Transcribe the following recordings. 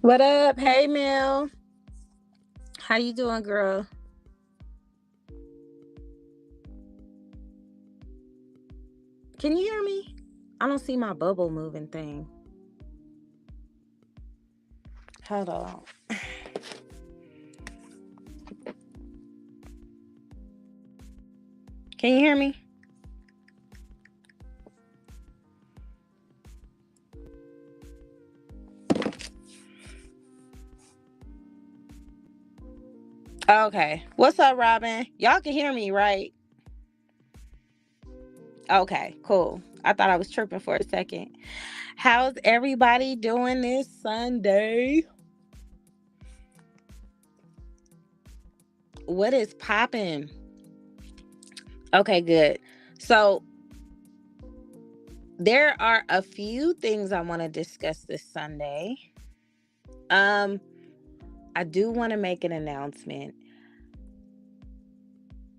What up? Hey, Mel. How you doing, girl? Can you hear me? I don't see my bubble moving thing. Hold on. Can you hear me? Okay. What's up, Robin? Y'all can hear me, right? Okay, cool. I thought I was tripping for a second. How's everybody doing this Sunday? What is popping? Okay, good. So, there are a few things I want to discuss this Sunday. Um, I do want to make an announcement.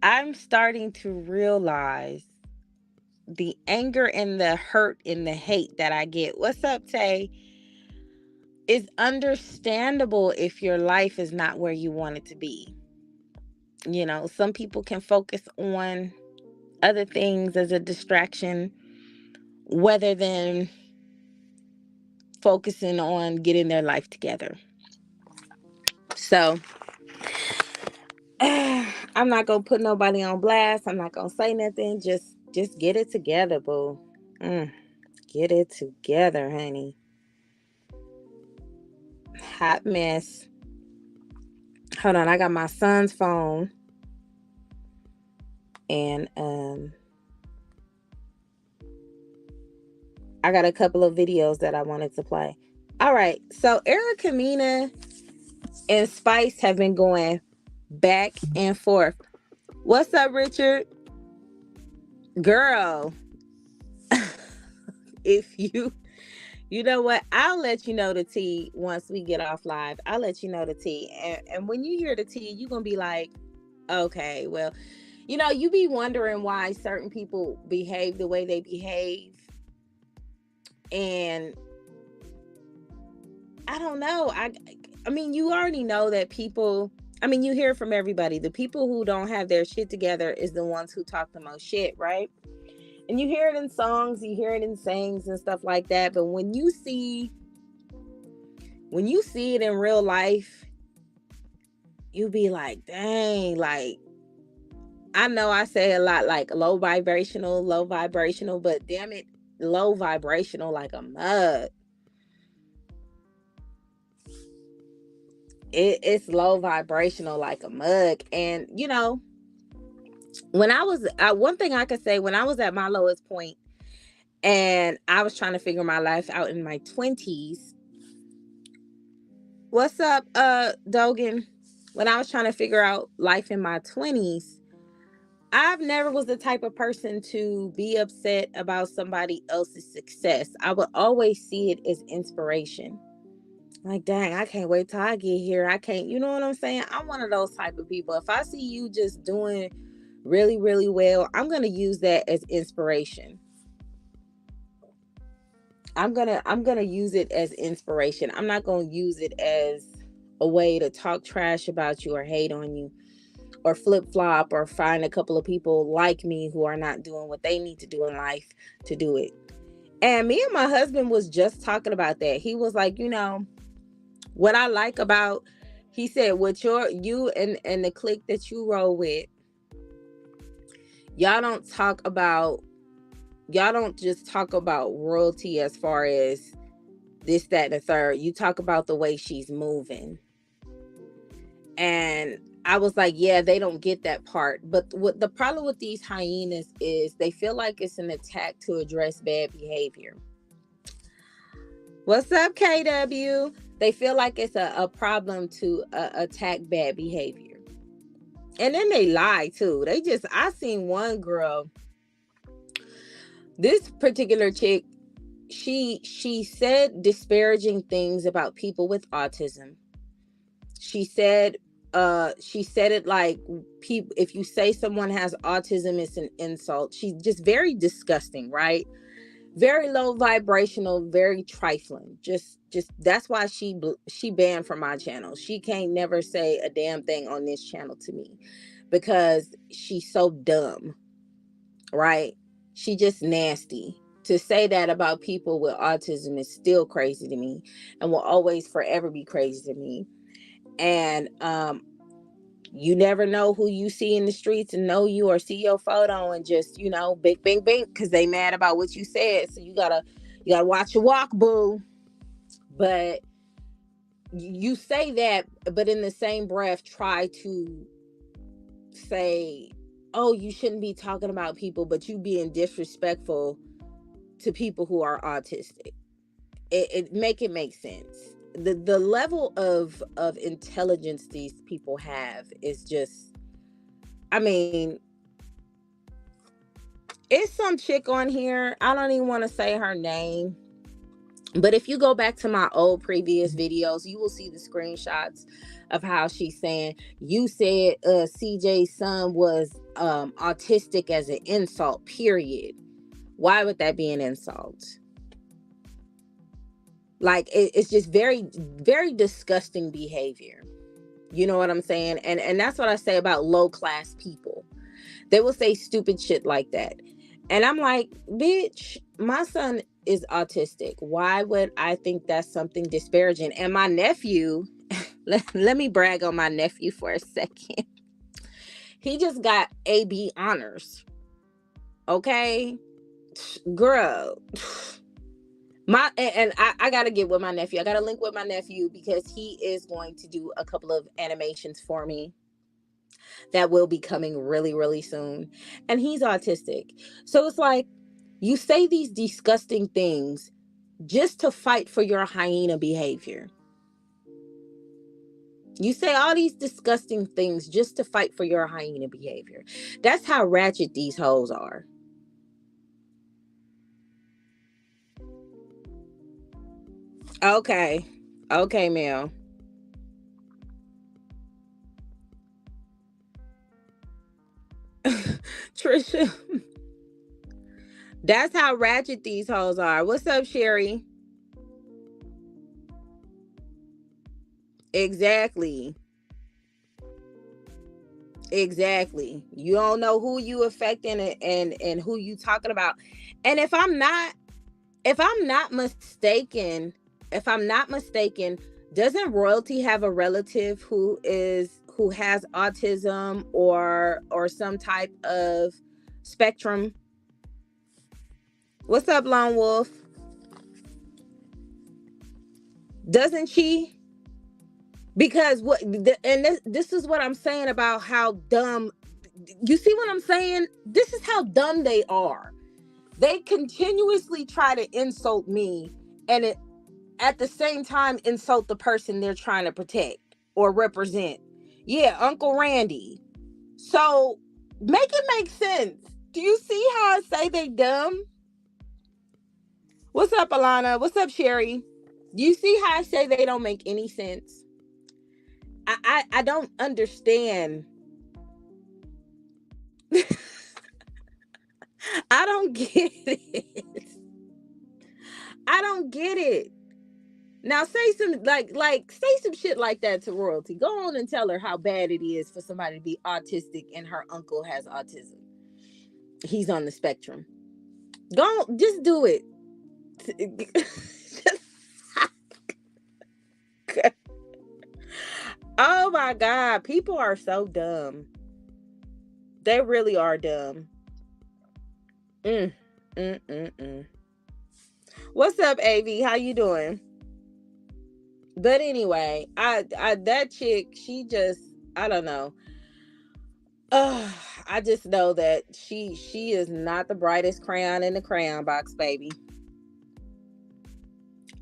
I'm starting to realize the anger and the hurt and the hate that I get. What's up, Tay? Is understandable if your life is not where you want it to be. You know, some people can focus on other things as a distraction rather than focusing on getting their life together. So, I'm not gonna put nobody on blast. I'm not gonna say nothing. Just get it together, boo. Get it together, honey. Hot mess. Hold on, I got my son's phone, and I got a couple of videos that I wanted to play. All right, so Erica Mena and Spice have been going back and forth. What's up, Richard? Girl, if you know what? I'll let you know the tea once we get off live. I'll let you know the tea. And when you hear the tea, you're going to be like, okay, well, you be wondering why certain people behave the way they behave. And I don't know. I mean, you already know that people, I mean, you hear from everybody. The people who don't have their shit together is the ones who talk the most shit, right? And you hear it in songs, you hear it in sayings and stuff like that. But when you see it in real life, you be like, dang, like, I know I say a lot like low vibrational, but damn it, low vibrational like a mug. It's low vibrational like a mug. And when I was one thing I could say, when I was at my lowest point and I was trying to figure my life out in my 20s. What's up, Dogan? When I was trying to figure out life in my 20s, I've never was the type of person to be upset about somebody else's success. I would always see it as inspiration. Like, dang, I can't wait till I get here. I can't, you know what I'm saying? I'm one of those type of people. If I see you just doing really, really well, I'm going to use that as inspiration. I'm going to use it as inspiration. I'm not going to use it as a way to talk trash about you or hate on you or flip-flop or find a couple of people like me who are not doing what they need to do in life to do it. And me and my husband was just talking about that. He was like, what I like about, he said, with you and the clique that you roll with, y'all don't just talk about royalty as far as this, that, and the third. You talk about the way she's moving. And I was like, yeah, they don't get that part. But what the problem with these hyenas is they feel like it's an attack to address bad behavior. What's up, KW? They feel like it's a problem to attack bad behavior. And then they lie too. I seen one girl, this particular chick, she said disparaging things about people with autism. She said it like, if you say someone has autism, it's an insult. She's just very disgusting, right? Very low vibrational, very trifling. Just that's why she banned from my channel. She can't never say a damn thing on this channel to me because she's so dumb, right? She just nasty. To say that about people with autism is still crazy to me and will always forever be crazy to me. And you never know who you see in the streets and know you or see your photo and just, big bing bing because they mad about what you said. So you gotta watch your walk, boo. But you say that, but in the same breath try to say, oh, you shouldn't be talking about people, but you being disrespectful to people who are autistic. It make sense. The level of intelligence these people have is just, I mean, it's some chick on here. I don't even want to say her name. But if you go back to my old previous videos, you will see the screenshots of how she's saying, you said CJ's son was autistic as an insult, period. Why would that be an insult? Like, it's just very, very disgusting behavior. You know what I'm saying? And that's what I say about low class people. They will say stupid shit like that. And I'm like, bitch, my son is autistic. Why would I think that's something disparaging? And my nephew, let me brag on my nephew for a second. He just got AB honors. Okay? Girl. I gotta get with my nephew. I gotta link with my nephew because he is going to do a couple of animations for me that will be coming really, really soon. And he's autistic. So it's like, you say these disgusting things just to fight for your hyena behavior. You say all these disgusting things just to fight for your hyena behavior. That's how ratchet these hoes are. Okay. Okay, Mel. Trisha. That's how ratchet these hoes are. What's up, Sherry? Exactly. Exactly. You don't know who you affecting and who you talking about. And if I'm not mistaken, doesn't royalty have a relative who has autism or some type of spectrum? What's up, Lone Wolf? Doesn't she? Because this is what I'm saying about how dumb. You see what I'm saying? This is how dumb they are. They continuously try to insult me and at the same time insult the person they're trying to protect or represent. Yeah, Uncle Randy. So make it make sense. Do you see how I say they dumb? What's up, Alana? What's up, Sherry? Do you see how I say they don't make any sense? I don't understand. I don't get it. I don't get it. Now say some say some shit like that to royalty. Go on and tell her how bad it is for somebody to be autistic and her uncle has autism. He's on the spectrum. Go on, just do it. Oh my God, people are so dumb. They really are dumb. Mm, mm, mm, mm. What's up, AV? How you doing? But anyway, I that chick, she just, I don't know. I just know that she is not the brightest crayon in the crayon box, baby.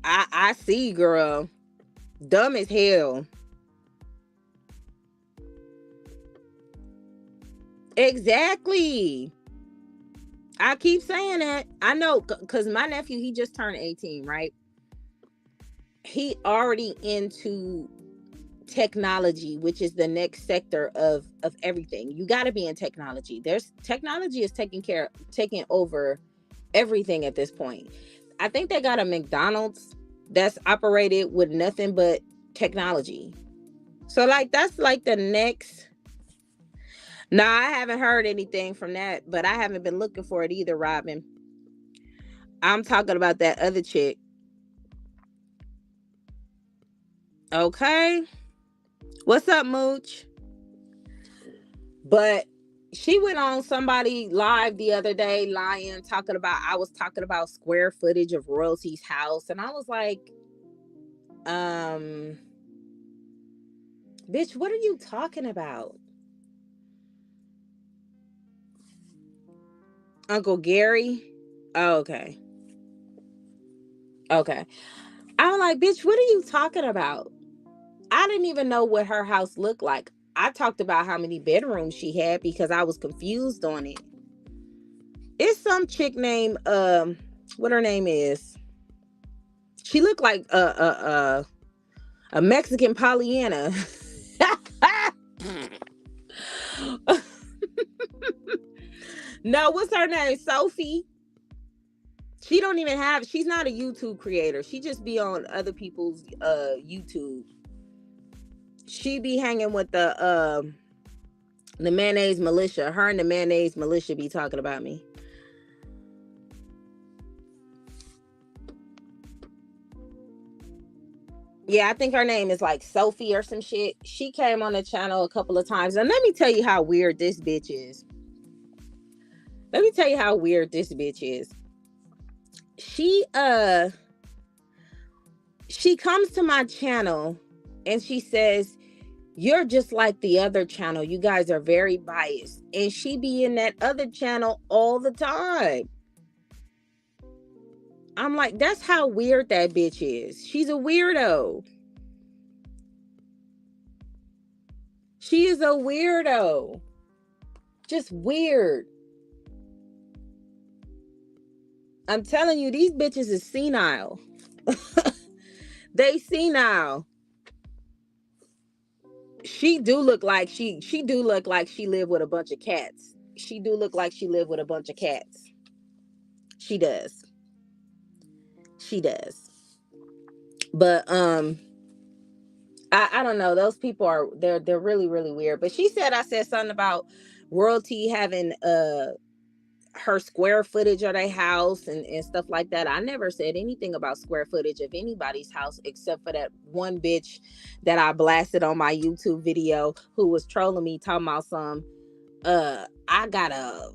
I see, girl. Dumb as hell. Exactly. I keep saying that. I know, because my nephew, he just turned 18, right? He already into technology, which is the next sector of everything. You got to be in technology. There's technology is taking over everything at this point. I think they got a McDonald's that's operated with nothing but technology. So like that's like the next. No, I haven't heard anything from that, but I haven't been looking for it either, Robin. I'm talking about that other chick. Okay. What's up, Mooch? But she went on somebody live the other day lying, talking about, I was talking about square footage of royalty's house. And I was like, bitch, what are you talking about? Uncle Gary? Oh, okay. Okay. I'm like, bitch, what are you talking about? I didn't even know what her house looked like. I talked about how many bedrooms she had because I was confused on it. It's some chick named what her name is. She looked like a Mexican Pollyanna. No, what's her name? Sophie. She don't even have, she's not a YouTube creator. She just be on other people's YouTube. She be hanging with the mayonnaise militia. Her and the mayonnaise militia be talking about me. Yeah, I think her name is like Sophie or some shit. She came on the channel a couple of times. And let me tell you how weird this bitch is. Let me tell you how weird this bitch is. She comes to my channel and she says, "You're just like the other channel. You guys are very biased." And she be in that other channel all the time. I'm like, that's how weird that bitch is. She's a weirdo. She is a weirdo. Just weird. I'm telling you, these bitches is senile. They senile. She do look like she do look like she live with a bunch of cats. She do look like she live with a bunch of cats. She does. She does. But I don't know. Those people are they're really, really weird. But she said I said something about royalty having her square footage of their house and stuff like that. I never said anything about square footage of anybody's house except for that one bitch that I blasted on my YouTube video who was trolling me talking about some I got a,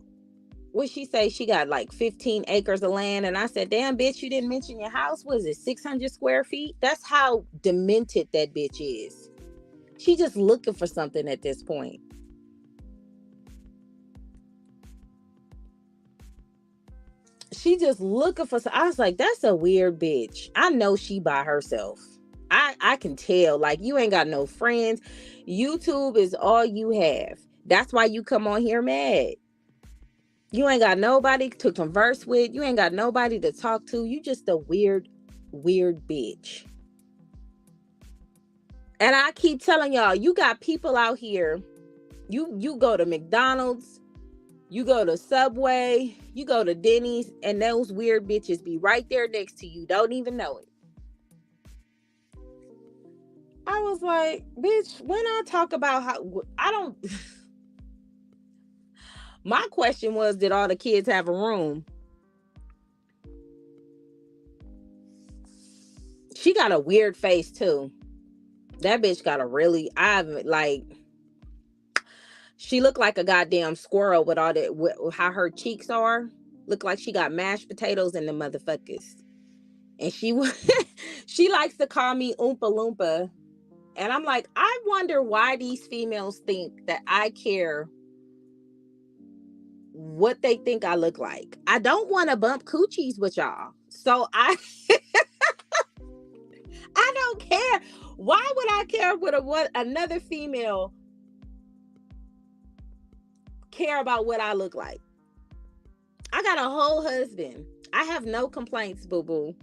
what she say, she got like 15 acres of land. And I said, damn bitch, you didn't mention your house. Was it 600 square feet? That's how demented that bitch is. She just looking for something at this point. She just looking for some. I was like, that's a weird bitch. I know she by herself. I can tell. Like, you ain't got no friends. YouTube is all you have. That's why you come on here mad. You ain't got nobody to converse with. You ain't got nobody to talk to. You just a weird, weird bitch. And I keep telling y'all, you got people out here. You go to McDonald's, you go to Subway, you go to Denny's, and those weird bitches be right there next to you. Don't even know it. I was like, bitch, when I talk about how, I don't. My question was, did all the kids have a room? She got a weird face too. That bitch got a really, she looked like a goddamn squirrel with all that, with how her cheeks are. Look like she got mashed potatoes in the motherfuckers. And she she likes to call me Oompa Loompa. And I'm like, I wonder why these females think that I care what they think I look like. I don't want to bump coochies with y'all. So I don't care. Why would I care what another female care about what I look like? I got a whole husband. I have no complaints, boo-boo.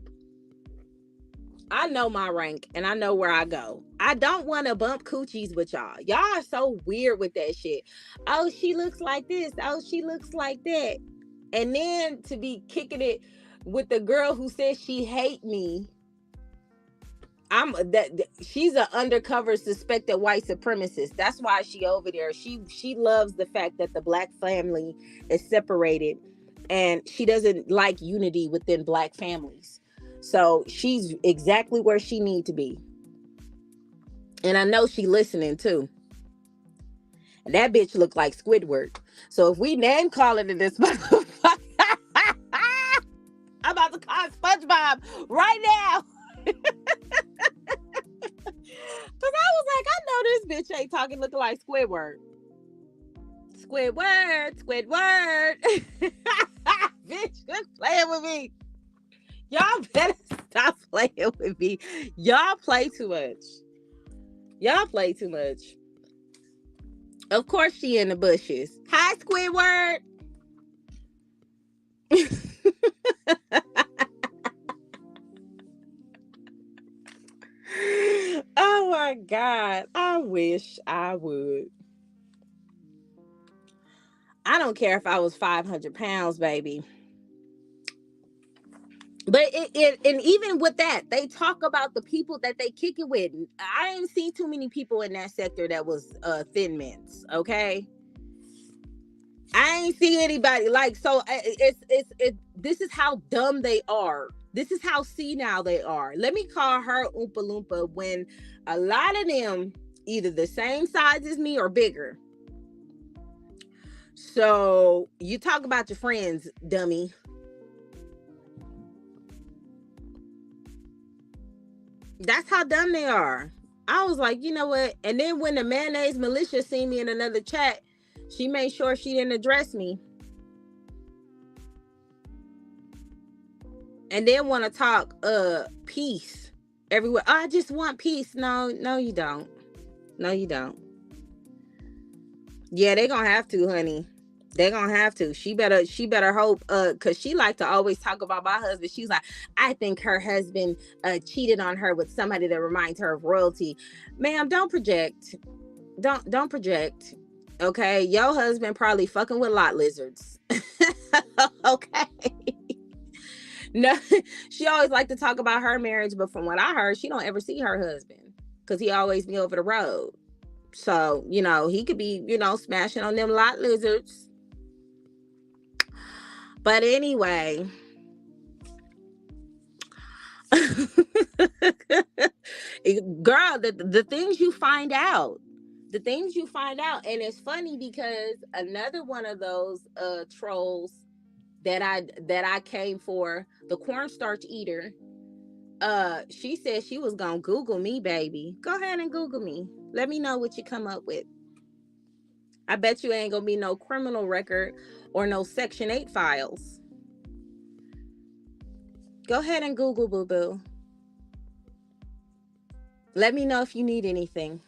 I know my rank and I know where I go. I don't want to bump coochies with y'all. Y'all are so weird with that shit. Oh, she looks like this. Oh, she looks like that. And then to be kicking it with the girl who says she hate me. She's an undercover suspected white supremacist. That's why she over there. She loves the fact that the black family is separated, and she doesn't like unity within black families. So she's exactly where she need to be. And I know she listening too. And that bitch look like Squidward. So if we name calling in this motherfucker, I'm about to call SpongeBob right now. Cause I was like, I know this bitch ain't talking looking like Squidward. Squidward. Bitch, quit playing with me. Y'all better stop playing with me. Y'all play too much. Of course she in the bushes. Hi, Squidward. Oh my God. I wish I would. I don't care if I was 500 pounds, baby. But and even with that, they talk about the people that they kick it with. I ain't seen too many people in that sector that was thin mints. Okay, I ain't see anybody like so. This is how dumb they are. This is how senile they are. Let me call her Oompa Loompa when a lot of them either the same size as me or bigger. So you talk about your friends, dummy. That's how dumb they are. I was like, you know what? And then when the mayonnaise militia seen me in another chat, she made sure she didn't address me. And then want to talk peace everywhere. Oh, I just want peace. No, you don't. No, you don't. Yeah, they gonna have to, honey. They're gonna have to. She better hope, cause she like to always talk about my husband. She's like, I think her husband cheated on her with somebody that reminds her of royalty. Ma'am, don't project. Don't project. Okay, your husband probably fucking with lot lizards. Okay. No, she always like to talk about her marriage, but from what I heard, she don't ever see her husband because he always be over the road. So, he could be, smashing on them lot lizards. But anyway. Girl, the things you find out. The things you find out. And it's funny because another one of those trolls that I came for, the cornstarch eater, she said she was gonna Google me, baby. Go ahead and Google me. Let me know what you come up with. I bet you ain't gonna be no criminal record or no Section 8 files. Go ahead and Google, boo-boo. Let me know if you need anything.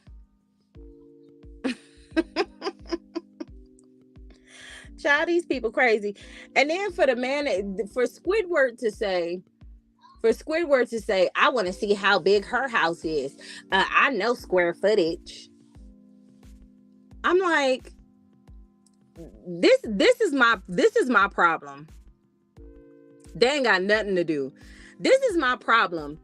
Child, these people crazy. And then for Squidward to say, I want to see how big her house is. I know square footage. I'm like, this is my problem. They ain't got nothing to do. This is my problem.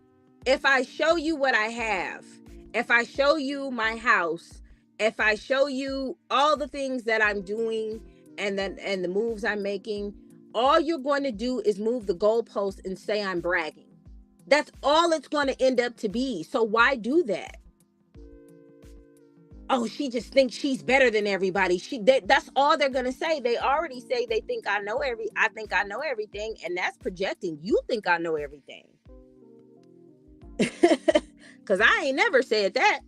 If I show you what I have, if I show you my house, if I show you all the things that I'm doing and the moves I'm making, all you're going to do is move the goalpost and say I'm bragging. That's all it's going to end up to be. So why do that? Oh, she just thinks she's better than everybody. That's all they're going to say. They already say they think I think I know everything, and that's projecting. You think I know everything. Because I ain't never said that.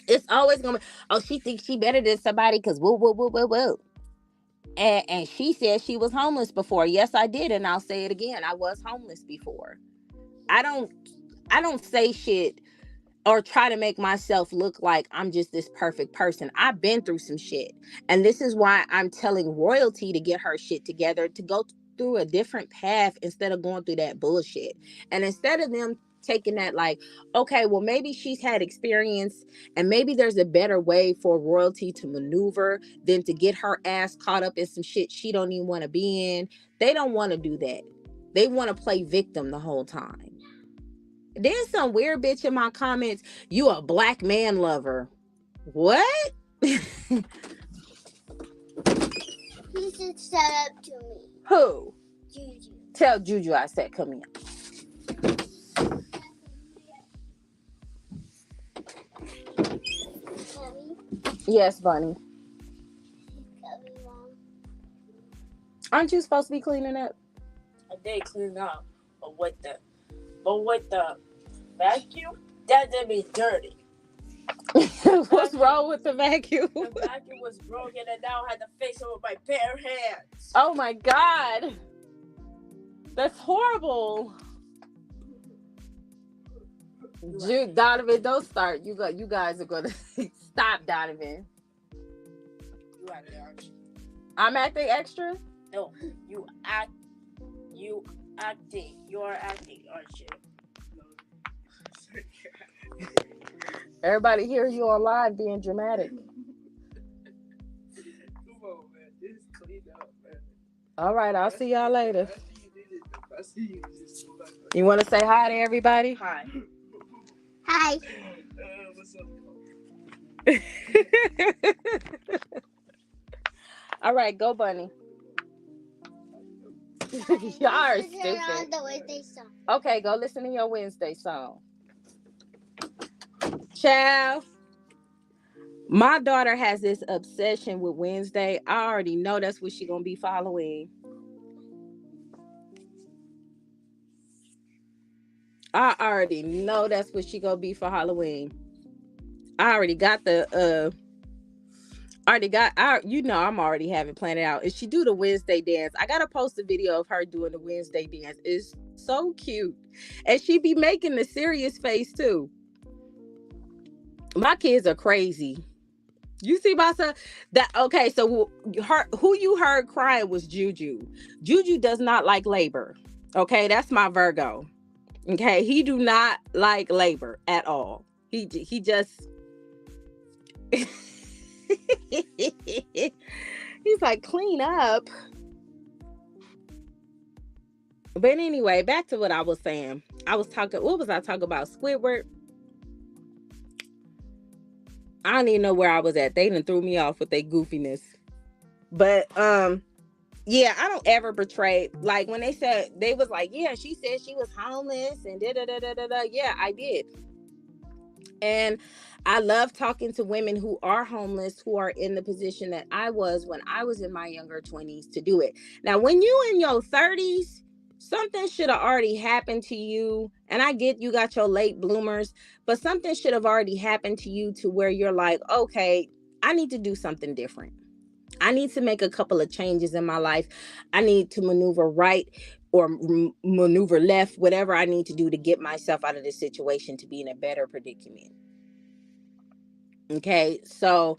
It's always going to be, oh, she thinks she better than somebody because woo. And she said she was homeless before. Yes, I did. And I'll say it again. I was homeless before. I don't say shit or try to make myself look like I'm just this perfect person. I've been through some shit. And this is why I'm telling royalty to get her shit together, to go through a different path instead of going through that bullshit. And instead of them taking that like, okay, well, maybe she's had experience and maybe there's a better way for royalty to maneuver than to get her ass caught up in some shit she don't even want to be in. They don't want to do that. They want to play victim the whole time. There's some weird bitch in my comments. You a black man lover. What? He should step up to me. Who? Juju. Tell Juju I said come here. Mommy, Yes, Bunny. coming, Mom. Aren't you supposed to be cleaning up? I did clean up, but with the vacuum, that did me dirty. What's wrong with the vacuum? The vacuum was broken, and now I had to face it with my bare hands. Oh my God. That's horrible. Donovan, don't start. You guys are gonna stop, Donovan. You acting extra. I'm acting extra? No, you acting. You're acting, aren't you? Everybody hear you on live being dramatic. Come on, man. Just clean up, man. All right, I'll see y'all later. I see you. You want to say hi to everybody? Hi. Hi. What's up? All right, go Bunny. Y'all are This is around stupid. the Wednesday song. Okay, go listen to your Wednesday song. Child, my daughter has this obsession with Wednesday. I already know that's what she's gonna be following. I already know that's what she gonna be for Halloween. I already got I'm already having planned out. If she do the Wednesday dance, I gotta post a video of her doing the Wednesday dance. It's so cute. And she be making the serious face too. My kids are crazy. You see my son? Okay, so who you heard crying was Juju. Juju does not like labor. Okay, that's my Virgo. Okay, he do not like labor at all. He just he's like, clean up. But anyway, back to what I was saying. What was I talking about? Squidward. I don't even know where I was at. They done threw me off with their goofiness. But yeah, I don't ever betray. Like when they was like, yeah, she said she was homeless and da da da da da. Yeah, I did. And I love talking to women who are homeless, who are in the position that I was when I was in my younger 20s to do it. Now, when you in your 30s, something should have already happened to you. And I get you got your late bloomers, but something should have already happened to you to where you're like, okay, I need to do something different. I need to make a couple of changes in my life. I need to maneuver right or maneuver left, whatever I need to do to get myself out of this situation to be in a better predicament. Okay, so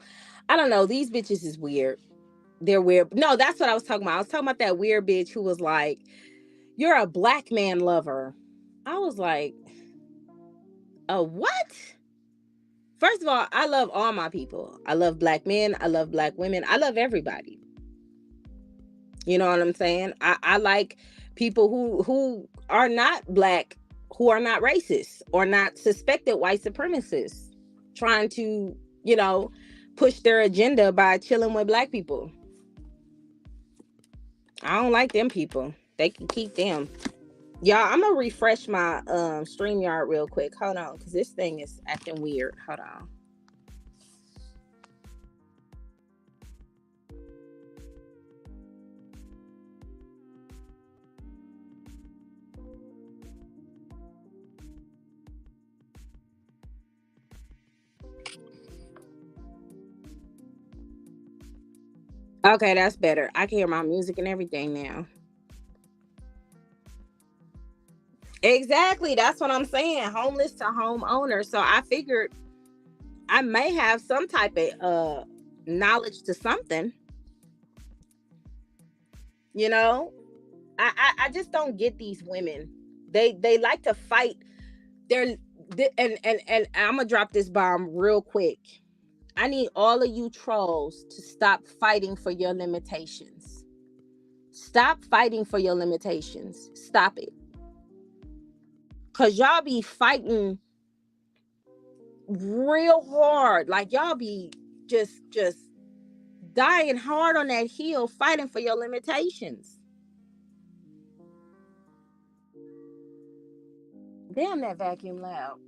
I don't know. These bitches is weird. They're weird. No, that's what I was talking about. I was talking about that weird bitch who was like, you're a black man lover. I was like, a what? First of all, I love all my people. I love black men. I love black women. I love everybody. You know what I'm saying? I like people who are not black, who are not racist or not suspected white supremacists trying to, push their agenda by chilling with black people. I don't like them people. They can keep them. Y'all, I'm gonna refresh my StreamYard real quick. Hold on, because this thing is acting weird. Hold on. Okay, that's better. I can hear my music and everything now. Exactly. That's what I'm saying. Homeless to homeowner. So I figured I may have some type of knowledge to something. You know, I just don't get these women. They like to fight They're and I'm gonna drop this bomb real quick. I need all of you trolls to stop fighting for your limitations. Stop fighting for your limitations. Stop it. Cause y'all be fighting real hard. Like y'all be just dying hard on that hill fighting for your limitations. Damn, that vacuum loud.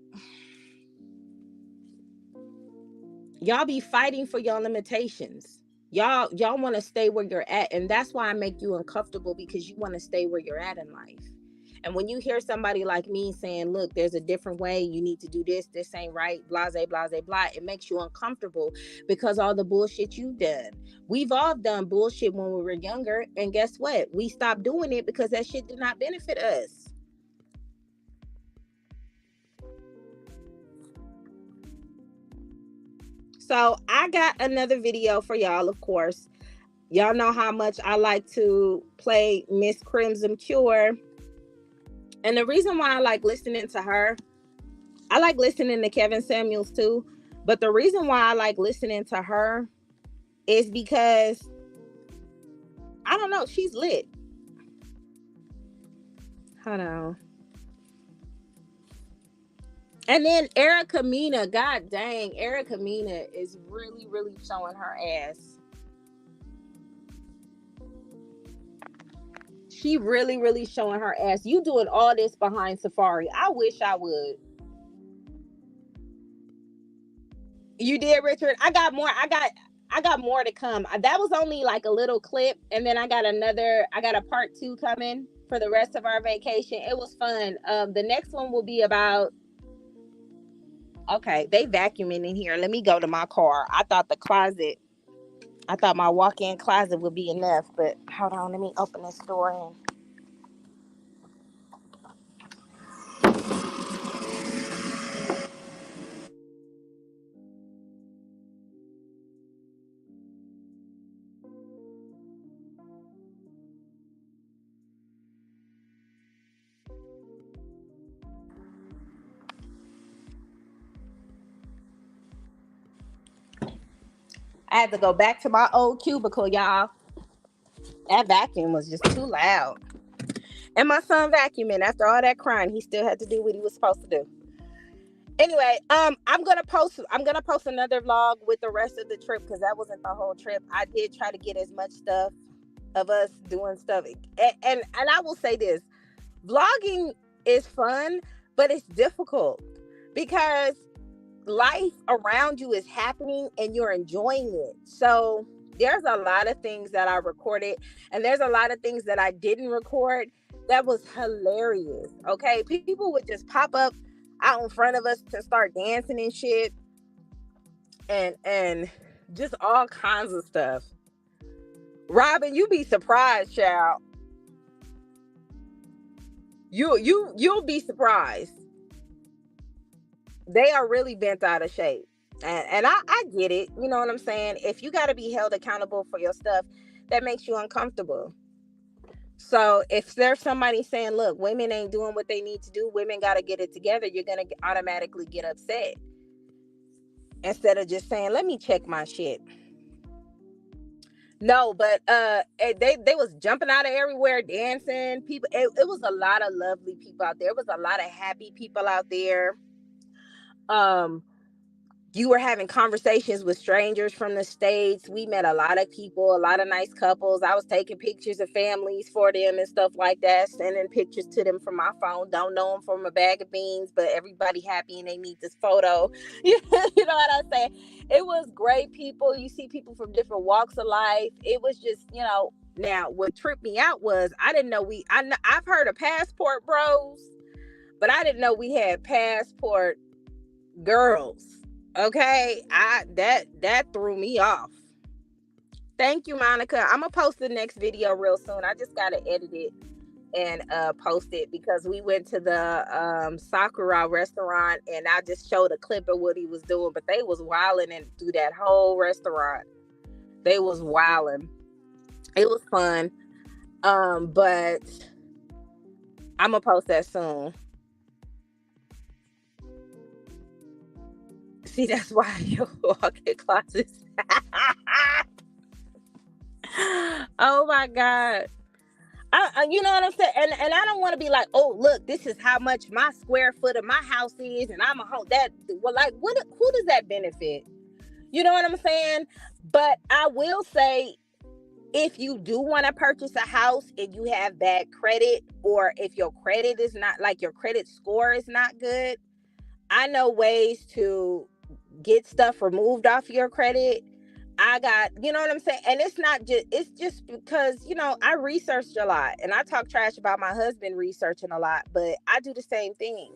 Y'all be fighting for your limitations. Y'all want to stay where you're at, and that's why I make you uncomfortable, because you want to stay where you're at in life. And when you hear somebody like me saying, look, there's a different way, you need to do this ain't right, blase blase blah, it makes you uncomfortable, because all the bullshit you've done. We've all done bullshit when we were younger, and guess what, we stopped doing it because that shit did not benefit us. So I got another video for y'all, of course. Y'all know how much I like to play Miss Crimson Cure. And the reason why I like listening to her, I like listening to Kevin Samuels too. But the reason why I like listening to her is because, I don't know, she's lit. Hold on. And then Erica Mena, god dang, Erica Mena is really, really showing her ass. She really, really showing her ass. You doing all this behind Safari. I wish I would. You did, Richard. I got more. I got more to come. That was only like a little clip, and then I got another. I got a part 2 coming for the rest of our vacation. It was fun. The next one will be about. Okay, they vacuuming in here. Let me go to my car. I thought the closet. I thought my walk-in closet would be enough, but hold on. Let me open this door in. I had to go back to my old cubicle, y'all. That vacuum was just too loud. And my son vacuuming. After all that crying, he still had to do what he was supposed to do. Anyway, I'm gonna post another vlog with the rest of the trip, because that wasn't the whole trip. I did try to get as much stuff of us doing stuff. And I will say this, vlogging is fun, but it's difficult because life around you is happening and you're enjoying it. So there's a lot of things that I recorded, and there's a lot of things that I didn't record that was hilarious. Okay, people would just pop up out in front of us and start dancing and shit, and just all kinds of stuff. Robin, you be surprised, child. You'll be surprised. They are really bent out of shape. And I get it. You know what I'm saying? If you got to be held accountable for your stuff, that makes you uncomfortable. So if there's somebody saying, look, women ain't doing what they need to do, women got to get it together, you're going to automatically get upset. Instead of just saying, let me check my shit. No, but they was jumping out of everywhere, dancing. People, it was a lot of lovely people out there. It was a lot of happy people out there. Um, you were having conversations with strangers from the States. We met a lot of people, a lot of nice couples. I was taking pictures of families for them and stuff like that, sending pictures to them from my phone. Don't know them from a bag of beans, but everybody happy and they need this photo. You know what I'm saying? It was great people. You see people from different walks of life. It was just, now what tripped me out was I didn't know I've heard of passport bros, but I didn't know we had passport girls. Okay, that threw me off. Thank you, Monica. I'm gonna post the next video real soon. I just gotta edit it and post it, because we went to the Sakura restaurant, and I just showed a clip of what he was doing, but they was wilding and through that whole restaurant. They was wilding. It was fun. But I'm gonna post that soon. See, that's why your walk-in closets. Oh my God. You know what I'm saying? And I don't want to be like, oh, look, this is how much my square foot of my house is, and I'm a home that well, like, what? Who does that benefit? You know what I'm saying? But I will say, if you do want to purchase a house and you have bad credit, or if your credit is not, like, your credit score is not good, I know ways to get stuff removed off your credit. I got, you know what I'm saying? And it's just because, I researched a lot, and I talk trash about my husband researching a lot, but I do the same thing.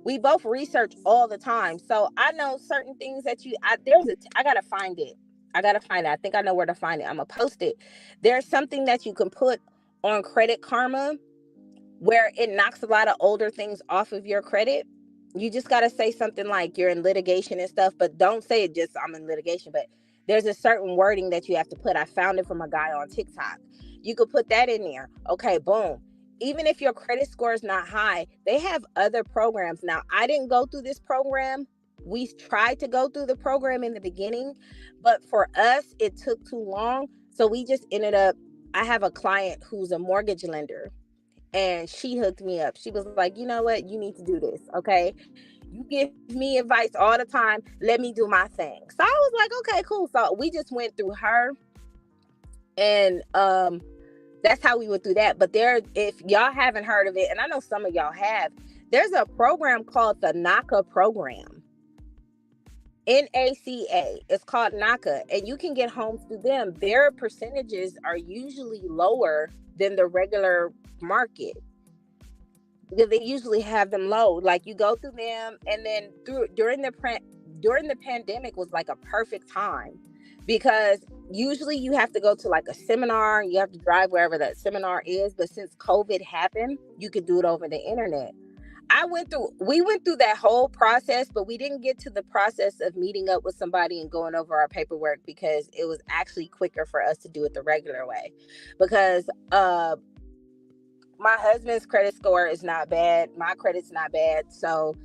We both research all the time. So I know certain things that I gotta find it. I gotta find it. I think I know where to find it. I'm gonna post it. There's something that you can put on Credit Karma where it knocks a lot of older things off of your credit. You just got to say something like you're in litigation and stuff, but don't say it just I'm in litigation. But there's a certain wording that you have to put. I found it from a guy on TikTok. You could put that in there. Okay, boom. Even if your credit score is not high, they have other programs. Now, I didn't go through this program. We tried to go through the program in the beginning, but for us, it took too long. So we just ended up, I have a client who's a mortgage lender, and she hooked me up. She was like, you know what? You need to do this. Okay. You give me advice all the time. Let me do my thing. So I was like, okay, cool. So we just went through her, and that's how we went through that. But if y'all haven't heard of it, and I know some of y'all have, there's a program called the NACA program. NACA. It's called NACA, and you can get homes through them. Their percentages are usually lower than the regular market, because they usually have them low. Like, you go through them, and then during the pandemic was like a perfect time, because usually you have to go to like a seminar, you have to drive wherever that seminar is. But since COVID happened, you could do it over the internet. We went through that whole process, but we didn't get to the process of meeting up with somebody and going over our paperwork, because it was actually quicker for us to do it the regular way. Because my husband's credit score is not bad, my credit's not bad, so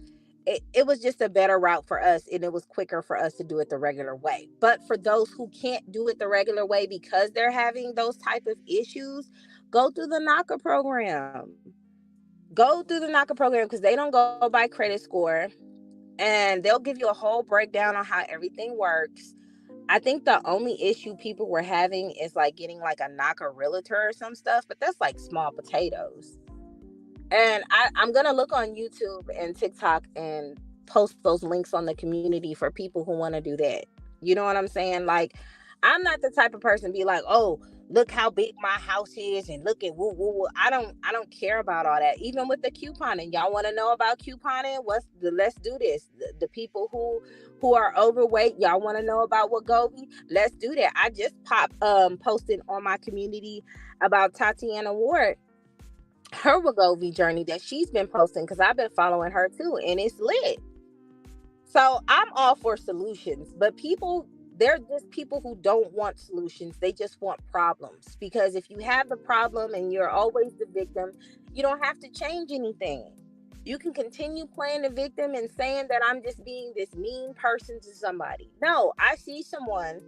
it was just a better route for us, and it was quicker for us to do it the regular way. But for those who can't do it the regular way because they're having those type of issues, go through the NACA program. Go through the NACA program, because they don't go by credit score, and they'll give you a whole breakdown on how everything works. I think the only issue people were having is like getting like a NACA realtor or some stuff, but that's like small potatoes. And I'm going to look on YouTube and TikTok and post those links on the community for people who want to do that. You know what I'm saying? Like, I'm not the type of person to be like, oh, look how big my house is and look at woo woo woo. I don't care about all that. Even with the couponing, y'all want to know about couponing? Let's do this. The people who are overweight, y'all want to know about Wegovy? Let's do that. I just posted on my community about Tatiana Ward, her Wegovy journey that she's been posting, because I've been following her too, and it's lit. So I'm all for solutions, but they're just people who don't want solutions. They just want problems. Because if you have the problem and you're always the victim, you don't have to change anything. You can continue playing the victim and saying that I'm just being this mean person to somebody. No, I see someone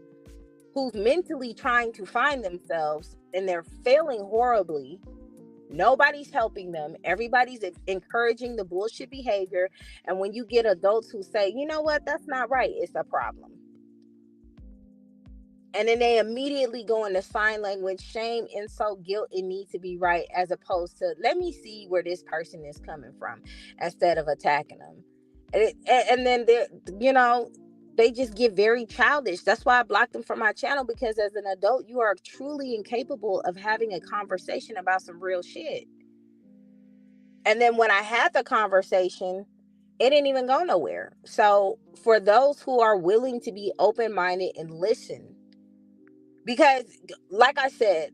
who's mentally trying to find themselves, and they're failing horribly. Nobody's helping them. Everybody's encouraging the bullshit behavior. And when you get adults who say, you know what, that's not right, it's a problem. And then they immediately go into sign language, shame, insult, guilt, and need to be right, as opposed to, let me see where this person is coming from, instead of attacking them. And then they just get very childish. That's why I blocked them from my channel, because as an adult, you are truly incapable of having a conversation about some real shit. And then when I had the conversation, it didn't even go nowhere. So for those who are willing to be open-minded and listen, because like I said,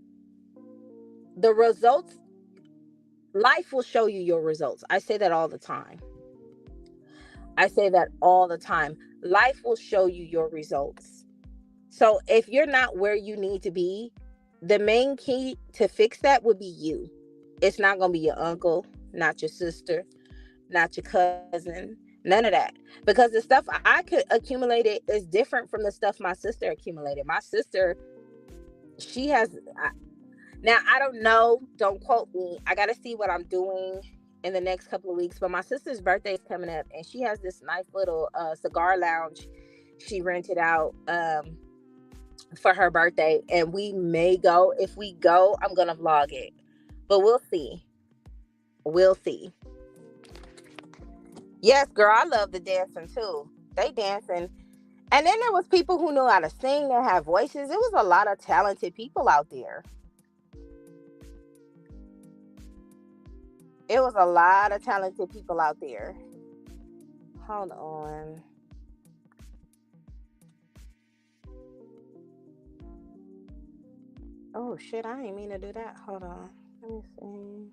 the results, life will show you your results. I say that all the time. Life will show you your results. So if you're not where you need to be, the main key to fix that would be you. It's not going to be your uncle, not your sister, not your cousin, None of that. Because the stuff I could accumulated is different from the stuff my sister accumulated. My sister, she has now I don't know, don't quote me. I got to see what I'm doing in the next couple of weeks, but my sister's birthday is coming up and she has this nice little cigar lounge she rented out for her birthday, and we may go. If we go, I'm going to vlog it. But we'll see. We'll see. Yes, girl, I love the dancing too. They dancing. And then there was people who knew how to sing and have voices. It was a lot of talented people out there. It was a lot of talented people out there. Hold on. Oh shit, I didn't mean to do that. Hold on. Let me see.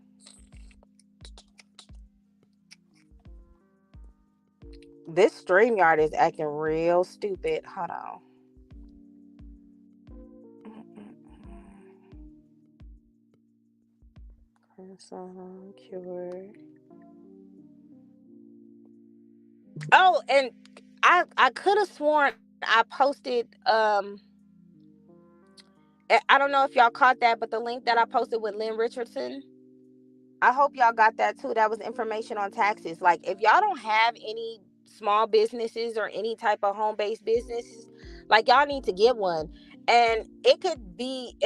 This StreamYard is acting real stupid. Hold on. Cure. Oh, and I could have sworn I posted I don't know if y'all caught that, but the link that I posted with Lynn Richardson, I hope y'all got that too. That was information on taxes. Like, if y'all don't have any small businesses or any type of home-based businesses, like, y'all need to get one. And it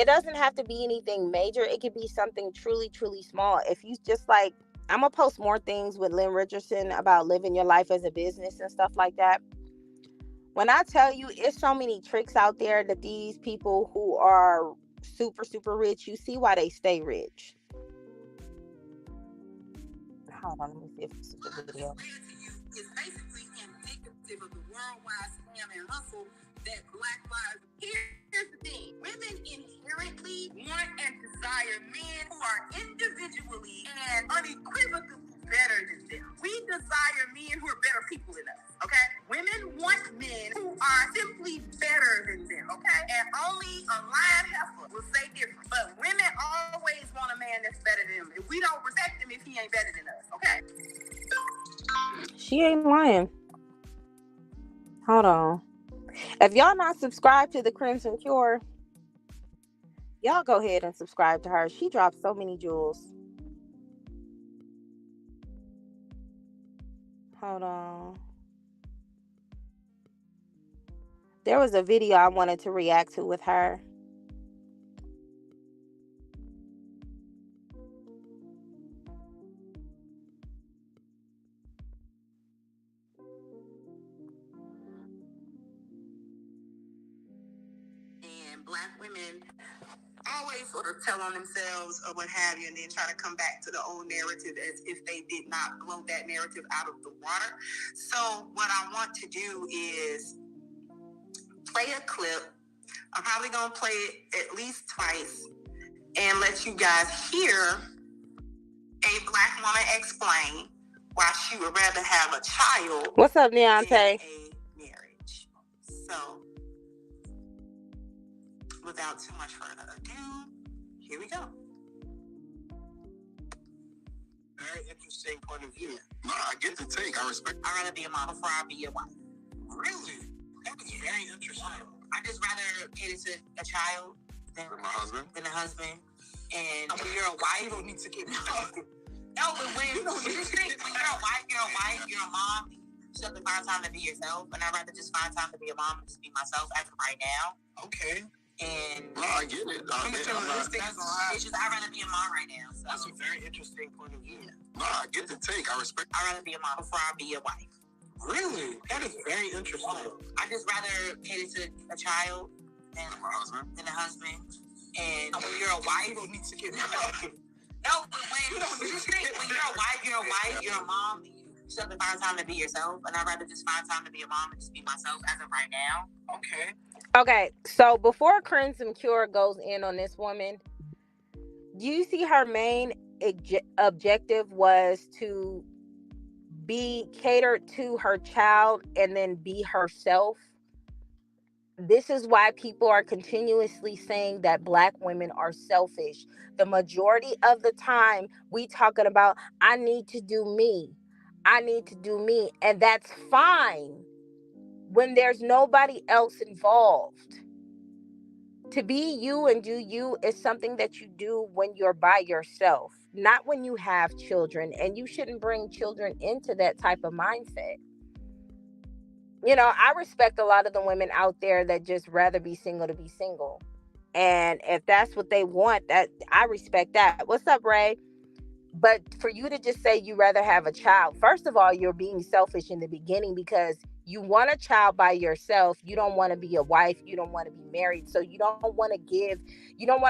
doesn't have to be anything major. It could be something truly, truly small. If you just like, I'm gonna post more things with Lynn Richardson about living your life as a business and stuff like that. When I tell you, it's so many tricks out there that these people who are super, super rich, you see why they stay rich. Hold on, let me see if this is the video. Is basically indicative of the worldwide scam and hustle that Black lives. Here's the thing: women inherently want and desire men who are individually and unequivocally better than them. We desire men who are better people than us. Okay, women want men who are simply better than them. Okay, and only a lying heifer will say different. But women always want a man that's better than them. If we don't respect him if he ain't better than us. Okay. She ain't lying. Hold on. If y'all not subscribed to the Crimson Cure, y'all go ahead and subscribe to her. She drops so many jewels. Hold on. There was a video I wanted to react to with her. And Black women always sort of tell on themselves or what have you, and then try to come back to the old narrative as if they did not blow that narrative out of the water. So what I want to do is play a clip. I'm probably going to play it at least twice and let you guys hear a Black woman explain why she would rather have a child. What's up, Deontay? Than a marriage. So, without too much further ado, here we go. Very interesting point of view. No, I get the take. I respect. I'd rather be a mom before I be a wife. Really? That is very interesting. I just rather cater to a child than my husband. Than a husband. And when you're a wife, you don't need to get married. No, but when you're a wife, you're a mom. You have to find time to be yourself, and I'd rather just find time to be a mom and just be myself as of right now. Okay. And no, I get it. It's just I'd rather be a mom right now. So. That's a very interesting point of view. No, I get the take. I respect. I'd rather be a mom before I be a wife. Really? That is very interesting. I just rather cater to a child than a husband. And when you're a wife, you don't need to get married. No, but when you're a wife, you're a mom. You still have to find time to be yourself, and I'd rather just find time to be a mom and just be myself as of right now. Okay. Okay, so before Crimson Cure goes in on this woman, do you see her main objective was to be catered to her child and then be herself? This is why people are continuously saying that Black women are selfish. The majority of the time we talking about, I need to do me. I need to do me. And that's fine when there's nobody else involved. To be you and do you is something that you do when you're by yourself, not when you have children. And you shouldn't bring children into that type of mindset. I respect a lot of the women out there that just rather be single to be single. And if that's what they want, that I respect that. What's up, Ray? But for you to just say you rather have a child, first of all, you're being selfish in the beginning because you want a child by yourself. You don't want to be a wife. You don't want to be married. So you don't want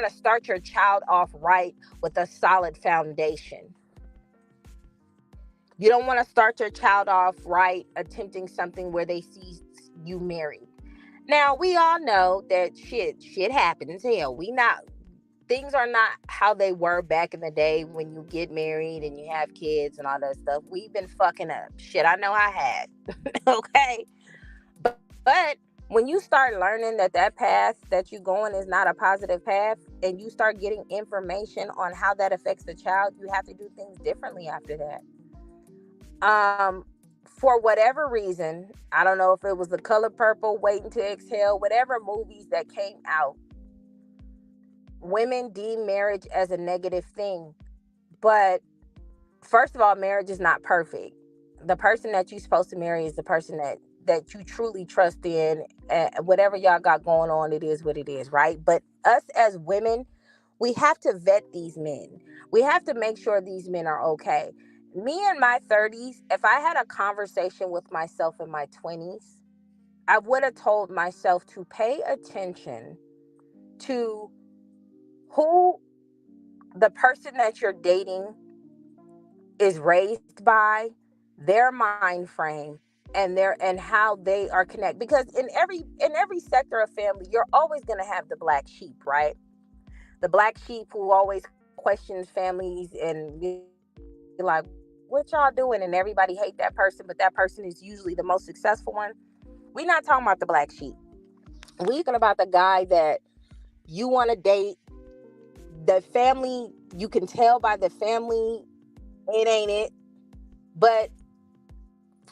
to start your child off right with a solid foundation. You don't want to start your child off right attempting something where they see you married. Now, we all know that shit happens. Hell, things are not how they were back in the day when you get married and you have kids and all that stuff. We've been fucking up. Shit, I know I had. Okay. But when you start learning that path that you're going is not a positive path, and you start getting information on how that affects the child, you have to do things differently after that. Um, for whatever reason, I don't know if it was The Color Purple, Waiting to Exhale, whatever movies that came out, women deem marriage as a negative thing. But first of all, marriage is not perfect. The person that you're supposed to marry is the person that you truly trust in. Whatever y'all got going on, it is what it is, right? But us as women, we have to vet these men. We have to make sure these men are okay. Me in my 30s, if I had a conversation with myself in my 20s, I would have told myself to pay attention to who the person that you're dating is raised by, their mind frame, and how they are connected. Because in every sector of family, you're always going to have the black sheep, right? The black sheep who always questions families and be like, what y'all doing? And everybody hate that person, but that person is usually the most successful one. We're not talking about the black sheep. We're talking about the guy that you want to date. The family, you can tell by the family, it ain't it. But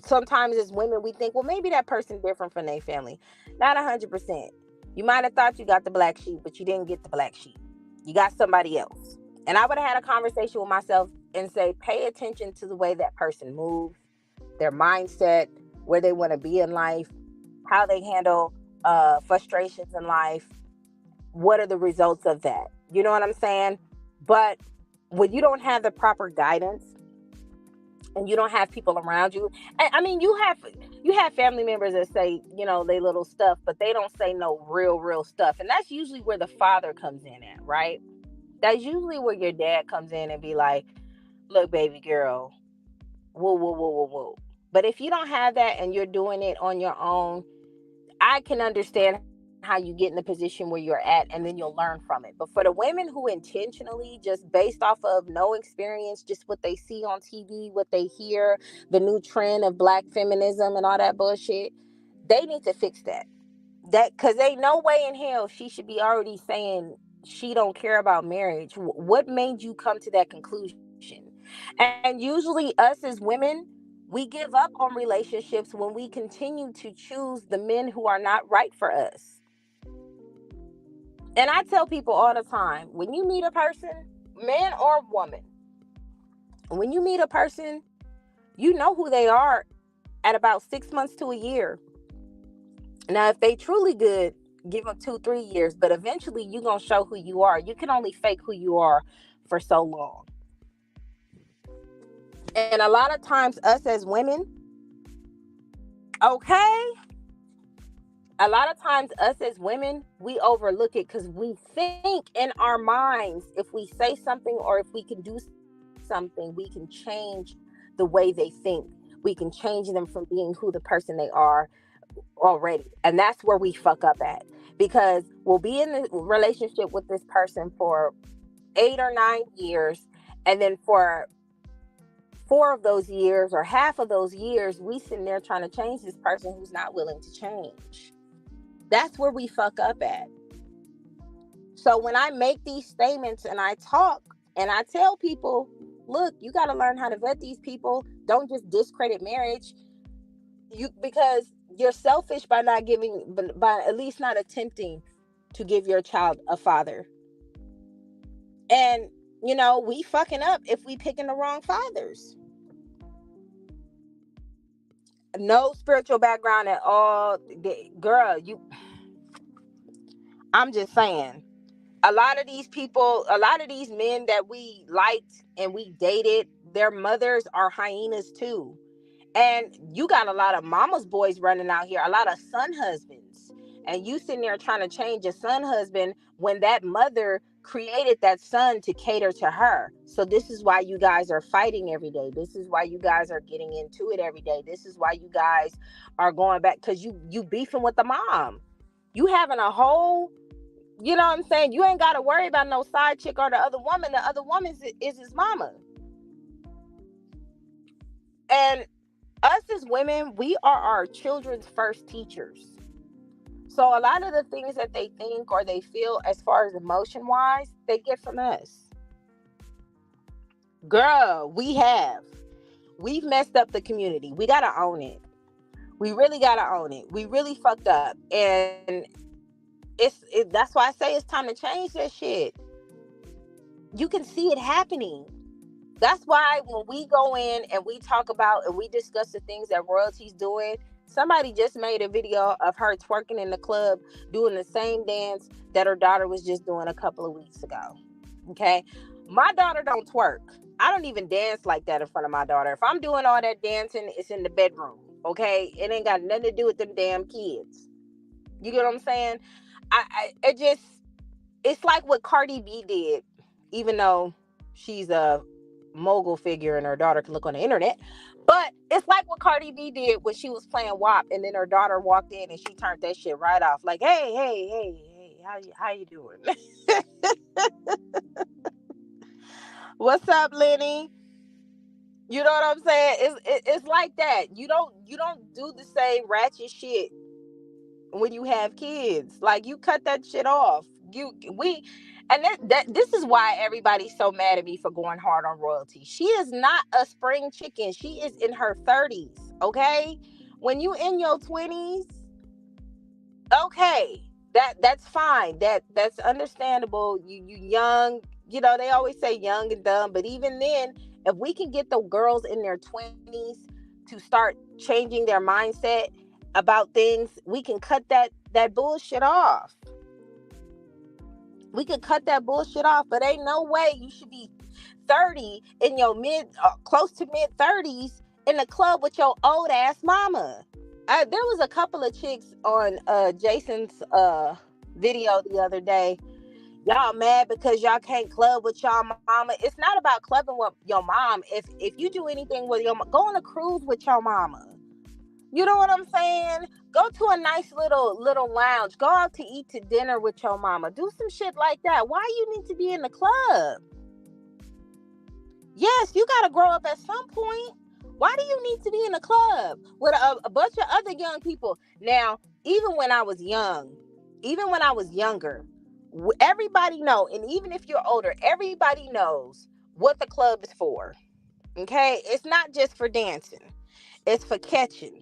sometimes as women, we think, well, maybe that person different from their family. Not 100%. You might have thought you got the black sheep, but you didn't get the black sheep. You got somebody else. And I would have had a conversation with myself and say, pay attention to the way that person moves, their mindset, where they want to be in life, how they handle frustrations in life. What are the results of that? You know what I'm saying? But when you don't have the proper guidance, and you don't have people around you. I mean, you have family members that say, they little stuff, but they don't say no real stuff. And that's usually where the father comes in at, right? That's usually where your dad comes in and be like, look, baby girl, whoa, whoa, whoa, whoa, whoa. But if you don't have that and you're doing it on your own, I can understand how you get in the position where you're at, and then you'll learn from it. But for the women who intentionally, just based off of no experience, just what they see on TV, what they hear, the new trend of black feminism and all that bullshit, they need to fix that. Because ain't no way in hell she should be already saying she don't care about marriage. What made you come to that conclusion? And usually us as women, we give up on relationships when we continue to choose the men who are not right for us. And I tell people all the time, when you meet a person, man or woman, when you meet a person, you know who they are at about 6 months to a year. Now, if they truly good, give them 2, 3 years, but eventually you're going to show who you are. You can only fake who you are for so long. And a lot of times, us as women, okay, a lot of times us as women, we overlook it because we think in our minds, if we say something or if we can do something, we can change the way they think. We can change them from being who the person they are already. And that's where we fuck up at, because we'll be in the relationship with this person for 8 or 9 years, and then for 4 of those years or half of those years, we sitting there trying to change this person who's not willing to change. That's where we fuck up at. So when I make these statements and I talk and I tell people, look, you got to learn how to vet these people. Don't just discredit marriage. Because you're selfish by not giving, by at least not attempting to give your child a father. And we fucking up if we picking the wrong fathers. No spiritual background at all. Girl, I'm just saying, a lot of these people, a lot of these men that we liked and we dated, their mothers are hyenas too. And you got a lot of mama's boys running out here, a lot of son husbands. And you sitting there trying to change your son husband when that mother created that son to cater to her. So this is why you guys are fighting every day. This is why you guys are getting into it every day. This is why you guys are going back, because you beefing with the mom. You having a whole, you know what I'm saying? You ain't got to worry about no side chick or the other woman. The other woman is his mama. And us as women, we are our children's first teachers. So a lot of the things that they think or they feel as far as emotion wise, they get from us. Girl, we've messed up the community. We got to own it. We really got to own it. We really fucked up. And that's why I say it's time to change that shit. You can see it happening. That's why when we go in and we talk about and we discuss the things that royalty's doing, somebody just made a video of her twerking in the club, doing the same dance that her daughter was just doing a couple of weeks ago. Okay? My daughter don't twerk. I don't even dance like that in front of my daughter. If I'm doing all that dancing, it's in the bedroom. Okay? It ain't got nothing to do with them damn kids. You get what I'm saying? It's like what Cardi B did, even though she's a mogul figure and her daughter can look on the internet. But it's like what Cardi B did when she was playing WAP, and then her daughter walked in and she turned that shit right off. Like, hey, how you doing? What's up, Lenny? You know what I'm saying? It's like that. You don't do the same ratchet shit when you have kids. Like, you cut that shit off. This is why everybody's so mad at me for going hard on royalty. She is not a spring chicken. She is in her 30s. Okay, when you in your 20s, okay, that's fine. That's understandable. You young. They always say young and dumb, but even then, if we can get the girls in their 20s to start changing their mindset about things, we can cut that bullshit off. We could cut that bullshit off, but ain't no way you should be 30 in your close to mid 30s in the club with your old ass mama. There was a couple of chicks on Jason's video the other day. Y'all mad because y'all can't club with y'all mama. It's not about clubbing with your mom. If you do anything with your mom, go on a cruise with your mama. You know what I'm saying? Go to a nice little lounge. Go out to eat to dinner with your mama. Do some shit like that. Why you need to be in the club? Yes, you got to grow up at some point. Why do you need to be in the club with a bunch of other young people? Now, even when I was younger, everybody know, and even if you're older, everybody knows what the club is for. Okay? It's not just for dancing. It's for catching.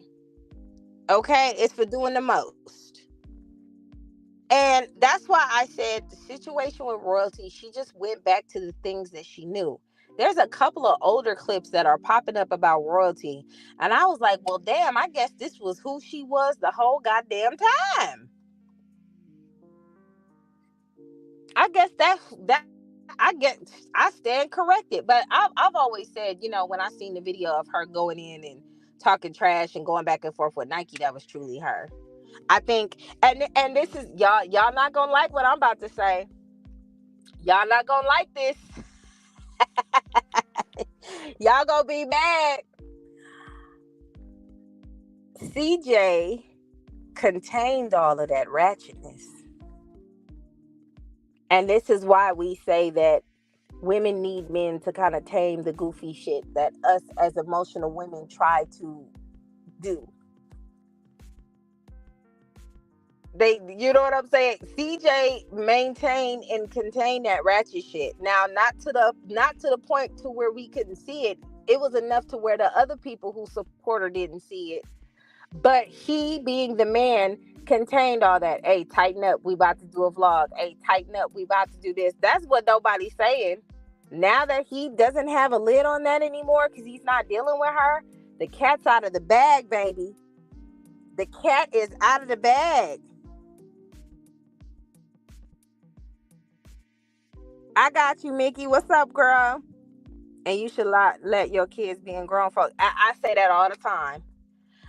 Okay? It's for doing the most. And that's why I said the situation with royalty, she just went back to the things that she knew. There's a couple of older clips that are popping up about royalty. And I was like, well, damn, I guess this was who she was the whole goddamn time. I guess I stand corrected. But I've always said, when I seen the video of her going in and talking trash and going back and forth with Nike, that was truly her. I think, and this is y'all not gonna like what I'm about to say. Y'all not gonna like this. Y'all gonna be mad. CJ contained all of that ratchetness. And this is why we say that women need men to kind of tame the goofy shit that us as emotional women try to do. You know what I'm saying? CJ maintained and contained that ratchet shit. Now, not to the point to where we couldn't see it. It was enough to where the other people who support her didn't see it. But he, being the man, contained all that. Hey, tighten up. We about to do a vlog. Hey, tighten up. We about to do this. That's what nobody's saying. Now that he doesn't have a lid on that anymore because he's not dealing with her, the cat's out of the bag, baby. The cat is out of the bag. I got you, Mickey. What's up, girl? And you should not let your kids be in grown folks. I say that all the time.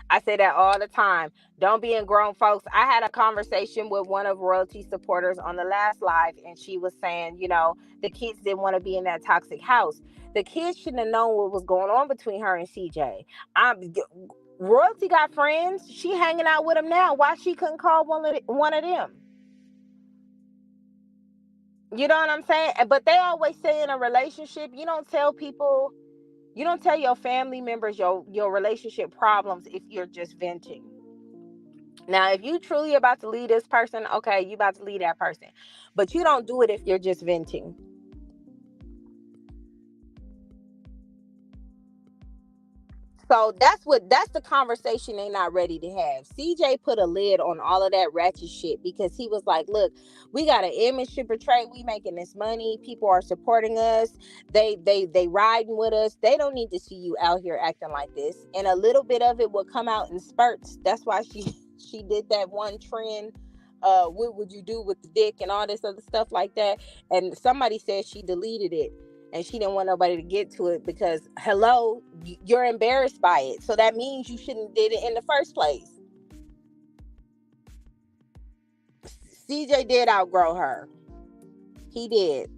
I say that all the time. Don't be in grown folks. I had a conversation with one of Royalty supporters on the last live, and she was saying, the kids didn't want to be in that toxic house. The kids shouldn't have known what was going on between her and CJ. Royalty got friends. She hanging out with them now. Why she couldn't call one of them? You know what I'm saying? But they always say in a relationship, you don't tell your family members your relationship problems if you're just venting. Now, if you truly about to leave this person, okay, you about to leave that person. But you don't do it if you're just venting. So that's the conversation they not ready to have. CJ put a lid on all of that ratchet shit because he was like, look, we got an image to portray. We making this money. People are supporting us. They riding with us. They don't need to see you out here acting like this. And a little bit of it will come out in spurts. That's why she did that one trend. What would you do with the dick and all this other stuff like that? And somebody said she deleted it and she didn't want nobody to get to it because hello, you're embarrassed by it, so that means you shouldn't did it in the first place. CJ did outgrow her. He did.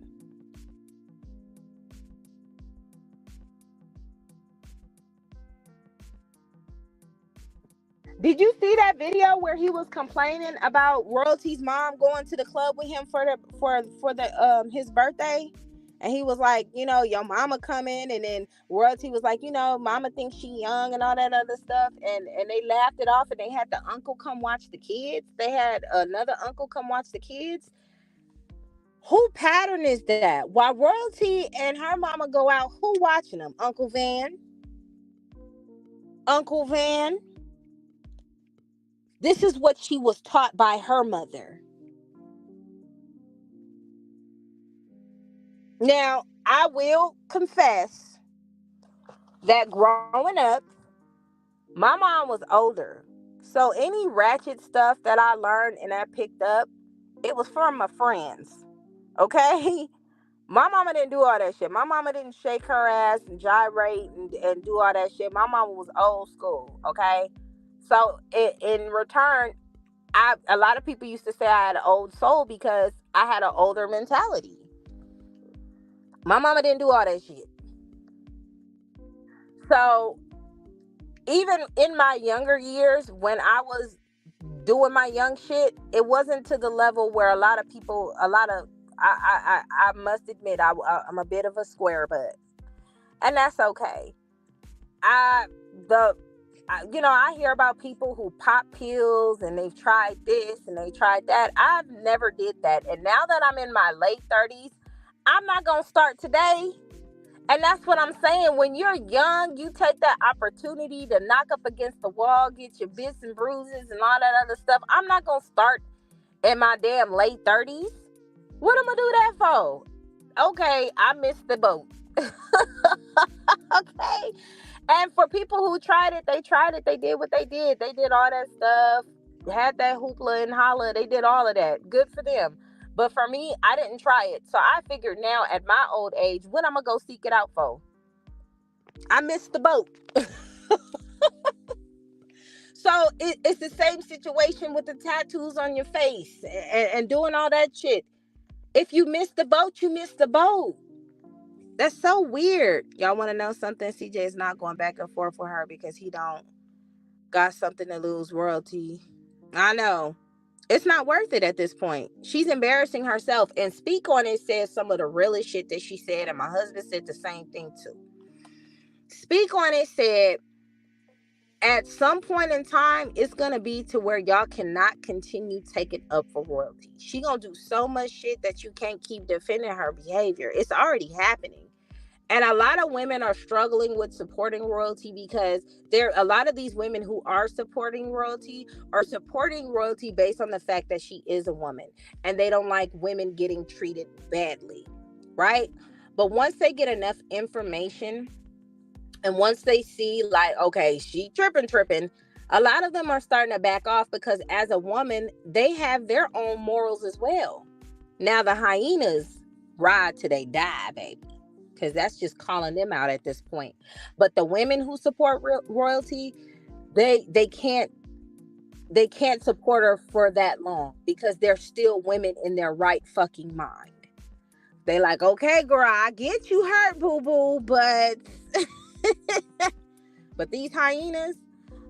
Did you see that video where he was complaining about Royalty's mom going to the club with him for the his birthday? And he was like, your mama coming, and then Royalty was like, mama thinks she young and all that other stuff, and they laughed it off, and they had the uncle come watch the kids. They had another uncle come watch the kids. Who pattern is that? While Royalty and her mama go out, who watching them? Uncle Van? Uncle Van? This is what she was taught by her mother. Now, I will confess that growing up, my mom was older. So any ratchet stuff that I learned and I picked up, it was from my friends. Okay? My mama didn't do all that shit. My mama didn't shake her ass and gyrate and do all that shit. My mama was old school. Okay? So in return, a lot of people used to say I had an old soul because I had an older mentality. My mama didn't do all that shit. So even in my younger years, when I was doing my young shit, it wasn't to the level where I must admit, I'm a bit of a square butt, and that's okay. I the I hear about people who pop pills and they've tried this and they tried that. I've never did that, and now that I'm in my late 30s, I'm not gonna start today. And that's what I'm saying. When you're young, you take that opportunity to knock up against the wall, get your bits and bruises and all that other stuff. I'm not going to start in my damn late 30s. What am I going to do that for? Okay, I missed the boat. Okay. And for people who tried it, they tried it. They did what they did. They did all that stuff, had that hoopla and holla. They did all of that. Good for them. But for me, I didn't try it. So I figured now at my old age, what I'm going to go seek it out for? I missed the boat. So it's the same situation with the tattoos on your face and doing all that shit. If you miss the boat, you miss the boat. That's so weird. Y'all want to know something? CJ is not going back and forth with her because he don't got something to lose. Royalty. I know. It's not worth it at this point. She's embarrassing herself. And Speak On It says some of the realest shit that she said. And my husband said the same thing too. Speak On It said At some point in time, it's gonna be to where y'all cannot continue taking up for royalty. She gonna do so much shit that you can't keep defending her behavior. It's already happening. And a lot of women are struggling with supporting royalty because there a lot of these women who are supporting royalty based on the fact that she is a woman, and they don't like women getting treated badly, right? But once they get enough information, and once they see, like, okay, she tripping, a lot of them are starting to back off because as a woman, they have their own morals as well. Now the hyenas ride till they die, baby, because that's just calling them out at this point. But the women who support royalty, they can't support her for that long because they're still women in their right fucking mind. They like, okay, girl, I get you hurt, boo boo, but but these hyenas,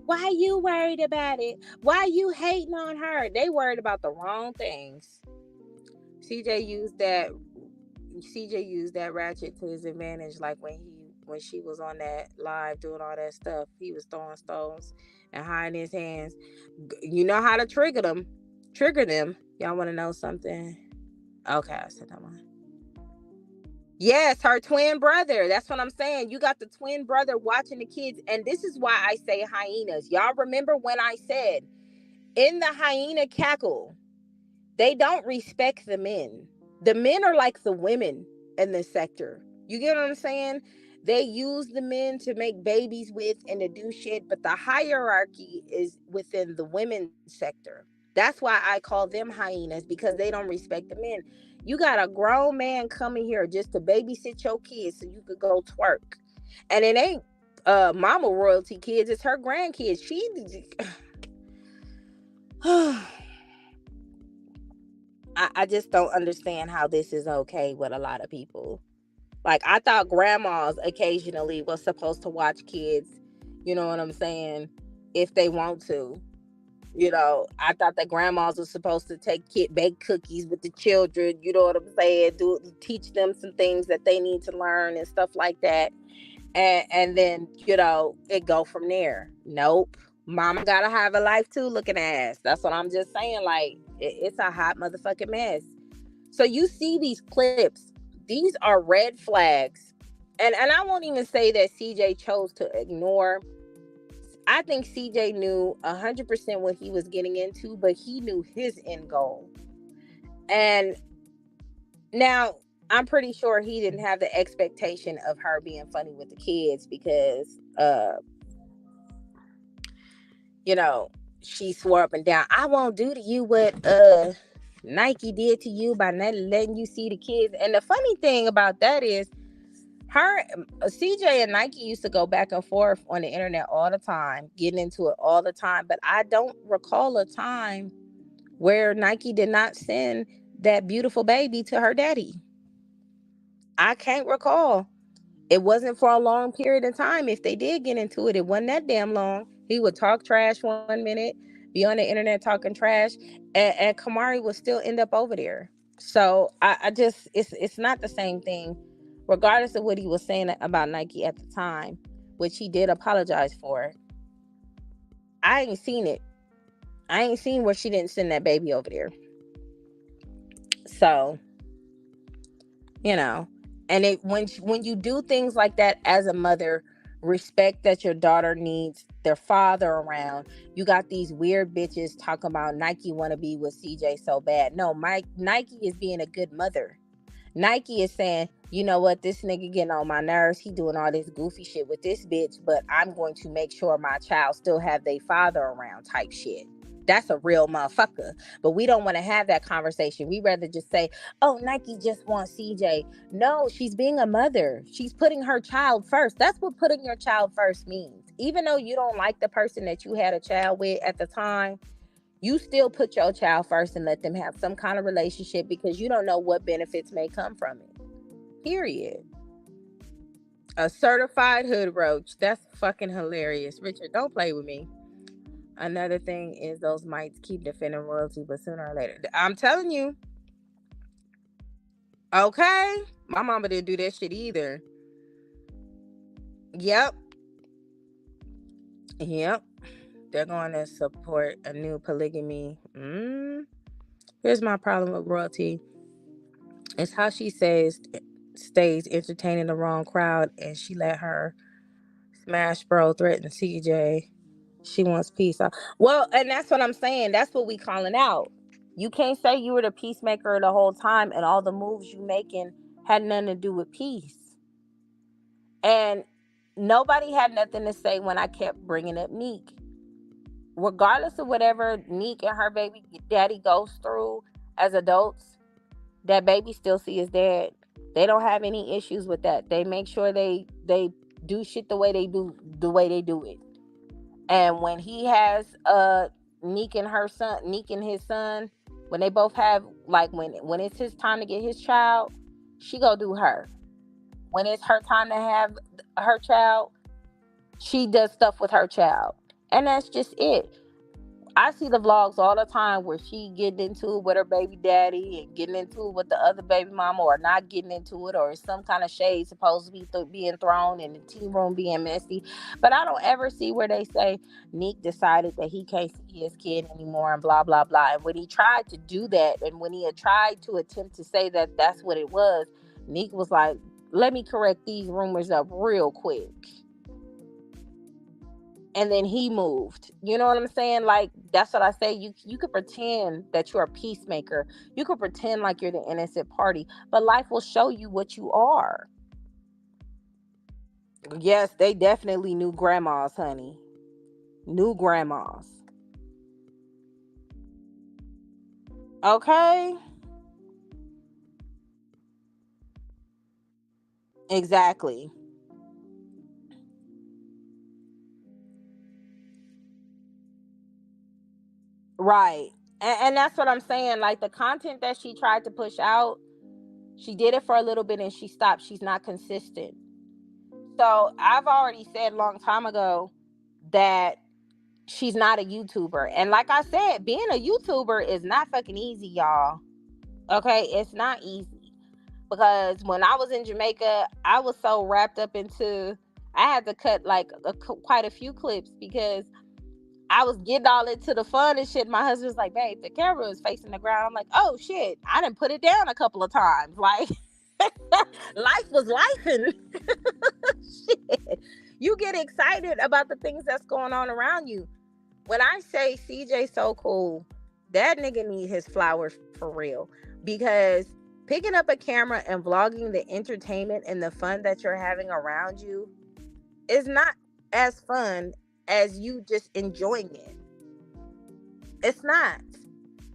why you worried about it? Why you hating on her? They worried about the wrong things. CJ used that CJ used that ratchet to his advantage, like when she was on that live doing all that stuff. He was throwing stones and hiding his hands. You know how to trigger them. Y'all want to know something? Okay, I said that one. Yes, her twin brother. That's what I'm saying. You got the twin brother watching the kids. And this is why I say hyenas. Y'all remember when I said in the hyena cackle, they don't respect the men. The men are like the women in this sector. You get what I'm saying? They use the men to make babies with and to do shit, but the hierarchy is within the women's sector. That's why I call them hyenas, because they don't respect the men. You got a grown man coming here just to babysit your kids so you could go twerk. And it ain't mama royalty kids, it's her grandkids. I just don't understand how this is okay with a lot of people. Like, I thought grandmas occasionally was supposed to watch kids, you know what I'm saying, if they want to. I thought that grandmas were supposed to bake cookies with the children, you know what I'm saying, teach them some things that they need to learn and stuff like that. And then, it go from there. Nope. Mama gotta have a life too, looking ass. That's what I'm just saying. Like, it's a hot motherfucking mess. So you see these clips. These are red flags. And I won't even say that CJ chose to ignore. I think CJ knew 100% what he was getting into, but he knew his end goal. And now, I'm pretty sure he didn't have the expectation of her being funny with the kids because, you know, she swore up and down, I won't do to you what Nike did to you by not letting you see the kids. And the funny thing about that is, her CJ and Nike used to go back and forth on the internet all the time, getting into it all the time. But I don't recall a time where Nike did not send that beautiful baby to her daddy. I can't recall. It wasn't for a long period of time. If they did get into it, it wasn't that damn long. He would talk trash one minute, be on the internet talking trash, and Kamari would still end up over there. So I just, it's not the same thing, regardless of what he was saying about Nike at the time, which he did apologize for. I ain't seen it. I ain't seen where she didn't send that baby over there. So, you know, and when you do things like that as a mother, respect that your daughter needs their father around. You got these weird bitches talking about Nike want to be with CJ so bad. No, Nike is being a good mother. Nike is saying, you know what, this nigga getting on my nerves. He doing all this goofy shit with this bitch, but I'm going to make sure my child still have their father around, type shit. That's a real motherfucker. But we don't want to have that conversation. We rather just say, oh, Nike just wants CJ. No, she's being a mother. She's putting her child first. That's what putting your child first means. Even though you don't like the person that you had a child with at the time, you still put your child first and let them have some kind of relationship, because you don't know what benefits may come from it. Period. A certified hood roach. That's fucking hilarious. Richard, don't play with me. Another thing is those mites keep defending royalty, but sooner or later, I'm telling you, okay? My mama didn't do that shit either. Yep. Yep. They're going to support a new polygamy. Here's my problem with royalty. It's how she stays entertaining the wrong crowd, and she let her smash bro threaten CJ. She wants peace. Well, and that's what I'm saying. That's what we calling out. You can't say you were the peacemaker the whole time, and all the moves you making had nothing to do with peace. And nobody had nothing to say when I kept bringing up Neek. Regardless of whatever Neek and her baby daddy goes through as adults, that baby still see his dad. They don't have any issues with that. They make sure they do shit the way they do it. And when he has Neek and his son, when they both have like when it's his time to get his child, she go do her. When it's her time to have her child, she does stuff with her child. And that's just it. I see the vlogs all the time where she getting into it with her baby daddy and getting into it with the other baby mama, or not getting into it, or some kind of shade supposed to be being thrown in the tea room being messy. But I don't ever see where they say Neek decided that he can't see his kid anymore and blah blah blah. And when he tried to do that, and when he had tried to attempt to say that that's what it was, Neek was like, "Let me correct these rumors up real quick." And then he moved. You know what I'm saying? Like, that's what I say. You could pretend that you're a peacemaker. You could pretend like you're the innocent party, but life will show you what you are. Yes, they definitely knew grandmas, honey. New grandmas. Okay? Exactly. Right. And that's what I'm saying. Like, the content that she tried to push out, she did it for a little bit and she stopped. She's not consistent. So I've already said a long time ago that she's not a YouTuber. And like I said, being a YouTuber is not fucking easy, y'all. Okay, it's not easy. Because when I was in Jamaica, I was so wrapped up into, I had to cut like quite a few clips because I was getting all into the fun and shit. My husband's like, "Babe, the camera is facing the ground." I'm like, "Oh shit, I didn't put it down a couple of times." Like, life was life, and shit. You get excited about the things that's going on around you. When I say CJ so cool, that nigga need his flowers for real. Because picking up a camera and vlogging the entertainment and the fun that you're having around you is not as fun as you just enjoying it. It's not.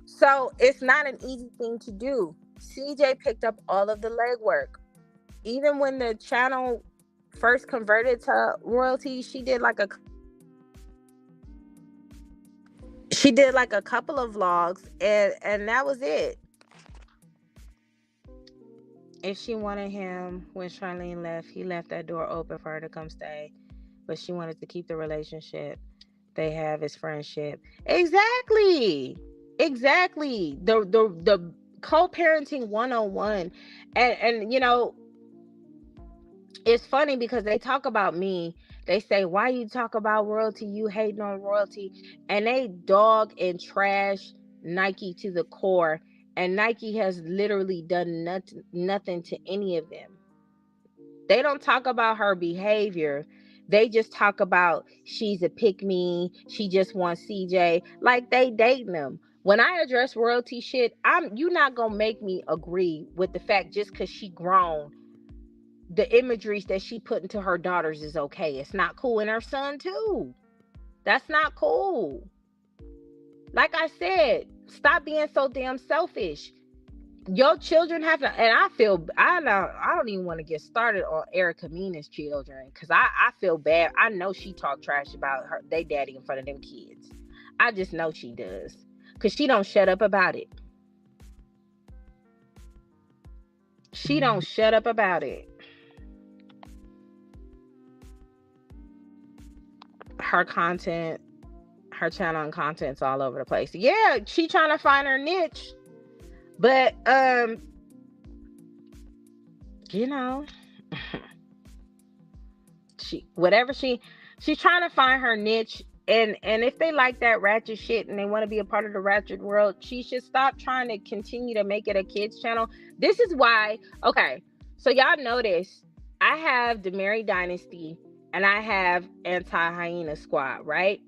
So it's not an easy thing to do. CJ picked up all of the legwork. Even when the channel first converted to royalty, she did like a couple of vlogs, and that was it. If she wanted him when Charlene left, he left that door open for her to come stay. But she wanted to keep the relationship they have as friendship. Exactly. Exactly. The co-parenting 101. And you know, it's funny because they talk about me. They say, "Why you talk about royalty? You hating on royalty." And they dog and trash Nike to the core. And Nike has literally done nothing to any of them. They don't talk about her behavior. They just talk about she's a pick me. She just wants CJ. Like they dating them. When I address royalty shit, you not gonna make me agree with the fact just because she grown, the imageries that she put into her daughters is okay. It's not cool. And her son too. That's not cool. Like I said, stop being so damn selfish. Your children have to, and I don't even want to get started on Erica Mina's children because I feel bad. I know she talk trash about her they daddy in front of them kids. I just know she does because she don't shut up about it. She don't shut up about it. Her content, her channel and content's all over the place. Yeah, she trying to find her niche, but you know, she whatever she's trying to find her niche. And if they like that ratchet shit and they want to be a part of the ratchet world, she should stop trying to continue to make it a kids channel. This is why. Okay, so y'all notice I have the Mary Dynasty and I have Anti Hyena Squad, right?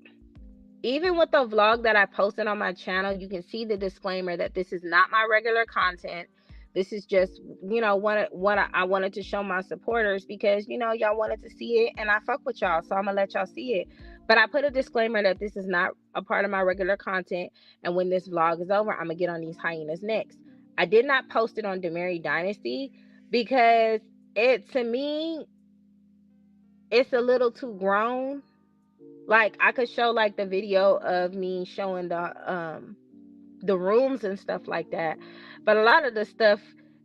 Even with the vlog that I posted on my channel, you can see the disclaimer that this is not my regular content. This is just, what I wanted to show my supporters because, y'all wanted to see it and I fuck with y'all. So I'm going to let y'all see it. But I put a disclaimer that this is not a part of my regular content. And when this vlog is over, I'm going to get on these hyenas next. I did not post it on Demary Dynasty because to me, it's a little too grown. Like I could show like the video of me showing the rooms and stuff like that, but a lot of the stuff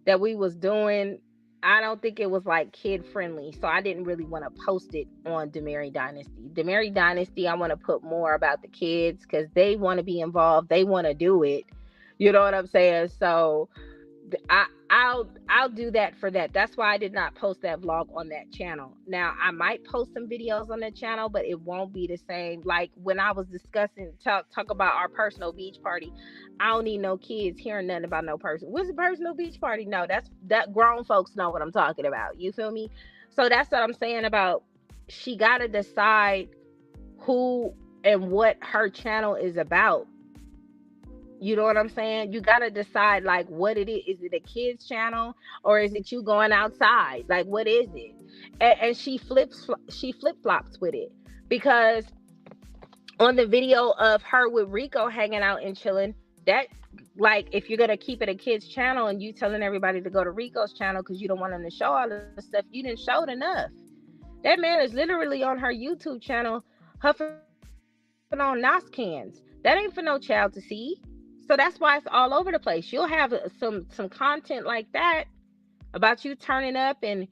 that we was doing, I don't think it was like kid friendly, so I didn't really want to post it on Demary Dynasty. Demary Dynasty, I want to put more about the kids because they want to be involved, they want to do it, you know what I'm saying? So I'll do that for that. That's why I did not post that vlog on that channel. Now I might post some videos on that channel, but it won't be the same. Like when I was discussing talk about our personal beach party, I don't need no kids hearing nothing about no person. What's a personal beach party? No, that grown folks know what I'm talking about. You feel me? So that's what I'm saying about she gotta decide who and what her channel is about. You know what I'm saying? You gotta decide like what it is. Is it a kids channel or is it you going outside? Like what is it? And she flip flops with it because on the video of her with Rico hanging out and chilling, that like if you're gonna keep it a kids channel and you telling everybody to go to Rico's channel because you don't want them to show all the stuff, you didn't show it enough. That man is literally on her YouTube channel huffing on Nos cans. That ain't for no child to see. So that's why it's all over the place. You'll have some content like that about you turning up and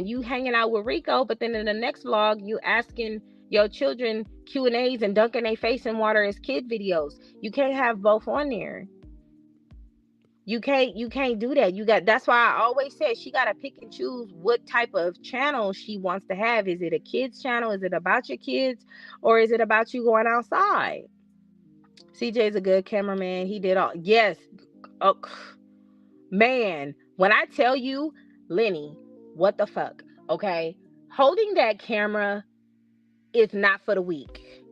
you hanging out with Rico, but then in the next vlog you asking your children Q&As and dunking their face in water as kid videos. You can't have both on there. You can't do that. That's why I always said she got to pick and choose what type of channel she wants to have. Is it a kids channel? Is it about your kids or is it about you going outside? CJ's a good cameraman. He did all. Yes. Oh, man, when I tell you, Lenny, what the fuck? Okay? Holding that camera is not for the weak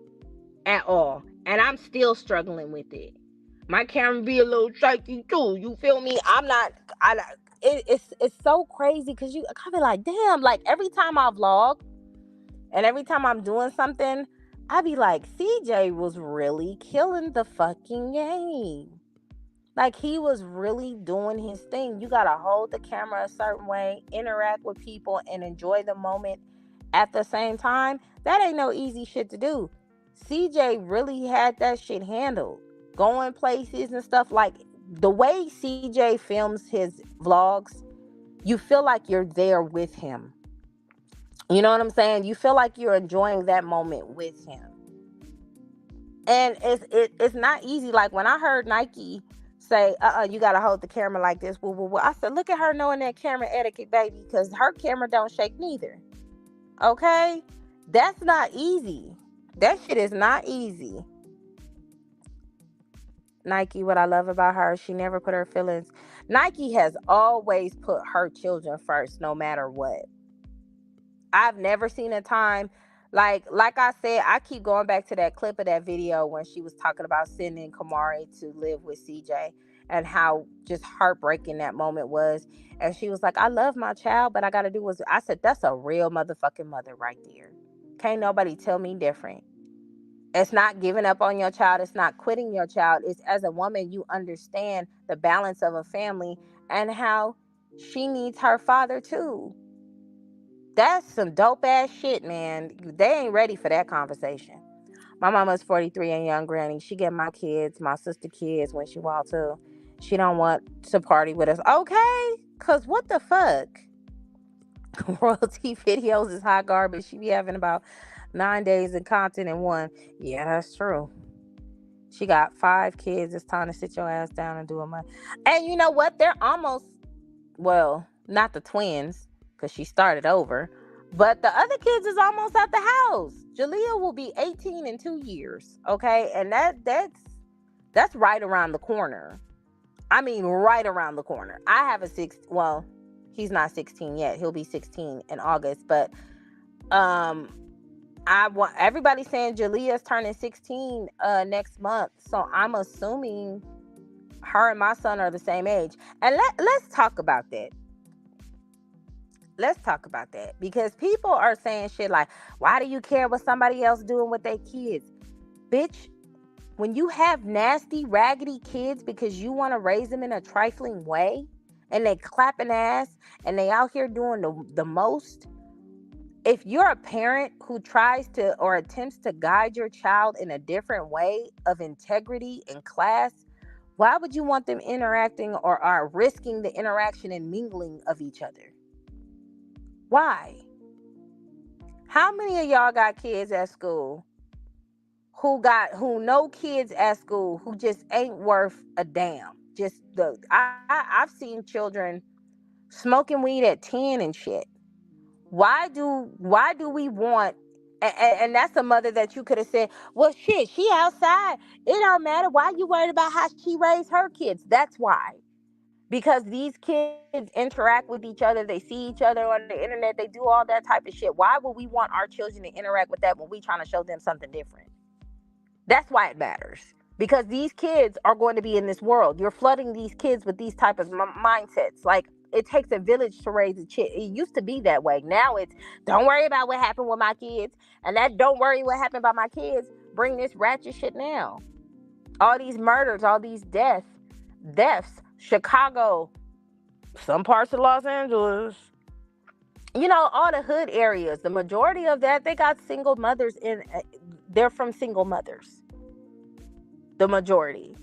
at all. And I'm still struggling with it. My camera be a little shaky too. You feel me? It's so crazy because I kind of like, damn, like every time I vlog and every time I'm doing something, I be like, CJ was really killing the fucking game. Like he was really doing his thing. You gotta hold the camera a certain way, interact with people, and enjoy the moment at the same time. That ain't no easy shit to do. CJ really had that shit handled. Going places and stuff, like the way CJ films his vlogs, you feel like you're there with him. You know what I'm saying? You feel like you're enjoying that moment with him. And it's not easy. Like when I heard Nike say, you gotta hold the camera like this. Well, I said, look at her knowing that camera etiquette, baby, because her camera don't shake neither. Okay? That's not easy. That shit is not easy. Nike, what I love about her, she never put her feelings. Nike has always put her children first, no matter what. I've never seen a time like I said, I keep going back to that clip of that video when she was talking about sending Kamari to live with CJ and how just heartbreaking that moment was. And she was like, I love my child, but I gotta do what's. I said, that's a real motherfucking mother right there. Can't nobody tell me different. It's not giving up on your child. It's not quitting your child. It's as a woman, you understand the balance of a family and how she needs her father too. That's some dope ass shit, man. They ain't ready for that conversation. My mama's 43 and young granny. She get my kids, my sister kids when she walk too. She don't want to party with us. Okay? Cause what the fuck? Royalty videos is hot garbage. She be having about 9 days of content in one. Yeah, that's true. She got 5 kids. It's time to sit your ass down and do a month. And you know what? They're almost, well, not the twins, because she started over. But the other kids is almost at the house. Jalea will be 18 in 2 years. Okay. And that's right around the corner. I mean, right around the corner. I have a well, he's not 16 yet. He'll be 16 in August. But um I want everybody saying Jalea's turning 16 next month. So I'm assuming her and my son are the same age. And let's talk about that. Let's talk about that. Because people are saying shit like, why do you care what somebody else doing with their kids? Bitch, when you have nasty, raggedy kids because you want to raise them in a trifling way and they clapping ass and they out here doing the most, if you're a parent who tries to or attempts to guide your child in a different way of integrity and class, why would you want them interacting or are risking the interaction and mingling of each other? Why? How many of y'all got kids at school who know kids at school who just ain't worth a damn? Just I've seen children smoking weed at 10 and shit. Why do we want and that's a mother that you could have said, well shit, she outside. It don't matter. Why you worried about how she raised her kids? That's why. Because these kids interact with each other, they see each other on the internet, they do all that type of shit. Why would we want our children to interact with that when we trying to show them something different? That's why it matters. Because these kids are going to be in this world. You're flooding these kids with these type of mindsets. Like, it takes a village to raise a kid. It used to be that way. Now it's, don't worry about what happened with my kids. And that don't worry what happened by my kids bring this ratchet shit now. All these murders, all these deaths. Chicago, some parts of Los Angeles. All the hood areas. The majority of that, they got single mothers in. They're from single mothers. The majority,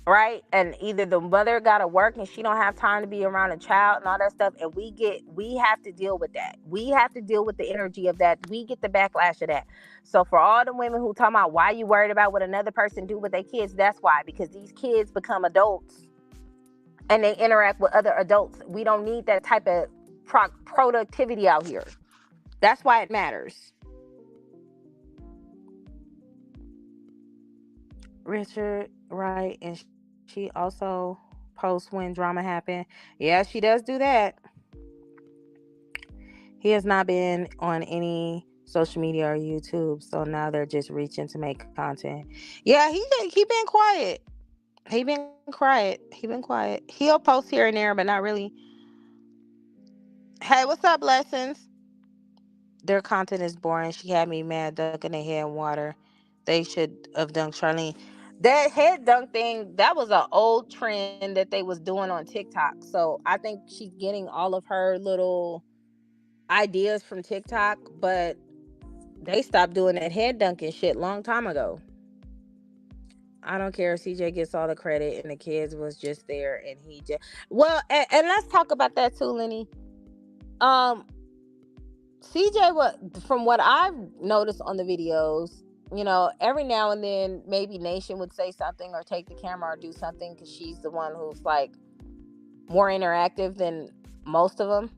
right? And either the mother gotta work and she don't have time to be around a child and all that stuff, and we have to deal with that. We have to deal with the energy of that. We get the backlash of that. So for all the women who talking about why you worried about what another person do with their kids, that's why. Because these kids become adults and they interact with other adults. We don't need that type of productivity out here. That's why it matters. Richard, right? And she also posts when drama happened. Yeah, she does do that. He has not been on any social media or YouTube, so now they're just reaching to make content. Yeah, he been quiet. He been quiet. He'll post here and there, but not really. Hey, what's up, lessons? Their content is boring. She had me mad dunking their head in water. They should have dunked Charlene. That head dunk thing, that was an old trend that they was doing on TikTok. So I think she's getting all of her little ideas from TikTok, but they stopped doing that head dunking shit long time ago. I don't care if CJ gets all the credit and the kids was just there and he just well, and let's talk about that too, Lenny. Um, CJ, from what I've noticed on the videos, every now and then maybe Nation would say something or take the camera or do something because she's the one who's like more interactive than most of them.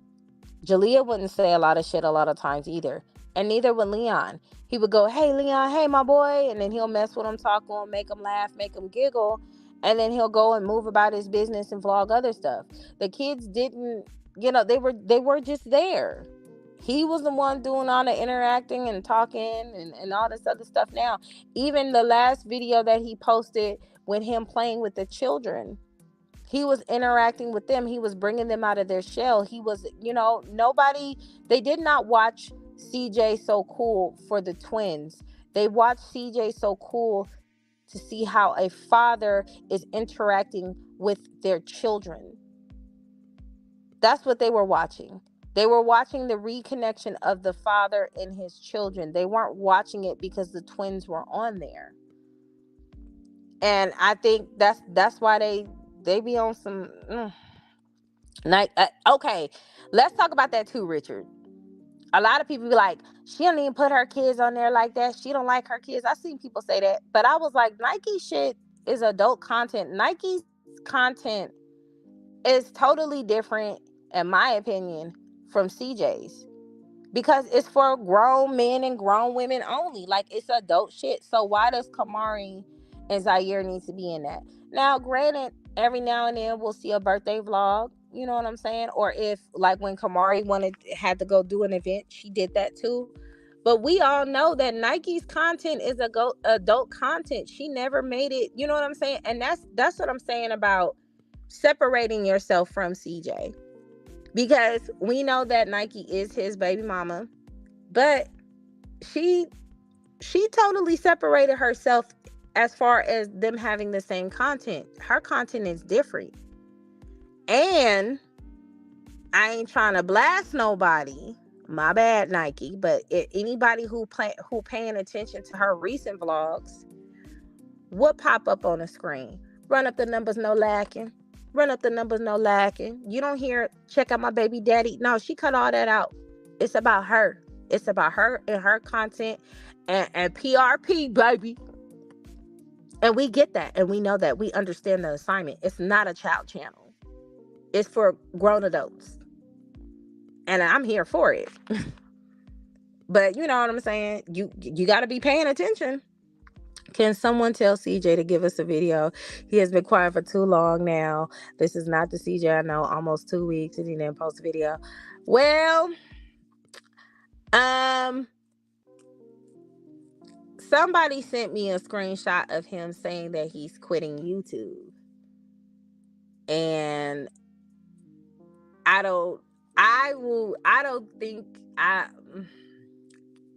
Jalea wouldn't say a lot of shit a lot of times either, and neither would Leon. He would go, "Hey Leon, hey my boy," and then he'll mess with him, talk to him, make him laugh, make him giggle, and then he'll go and move about his business and vlog other stuff. The kids didn't, they were just there. He was the one doing all the interacting and talking and all this other stuff now. Even the last video that he posted with him playing with the children, he was interacting with them. He was bringing them out of their shell. He was, nobody, they did not watch CJ So Cool for the twins. They watched CJ So Cool to see how a father is interacting with their children. That's what they were watching. They were watching the reconnection of the father and his children. They weren't watching it because the twins were on there. And I think that's why they be on some night. Okay, let's talk about that too, Richard. A lot of people be like, she don't even put her kids on there like that. She don't like her kids. I seen people say that, but I was like, Nike shit is adult content. Nike's content is totally different, in my opinion, from CJ's. because it's for grown men and grown women only. Like, it's adult shit. So why does Kamari and Zaire need to be in that? Now, granted, every now and then we'll see a birthday vlog. You know what I'm saying? Or if, like, when Kamari had to go do an event, she did that too. But we all know that Nike's content is adult content. She never made it. You know what I'm saying? And that's what I'm saying about separating yourself from CJ, because we know that Nike is his baby mama, but she she totally separated herself as far as them having the same content. Her content is different. And I ain't trying to blast nobody. My bad, Nike. But anybody who paying attention to her recent vlogs, what pop up on the screen? Run up the numbers, no lacking. Run up the numbers, no lacking. You don't hear, check out my baby daddy. No, she cut all that out. It's about her. It's about her and her content and PRP, baby. And we get that. And we know that. We understand the assignment. It's not a child channel. It's for grown adults. And I'm here for it. But you know what I'm saying? You got to be paying attention. Can someone tell CJ to give us a video? He has been quiet for too long now. This is not the CJ I know. Almost 2 weeks and he didn't post a video. Well, somebody sent me a screenshot of him saying that he's quitting YouTube. And I don't think I'm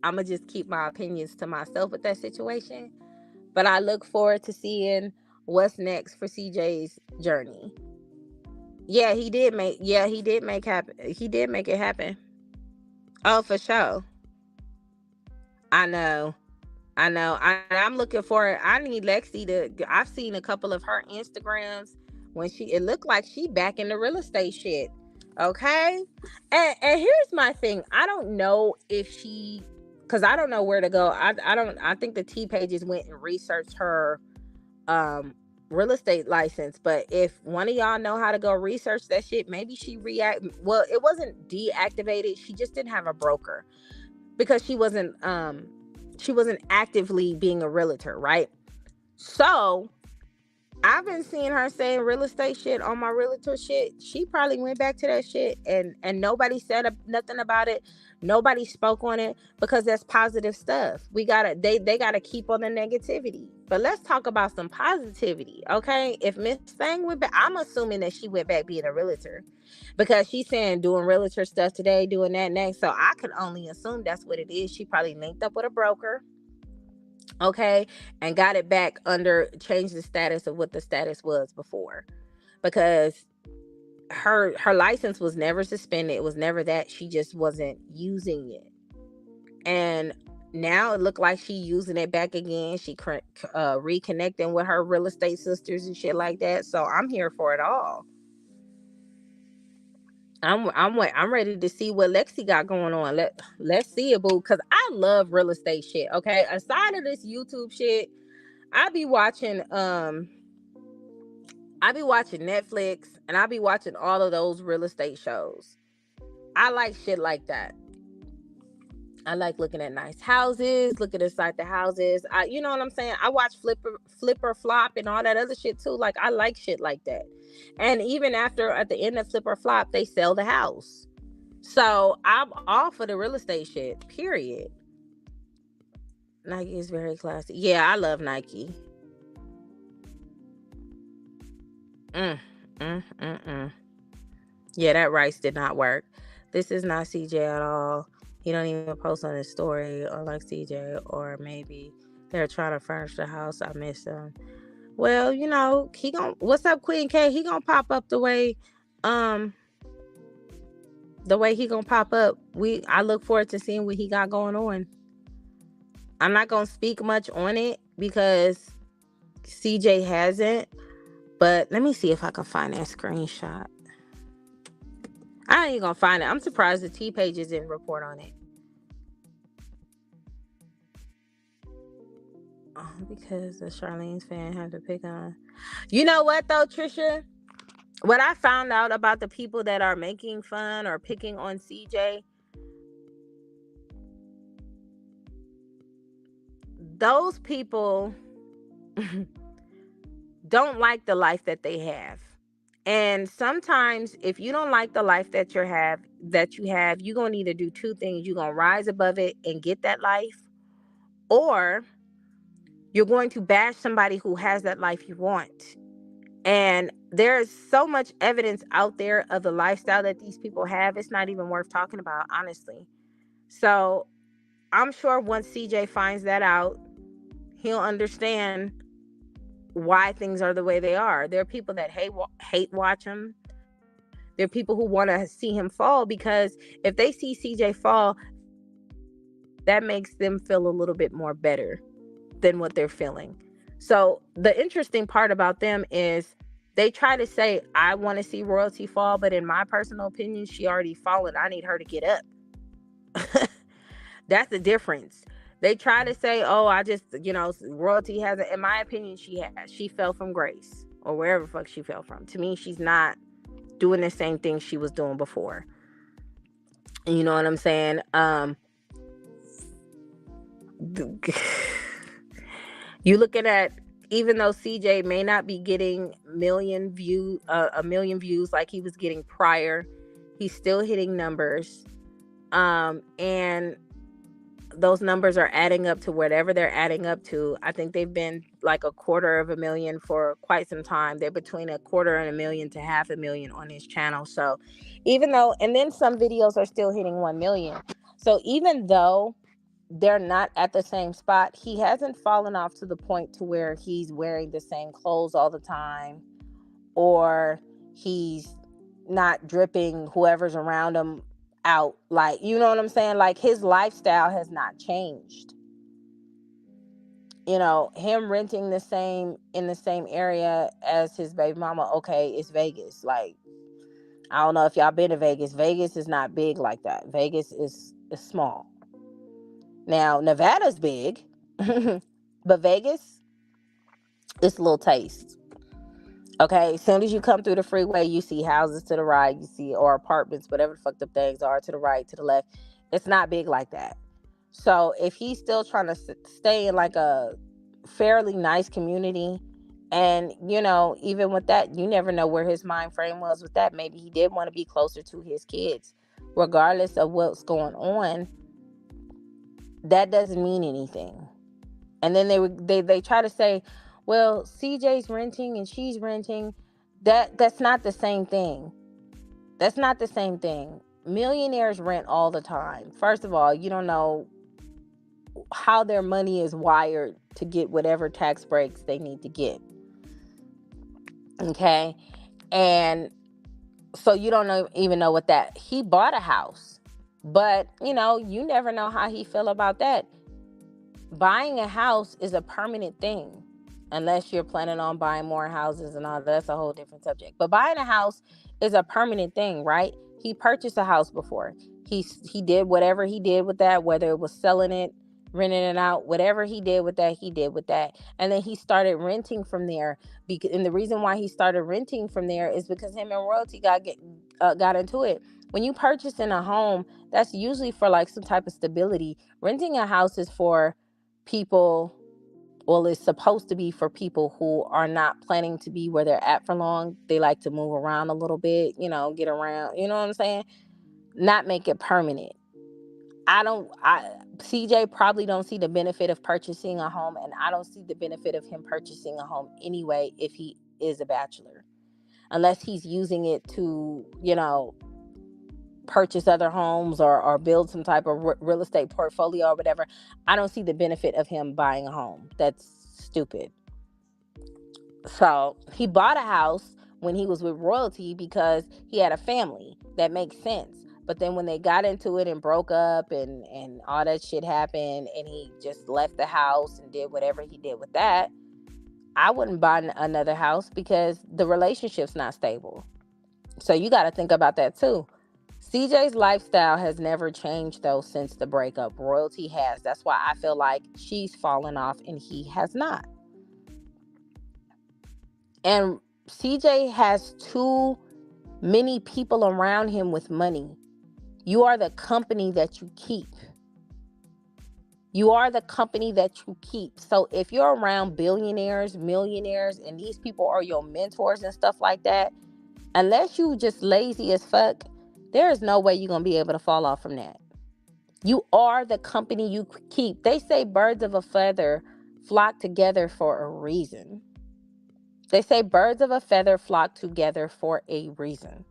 gonna just keep my opinions to myself with that situation. But I look forward to seeing what's next for CJ's journey. Yeah, he did make it happen. Oh, for sure. I know. I'm looking for it. I need Lexi I've seen a couple of her Instagrams when it looked like she back in the real estate shit. Okay? And here's my thing. I don't know if she, because I don't know where to go. I think the T pages went and researched her real estate license. But if one of y'all know how to go research that shit, maybe it wasn't deactivated. She just didn't have a broker because she wasn't actively being a realtor, right? So I've been seeing her saying real estate shit on my realtor shit. She probably went back to that shit and nobody said nothing about it. Nobody spoke on it because that's positive stuff. They gotta keep on the negativity. But let's talk about some positivity, okay? If Miss Thang went back, I'm assuming that she went back being a realtor because she's saying doing realtor stuff today, doing that next. So I could only assume that's what it is. She probably linked up with a broker, okay, and got it back changed the status of what the status was before, because her license was never suspended. It was never that. She just wasn't using it, and now it looked like she using it back again. She reconnecting with her real estate sisters and shit like that. So I'm here for it all. I'm ready to see what Lexi got going on. Let's see it, boo. Cause I love real estate shit. Okay, aside of this YouTube shit, I be watching Netflix and I be watching all of those real estate shows. I like shit like that. I like looking at nice houses, looking inside the houses. You know what I'm saying? I watch Flipper Flop and all that other shit too. Like, I like shit like that. And even at the end of Flipper Flop, they sell the house. So I'm all for the real estate shit. Period. Nike is very classy. Yeah, I love Nike. Mm, mm. Yeah, that rice did not work. This is not CJ at all. He don't even post on his story or like CJ, or maybe they're trying to furnish the house. I miss him. Well, what's up, Queen K? He gonna pop up um, the way he gonna pop up. I look forward to seeing what he got going on. I'm not gonna speak much on it because CJ hasn't. But let me see if I can find that screenshot. I ain't gonna find it. I'm surprised the T pages didn't report on it. Because the Charlene's fan had to pick on. You know what though, Trisha? What I found out about the people that are making fun or picking on CJ, those people don't like the life that they have. And sometimes if you don't like the life that you have, you're gonna either do two things. You're gonna rise above it and get that life, or you're going to bash somebody who has that life you want. And there is so much evidence out there of the lifestyle that these people have, it's not even worth talking about, honestly. So I'm sure once CJ finds that out, he'll understand why things are the way they are. There are people that hate watch him. There are people who want to see him fall, because if they see CJ fall, that makes them feel a little bit more better than what they're feeling. So the interesting part about them is they try to say, I want to see royalty fall, but in my personal opinion, she already fallen. I need her to get up. That's the difference. They try to say, oh, I just, royalty hasn't. In my opinion, she has. She fell from grace or wherever the fuck she fell from. To me, she's not doing the same thing she was doing before. You know what I'm saying? You looking at, even though CJ may not be getting a million views like he was getting prior, he's still hitting numbers. And those numbers are adding up to whatever they're adding up to. I think they've been like 250,000 for quite some time. They're between 250,000 to 500,000 on his channel. So even though, and then some videos are still hitting 1 million. So even though they're not at the same spot, he hasn't fallen off to the point to where he's wearing the same clothes all the time, or he's not dripping whoever's around him out. Like, you know what I'm saying? Like, his lifestyle has not changed. Him renting in the same area as his baby mama. Okay, it's Vegas. Like, I don't know if y'all been to Vegas. Vegas is not big like that. Vegas is small. Now, Nevada's big, but Vegas, it's a little taste. Okay, as soon as you come through the freeway, you see houses to the right, or apartments, whatever the fuck the things are, to the right, to the left. It's not big like that. So if he's still trying to stay in like a fairly nice community, and even with that, you never know where his mind frame was with that. Maybe he did want to be closer to his kids, regardless of what's going on. That doesn't mean anything. And then they try to say, well, CJ's renting and she's renting. That's not the same thing. That's not the same thing. Millionaires rent all the time. First of all, you don't know how their money is wired to get whatever tax breaks they need to get. Okay? And so you don't even know what that. He bought a house. But, you never know how he feel about that. Buying a house is a permanent thing, unless you're planning on buying more houses and all that. That's a whole different subject. But buying a house is a permanent thing, right? He purchased a house before. He did whatever he did with that, whether it was selling it, renting it out, whatever he did with that, he did with that. And then he started renting from there. And the reason why he started renting from there is because him and royalty got into it. When you purchasing a home, that's usually for like some type of stability. Renting a house is for people, well, it's supposed to be for people who are not planning to be where they're at for long. They like to move around a little bit, get around, you know what I'm saying? Not make it permanent. CJ probably don't see the benefit of purchasing a home, and I don't see the benefit of him purchasing a home anyway if he is a bachelor. Unless he's using it to, purchase other homes, or build some type of real estate portfolio or whatever. I don't see the benefit of him buying a home. That's stupid. So he bought a house when he was with royalty because he had a family. That makes sense. But then when they got into it and broke up, and all that shit happened, and he just left the house and did whatever he did with that, I wouldn't buy another house because the relationship's not stable. So you got to think about that too. CJ's lifestyle has never changed though since the breakup. Royalty has. That's why I feel like she's fallen off and he has not. And CJ has too many people around him with money. You are the company that you keep. You are the company that you keep. So if you're around billionaires, millionaires, and these people are your mentors and stuff like that, unless you just lazy as fuck, there is no way you're going to be able to fall off from that. You are the company you keep. They say birds of a feather flock together for a reason. They say birds of a feather flock together for a reason.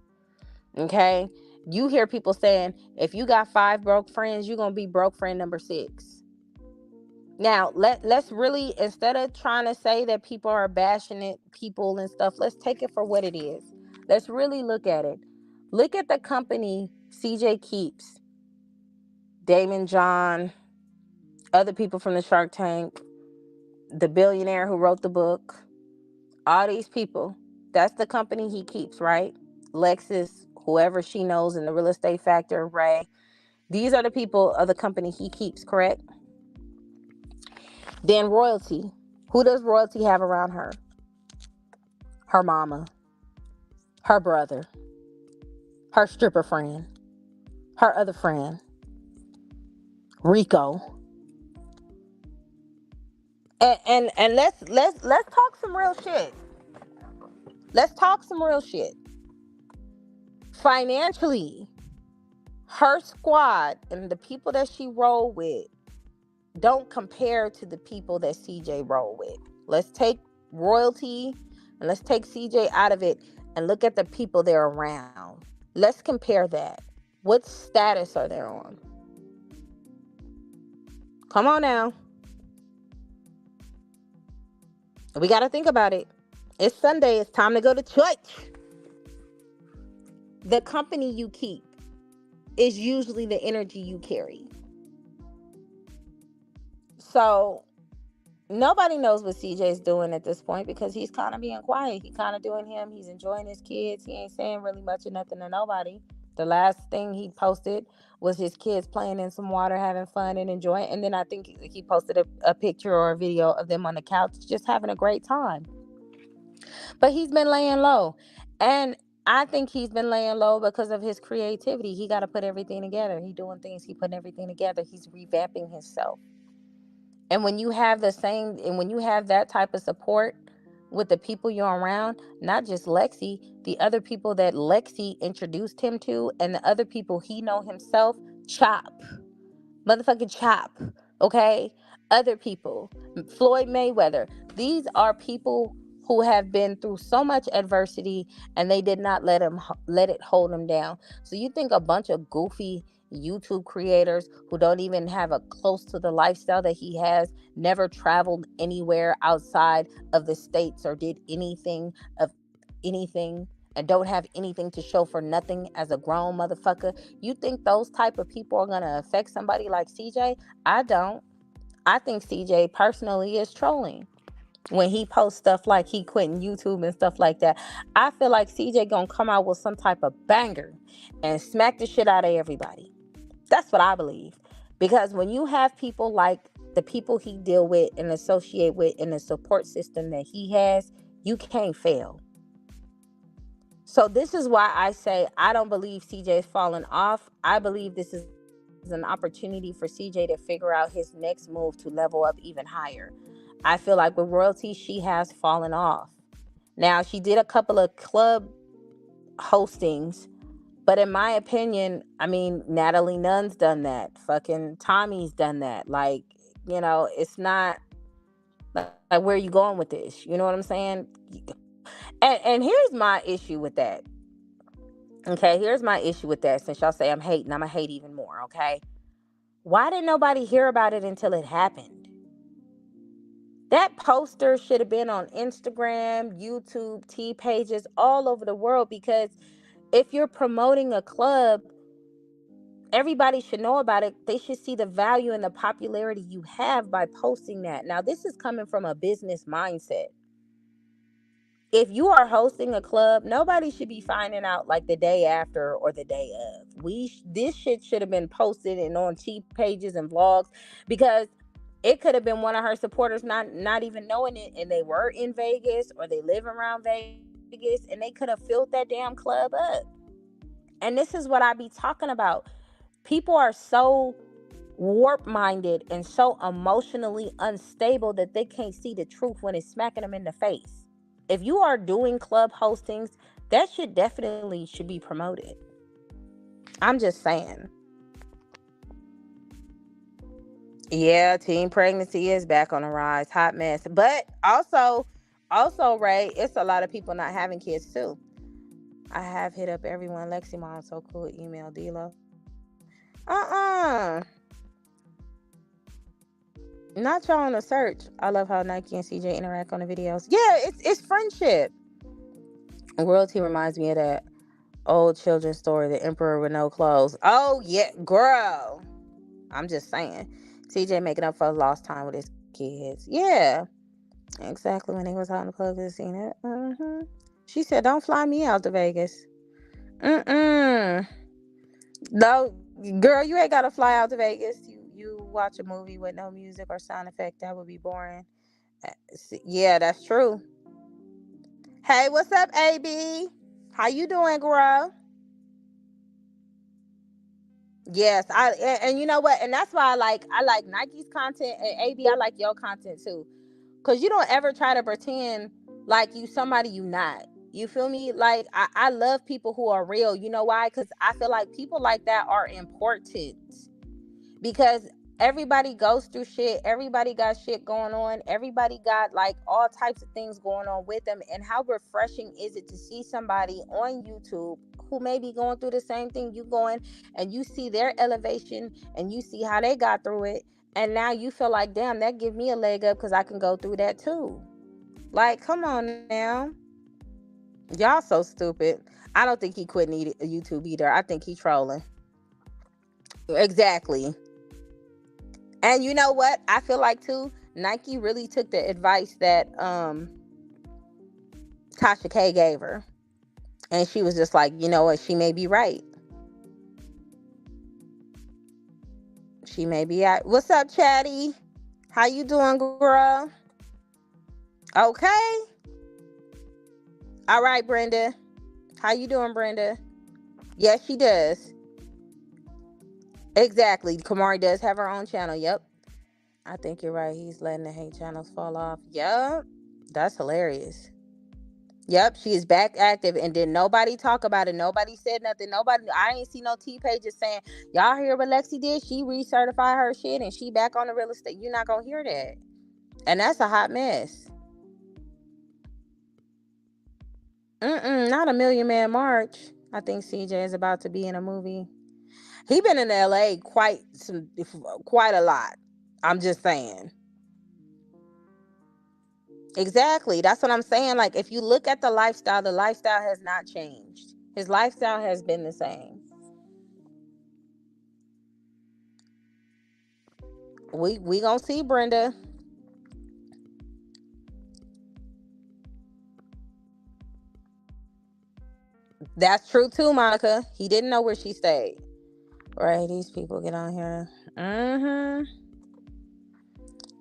Okay? You hear people saying, if you got 5 broke friends, you're going to be broke friend number 6. Now, let's really, instead of trying to say that people are bashing it, people and stuff, let's take it for what it is. Let's really look at it. Look at the company CJ keeps. Damon John, other people from the Shark Tank, the billionaire who wrote the book, all these people. That's the company he keeps, right? Lexus, whoever she knows in the real estate factor, Ray. These are the people of the company he keeps, correct? Then Royalty. Who does Royalty have around her? Her mama, her brother, her stripper friend, her other friend, Rico. And let's talk some real shit. Let's talk some real shit. Financially, her squad and the people that she roll with don't compare to the people that CJ roll with. Let's take Royalty and let's take CJ out of it and look at the people they're around. Let's compare that. What status are they on? Come on now. We got to think about it. It's Sunday. It's time to go to church. The company you keep is usually the energy you carry. So nobody knows what CJ's doing at this point because he's kind of being quiet. He kind of doing him. He's enjoying his kids. He ain't saying really much of nothing to nobody. The last thing he posted was his kids playing in some water, having fun and enjoying. And then I think he posted a picture or a video of them on the couch just having a great time. But he's been laying low. And I think he's been laying low because of his creativity. He got to put everything together. He doing things. He putting everything together. He's revamping himself. And when you have when you have that type of support with the people you're around, not just Lexi, the other people that Lexi introduced him to, and the other people he know himself, Chop, motherfucking Chop, okay? Other people, Floyd Mayweather. These are people who have been through so much adversity and they did not let it hold them down. So you think a bunch of goofy YouTube creators who don't even have a close to the lifestyle that he has, never traveled anywhere outside of the states or did anything of anything and don't have anything to show for nothing as a grown motherfucker, you think those type of people are going to affect somebody like CJ? I don't. I think CJ personally is trolling when he posts stuff like he quitting YouTube and stuff like that. I feel like CJ gonna come out with some type of banger and smack the shit out of everybody. That's what I believe. Because when you have people like the people he deal with and associate with in the support system that he has, you can't fail. So this is why I say I don't believe CJ is falling off. I believe this is an opportunity for CJ to figure out his next move to level up even higher. I feel like with Royalty, she has fallen off. Now, she did a couple of club hostings, but in my opinion, I mean, Natalie Nunn's done that. Fucking Tommy's done that. Like, it's not like where are you going with this? You know what I'm saying? And here's my issue with that. Okay, here's my issue with that. Since y'all say I'm hating, I'm gonna hate even more. Okay, why didn't nobody hear about it until it happened? That poster should have been on Instagram, YouTube, T pages all over the world because if you're promoting a club, everybody should know about it. They should see the value and the popularity you have by posting that. Now, this is coming from a business mindset. If you are hosting a club, nobody should be finding out like the day after or the day of. This shit should have been posted and on cheap pages and vlogs because it could have been one of her supporters not even knowing it, and they were in Vegas or they live around Vegas, and they could have filled that damn club up. And this is what I be talking about. People are so warp minded and so emotionally unstable that they can't see the truth when it's smacking them in the face. If you are doing club hostings, that shit definitely should be promoted. I'm just saying. Yeah, teen pregnancy is back on the rise. Hot mess. But also, Ray, it's a lot of people not having kids too. I have hit up everyone. Lexi Mom, so cool. Email D-Lo. Uh-uh. Not y'all on the search. I love how Nike and CJ interact on the videos. Yeah, it's friendship. Royalty reminds me of that old children's story, The Emperor with No Clothes. Oh yeah, girl. I'm just saying. CJ making up for lost time with his kids. Yeah. Exactly when he was out in the club and seen it. She said, "Don't fly me out to Vegas." Mm-mm. No, girl, you ain't gotta fly out to Vegas. You watch a movie with no music or sound effect. That would be boring. Yeah, that's true. Hey, what's up, AB? How you doing, girl? Yes, and you know what? And that's why I like Nike's content, and AB, I like your content too. Cause you don't ever try to pretend like you somebody you not. You feel me? Like I love people who are real. You know why? Cause I feel like people like that are important. Because everybody goes through shit. Everybody got shit going on. Everybody got like all types of things going on with them. And how refreshing is it to see somebody on YouTube who may be going through the same thing you going, and you see their elevation and you see how they got through it, and now you feel like, damn, that give me a leg up because I can go through that too. Like, come on now. Y'all so stupid. I don't think he quit YouTube either. I think he trolling. Exactly. And you know what? I feel like too, Nike really took the advice that Tasha K gave her. And she was just like, you know what, she may be right. She may be right. What's up, Chatty? How you doing, girl? Okay. All right, Brenda. How you doing, Brenda? Yes, she does. Exactly. Kamari does have her own channel. Yep. I think you're right. He's letting the hate channels fall off. Yep. That's hilarious. Yep, she is back active, and then nobody talk about it. Nobody said nothing. Nobody. I ain't see no T pages saying, "Y'all hear what Lexi did? She recertified her shit, and she back on the real estate." You're not gonna hear that, and that's a hot mess. Not a Million Man March. I think CJ is about to be in a movie. He been in LA quite a lot. I'm just saying. Exactly. That's what I'm saying. Like, if you look at the lifestyle has not changed. His lifestyle has been the same. We gonna see, Brenda. That's true too, Monica. He didn't know where she stayed. Right? These people get on here. Mm-hmm.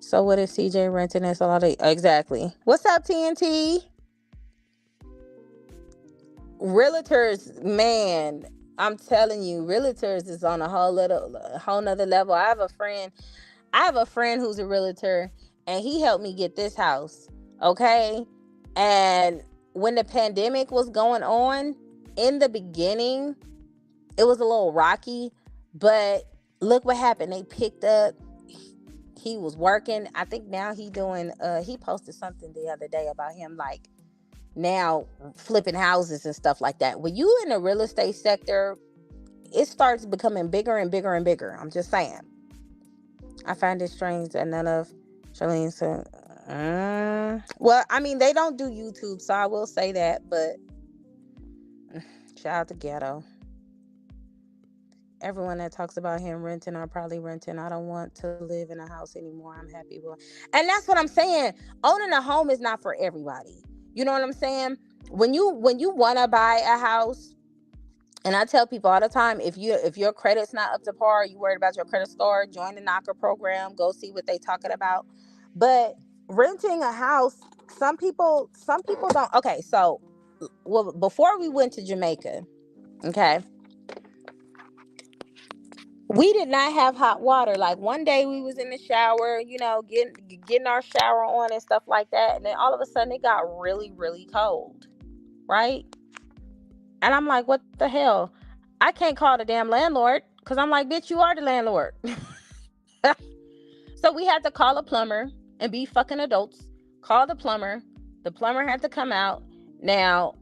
So what is CJ renting us a lot of? Exactly. What's up, TNT? Realtors, man. I'm telling you, realtors is on a whole nother level. I have a friend who's a realtor, and he helped me get this house. Okay. And when the pandemic was going on, in the beginning, it was a little rocky, but look what happened. They picked up. He was working. I think now he posted something the other day about him like now flipping houses and stuff like that. When you in the real estate sector, it starts becoming bigger and bigger and bigger. I'm just saying. I find it strange that none of Charlene said. Well, I mean, they don't do YouTube, so I will say that. But shout out to Ghetto. Everyone that talks about him renting are probably renting. I don't want to live in a house anymore. I'm happy with, and that's what I'm saying. Owning a home is not for everybody. You know what I'm saying? When you want to buy a house, and I tell people all the time, if your credit's not up to par, you worried about your credit score, join the knocker program, go see what they talking about. But renting a house, some people don't. Okay, so well, before we went to Jamaica, okay, We did not have hot water. Like one day we was in the shower, getting our shower on and stuff like that, and then all of a sudden it got really, really cold, right? And I'm like, what the hell? I can't call the damn landlord because I'm like, bitch, you are the landlord. So we had to call a plumber and be fucking adults. Call the plumber. The plumber had to come out. Now,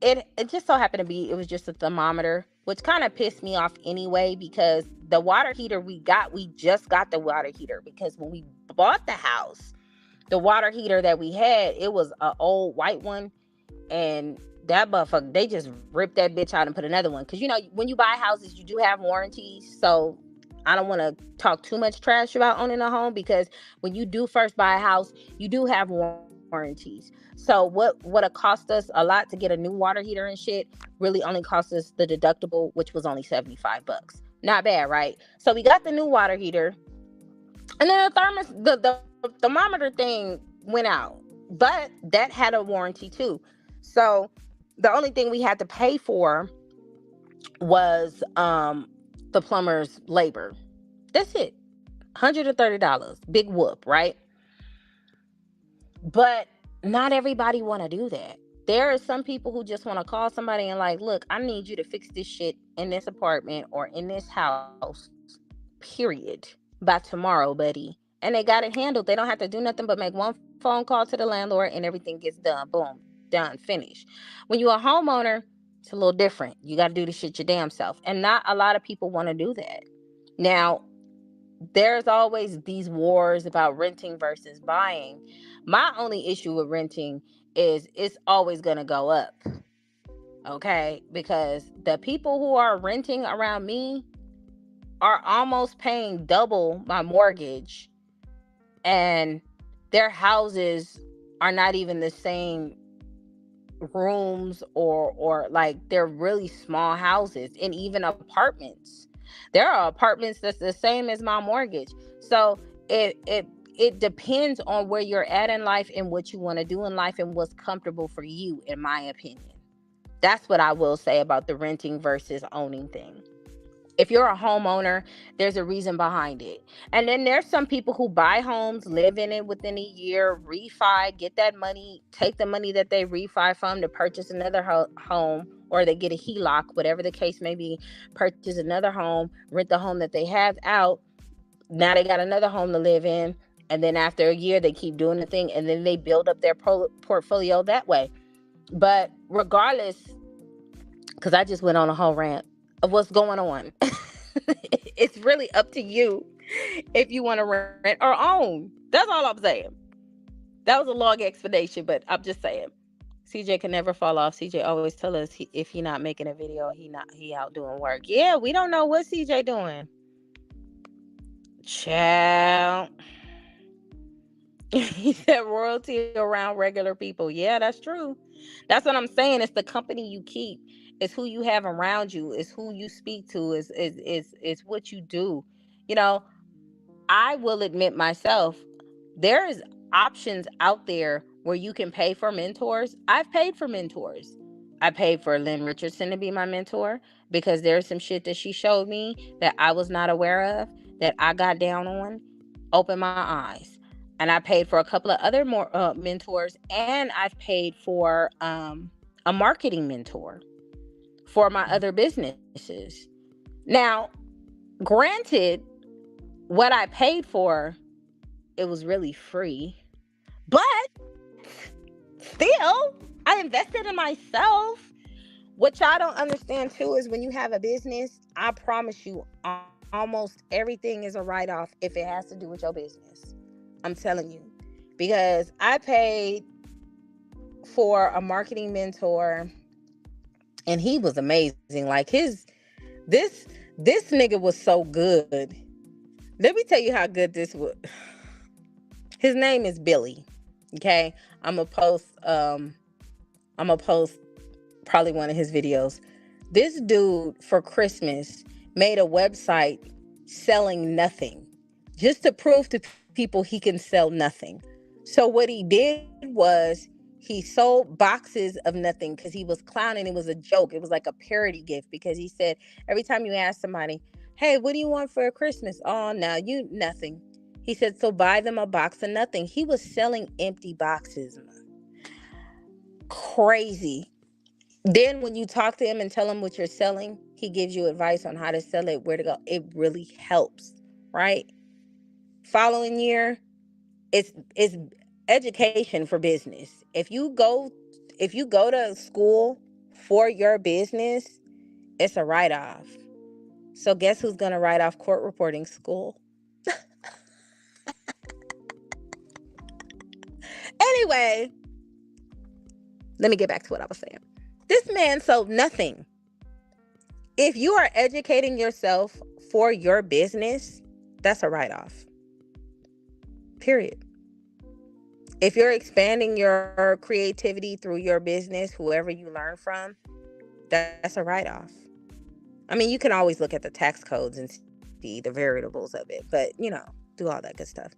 it just so happened to be it was just a thermometer, which kind of pissed me off anyway because the water heater we just got the water heater because when we bought the house, the water heater that we had, it was an old white one, and that motherfucker, they just ripped that bitch out and put another one. Because, when you buy houses, you do have warranties. So I don't want to talk too much trash about owning a home because when you do first buy a house, you do have warranties. So what it cost us a lot to get a new water heater and shit really only cost us the deductible, which was only $75. Not bad, right? So we got the new water heater, and then the thermometer thing went out, but that had a warranty too. So the only thing we had to pay for was the plumber's labor. That's it. $130. Big whoop, right? But not everybody want to do that. There are some people who just want to call somebody and like, look, I need you to fix this shit in this apartment or in this house, period, by tomorrow, buddy. And they got it handled. They don't have to do nothing but make one phone call to the landlord and everything gets done. Boom, done, finished. When you're a homeowner, it's a little different. You got to do the shit your damn self. And not a lot of people want to do that. Now, there's always these wars about renting versus buying. My only issue with renting is it's always going to go up. Okay? Because the people who are renting around me are almost paying double my mortgage, and their houses are not even the same rooms, or like they're really small houses, and even apartments. There are apartments that's the same as my mortgage. So it depends on where you're at in life and what you want to do in life and what's comfortable for you, in my opinion. That's what I will say about the renting versus owning thing. If you're a homeowner, there's a reason behind it. And then there's some people who buy homes, live in it within a year, refi, get that money, take the money that they refi from to purchase another home, or they get a HELOC, whatever the case may be, purchase another home, rent the home that they have out. Now they got another home to live in. And then after a year, they keep doing the thing, and then they build up their portfolio that way. But regardless, because I just went on a whole rant of what's going on. It's really up to you if you want to rent or own. That's all I'm saying. That was a long explanation, but I'm just saying. CJ can never fall off. CJ always tell us if he not making a video, he out doing work. Yeah, we don't know what CJ doing. Child. He said royalty around regular people. Yeah, that's true. That's what I'm saying. It's the company you keep. It's who you have around you. It's who you speak to. It's what you do. You know, I will admit myself, there is options out there where you can pay for mentors. I've paid for mentors. I paid for Lynn Richardson to be my mentor because there's some shit that she showed me that I was not aware of, that I got down on, opened my eyes. And I paid for a couple of other more mentors, and I've paid for a marketing mentor for my other businesses. Now, granted, what I paid for, it was really free, but still, I invested in myself. What y'all don't understand too is when you have a business, I promise you, almost everything is a write-off if it has to do with your business. I'm telling you. Because I paid for a marketing mentor, and he was amazing. Like this this nigga was so good. Let me tell you how good this was. His name is Billy. Okay? I'm gonna post probably one of his videos. This dude for Christmas made a website selling nothing, just to prove to people he can sell nothing. So what he did was he sold boxes of nothing because he was clowning. It was a joke. It was like a parody gift because he said every time you ask somebody, Hey, what do you want for Christmas? Oh, now you nothing. He said, so buy them a box of nothing. He was selling empty boxes. Crazy. Then when you talk to him and tell him what you're selling, he gives you advice on how to sell it, where to go. It really helps, right? Following year, it's education for business. If you go to school for your business, it's a write off. So guess who's gonna write off court reporting school? Anyway, let me get back to what I was saying. This man sold nothing. If you are educating yourself for your business, that's a write off. Period. If you're expanding your creativity through your business, whoever you learn from, that's a write off. I mean, you can always look at the tax codes and see the variables of it, but do all that good stuff.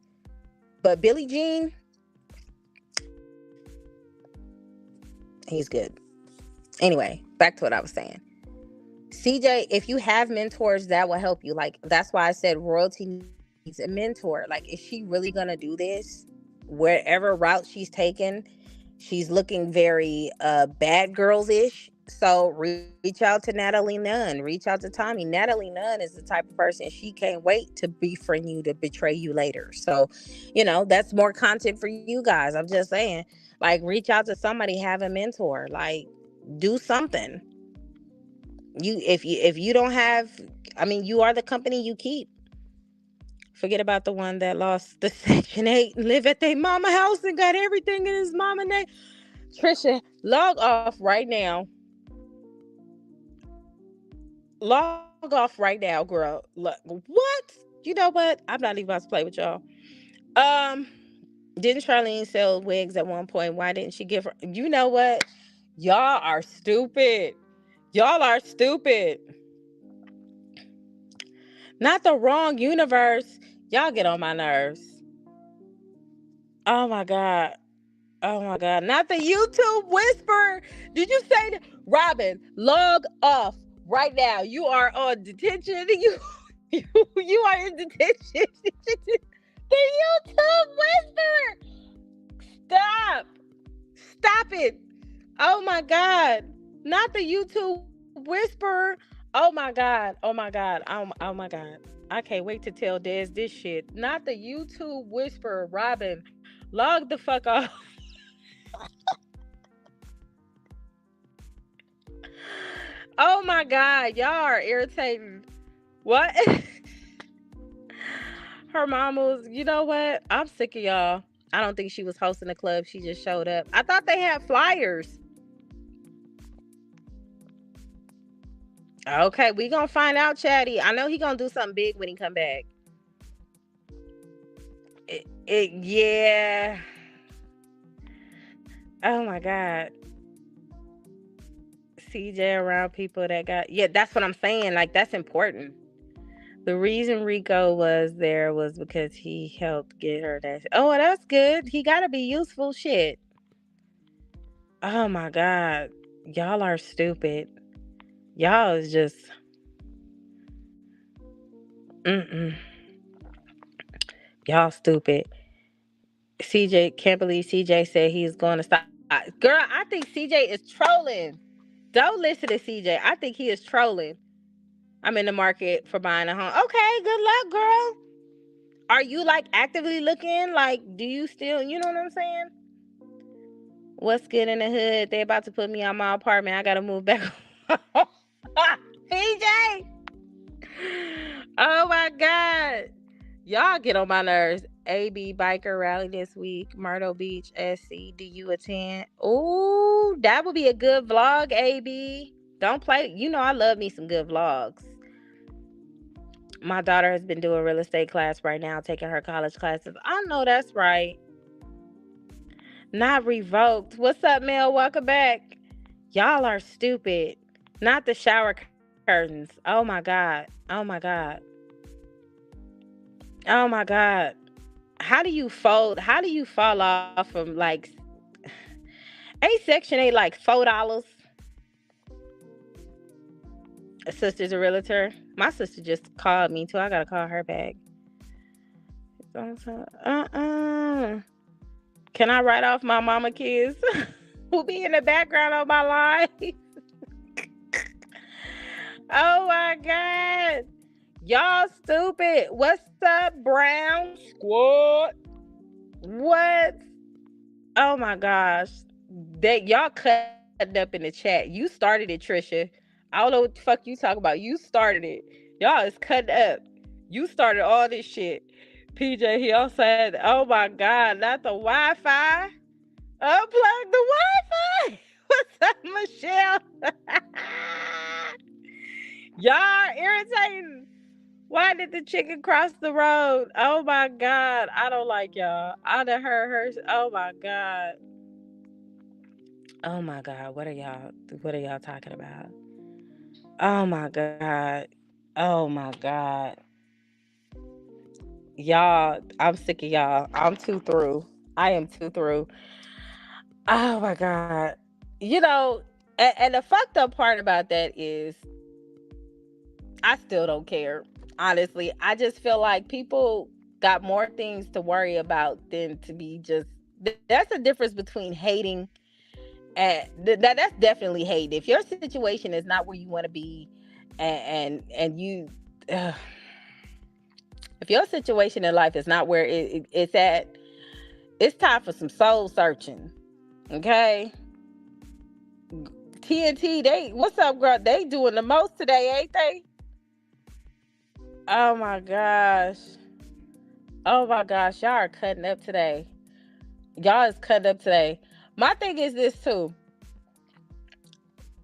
But Billy Jean, he's good. Anyway, back to what I was saying. CJ, if you have mentors, that will help you. Like, that's why I said royalty needs a mentor. Like, is she really going to do this? Wherever route she's taken, she's looking very bad girls-ish. So reach out to Natalie Nunn. Reach out to Tommy. Natalie Nunn is the type of person, she can't wait to befriend you, to betray you later. So, that's more content for you guys. I'm just saying, like, reach out to somebody, have a mentor, like, do something. If you don't have, I mean, you are the company you keep. Forget about the one that lost the Section 8 and live at their mama house and got everything in his mama name. Trisha, log off right now. Log off right now, girl. Look, what? You know what? I'm not even about to play with y'all. Um, didn't Charlene sell wigs at one point? Why didn't she give her? You know what? Y'all are stupid. Y'all are stupid. Not the wrong universe. Y'all get on my nerves. Oh my God. Oh my God. Not the YouTube whisperer. Did you say that? Robin, log off right now. You are on detention. You are in detention. The YouTube whisperer. Stop. Stop it. Oh my God. Not the YouTube whisperer. Oh my God. Oh my God. Oh my God. I can't wait to tell Des this shit. Not the YouTube whisperer, Robin. Log the fuck off. Oh my God, y'all are irritating. What? Her mom was, you know what? I'm sick of y'all. I don't think she was hosting a club. She just showed up. I thought they had flyers. Okay, we gonna find out, Chatty. I know he gonna do something big when he come back. Yeah. Oh my God. CJ around people that got, yeah, that's what I'm saying. Like, that's important. The reason Rico was there was because he helped get her that. Oh, that's good. He got to be useful. Shit. Oh my God. Y'all are stupid. Y'all is just. Mm-mm. Y'all stupid. CJ, can't believe CJ said he's going to stop. Girl, I think CJ is trolling. Don't listen to CJ. I think he is trolling. I'm in the market for buying a home. Okay, good luck, girl. Are you like actively looking? Like, do you still, you know what I'm saying? What's good in the hood? They about to put me on my apartment. I gotta move back. PJ. Oh my God. Y'all get on my nerves. AB biker rally this week. Myrtle Beach SC. Do you attend? Oh, that would be a good vlog, AB. Don't play. You know I love me some good vlogs. My daughter has been doing real estate class right now, taking her college classes. I know that's right. Not revoked. What's up, Mel? Welcome back. Y'all are stupid. Not the shower curtains. Oh my God. Oh my God. Oh my God. How do you fold? How do you fall off from like a Section 8 like $4? Sister's a realtor. My sister just called me too. I gotta call her back. Can I write off my mama kids who be in the background of my life? Oh my god. Y'all stupid. What's up, Brown Squad? What? Oh my gosh. That y'all cutting up in the chat. You started it, Trisha. I don't know what the fuck you talking about. You started it. Y'all is cutting up. You started all this shit. PJ here said, oh my god, not the Wi-Fi. Unplug the Wi-Fi. What's up, Michelle? Y'all irritating. Why did the chicken cross the road? Oh my god, I don't like y'all. I done heard her. Oh my god. Oh my god. What are y'all talking about? Oh my god. Oh my god. Y'all, I'm sick of y'all. I'm too through. I am too through. Oh my god. You know, and the fucked up part about that is I still don't care. Honestly, I just feel like people got more things to worry about than to be just. That's the difference between hating and that's definitely hate. If your situation is not where you want to be, and you, uh, if your situation in life is not where it's at, it's time for some soul searching. Okay, TNT, they what's up, girl? They doing the most today, ain't they? Oh my gosh. Oh my gosh, y'all are cutting up today. Y'all is cutting up today. My thing is this too.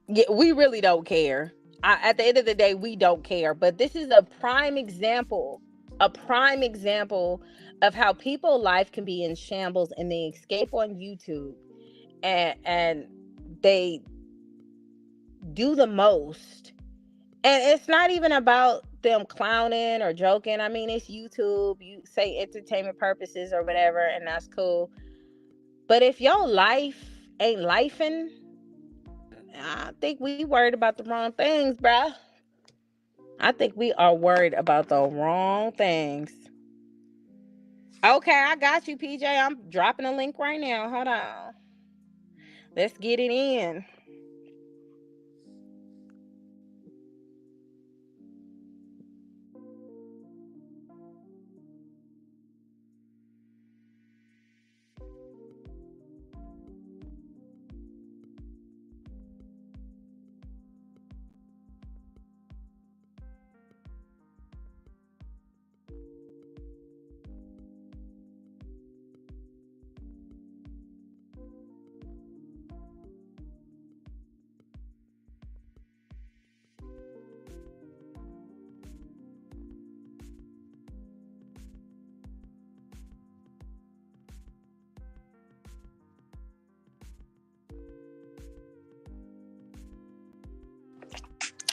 Yeah, we really don't care. At the end of the day, we don't care. But this is a prime example of how people life can be in shambles and they escape on YouTube and they do the most. And it's not even about them clowning or joking. I mean, it's YouTube. You say entertainment purposes or whatever, and that's cool. But if your life ain't lifing, I think we worried about the wrong things, bruh. I think we are worried about the wrong things. Okay, I got you, PJ. I'm dropping a link right now. Hold on. Let's get it in.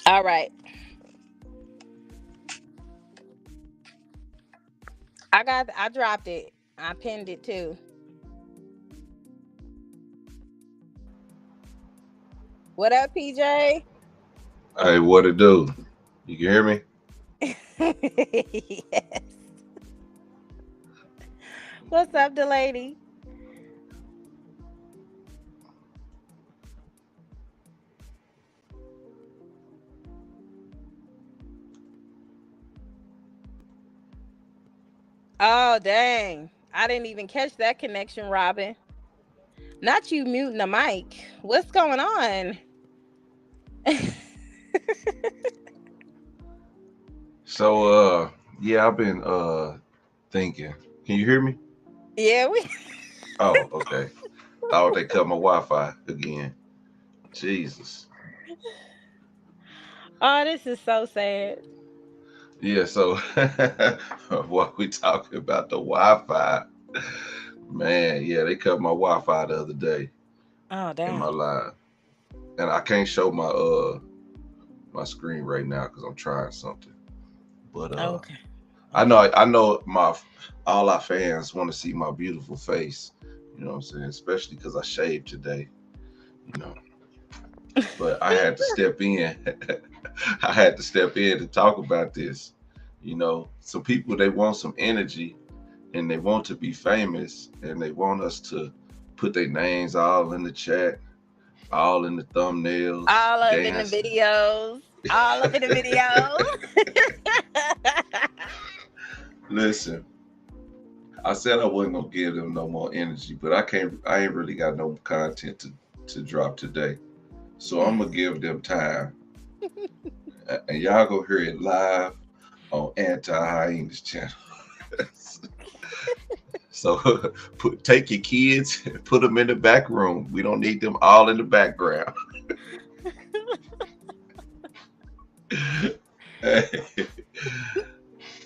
All right. I dropped it. I pinned it too. What up, PJ? Hey, what it do? You can hear me? Yes. What's up, the lady? Oh, dang. I didn't even catch that connection, Robin. Not you muting the mic. What's going on? So, yeah, I've been thinking. Can you hear me? Yeah, we. Oh, okay. Thought they cut my Wi-Fi again. Jesus. Oh, this is so sad. Yeah. So, what we talking about the Wi-Fi? Man, yeah, they cut my Wi-Fi the other day Oh, in my dang. live, and I can't show my screen right now because I'm trying something. But Okay. Okay. I know my all our fans want to see my beautiful face. You know what I'm saying? Especially because I shaved today. You know. but I had to step in. I had to step in to talk about this. Some people, they want some energy and they want to be famous and they want us to put their names all in the chat, all in the thumbnails, All up in the dancing. videos. All up in the videos. Listen, I said I wasn't gonna give them no more energy, but I can't. I ain't really got no content to drop today, so I'm gonna give them time, and y'all go hear it live on Anti Hyenas channel. So take your kids, put them in the back room. We don't need them all in the background.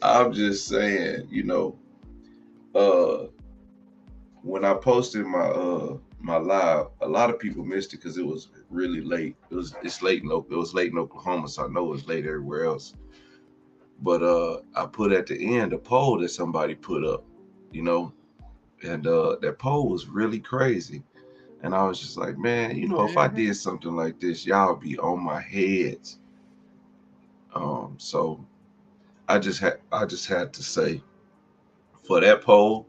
I'm just saying, uh, when I posted my live, a lot of people missed it because it was really late. It's late it was late in Oklahoma, so I know it was late everywhere else. But I put at the end a poll that somebody put up, you know, and that poll was really crazy. And I was just like, man, if I Mhm. did something like this, y'all be on my heads. So I just had to say for that poll,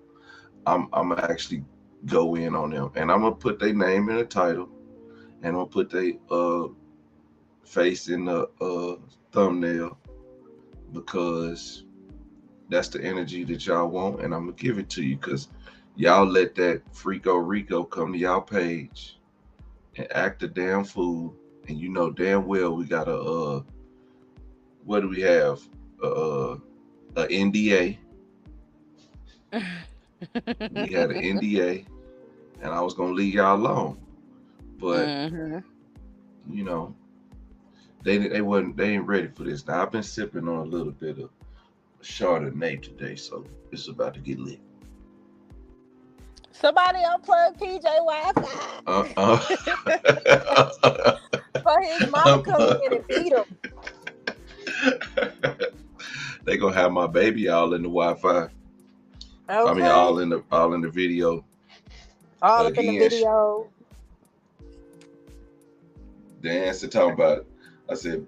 I'm actually go in on them, and I'm gonna put their name in the title, and I'm gonna put their face in the thumbnail because that's the energy that y'all want, and I'm gonna give it to you because y'all let that Freako Rico come to y'all page and act a damn fool, and you know damn well we got what do we have a NDA. We had an NDA, and I was gonna leave y'all alone, but Mhm. you know they ain't ready for this. Now I've been sipping on a little bit of Chardonnay today, so it's about to get lit. Somebody unplug PJ Uh, Wi-Fi uh, for his mama come uh, in and beat him. they gonna have my baby all in the Wi-Fi. I mean, Okay. all in the video All up in the again. video. Dancing, talking about. I said,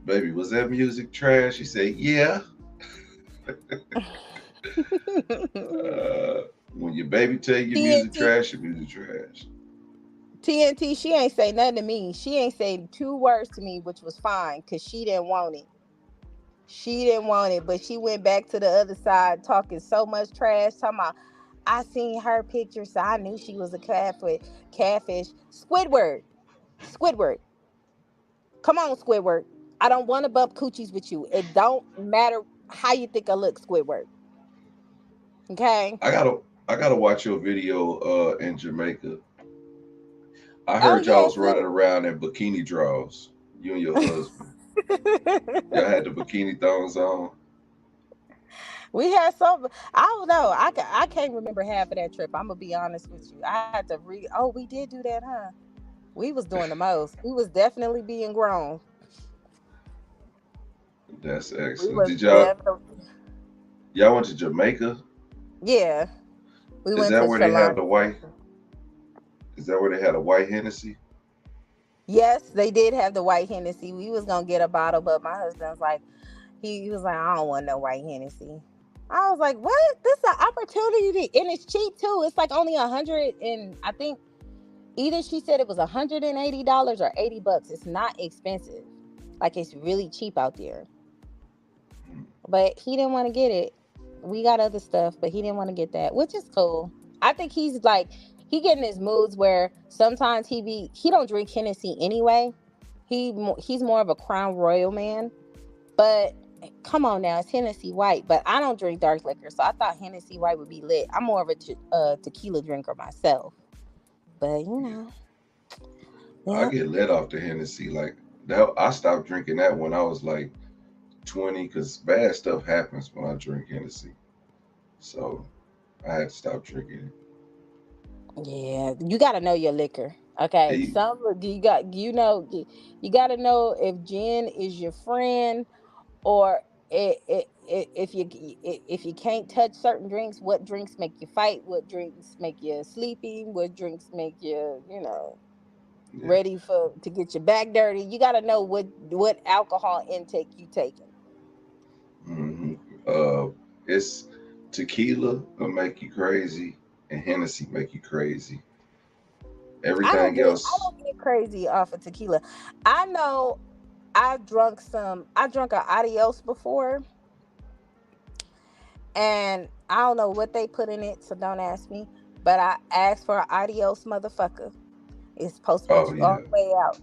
"Baby, was that music trash?" She said, "Yeah." Uh, when your baby tell you music TNT, trash, your music trash. TNT, she ain't say nothing to me. She ain't say two words to me, which was fine because she didn't want it. She didn't want it, but she went back to the other side talking so much trash. Talking about, I seen her picture, so I knew she was a catfish. Catfish. Squidward. Squidward. Come on, Squidward. I don't want to bump coochies with you. It don't matter how you think I look, Squidward. Okay. I gotta, I gotta watch your video in Jamaica. I Oh heard y'all yes, was running around in bikini draws. You and your husband. Y'all yes. had the bikini thongs on. We had some. I don't know. I can't remember half of that trip. I'm gonna be honest with you. I had to read. Oh, we did do that, huh? We was doing the most. We was definitely being grown. That's We excellent. was Did definitely. y'all went to Jamaica? Yeah, we Is went that to where they have the Shalani. white? Is that where they had a white Hennessy? Yes, they did have the white Hennessy. We was gonna get a bottle, but my husband's like, he was like, I don't want no white Hennessy. I was like, what? This is an opportunity, and it's cheap too. It's like only 100, and I think either she said it was $180 or $80. It's not expensive. Like it's really cheap out there. But he didn't want to get it. We got other stuff, but he didn't want to get that, which is cool. I think he's like he getting his moods where sometimes he don't drink Hennessy anyway. He's more of a Crown Royal man. But come on now, it's Hennessy White. But I don't drink dark liquor, so I thought Hennessy White would be lit. I'm more of a tequila drinker myself. But I yeah. get let off the Hennessy like that. I stopped drinking that when I was like 20 because bad stuff happens when I drink Hennessy. So I had to stop drinking Yeah, you got to know your liquor. Okay, it. some you got to know if gin is your friend or if you can't touch certain drinks, what drinks make you fight, what drinks make you sleepy, what drinks make you. Yeah. ready for to get your back dirty. You got to know what alcohol intake you taking. hmm it's tequila will make you crazy, and Hennessy make you crazy. Everything I else, don't get crazy off of tequila. I know I drunk a adios before, and I don't know what they put in it, so don't ask me. But I asked for an adios motherfucker. It's supposed to put oh you all yeah. the way out.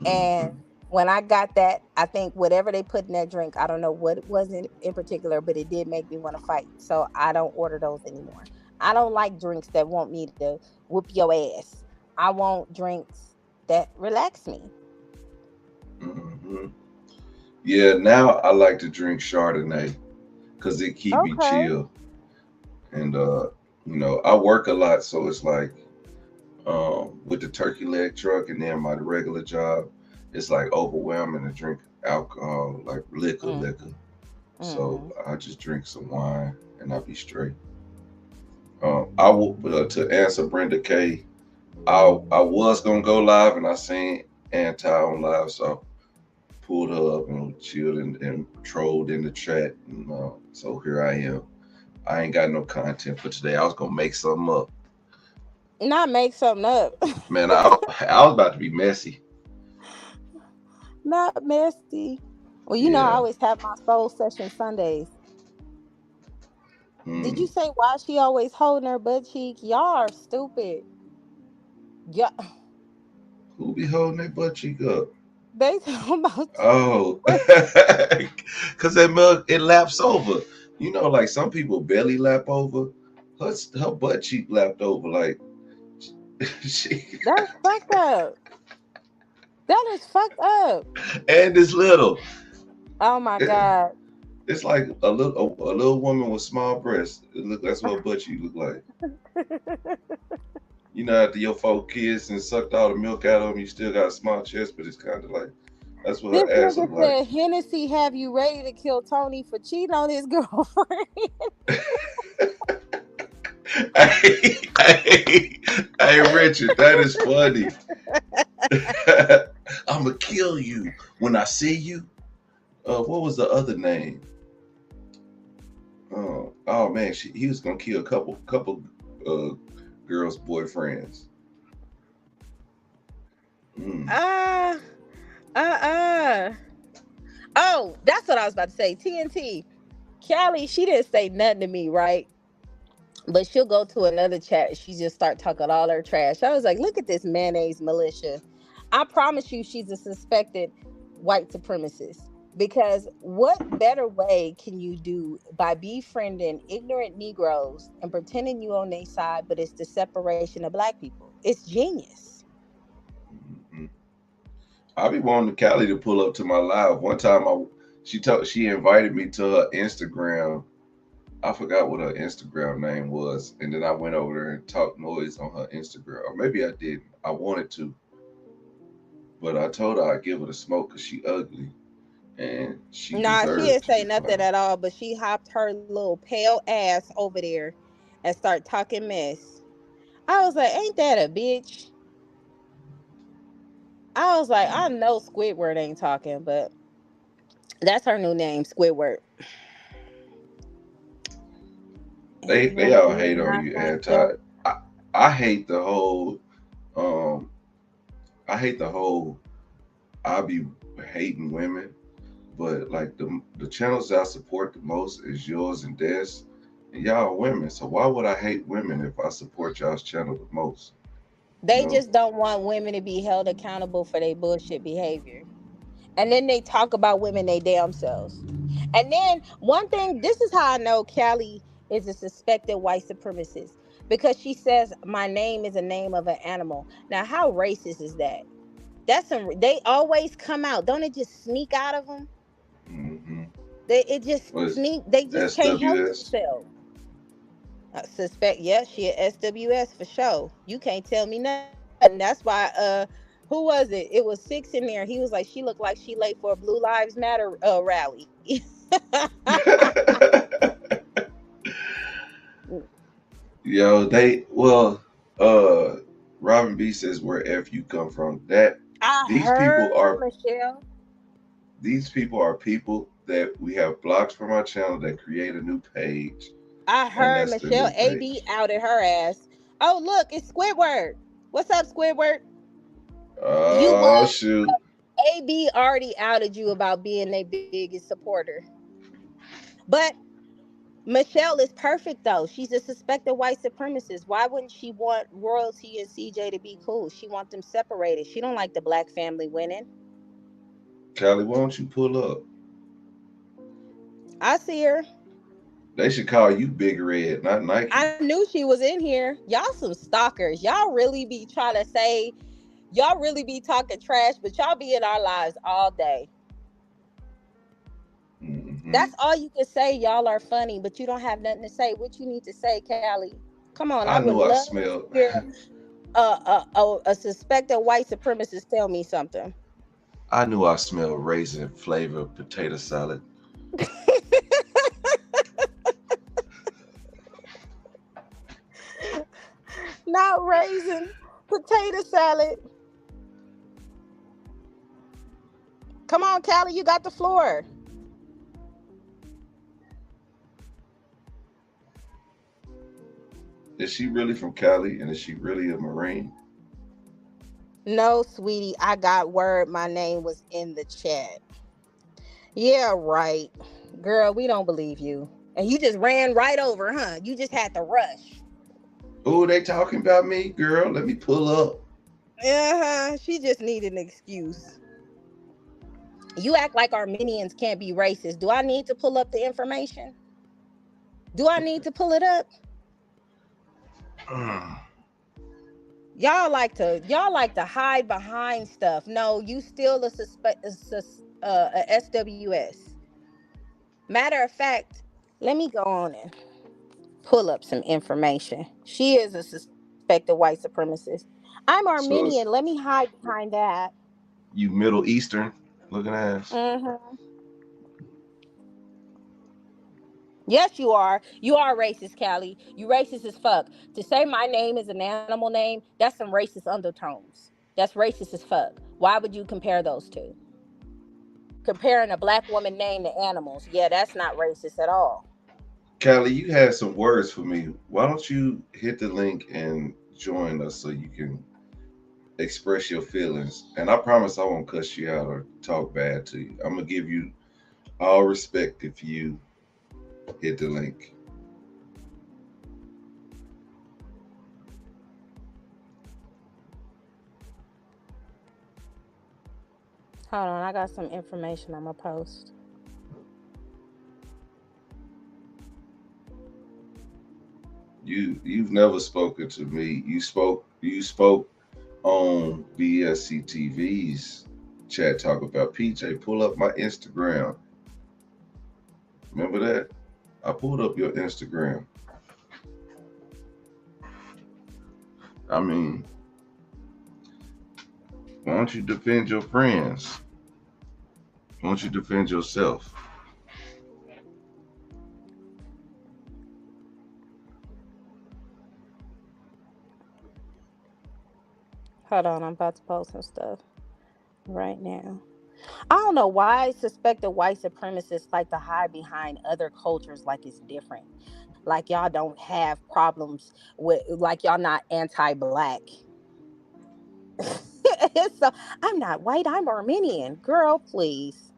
And hmm when I got that, I think whatever they put in that drink, I don't know what it was in particular, but it did make me want to fight. So I don't order those anymore. I don't like drinks that want me to whoop your ass. I want drinks that relax me. hmm Yeah, now I like to drink Chardonnay because it keep me Okay. chill. And I work a lot, so it's like with the turkey leg truck and then my regular job, it's like overwhelming to drink alcohol, like liquor. Mm-hmm. So Mm-hmm. I just drink some wine and I'll be straight. I will to answer Brenda K. I was gonna go live and I seen Anti on live, so pulled her up and chilled and trolled in the chat. And, so here I am. I ain't got no content for today. I was gonna make something up. Not make something up. Man, I was about to be messy. Not messy. Well, you know, I Yeah. always have my soul session Sundays. Did you Mm. say why she always holding her butt cheek? Y'all are stupid. Yeah, Who be holding their butt cheek up? they talking about Oh, what? cause that milk it laps over. Like some people belly lap over. Her her butt cheek lapped over. Like she That's fucked up. That is fucked up. and it's little. Oh my It- god. It's like a little woman with small breasts. That's what her butt cheek look like. After your 4 kids and sucked all the milk out of them, you still got a small chest, but it's kind of like that's what This her ass nigga look like. said Hennessy have you ready to kill Tony for cheating on his girlfriend. hey, hey, hey, Richard, that is funny. I'm gonna kill you when I see you. What was the other name? Oh man, he was gonna kill a couple uh girls' boyfriends. Mm. Ah, uh. Oh, that's what I was about to say. TNT. Callie, she didn't say nothing to me, right? But she'll go to another chat. She just start talking all her trash. I was like, look at this mayonnaise militia. I promise you, she's a suspected white supremacist. Because what better way can you do by befriending ignorant Negroes and pretending you on their side, but it's the separation of black people? It's genius. Mm. I be wanting Callie to pull up to my live. One time, she invited me to her Instagram. I forgot what her Instagram name was, and then I went over there and talked noise on her Instagram. Or maybe I didn't. I wanted to, but I told her I'd give her the smoke because she ugly and she Nah, she deserved didn't to be say nothing found. at all, but she hopped her little pale ass over there and start talking mess. I was like, ain't that a bitch? I was like, I know Squidward ain't talking, but that's her new name, Squidward. They Even all me hate on not you, thank anti. you. I, I hate the whole. Um, I hate the whole. I be hating women, but like the channels that I support the most is yours and Des, and y'all are women. So why would I hate women if I support y'all's channel the most? You They know. just don't want women to be held accountable for their bullshit behavior. And then they talk about women they damn selves. And then one thing, this is how I know Callie is a suspected white supremacist because she says my name is a name of an animal. Now, how racist is that? That's some. They always come out, don't it? Just sneak out of them. Mm-hmm. It just What is sneak. They just can't help SWS? themselves. I suspect, yeah, she a SWS for sure. You can't tell me nothing. That's why who was it? It was Six in there. He was like, she looked like she late for a Blue Lives Matter rally. Yo, they well, uh, Robin B says where F you come from. That I these people heard are Michelle. people that we have blocked from our channel that create a new page, I and heard that's the Michelle. new AB page. outed her ass. Oh, look, it's Squidward. What's up, Squidward? You Oh shoot. AB already outed you about being their biggest supporter. But Michelle is perfect though. She's a suspected white supremacist. Why wouldn't she want royalty and CJ to be cool? She want them separated. She don't like the black family winning. Callie, why don't you pull up? I see her. They should call you Big Red, not Nike. I knew she was in here. Y'all some stalkers. Y'all really be trying to say, y'all really be talking trash, but y'all be in our lives all day. Hmm. That's all you can say. Y'all are funny, but you don't have nothing to say. What you need to say, Callie? Come on, I I would knew I love to smelled. hear a suspected white supremacist tell me something. I knew I smelled raisin flavored potato salad. Not raisin, potato salad. Come on, Callie, you got the floor. Is she really from Cali, and is she really a Marine? No, sweetie, I got word my name was in the chat. Yeah, right. Girl, we don't believe you. And you just ran right over, huh? You just had to rush. Oh, they talking about me, girl. Let me pull up. Uh-huh. She just needed an excuse. You act like Armenians can't be racist. Do I need to pull up the information? Do I need to pull it up? Y'all like to hide behind stuff. No, you still a SWS. Matter of fact, let me go on and pull up some information. She is a suspected white supremacist. I'm So Armenian. it's Let me hide behind that. you Middle Eastern looking ass. Hmm. Yes, you are. You are racist, Callie. You racist as fuck. To say my name is an animal name, that's some racist undertones. That's racist as fuck. Why would you compare those two? Comparing a black woman name to animals. Yeah, that's not racist at all. Callie, you had some words for me. Why don't you hit the link and join us so you can express your feelings? And I promise I won't cuss you out or talk bad to you. I'm gonna give you all respect if you hit the link. Hold on, I got some information I'm gonna post. You've never spoken to me. You spoke on BSCTV's chat talk about PJ. Pull up my Instagram. Remember that? I pulled up your Instagram. I mean, why don't you defend your friends? Why don't you defend yourself? Hold on, I'm about to post some stuff right now. I don't know why suspected white supremacists like to hide behind other cultures like it's different. Like y'all don't have problems with, like y'all not anti-black. So I'm not white, I'm Armenian. Girl, please.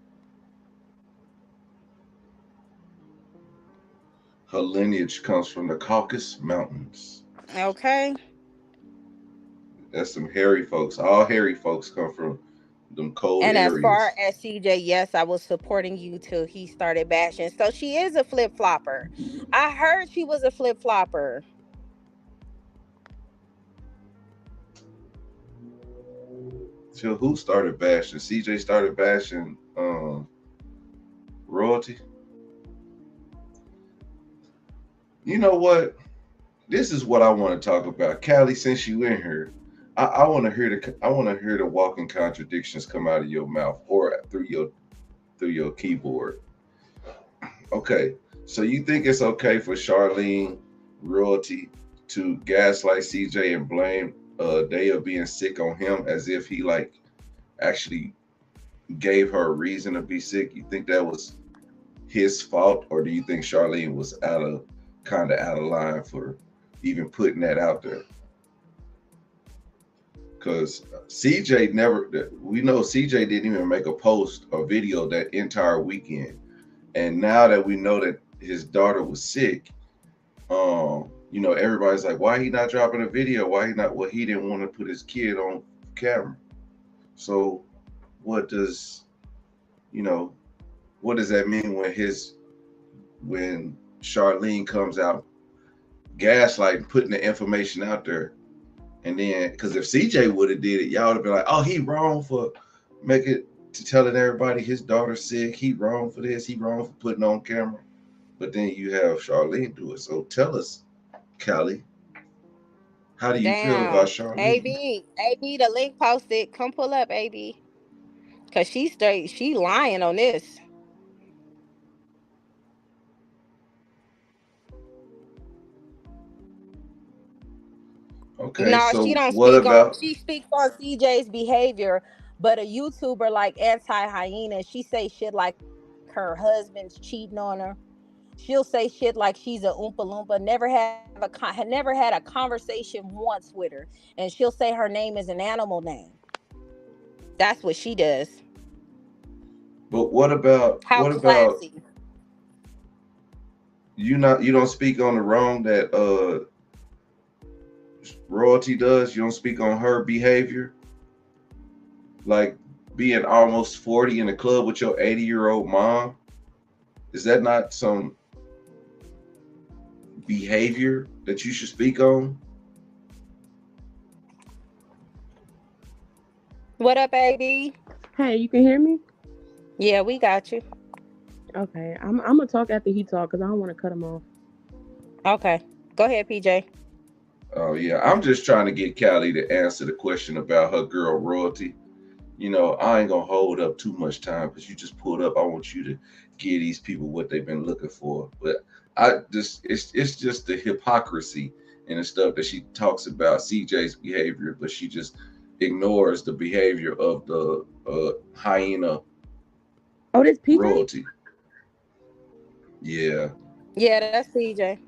Her lineage comes from the Caucasus Mountains. Okay. That's some hairy folks. All hairy folks come from them cold And as far areas. as CJ, yes, I was supporting you till he started bashing. So she is a flip flopper. I heard she was a flip flopper. So who started bashing? CJ started bashing royalty. You know what? This is what I want to talk about. Callie, since you in here, I want to hear the walking contradictions come out of your mouth or through your keyboard. Okay, so you think it's okay for Charlene royalty to gaslight CJ and blame day of being sick on him, as if he like actually gave her a reason to be sick? You think that was his fault, or do you think Charlene was out of line for even putting that out there? Because CJ never, we know CJ didn't even make a post or video that entire weekend. And now that we know that his daughter was sick, everybody's like, why he not dropping a video? Why he not? Well, he didn't want to put his kid on camera. So what does, you know, what does that mean when Charlene comes out gaslighting, putting the information out there? And then, because if CJ would have did it, y'all would have been like, oh, he wrong for making to telling everybody his daughter's sick. He wrong for this. He wrong for putting on camera. But then you have Charlene do it. So tell us, Callie, how do you feel about Damn. Charlene? AB, the link posted. Come pull up, AB. Cause she lying on this. Okay, No, she so don't what speak on. about? She speaks on CJ's behavior, but a YouTuber like Anti Hyena, she say shit like her husband's cheating on her. She'll say shit like she's a oompa loompa. Never had a conversation once with her, and she'll say her name is an animal name. That's what she does. But what about? How What about classy. you? Not you don't speak on the wrong that royalty does. You don't speak on her behavior, like being almost 40 in the club with your 80-year-old mom. Is that not some behavior that you should speak on? What up, AB? Hey, you can hear me? Yeah, we got you. Okay, I'm gonna talk after he talk because I don't want to cut him off. Okay, go ahead, PJ. Oh yeah, I'm just trying to get Callie to answer the question about her girl royalty. I ain't gonna hold up too much time because you just pulled up. I want you to give these people what they've been looking for. But it's just the hypocrisy and the stuff that she talks about CJ's behavior, but she just ignores the behavior of the hyena Oh, this PJ? royalty. Yeah. Yeah, that's PJ.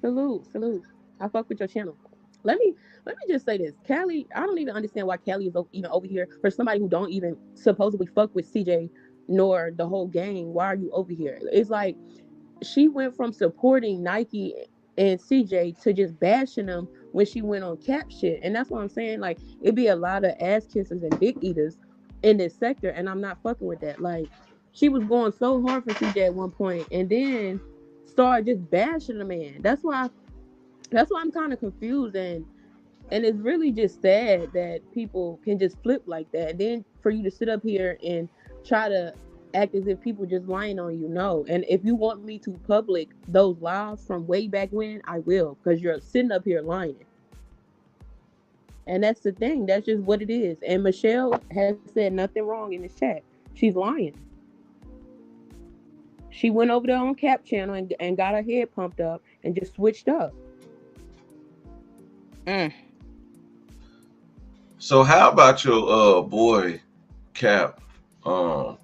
Salute. I fuck with your channel. Let me just say this, Callie. I don't even understand why Callie is even over here for somebody who don't even supposedly fuck with CJ nor the whole gang. Why are you over here? It's like she went from supporting Nike and CJ to just bashing them when she went on cap shit. And that's what I'm saying. Like, it'd be a lot of ass kissers and dick eaters in this sector, and I'm not fucking with that. Like, she was going so hard for CJ at one point and then started just bashing the man. That's why I'm kind of confused, and it's really just sad that people can just flip like that. And then for you to sit up here and try to act as if people just lying on you. No. And if you want me to public those lies from way back when, I will, because you're sitting up here lying. And that's the thing. That's just what it is. And Michelle has said nothing wrong in this chat. She's lying. She went over there on Cap Channel and got her head pumped up and just switched up. Mm. So how about your boy Cap um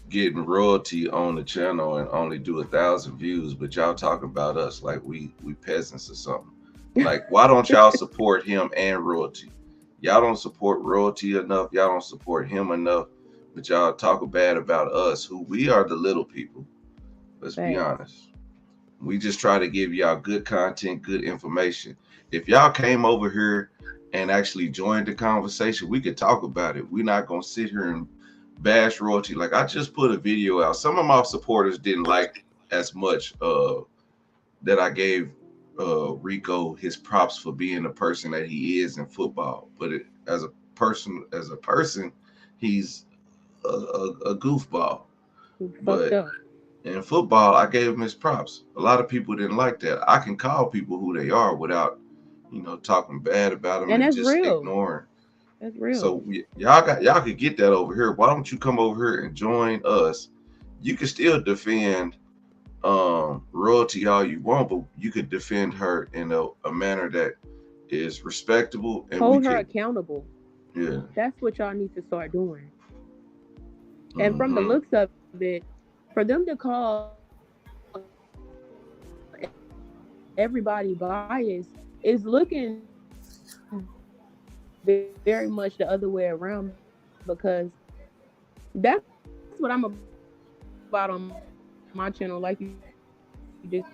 getting royalty on the channel and only do 1,000 views, but y'all talking about us like we peasants or something? Like, why don't y'all support him and royalty? Y'all don't support royalty enough. Y'all don't support him enough, but y'all talk bad about us, who we are the little people. Let's be Facts. honest. We just try to give y'all good content, good information. If y'all came over here and actually joined the conversation, we could talk about it. We're not gonna sit here and bash royalty. Like, I just put a video out. Some of my supporters didn't like as much that I gave Rico his props for being the person that he is in football. But as a person, he's a goofball. He fucked But up. in football, I gave him his props. A lot of people didn't like that. I can call people who they are without, talking bad about them And and that's just real. ignoring. That's real. So y'all could get that over here. Why don't you come over here and join us? You can still defend royalty all you want, but you could defend her in a manner that is respectable, and we Hold her can, accountable. yeah. That's what y'all need to start doing. And from the Hmm. looks of it, for them to call everybody biased is looking very much the other way around because that's what I'm about on my channel. Like you just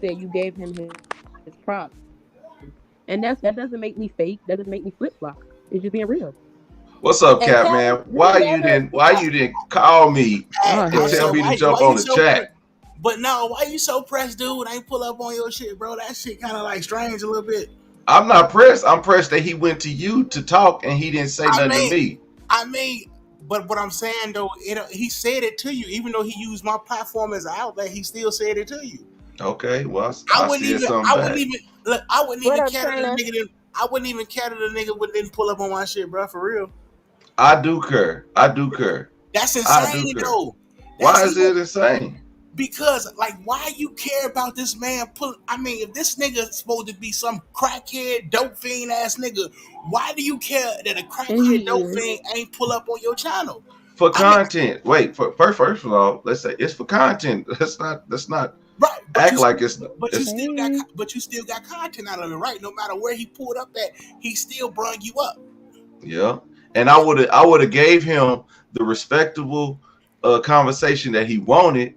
said, you gave him his props. And that's that doesn't make me fake. That doesn't make me flip flop. It's just being real. What's up, And Cap Callie, man? you never. Why you didn't call me Oh Hey, and I'm hell tell so me to no. jump why on you the so chat? but no, why you so pressed, dude? Ain't pull up on your shit, bro. That shit kind of like strange a little bit. I'm not pressed. I'm pressed that he went to you to talk and he didn't say I nothing to mean, me. I mean, but what I'm saying though, he said it to you, even though he used my platform as an outlet. He still said it to you. Okay, well, I said something I wouldn't back. even look. I wouldn't What even up, care that the trainer? nigga didn't. I wouldn't even care that the nigga didn't pull up on my shit, bro. For real, I do care. I do care. that's I do insane care. though. Why That's is even it insane? because like, why you care about this man? Pull. I mean, if this nigga is supposed to be some crackhead, dope fiend ass nigga, why do you care that a And crackhead, he dope is. fiend ain't pull up on your channel? For I mean, content. Wait, first of all, let's say it's for content. Let's not right, act like it's it's Hey. but you still got content out of it, right? No matter where he pulled up at, he still brung you up. yeah. And I would have gave him the respectable conversation that he wanted.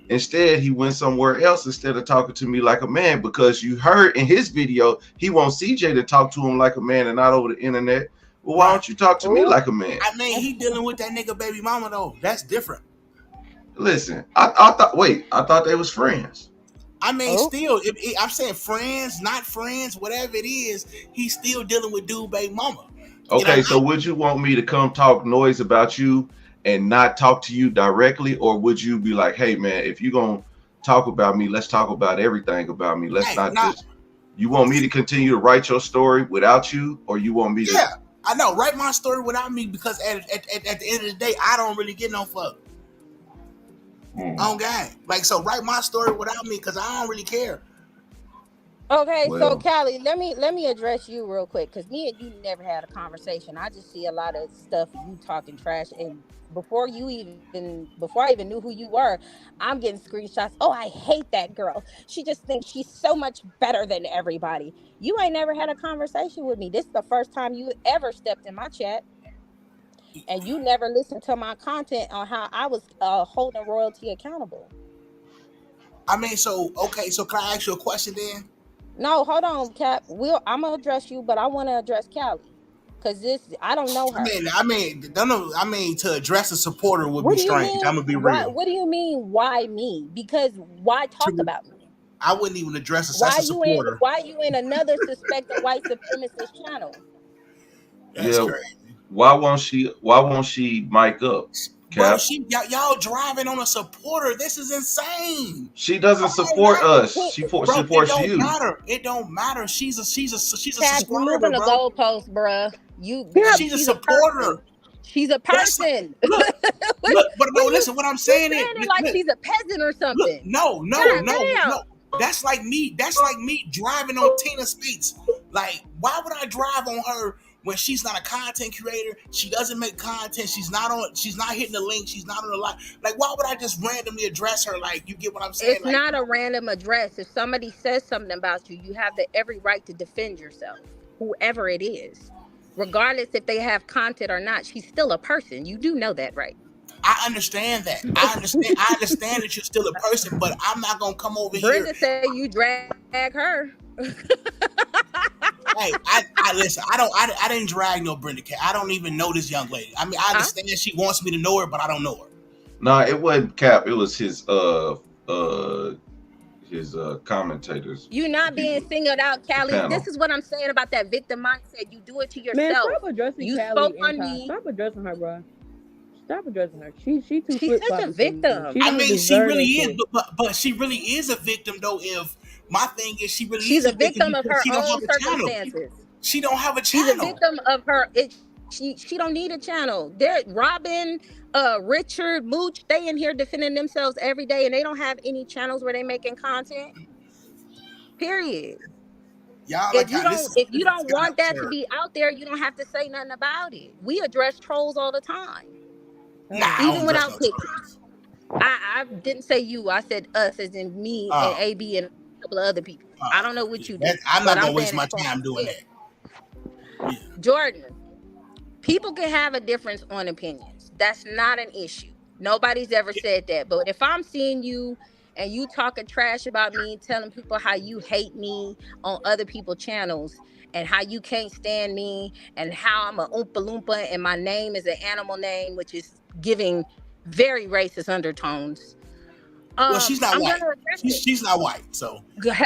Instead, he went somewhere else instead of talking to me like a man, because you heard in his video he wants CJ to talk to him like a man and not over the internet. Well, why Right. don't you talk to me Oh, like a man? I mean, he dealing with that nigga baby mama though. That's different. Listen, I thought I thought they was friends. I mean, oh. still, I'm saying friends, not friends, whatever it is, he's still dealing with dude baby mama. You know, Okay, so would you want me to come talk noise about you and not talk to you directly, or would you be like, hey man, if you're gonna talk about me, let's talk about everything about me. Let's hey, not not just, you want me to continue to write your story without you, or you want me to? yeah. I know. Write my story without me because at the end of the day, I don't really get no fuck Hmm, on game. Like so, write my story without me because I don't really care. Okay, so well, Callie, let me address you real quick because me and you never had a conversation. I just see a lot of stuff you talking trash, and before I even knew who you were, I'm getting screenshots. Oh, I hate that girl. She just thinks she's so much better than everybody. You ain't never had a conversation with me. This is the first time you ever stepped in my chat, and you never listened to my content on how I was holding royalty accountable. I mean, so okay, so can I ask you a question then? No, hold on, Cap. I'm gonna address you, but I want to address Callie because this I don't know her. I mean, to address a supporter would What be do you strange. mean? I'm gonna be What real. What do you mean? Why me? Because why talk To, about me? I wouldn't even address a, that's a supporter. Why you in another suspected white supremacist channel? That's yeah. crazy. Why won't she mic up, Bro, Cap? y'all driving on a supporter. This is insane. She doesn't Why support not? us. He, Bro, it Supports don't you. matter. It don't matter. She's a Cap, you subscriber, moving the bro. goalpost, bruh. Cap. She's a She's a supporter. person. She's a That's person. look, what, look, but what no, are you? listen, what I'm You saying is saying it like look, she's a peasant or look, something? no, God no, damn. no. That's like me driving on Tina Speaks. Like, why would I drive on her when she's not a content creator? She doesn't make content. She's not hitting the link. She's not on the line. Like, why would I just randomly address her? Like, you get what I'm saying? It's Like, not a random address. If somebody says something about you, you have the every right to defend yourself, whoever it is. Regardless if they have content or not, she's still a person. You do know that, right? I understand that. I understand that you're still a person, but I'm not gonna come over here. Brenda said you drag her. Hey, I listen. I didn't drag no Brenda Cat. I don't even know this young lady. I mean, I Huh? understand she wants me to know her, but I don't know her. Nah, it wasn't Cap. It was uh his commentators, You the not being people, singled out, the Callie. This panel. is what I'm saying about that victim mindset. You do it to Man, yourself. stop addressing You spoke Callie on anti. me. Stop addressing her, bro. Stop addressing her. She too She's flip such a floppy for you, bro. She victim. I don't mean, she deserve really that is, shit. but she really is a victim though. If my thing is, she really She's is a a victim victim of because her she don't have own a channel. circumstances. She don't have a She's a channel. victim of her. She don't need a channel. They're Robin, Richard, Mooch. They in here defending themselves every day, and they don't have any channels where they making content. Period. Y'all If like you how don't this if you has don't got want that to absurd. be out there, you don't have to say nothing about it. We address trolls all the time, Nah, I even don't dress without no pictures. trolls. I didn't say you. I said us, as in me and Oh, AB and a couple of other people. I don't know what yeah, you that, do, I'm but not I'm gonna waste saying my as far time as doing yeah, that. Yeah. Jordan. People can have a difference on opinions. That's not an issue. Nobody's ever said that. But if I'm seeing you and you talking trash about me, telling people how you hate me on other people's channels and how you can't stand me and how I'm a oompa loompa and my name is an animal name, which is giving very racist undertones. Well, she's not I'm white. gonna address it. She's not white. So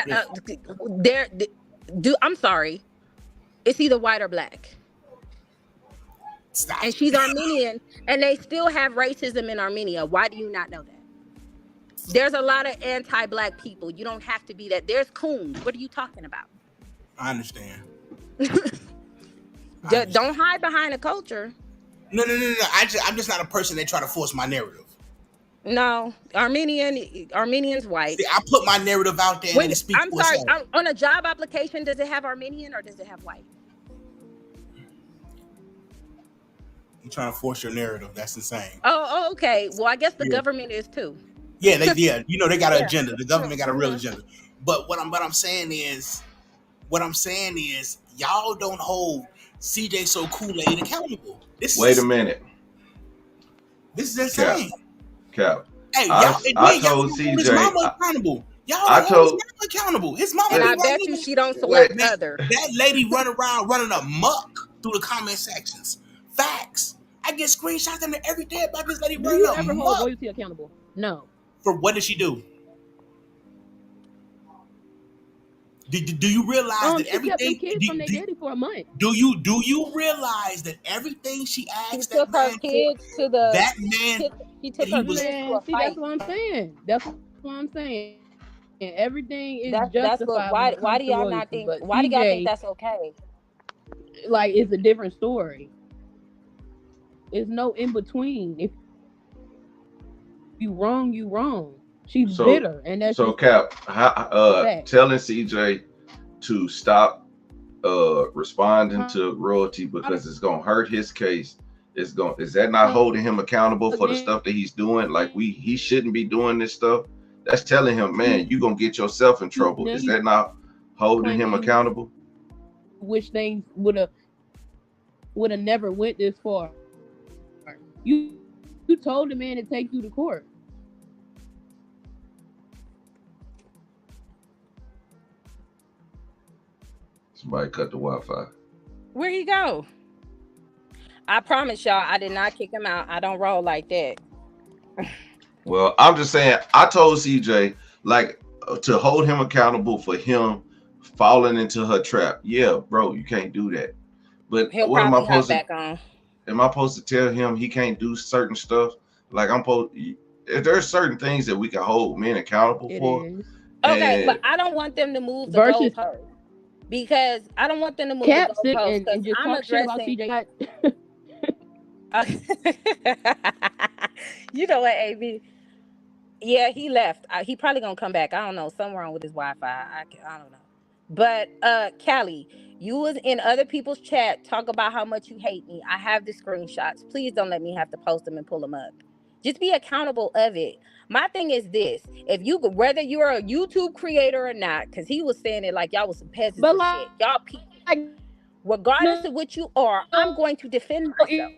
yeah, There, do I'm sorry. It's either white or black. stop And it. she's Armenian, and they still have racism in Armenia. Why do you not know that? There's a lot of anti-black people. You don't have to be that. There's coons. What are you talking about? I understand. I Don't understand. hide behind a culture. No. I'm just not a person that try to force my narrative. No, Armenian's See, white. I put my narrative out there and Wait, it speaks I'm for sorry. itself. On a job application, does it have Armenian or does it have white? You trying to force your narrative? That's insane. Okay. Well, I guess the Yeah, government is too. yeah. You know they got an Yeah. agenda. The government got a real Mm-hmm. agenda. But what I'm saying is, y'all don't hold CJ So Kool-Aid accountable. Wait a minute, This is Cap. insane. Cap. Hey, I y'all, and I then y'all told don't hold his CJ. mama accountable. Y'all I don't hold his told. mama accountable. His mama And be I right bet you here. she don't Wait. select Man, other. that lady run around running amok through the comment sections. Facts. I get screenshots in there every day about this lady Do running you ever hold amok. royalty accountable? No. For what did she do? Do you realize that She kept them everything? kids from their daddy for a month. Do you realize that everything she She asked that took her man for, kids to the. that man, She that took he her was, kids to a Man, see, that's fight. what I'm saying. That's what I'm saying. Everything is justified when it comes That's to what. royalty. Why But do y'all not CJ, think? Why do y'all think that's okay? like, it's a different story. It's no in between. If you wrong, you wrong. She's bitter, and that's just So so Cap. fact. Telling CJ to stop responding How to royalty to because it's gonna hurt his case. Is that not holding him accountable for the again? stuff that he's doing? Like he shouldn't be doing this stuff. That's telling him, man, you gonna get yourself in trouble. Now Is you that not holding claiming him you accountable? wish things would have never went this far. You told the man to take you to court. Somebody cut the Wi-Fi. Where he go? I promise y'all, I did not kick him out. I don't roll like that. Well, I'm just saying, I told CJ like to hold him accountable for him falling into her trap. Yeah, bro, you can't do that. But He'll what am I probably hop supposed to? back on. Am I supposed to tell him he can't do certain stuff? Like I'm supposed. If there's certain things that we can hold men accountable It for, is. Okay, but and I don't want them to move the Versus goalpost because I don't want them to move the Cap sit goalpost and because just I'm talk shit about addressing. CJ. Uh, you know what, AB? Yeah, he left. He probably gonna come back. I don't know. Something wrong with his Wi-Fi. I don't know. But Callie, you was in other people's chat talk about how much you hate me. I have the screenshots. Please don't let me have to post them and pull them up. Just be accountable of it. My thing is this: if you whether you're a YouTube creator or not, because he was saying it like y'all was some peasants But and like, shit. Y'all people, no, regardless of what you are, I'm going to defend myself.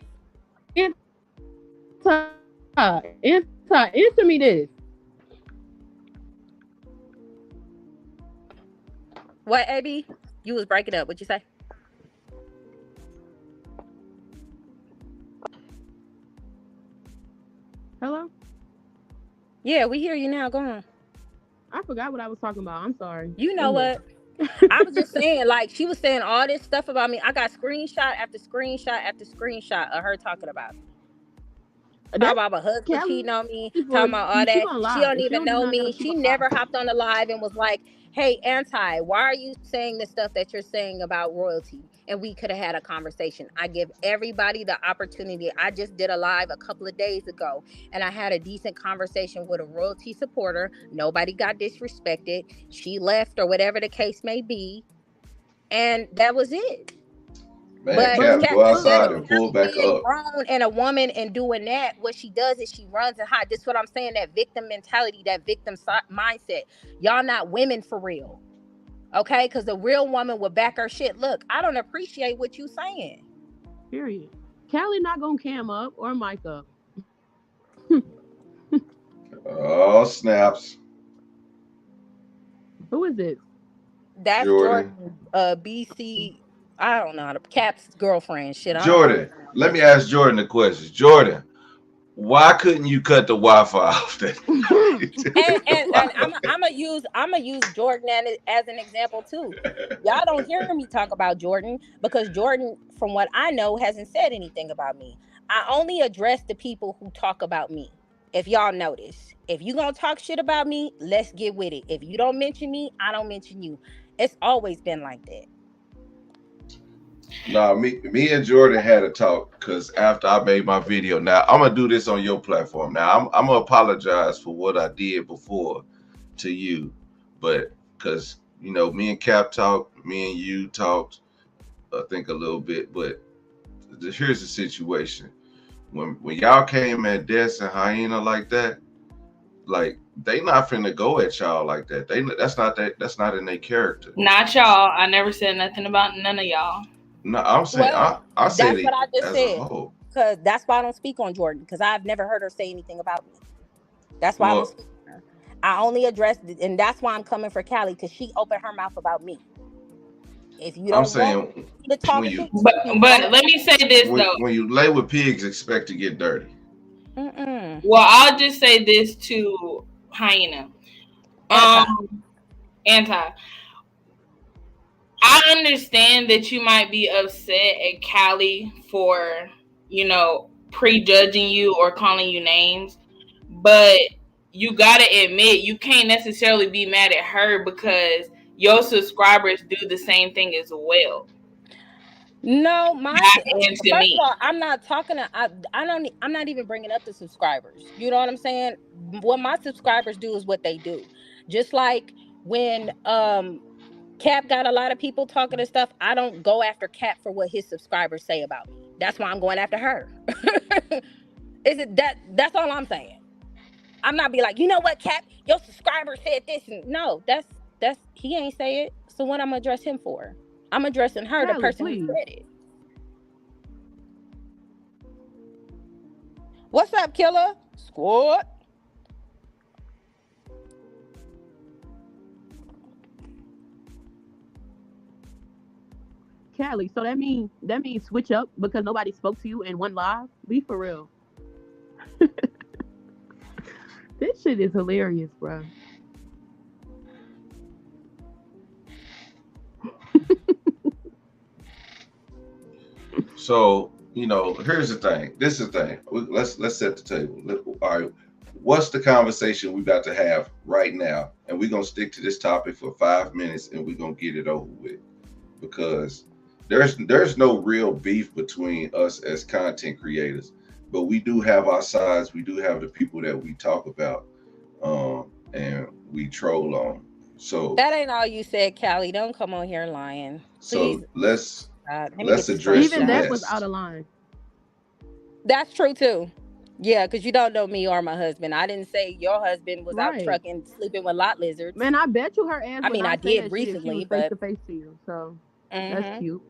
answer me this. What, AB? You was breaking up. What you say? Hello? Yeah, we hear you now. Go on. I forgot what I was talking about. I'm sorry. You Go know ahead. what? I was just saying, like, she was saying all this stuff about me. I got screenshot after screenshot after screenshot of her talking about me. Talking That's about my husband cheating Kelly on me, for talking you. about She all gonna that. lie. She If don't she don't even do know nothing else, me. she gonna She lie. never hopped on the live and was like, hey, Anti, why are you saying the stuff that you're saying about royalty? And we could have had a conversation. I give everybody the opportunity. I just did a live a couple of days ago and I had a decent conversation with a royalty supporter. Nobody got disrespected. She left or whatever the case may be. and that was it. Man, But But Cap, look, go look, instead outside of look. and pull Kelly back being up. grown and a woman and doing that, what she does is she runs and hides. This is what I'm saying. That victim mentality, that victim mindset. Y'all not women for real, okay? Because the real woman would back her shit. Look, I don't appreciate what you saying. Period. Callie not gonna cam up or mic up. Oh, snaps. Who is this? That's Jordan. Jordan, BC. I don't know how to Cap's girlfriend. Shit, I don't know how to Jordan, pronounce let that me shit. ask Jordan a question. Jordan, why couldn't you cut the Wi-Fi off that? I'm gonna use Jordan as an example too. Y'all don't hear me talk about Jordan because Jordan, from what I know, hasn't said anything about me. I only address the people who talk about me. If y'all notice, if you gonna talk shit about me, let's get with it. If you don't mention me, I don't mention you. It's always been like that. Nah, me and Jordan had a talk because after I made my video, now I'm gonna do this on your platform. Now I'm gonna apologize for what I did before to you, but because me and Cap talked, me and you talked, I think a little bit, but here's the situation. When y'all came at Des and Hyena like that, like they not finna go at y'all like that. That's not in their character. Not y'all. I never said nothing about none of y'all. No, I'm saying Well, I said that's it what I just as a said. whole. Cause that's why I don't speak on Jordan. Cause I've never heard her say anything about me. That's why I don't Well, speak on her. I only addressed it, and that's why I'm coming for Callie, because she opened her mouth about me. If you I'm don't want saying me to when talk you shit But to you, but don't. let me say this though. when you lay with pigs, expect to get dirty. Mm-mm. Well, I'll just say this to Hyena. Anti. Um, Anti. I understand that you might be upset at Callie for, prejudging you or calling you names, but you gotta admit you can't necessarily be mad at her because your subscribers do the same thing as well. No, And to first of me. all, I'm not talking to. I don't. I'm not even bringing up the subscribers. You know what I'm saying? What my subscribers do is what they do. Just like when Cap got a lot of people talking and stuff. I don't go after Cap for what his subscribers say about me. That's why I'm going after her. Is it that? That's all I'm saying. I'm not be like, you know what, Cap, your subscriber said this. And no, that's he ain't say it. So what I'm gonna address him for? I'm addressing her, the Callie, person who please. said it. What's up, killer? Squad. Callie, so that means switch up because nobody spoke to you in one live? Be for real. This shit is hilarious, bro. So here's the thing. This is the thing. Let's set the table. All right, what's the conversation we got to have right now? And we're gonna stick to this topic for 5 minutes, and we're gonna get it over with because there's no real beef between us as content creators, but we do have our sides. We do have the people that we talk about, and we troll on. So That ain't all you said, Callie. Don't come on here lying. Please. so let's Let me get let's the address the Even screenshot. that was out mess. of line. That's true too. Yeah, because you don't know me or my husband. I didn't say your husband was out Right. trucking, sleeping with lot lizards. Man, I bet you her ass I would mean, I not say did that shit if she recently, was face but to face to you. So that's hmm cute.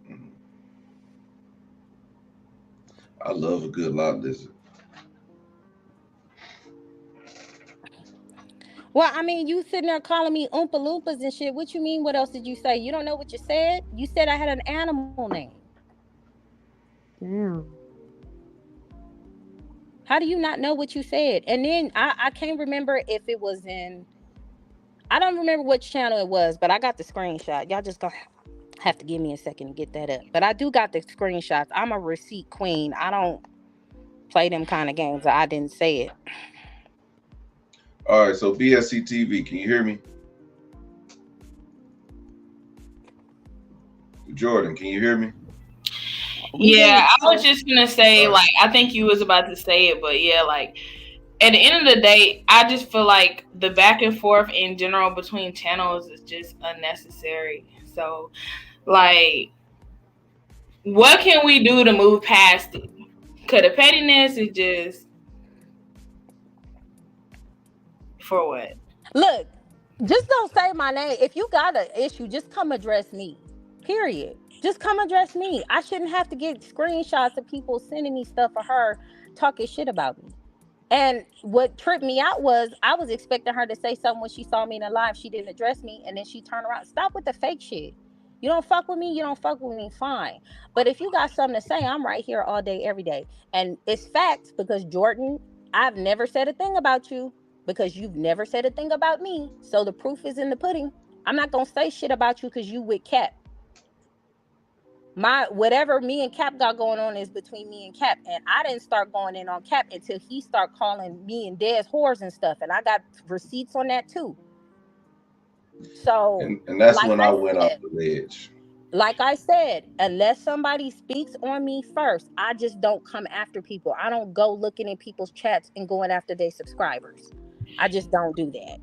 Mhm. I love a good lot lizard. well, I mean, you sitting there calling me Oompa Loompas and shit. What you mean? What else did you say? You don't know what you said? You said I had an animal name. Damn. How do you not know what you said? And then I can't remember if it was in, I don't remember which channel it was, but I got the screenshot. Y'all just gonna have to give me a second to get that up. But I do got the screenshots. I'm a receipt queen. I don't play them kind of games. I didn't say it. All right, so BSC TV, can you hear me? Jordan, can you hear me? We hear Yeah, you, I was killer. just gonna say, All right. like, I think you was about to say it, but yeah, like at the end of the day, I just feel like the back and forth in general between channels is just unnecessary. So, like, what can we do to move past it? Cause the pettiness is just for what? Look, just don't say my name. If you got an issue, just come address me. Period. Just come address me. I shouldn't have to get screenshots of people sending me stuff for her talking shit about me. And what tripped me out was I was expecting her to say something when she saw me in the live. She didn't address me, and then she turned around. Stop with the fake shit. You don't fuck with me, you don't fuck with me, fine. But if you got something to say, I'm right here all day, every day. And it's facts because Jordan, I've never said a thing about you because you've never said a thing about me. So the proof is in the pudding. I'm not gonna say shit about you because you with Cap. My whatever me and Cap got going on is between me and Cap, and I didn't start going in on Cap until he started calling me and Dez whores and stuff, and I got receipts on that too. So, And that's like when I I went off said, the ledge. unless somebody speaks on me first, I just don't come after people. I don't go looking in people's chats and going after their subscribers. I just don't do that.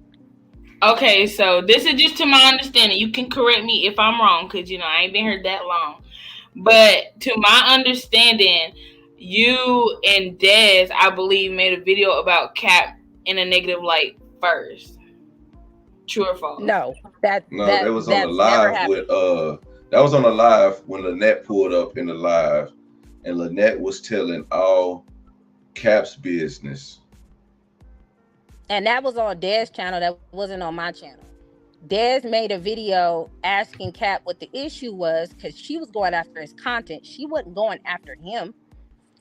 Okay, so this is just to my understanding. You can correct me if I'm wrong, because I ain't been here that long. But to my understanding, you and Dez, I believe, made a video about Cap in a negative light first. True or false? No, that No, that that was on the that's never live happened. with that was on the live when Lynette pulled up in the live, and Lynette was telling all Cap's business. And that was on Dez's channel. That wasn't on my channel. Dez made a video asking Cap what the issue was because she was going after his content. She wasn't going after him.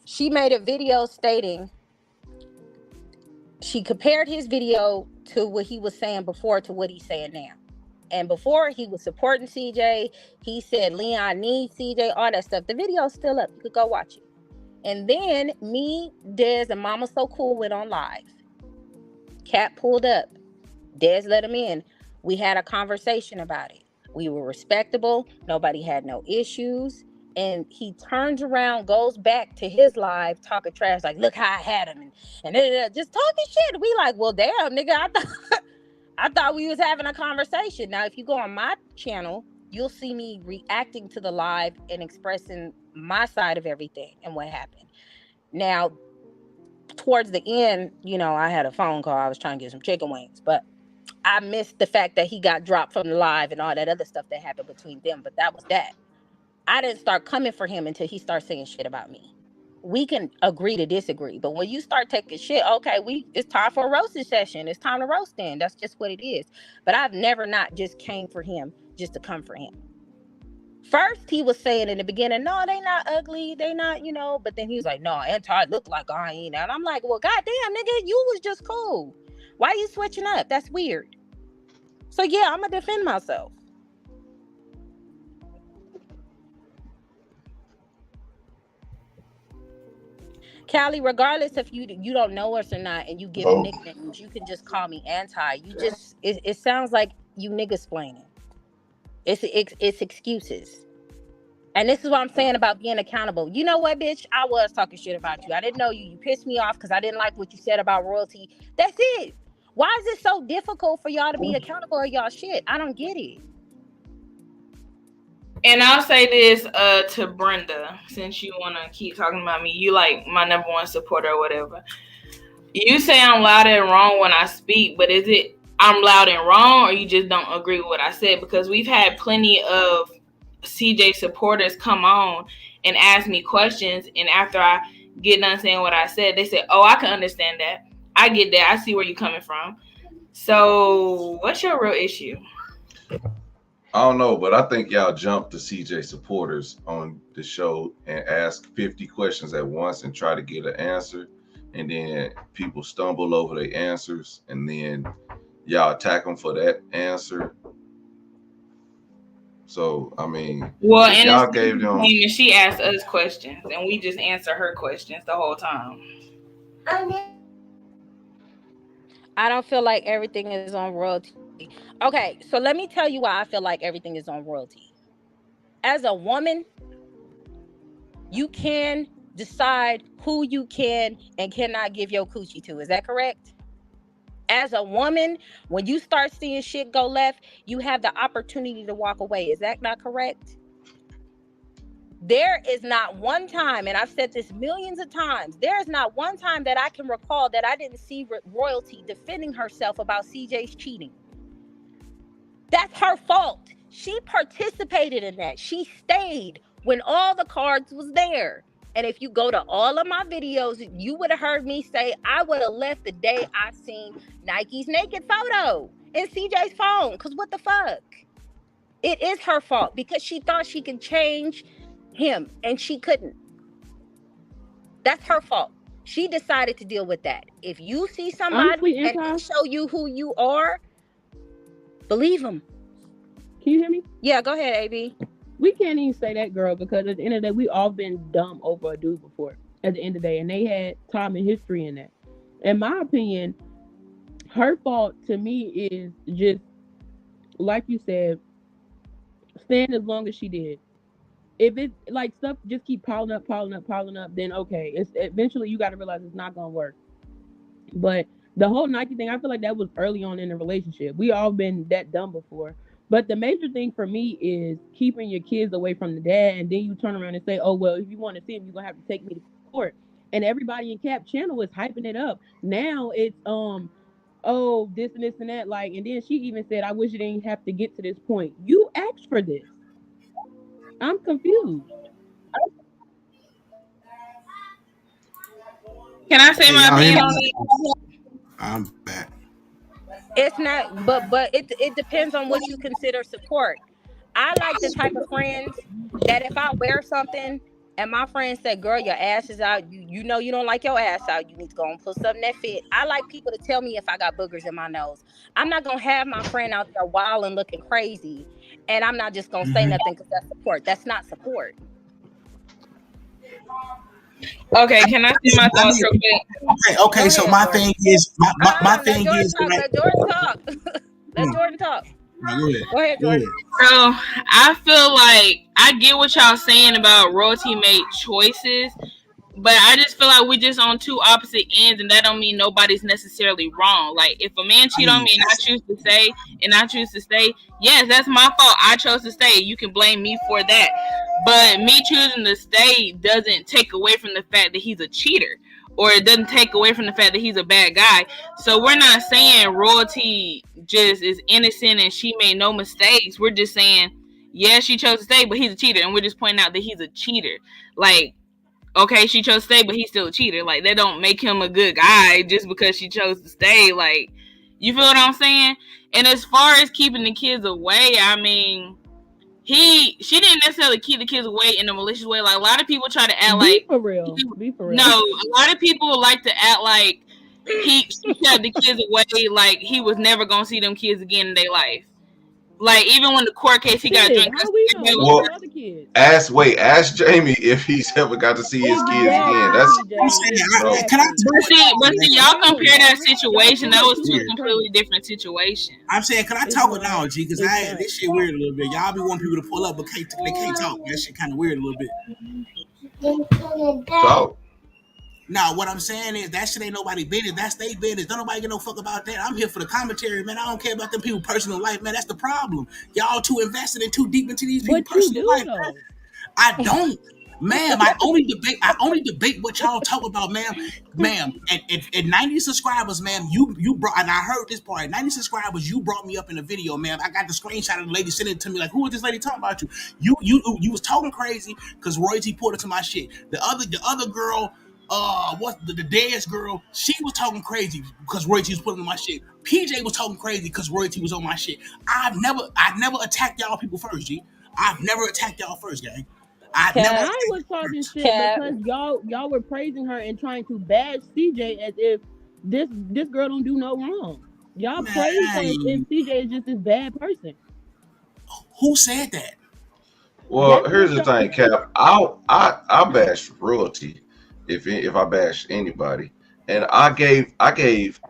She made a video stating she compared his video to what he was saying before to what he's saying now. And before he was supporting CJ, he said Leon needs CJ, all that stuff. The video's still up. You could go watch it. And then me, Dez, and Mama So Cool went on live. Cap pulled up. Dez let him in. We had a conversation about it. We were respectable. Nobody had no issues. And he turns around, goes back to his live, talking trash, like, look how I had him. And just talking shit. We like, well, damn, nigga, I thought we was having a conversation. Now, if you go on my channel, you'll see me reacting to the live and expressing my side of everything and what happened. Now, towards the end, I had a phone call. I was trying to get some chicken wings, but I missed the fact that he got dropped from the live and all that other stuff that happened between them. But that was that. I didn't start coming for him until he started saying shit about me. We can agree to disagree, but when you start taking shit, okay, it's time for a roasting session. It's time to roast in. That's just what it is. But I've never not just came for him just to come for him. First, he was saying in the beginning, no, they not ugly. They not, but then he was like, no, Anti look like I ain't. And I'm like, well, goddamn, nigga, you was just cool. Why you switching up? That's weird. So yeah, I'm gonna defend myself. Callie, regardless if you don't know us or not, and you give Oh, nicknames, you can just call me Anti. It sounds like you niggas explaining. It's excuses. And this is what I'm saying about being accountable. You know what, bitch? I was talking shit about you. I didn't know you. You pissed me off because I didn't like what you said about royalty. That's it. Why is it so difficult for y'all to be accountable of y'all shit? I don't get it. And I'll say this to Brenda, since you want to keep talking about me, you like my number one supporter or whatever. You say I'm loud and wrong when I speak, but is it I'm loud and wrong or you just don't agree with what I said? Because we've had plenty of CJ supporters come on and ask me questions, and after I get done saying what I said, they say, oh, I can understand that. I get that. I see where you're coming from. So what's your real issue? I don't know, but I think y'all jump to CJ supporters on the show and ask 50 questions at once and try to get an answer. And then people stumble over their answers, and then y'all attack them for that answer. So, I mean, Well, if and y'all gave them, she asked us questions, and we just answer her questions the whole time. I don't feel like everything is on royalty. Okay, so let me tell you why I feel like everything is on royalty. As a woman, you can decide who you can and cannot give your coochie to. Is that correct? As a woman, when you start seeing shit go left, you have the opportunity to walk away. Is that not correct? There is not one time, and I've said this millions of times, there is not one time that I can recall that I didn't see royalty defending herself about CJ's cheating. That's her fault. She participated in that. She stayed when all the cards was there. And if you go to all of my videos, you would have heard me say I would have left the day I seen Nike's naked photo in CJ's phone. Because what the fuck? It is her fault because she thought she could change him and she couldn't. That's her fault. She decided to deal with that. If you see somebody Honestly, and they show you who you are, believe them. Can you hear me? Yeah, go ahead, AB. We can't even say that, girl, because at the end of the day, we all been dumb over a dude before. At the end of the day, and they had time and history in that. In my opinion, her fault to me is just like you said, staying as long as she did. If it's like stuff just keep piling up, then okay, it's eventually you got to realize it's not gonna work. But the whole Nike thing, I feel like that was early on in the relationship. We all been that dumb before. But the major thing for me is keeping your kids away from the dad, and then you turn around and say, "Oh well, if you want to see him, you're gonna have to take me to court." And everybody in Cap Channel is hyping it up. Now it's oh this and this and that, like, and then she even said, "I wish it didn't have to get to this point." You asked for this. I'm confused. Can I say Hey, my y'all hear opinion me? on it? I'm back. It's not, but it depends on what you consider support. I like the type of friends that if I wear something and my friends say, "Girl, your ass is out. You know you don't like your ass out. You need to go and put something that fit." I like people to tell me if I got boogers in my nose. I'm not gonna have my friend out there wild and looking crazy, and I'm not just gonna say Mhm. nothing because that's support. That's not support. Okay, can I say my I thoughts mean, real quick? okay. Go So ahead, my Jordan. thing is, my Let thing Jordan is, talk. right? Let Jordan talk. Let Hmm. Jordan talk. Now, go ahead. Go ahead, Go ahead. Jordan. So I feel like I get what y'all saying about royalty made choices, but I just feel like we're just on two opposite ends, and that don't mean nobody's necessarily wrong. Like if a man I cheat on mean, me and I choose to stay, yes, that's my fault. I chose to stay. You can blame me for that. But me choosing to stay doesn't take away from the fact that he's a cheater, or it doesn't take away from the fact that he's a bad guy. So we're not saying royalty just is innocent and she made no mistakes. We're just saying, yeah, she chose to stay, but he's a cheater, and we're just pointing out that he's a cheater. Like, okay, she chose to stay, but he's still a cheater. Like, that don't make him a good guy just because she chose to stay. Like, you feel what I'm saying? And as far as keeping the kids away, I mean, she didn't necessarily keep the kids away in a malicious way. Like, a lot of people try to act Be like for real. Be for no, real. a lot of people like to act like she kept the kids away, like he was never gonna see them kids again in their life. Like even when the court case, he got Shit, joint how custody. we know? Everybody What was was Well, the other kids? ask Jamie if he's ever got to see his kids again. Exactly, That's I'm CJ. saying, bro. can I Exactly. talk with but knowledge? see, y'all compare that Y'all situation. give That her was too two much Weird. credit. completely different situations. I'm saying, can I It's talk with not. knowledge? Because It's not. this shit weird a little bit. Y'all be wanting people to pull up, but they can't talk. That shit kind of weird a little bit. Talk. Now, what I'm saying is that shit ain't nobody business. That's their business. Don't nobody give no fuck about that. I'm here for the commentary, man. I don't care about them people's personal life, man. That's the problem. Y'all too invested and too deep into these people's But you personal do life, man. though. I don't. Ma'am, I only debate what y'all talk about, ma'am. Ma'am, at 90 subscribers, ma'am, you brought, and I heard this part. At 90 subscribers, you brought me up in a video, ma'am. I got the screenshot of the lady sending it to me, like, who is this lady talking about you? You was talking crazy because royalty put it to my shit. The other girl, what the Dez girl, she was talking crazy because royalty was putting on my shit. PJ was talking crazy because royalty was on my shit. I've never attacked y'all people first, G. I've never attacked y'all first, gang. I've never Cap, I attacked was you talking first. shit Cap. because y'all were praising her and trying to bash CJ as if this girl don't do no wrong. Y'all praise her as if Man, CJ is just this bad person. who said that? Well, That's here's what the y'all. thing, Cap. I bash royalty if I bash anybody. And I gave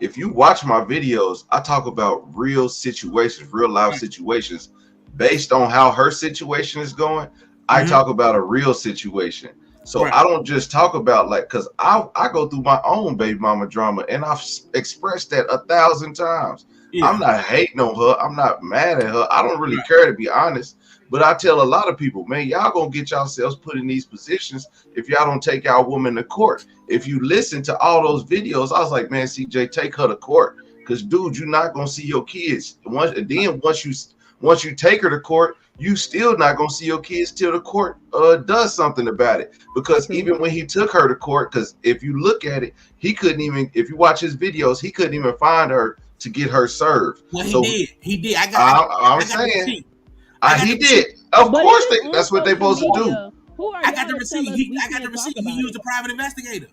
if you watch my videos, I talk about real situations, real life situations based on how her situation is going. I Mm-hmm. talk about a real situation. So I don't just talk about like, cause I go through my own baby mama drama, and I've expressed that 1,000 times. Yeah. I'm not hating on her. I'm not mad at her. I don't really care, to be honest. But I tell a lot of people, man, y'all gonna get yourselves put in these positions if y'all don't take our woman to court. If you listen to all those videos, I was like, man, CJ, take her to court, cause dude, you're not gonna see your kids. Once you take her to court, you still not gonna see your kids till the court does something about it. Because even when he took her to court, because if you look at it, he couldn't even, if you watch his videos, he couldn't even find her to get her served. Well, so he did. I'm saying, he did. Of course, that's what they're supposed to do. Who are I got the receipt. I got the receipt. He used a private investigator.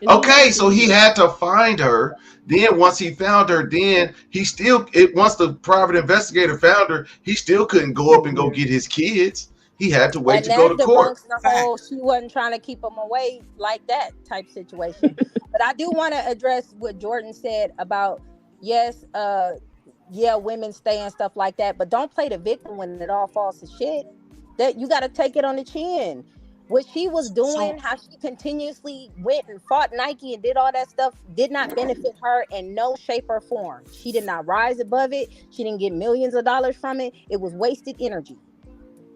Okay, so he had to find her. Then once he found her, then he still once the private investigator found her, he still couldn't go up and go get his kids. He had to wait to go to court. The whole she wasn't trying to keep him away like that type situation. But I do want to address what Jordan said about women stay and stuff like that, but don't play the victim when it all falls to shit. That you got to take it on the chin. What she was doing, how she continuously went and fought Nike and did all that stuff, did not benefit her in no shape or form. She did not rise above it. She didn't get millions of dollars from it. It was wasted energy.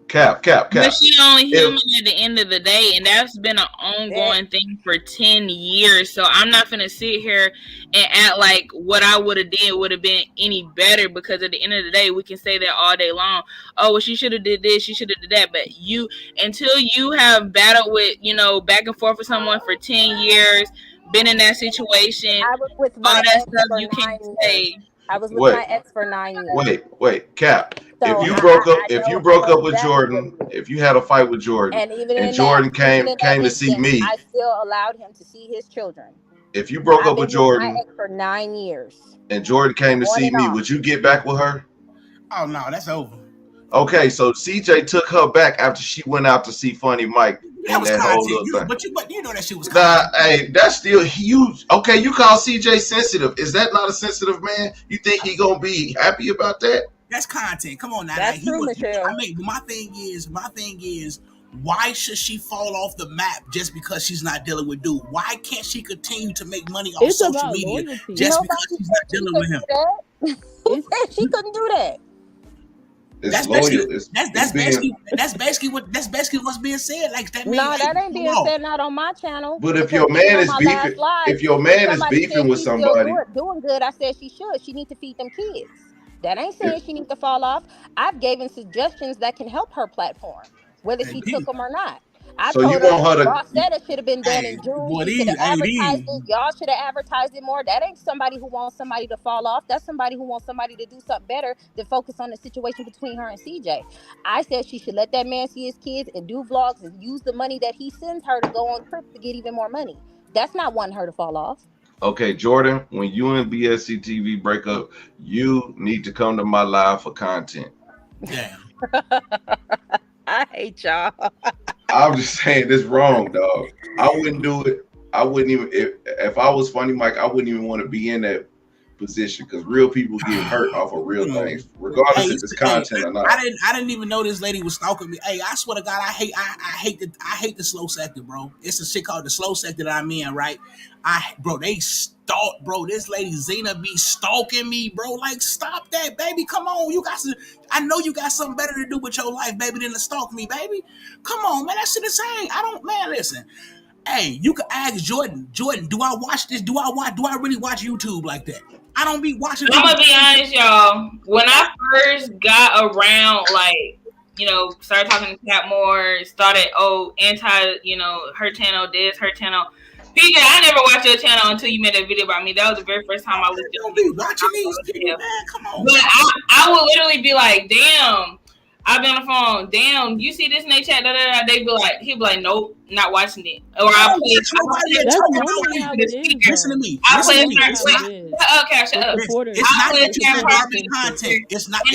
Cap. But she's only human at the end of the day, and that's been an ongoing thing for 10 years. So I'm not gonna sit here and act like what I would have did would have been any better, because at the end of the day, we can say that all day long. Oh, well, she should have did this, she should have did that. But until you have battled with, back and forth with someone for 10 years, been in that situation, I was with all my that ex stuff for you 9 can't years. say. I was with my ex for 9 years. Wait, Cap. So if you broke up with Jordan, if you had a fight with Jordan, and Jordan came to see me, I still allowed him to see his children. If you broke up with Jordan, my ex for 9 years, and Jordan came to see me, would you get back with her? Oh no, that's over. Okay, so CJ took her back after she went out to see Funny Mike. That was content. But you know that shit was content. Hey, that's still huge. Okay, you call CJ sensitive. Is that not a sensitive man? You think he gonna be happy about that? That's content. Come on now. That's true, Michelle. My thing is, why should she fall off the map just because she's not dealing with dude? Why can't she continue to make money off social media just because she's not dealing with him? She couldn't do that. That's basically what's being said. Like that. That ain't being said not on my channel. But if your man is beefing, with somebody, doing good, I said she should. She needs to feed them kids. That ain't saying she needs to fall off. I've given suggestions that can help her platform, whether she took them or not. I told her Ross said it should have been done in June. She should have advertised it. Y'all should have advertised it more. That ain't somebody who wants somebody to fall off. That's somebody who wants somebody to do something better than focus on the situation between her and CJ. I said she should let that man see his kids and do vlogs and use the money that he sends her to go on trips to get even more money. That's not wanting her to fall off. Okay, Jordan, when you and BSC TV break up, you need to come to my live for content. Yeah. I hate y'all. I'm just saying this wrong, dog. I wouldn't do it. I wouldn't even if I was Funny Mike, I wouldn't even want to be in that position because real people get hurt off of real things, regardless if it's content or not. I didn't even know this lady was stalking me. Hey, I swear to God, I hate the slow sector, bro. It's a shit called the slow sector that I'm in, right? They stalk, bro. This lady Zena be stalking me, bro. Like, stop that, baby. Come on, I know you got something better to do with your life, baby, than to stalk me, baby. Come on, man. That shit is insane. Listen. Hey, you can ask Jordan. Jordan, do I watch this? Do I really watch YouTube like that? I don't be watching. I'm gonna be honest, y'all. When I first got around, started talking to Cat more, started her channel, her channel. PJ, I never watched your channel until you made a video about me. That was the very first time I looked at you. Don't be watching these people, man. Come on. But I would literally be like, damn. I've been on the phone. Damn, you see this in their chat? He'd be like, nope, not watching it. Or I'll play. Listen to me. I'll play. Shut up. It's not that you garbage content. It's not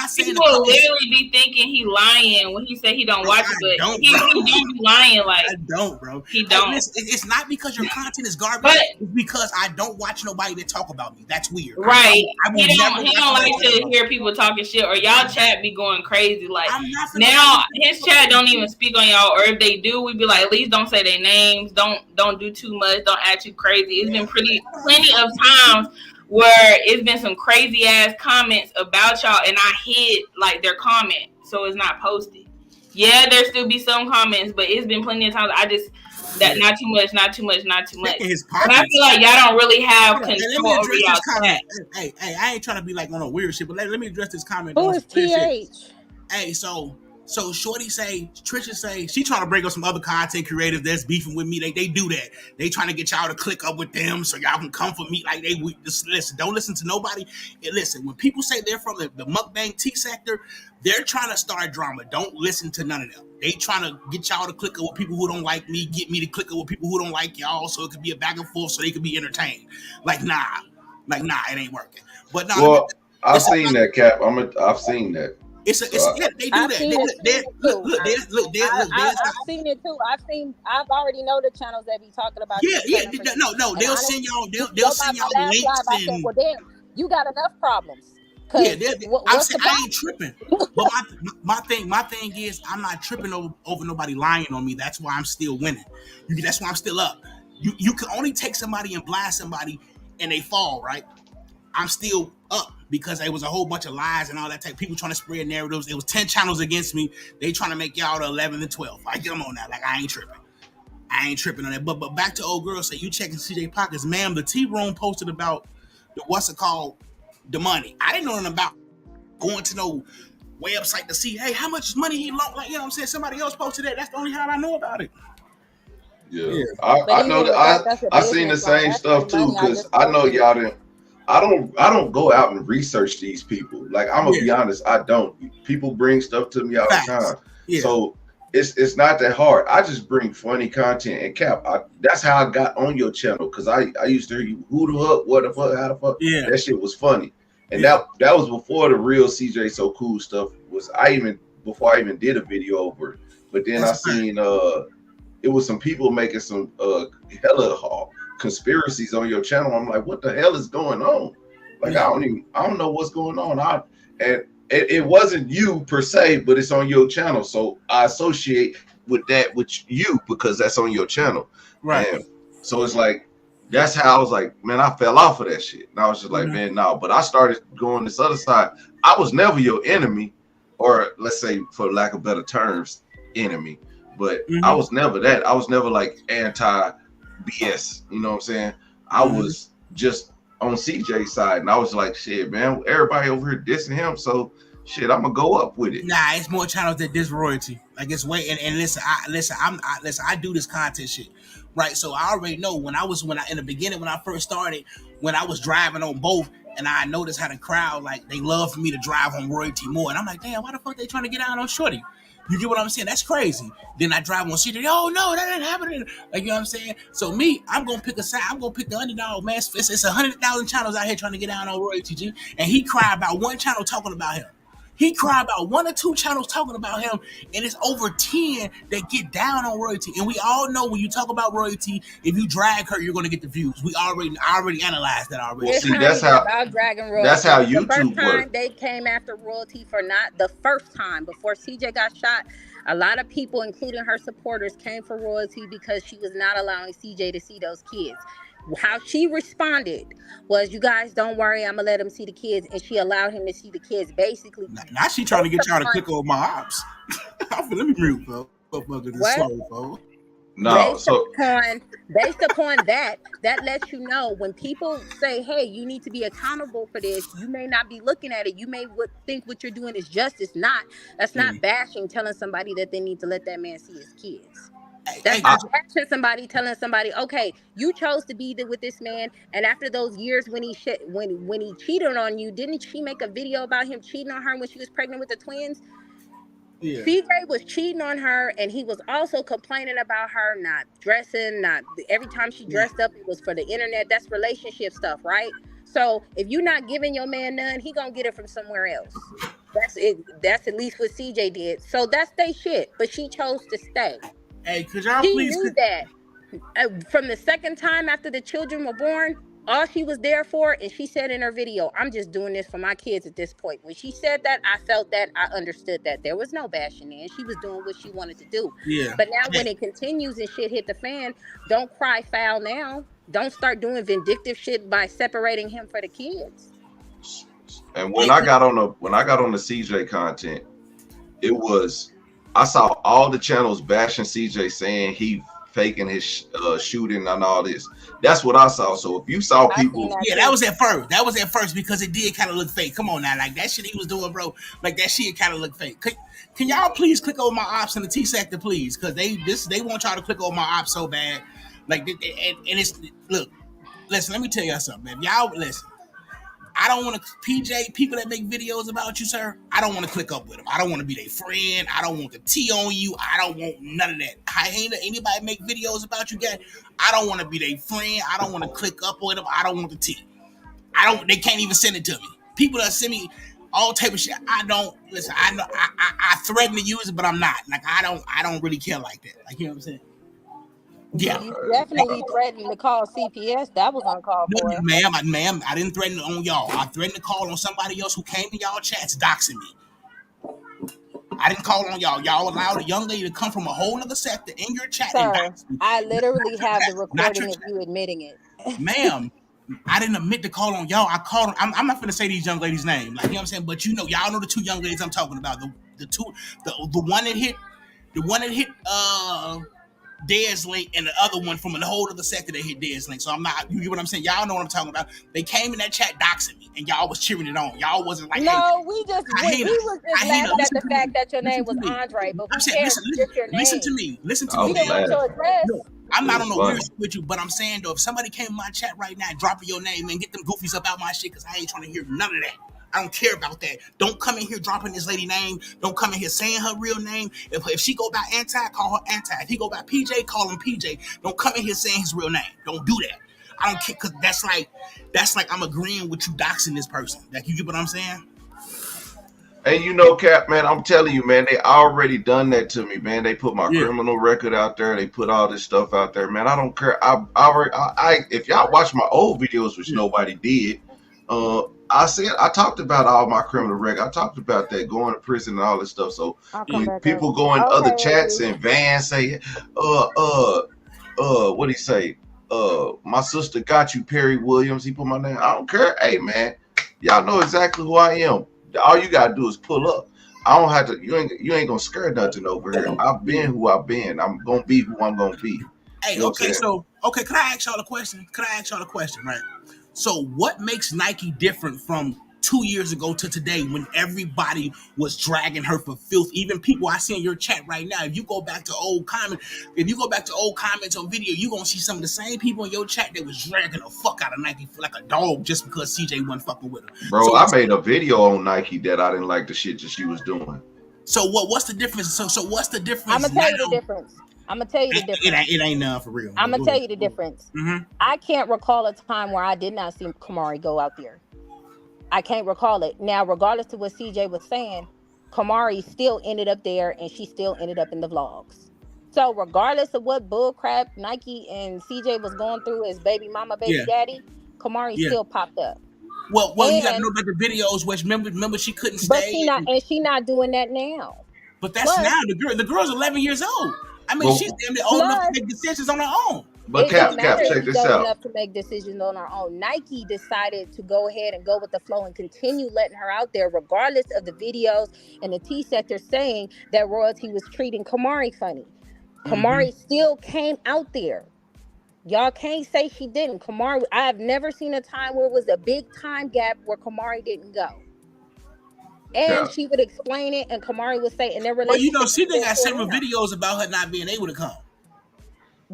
saying people will literally be thinking he lying when he say he don't watch it, but he don't be lying. Like I don't, bro. He don't. It's not because your content is garbage. It's because I don't watch nobody that talk about me. That's weird. Right. He don't like to hear people talking shit, or y'all chat be going crazy. Like now, his chat don't even speak on y'all, or if they do, we we be like, at least don't say their names, don't do too much, don't act too crazy. It's been plenty of times where it's been some crazy ass comments about y'all, and I hid like their comment so it's not posted. Yeah, there still be some comments, but it's been plenty of times I just that Yeah. not too much, not too much, not too much. Checking his And I pockets. feel like y'all don't really have Hold on, hey, let control me over address this y'all comment. chat. Hey, I ain't trying to be like on a weird shit, but let me address this comment Who on is some real shit. TH? Hey, so Shorty say, Trisha say, she trying to bring up some other content creators that's beefing with me. They do that. They trying to get y'all to click up with them so y'all can come for me. Like just listen. Don't listen to nobody. And listen, when people say they're from the mukbang T sector, they're trying to start drama. Don't listen to none of them. They trying to get y'all to click up with people who don't like me, get me to click up with people who don't like y'all, so it could be a back and forth, so they could be entertained. Nah, it ain't working. But nah, Well, I've listen, seen that, Cap. I've seen that. it's So yeah, they do I've that. seen it too. I've already know the channels that be talking about you Yeah, and yeah. coming for you. No. And They'll honestly, send y'all. you They'll go by send my y'all last links live. I said, and well, damn, you got enough problems. yeah. Cause I'm what's saying the I ain't problem? tripping. But my thing is I'm not tripping over nobody lying on me. That's why I'm still winning. That's why I'm still up. You can only take somebody and blind somebody and they fall, right? I'm still up because there was a whole bunch of lies and all that type. People trying to spread narratives. There was 10 channels against me. They trying to make y'all the 11 and 12. I get them on that. Like I ain't tripping. I ain't tripping on that. But back to old girl. Say you checking CJ pockets, ma'am. The T Room posted about the what's it called, the money. I didn't know nothing about going to no website to see, hey, how much money he loaned. Like you know what I'm saying. Somebody else posted that. That's the only how I know about it. yeah, Yeah, But I know even that with that, that's a I seen the business line. same That's their stuff too money. I because just I know posted it. y'all didn't. I don't go out and research these people. Like I'm gonna yeah. be honest, I don't. People bring stuff to me all the Facts. time, Yeah, so it's not that hard. I just bring funny content and Cap. That's how I got on your channel because I used to hear you who the fuck, what the fuck, how the fuck. yeah, That shit was funny, and yeah. that was before the real CJ So Cool stuff was. Before I even did a video over it. But then I That's a fact. seen it was some people making some hella conspiracies on your channel. I'm like, what the hell is going on? Like Yeah, I don't know what's going on. And it wasn't you per se, but it's on your channel. So I associate with that with you because that's on your channel. right. And so it's like that's how I was like, man, I fell off of that shit. And I was just like, Mm-hmm. man, no. But I started going this other side. I was never your enemy, or let's say for lack of better terms, enemy. But I Mm-hmm. was never that. I was never like anti BS. You know what I'm saying? I Mm-hmm. was just on CJ's side, and I was like, shit, man, everybody over here dissing him, so shit, I'm gonna go up with it. Nah, it's more channels that diss royalty. Like it's way and listen, I do this content shit, right? So I already know when I in the beginning when I first started, when I was driving on both, and I noticed how the crowd like they love for me to drive on royalty more, and I'm like, damn, why the fuck they trying to get out on shorty? You get what I'm saying? That's crazy. Then I drive on shit. Oh no, that ain't happening. Like you know what I'm saying? So me, I'm gonna pick a side. I'm gonna pick the underdog, man. It's 100,000 channels out here trying to get out on royalty, G. And he cried about one channel talking about him. He cried about one or two channels talking about him, and it's over 10 that get down on royalty. And we all know when you talk about royalty, if you drag her, you're gonna get the views. I already analyzed that already. Well, It's see, not even about dragging that's royalty. how The first YouTube time works. they came after royalty for not the first time before CJ got shot, a lot of people, including her supporters, came for royalty because she was not allowing CJ to see those kids. How she responded was, "You guys don't worry, I'm gonna let him see the kids," and she allowed him to see the kids. Basically, Now she trying to based get y'all to upon click over my ops. Let me mute, motherfuckers. It's what? sorry, folks. No, based so upon based upon that, that lets you know when people say, hey, you need to be accountable for this, you may not be looking at it, you may think what you're doing is justice. Not That's Yeah. not bashing telling somebody that they need to let that man see his kids. That's Hey, not I, cause bashing somebody telling somebody, okay, you chose to be with this man, and after those years when when he cheated on you, didn't she make a video about him cheating on her when she was pregnant with the twins? yeah, CJ was cheating on her, and he was also complaining about her not dressing. Not every time she yeah, dressed up, it was for the internet. That's relationship stuff, right? So if you're not giving your man none, he gonna get it from somewhere else. That's it. That's at least what CJ did. So that's they shit. But she chose to stay. hey, could y'all She please? knew that from the second time after the children were born. All she was there for, and she said in her video, I'm just doing this for my kids at this point. When she said that, I felt that, I understood that. There was no bashing in. She was doing what she wanted to do. Yeah. But now Hey, when it continues and shit hit the fan, don't cry foul now. Don't start doing vindictive shit by separating him for the kids. And hey, when I got on the CJ content, it was I saw all the channels bashing CJ, saying he faking his shooting and all this. That's what I saw. So if you saw I seen people, that yeah, that too. was at first. That was at first because it did kind of look fake. Come on now, like that shit he was doing, bro. Like that shit kind of look fake. Can y'all please click over my ops in the T sector, please? Because they want y'all to click over my ops so bad. Like and it's look. Listen, let me tell y'all something, man. Y'all listen. I don't want to PJ people that make videos about you, sir. I don't want to click up with them. I don't want to be their friend. I don't want the tea on you. I don't want none of that. I ain't anybody make videos about you, guys. I don't want to be their friend. I don't want to click up with them. I don't want the tea. I don't. They can't even send it to me. People that send me all type of shit. I don't listen. I know. I threaten to use it, but I'm not. Like I don't. I don't really care like that. Like you know what I'm saying? Well, Yeah. you Like, definitely threatened to call CPS. That was uncalled no, for. ma'am, I didn't threaten on y'all. I threatened to call on somebody else who came in y'all chats doxing me. I didn't call on y'all. Y'all allowed a young lady to come from a whole other sector in your chat and Sir, dox me. I Not literally your have the chat. Not your recording of chat. you admitting it. Ma'am, I didn't admit to call on y'all. I called. I'm not gonna say these young ladies' name. Like you know what I'm saying. But you know, y'all know the two young ladies I'm talking about. The two, the one that hit, the one that hit Dead's Link, and the other one from a whole other sector that hit Dead's Link. So I'm not. You get what I'm saying? Y'all know what I'm talking about. They came in that chat doxing me, and y'all was cheering it on. Y'all wasn't like, hey, No, we just Hyena, we was just Hyena, laughing at listen the to fact me. that your Listen name to was me. Andre, but I'm who saying, cares? listen, It's listen, just your listen to name. me. Listen to I me, We was didn't ma'am. want your laughing. address. Look, I'm It not was on no weird funny. shit with you, but I'm saying though, if somebody came in my chat right now, dropping your name and get them goofies up out my shit, because I ain't trying to hear none of that. I don't care about that. Don't come in here dropping this lady name. Don't come in here saying her real name. If she go by anti, call her anti. If he go by PJ, call him PJ. Don't come in here saying his real name. Don't do that. I don't care, because that's like I'm agreeing with you doxing this person. Like you get what I'm saying? And you know, Cap, man, I'm telling you, man, they already done that to me, man. They put my Yeah. criminal record out there. They put all this stuff out there, man. I don't care. If y'all watch my old videos, which Yeah. nobody did, I talked about all my criminal record. I talked about that going to prison and all this stuff. So I'll come Yeah. when back up. people go in other Okay, chats Andrew. and Van say, what do he say? My sister got you, Perry Williams. He put my name. I don't care. Hey, man, y'all know exactly who I am. All you gotta do is pull up. I don't have to. You ain't gonna scare nothing over here. I've Yeah. been who I've been. I'm gonna be who I'm gonna be. Hey, You know what I'm okay, saying, so okay, can I ask y'all a question? Right? So, what makes Nike different from 2 years ago to today when everybody was dragging her for filth? Even people I see in your chat right now. If you go back to old comments on video, you gonna see some of the same people in your chat that was dragging the fuck out of Nike for like a dog just because CJ wasn't fucking with her. bro? So, I made a video on Nike that I didn't like the shit that she was doing. what's the difference? So what's the I'm difference gonna tell you the now? difference. I'm gonna tell you the difference. It ain't none for real. I'm But gonna go tell ahead. you the difference. Mm-hmm. I can't recall a time where I did not see Kamari go out there. I can't recall it. Now, regardless of what CJ was saying, Kamari still ended up there and she still ended up in the vlogs. So regardless of what bullcrap Nike and CJ was going through as baby mama, baby Yeah, daddy, Kamari yeah. still popped up. Well, you got to know And about the videos. Which remember she couldn't but stay, she not doing that now. but that's Plus, now the girl's 11 years old. I mean, she's But damn near old enough to plus make decisions on her own. it don't matter Cap, if check she's this old out. enough to make decisions on her own. Nike decided to go ahead and go with the flow and continue letting her out there, regardless of the videos and the T sector saying that Royalty was treating Kamari funny. Mm-hmm. Kamari still came out there. Y'all can't say she didn't. Kamari, I have never seen a time where it was a big time gap where Kamari didn't go. And Cap, she would explain it, and Kamari would say, and their Well, relationship has CJ been got for several them. videos about her not being able to come.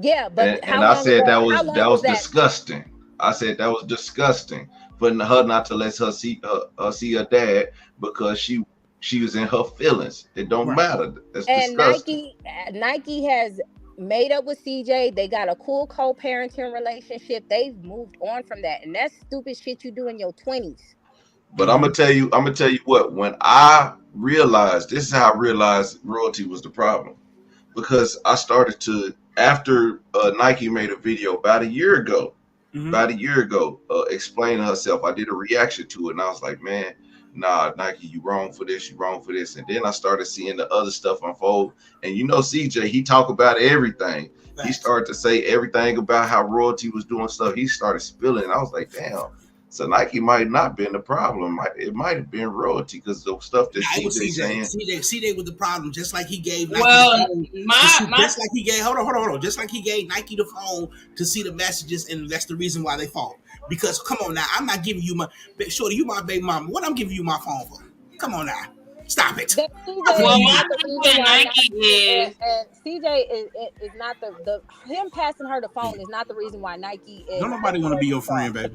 Yeah, but and how I long said ago? that How was long was that? disgusting. I said that was disgusting for her not to let her see her dad because she was in her feelings. It don't Right. matter. That's And disgusting. Nike has made up with CJ. They got a cool co-parenting relationship. They've moved on from that, and that's stupid shit you do in your 20s. But I'm gonna tell you what. When I realized this is how I realized royalty was the problem because I started to after Nike made a video about a year ago. about a year ago, explaining herself. I did a reaction to it, and I was like, man, nah, Nike, you wrong for this, you wrong for this. And then I started seeing the other stuff unfold. And you know, CJ, he talk about everything. He started to say everything about how royalty was doing stuff. He started spilling. And I was like, damn. So Nike might not been the problem. It might have been royalty because the stuff that CJ saying. CJ was the problem. Just like he gave Nike Well, the phone. my Just like he gave hold on. Just like he gave Nike the phone to see the messages, and that's the reason why they fought. Because come on now, I'm not giving you my shorty. You my baby mama. What I'm giving you my phone for? Come on now, stop it. That well, CJ is my not the thing reason with why Nike is and CJ is not the him passing her the phone is not the reason why Nike is. Don't nobody want to be your friend, baby.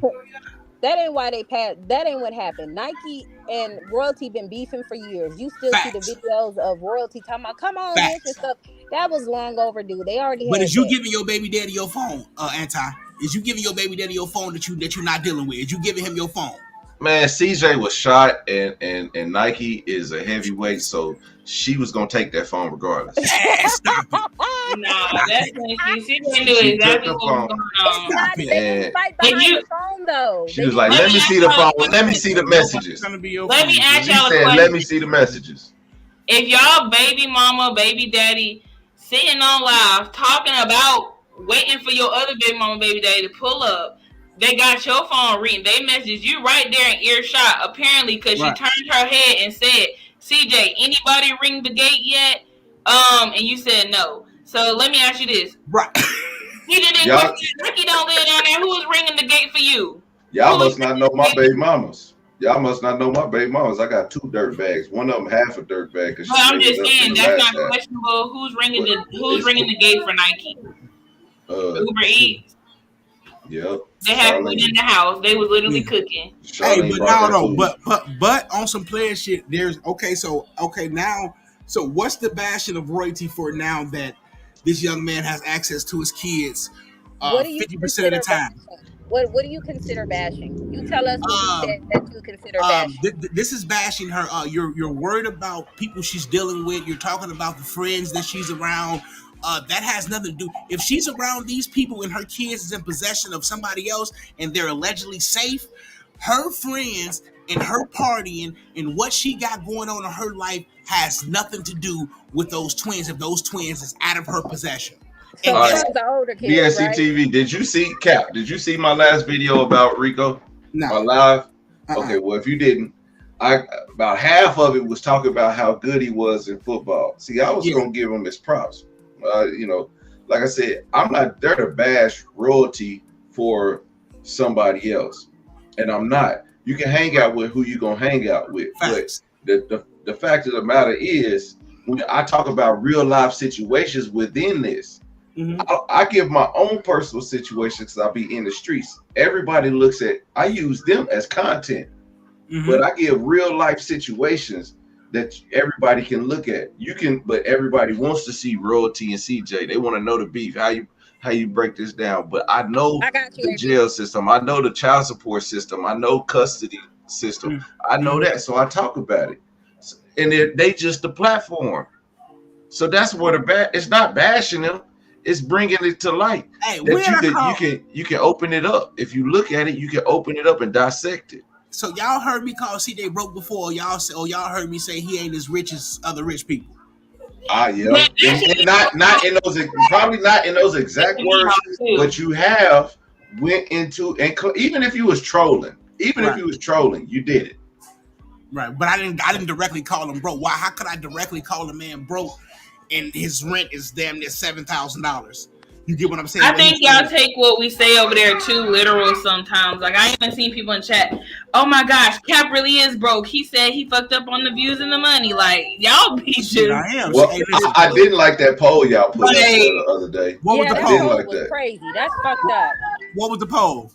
That ain't why they passed. That ain't what happened. Nike and Royalty been beefing for years. You still see the Facts. videos of Royalty talking about, come on, this and Facts. stuff. That was long overdue. They already But had is you that. giving your baby daddy your phone, Anti? Is you giving your baby daddy your phone that you're not dealing with? Is you giving him your phone? Man, CJ was shot, and Nike is a heavyweight, so she was gonna take that phone regardless. Stop it. nah, that's when she knew She exactly took the what was phone. going It's on. not, it. they didn't fight And behind you- the phone though. She They was like, didn't- let me see the phone. Let me see the messages. Gonna be your Let me friend, ask baby. She y'all a said, question. let me see the messages. If y'all baby mama, baby daddy sitting on live talking about waiting for your other baby mama, baby daddy to pull up, they got your phone reading. They messaged you right there in earshot, apparently, because Right. she turned her head and said, CJ, anybody ring the gate yet? And you said no. So let me ask you this. Right. You didn't Y'all- Ricky don't live down there. Who was ringing the gate for you? Y'all Who must was not ringing know the my gate? baby mamas. Y'all must not know my baby mamas. I got 2 dirt bags. One of them half a dirt bag. But I'm just saying that's not that. questionable. Who's ringing It's- ringing the gate for Nike? Uber Eats. Yep. They had food in the house. They was literally cooking. Hey, Charlene but brought no, that food. but on some player shit, there's now. So what's the bashing of royalty for now that this young man has access to his kids? What do you 50% of the consider time. bashing? What do you consider bashing? You tell us what you said that you consider bashing. This is bashing her. You're worried about people she's dealing with. You're talking about the friends that she's around. That has nothing to do. If she's around these people and her kids is in possession of somebody else and they're allegedly safe, her friends and her partying and what she got going on in her life has nothing to do with those twins. If those twins is out of her possession. So And All guess friends right. are older kids, right? DNC TV, did you see Cap? Did you see my last video about Rico? No. My live? Uh-uh. Okay, well if you didn't, about half of it was talking about how good he was in football. See, I was gonna give him his props. Like I said, I'm not there to bash royalty for somebody else, and I'm not. You can hang out with who you gonna hang out with, Facts. but the fact of the matter is, when I talk about real life situations within this, I give my own personal situations because I be in the streets. Everybody looks at, I use them as content, but I give real life situations that everybody can look at. But everybody wants to see royalty and CJ. They want to know the beef, how you break this down. But I know I got you, the AB. jail system. I know the child support system. I know custody system. I know that, so I talk about it. And they just the platform. So that's where it's not bashing them. It's bringing it to light. Hey, That you can open it up. If you look at it, you can open it up and dissect it. So y'all heard me call CJ broke before. Y'all heard me say he ain't as rich as other rich people. Yeah. And not in those, probably not in those exact words, but you have went into, and even if you was trolling, you did it. Right, but I didn't directly call him broke. Why? How could I directly call a man broke and his rent is damn near $7,000? You get what I'm saying? I think y'all take what we say over there too literal sometimes. Like I even seen people in chat. Oh my gosh, Cap really is broke. He said he fucked up on the views and the money. Like y'all be just. I am. Well, I didn't like that poll y'all put up the other day. What was the that poll? poll like was that. crazy. That's fucked up. What was the poll?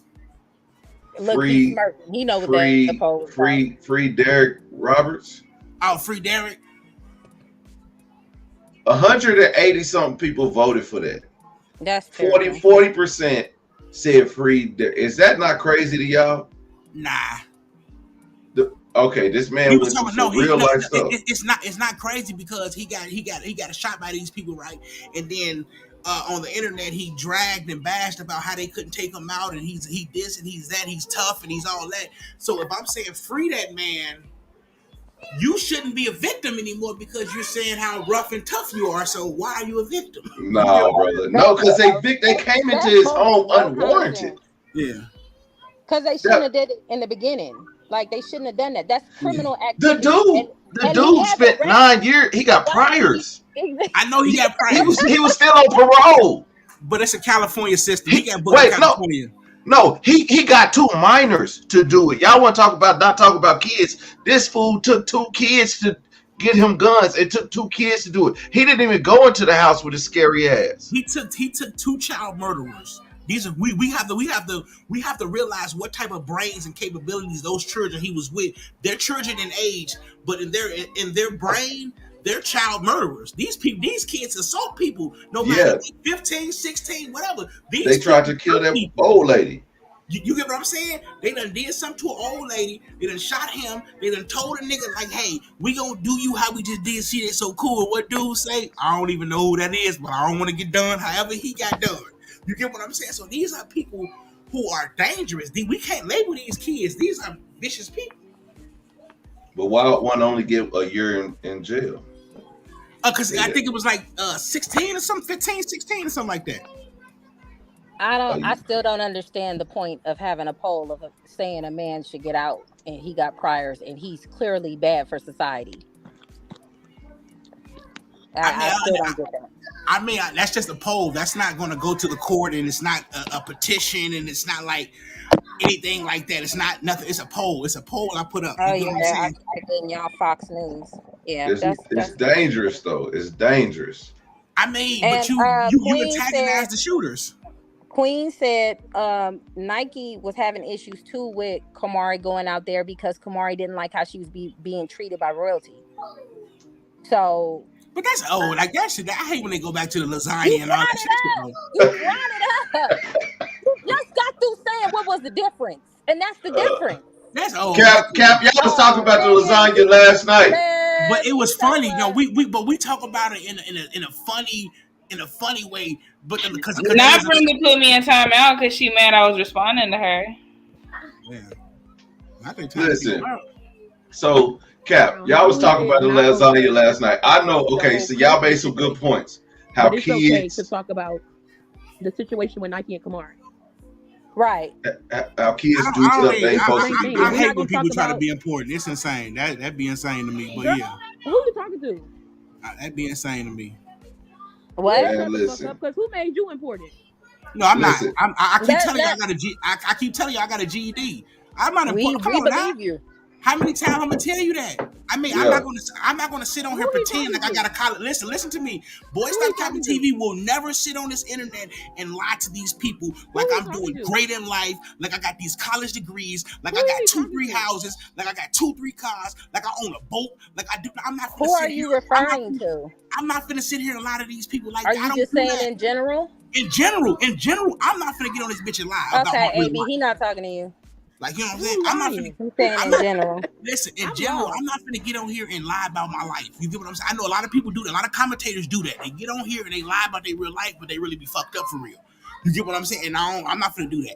Look, he's smirking. He know what the poll was about. Free Derek Roberts. Oh, free Derek. 180 something people voted for that. That's 40% said free. Is that not crazy to y'all? Nah. Okay, this He man was went through talking. No, some real life stuff. it's not crazy because he got shot by these people, right? And then on the internet he dragged and bashed about how they couldn't take him out, and he this and he's that, he's tough and he's all that. So if I'm saying free that man, you shouldn't be a victim anymore because you're saying how rough and tough you are. So why are you a victim? You get Nah, what? brother. No, That because they came into that his makes home no common unwarranted. sense. Yeah, Because they shouldn't That, have did it in the beginning. Like they shouldn't have done that. That's yeah. criminal the activity, and dude, the he dude had the spent right. 9 years. He got Right. priors. I know he Yeah, got priors, he was still on parole. but it's a California system. He He got booked in wait, no, California. no, he got two minors to do it. Y'all want to talk about not talk about kids? This fool took two kids to get him guns. It took two kids to do it. He didn't even go into the house with his scary ass. He took two child murderers. These are we have to realize what type of brains and capabilities those children he was with. They're children in age, but in their brain, they're child murderers. These kids assault people no matter Yeah, if they 15, 16, whatever. These they tried people to kill hurt that people. old lady. You get what I'm saying? They done did something to an old lady. They done shot him. They done told a nigga like, "Hey, we gonna do you how we just did. See, that so cool." What dude say? I don't even know who that is, but I don't want to get done. However, he got done. You get what I'm saying? So these are people who are dangerous. We can't label these kids. These are vicious people. But why one only get a year in jail? Because I think it was like 16 or something, 15, 16 or something like that. I still don't understand the point of having a poll of saying a man should get out and he got priors and he's clearly bad for society. I mean, I still don't get that. that's just a poll. That's not going to go to the court, and it's not a petition, and it's not like anything like that. It's not nothing. It's a poll. It's a poll I put up. Oh You get what I'm yeah, saying? I getting y'all Fox News. Yeah, It's that's dangerous though. It's dangerous. I mean, but and you antagonize the shooters. Queen said Nike was having issues too with Kamari going out there because Kamari didn't like how she was being treated by royalty. So But that's old. Like that shit. I hate when they go back to the you lasagna and all brought that shit. it up. You brought it up. You just got through saying what was the difference, and that's the difference. That's old. Cap, y'all was talking Oh about the man, lasagna last night. But it was you know funny. No, what? we talk about it in a funny way. But because there Not is Brenda put me in timeout because she mad I was responding to her. yeah. I think time to get Listen, out. so Cap, y'all was talking about the lasagna last night. I know. The Okay, whole so y'all made country some today. good points. How But it's okay to kids, talk about the situation with Nike and Kamari. Right. how kids I, do I, don't stuff they hate, ain't supposed to Same be thing. I We're doing. hate not when gonna talk people try to about. be important. It's insane. That'd be insane to me. But Girl, yeah, who you talking to? that'd be insane to me. What? Man, Shut the fuck listen, up, because who made you important? No, I'm not. listen. I keep telling you I That got a G. I keep telling you I got a GED. I'm not important. Come we on now. believe you. How many times I'm gonna tell you that? I mean, Yeah, I'm not gonna sit on Who here he pretend talking like I to? got a college. Listen to me. Boy Who he Stop Capping talking to? TV will never sit on this internet and lie to these people like Who he I'm talking doing to? great in life, like I got these college degrees, like Who I is got he two, talking three to? houses, like I got two, three cars, like I own a boat, like I do. I'm not gonna Who are sit here. you referring to? I'm not gonna sit here and lie to these people like Are that. I you don't just do saying that. in general? In general, I'm not gonna get on this bitch and lie about my Okay, real AB, he life. not talking to you. Like you know what I'm saying? Who I'm not finna. lying? He's saying I'm in not. general. Listen, in I'm general, lost. I'm not gonna get on here and lie about my life. You get what I'm saying? I know a lot of people do that. A lot of commentators do that. They get on here and they lie about their real life, but they really be fucked up for real. You get what I'm saying? And I'm not gonna do that.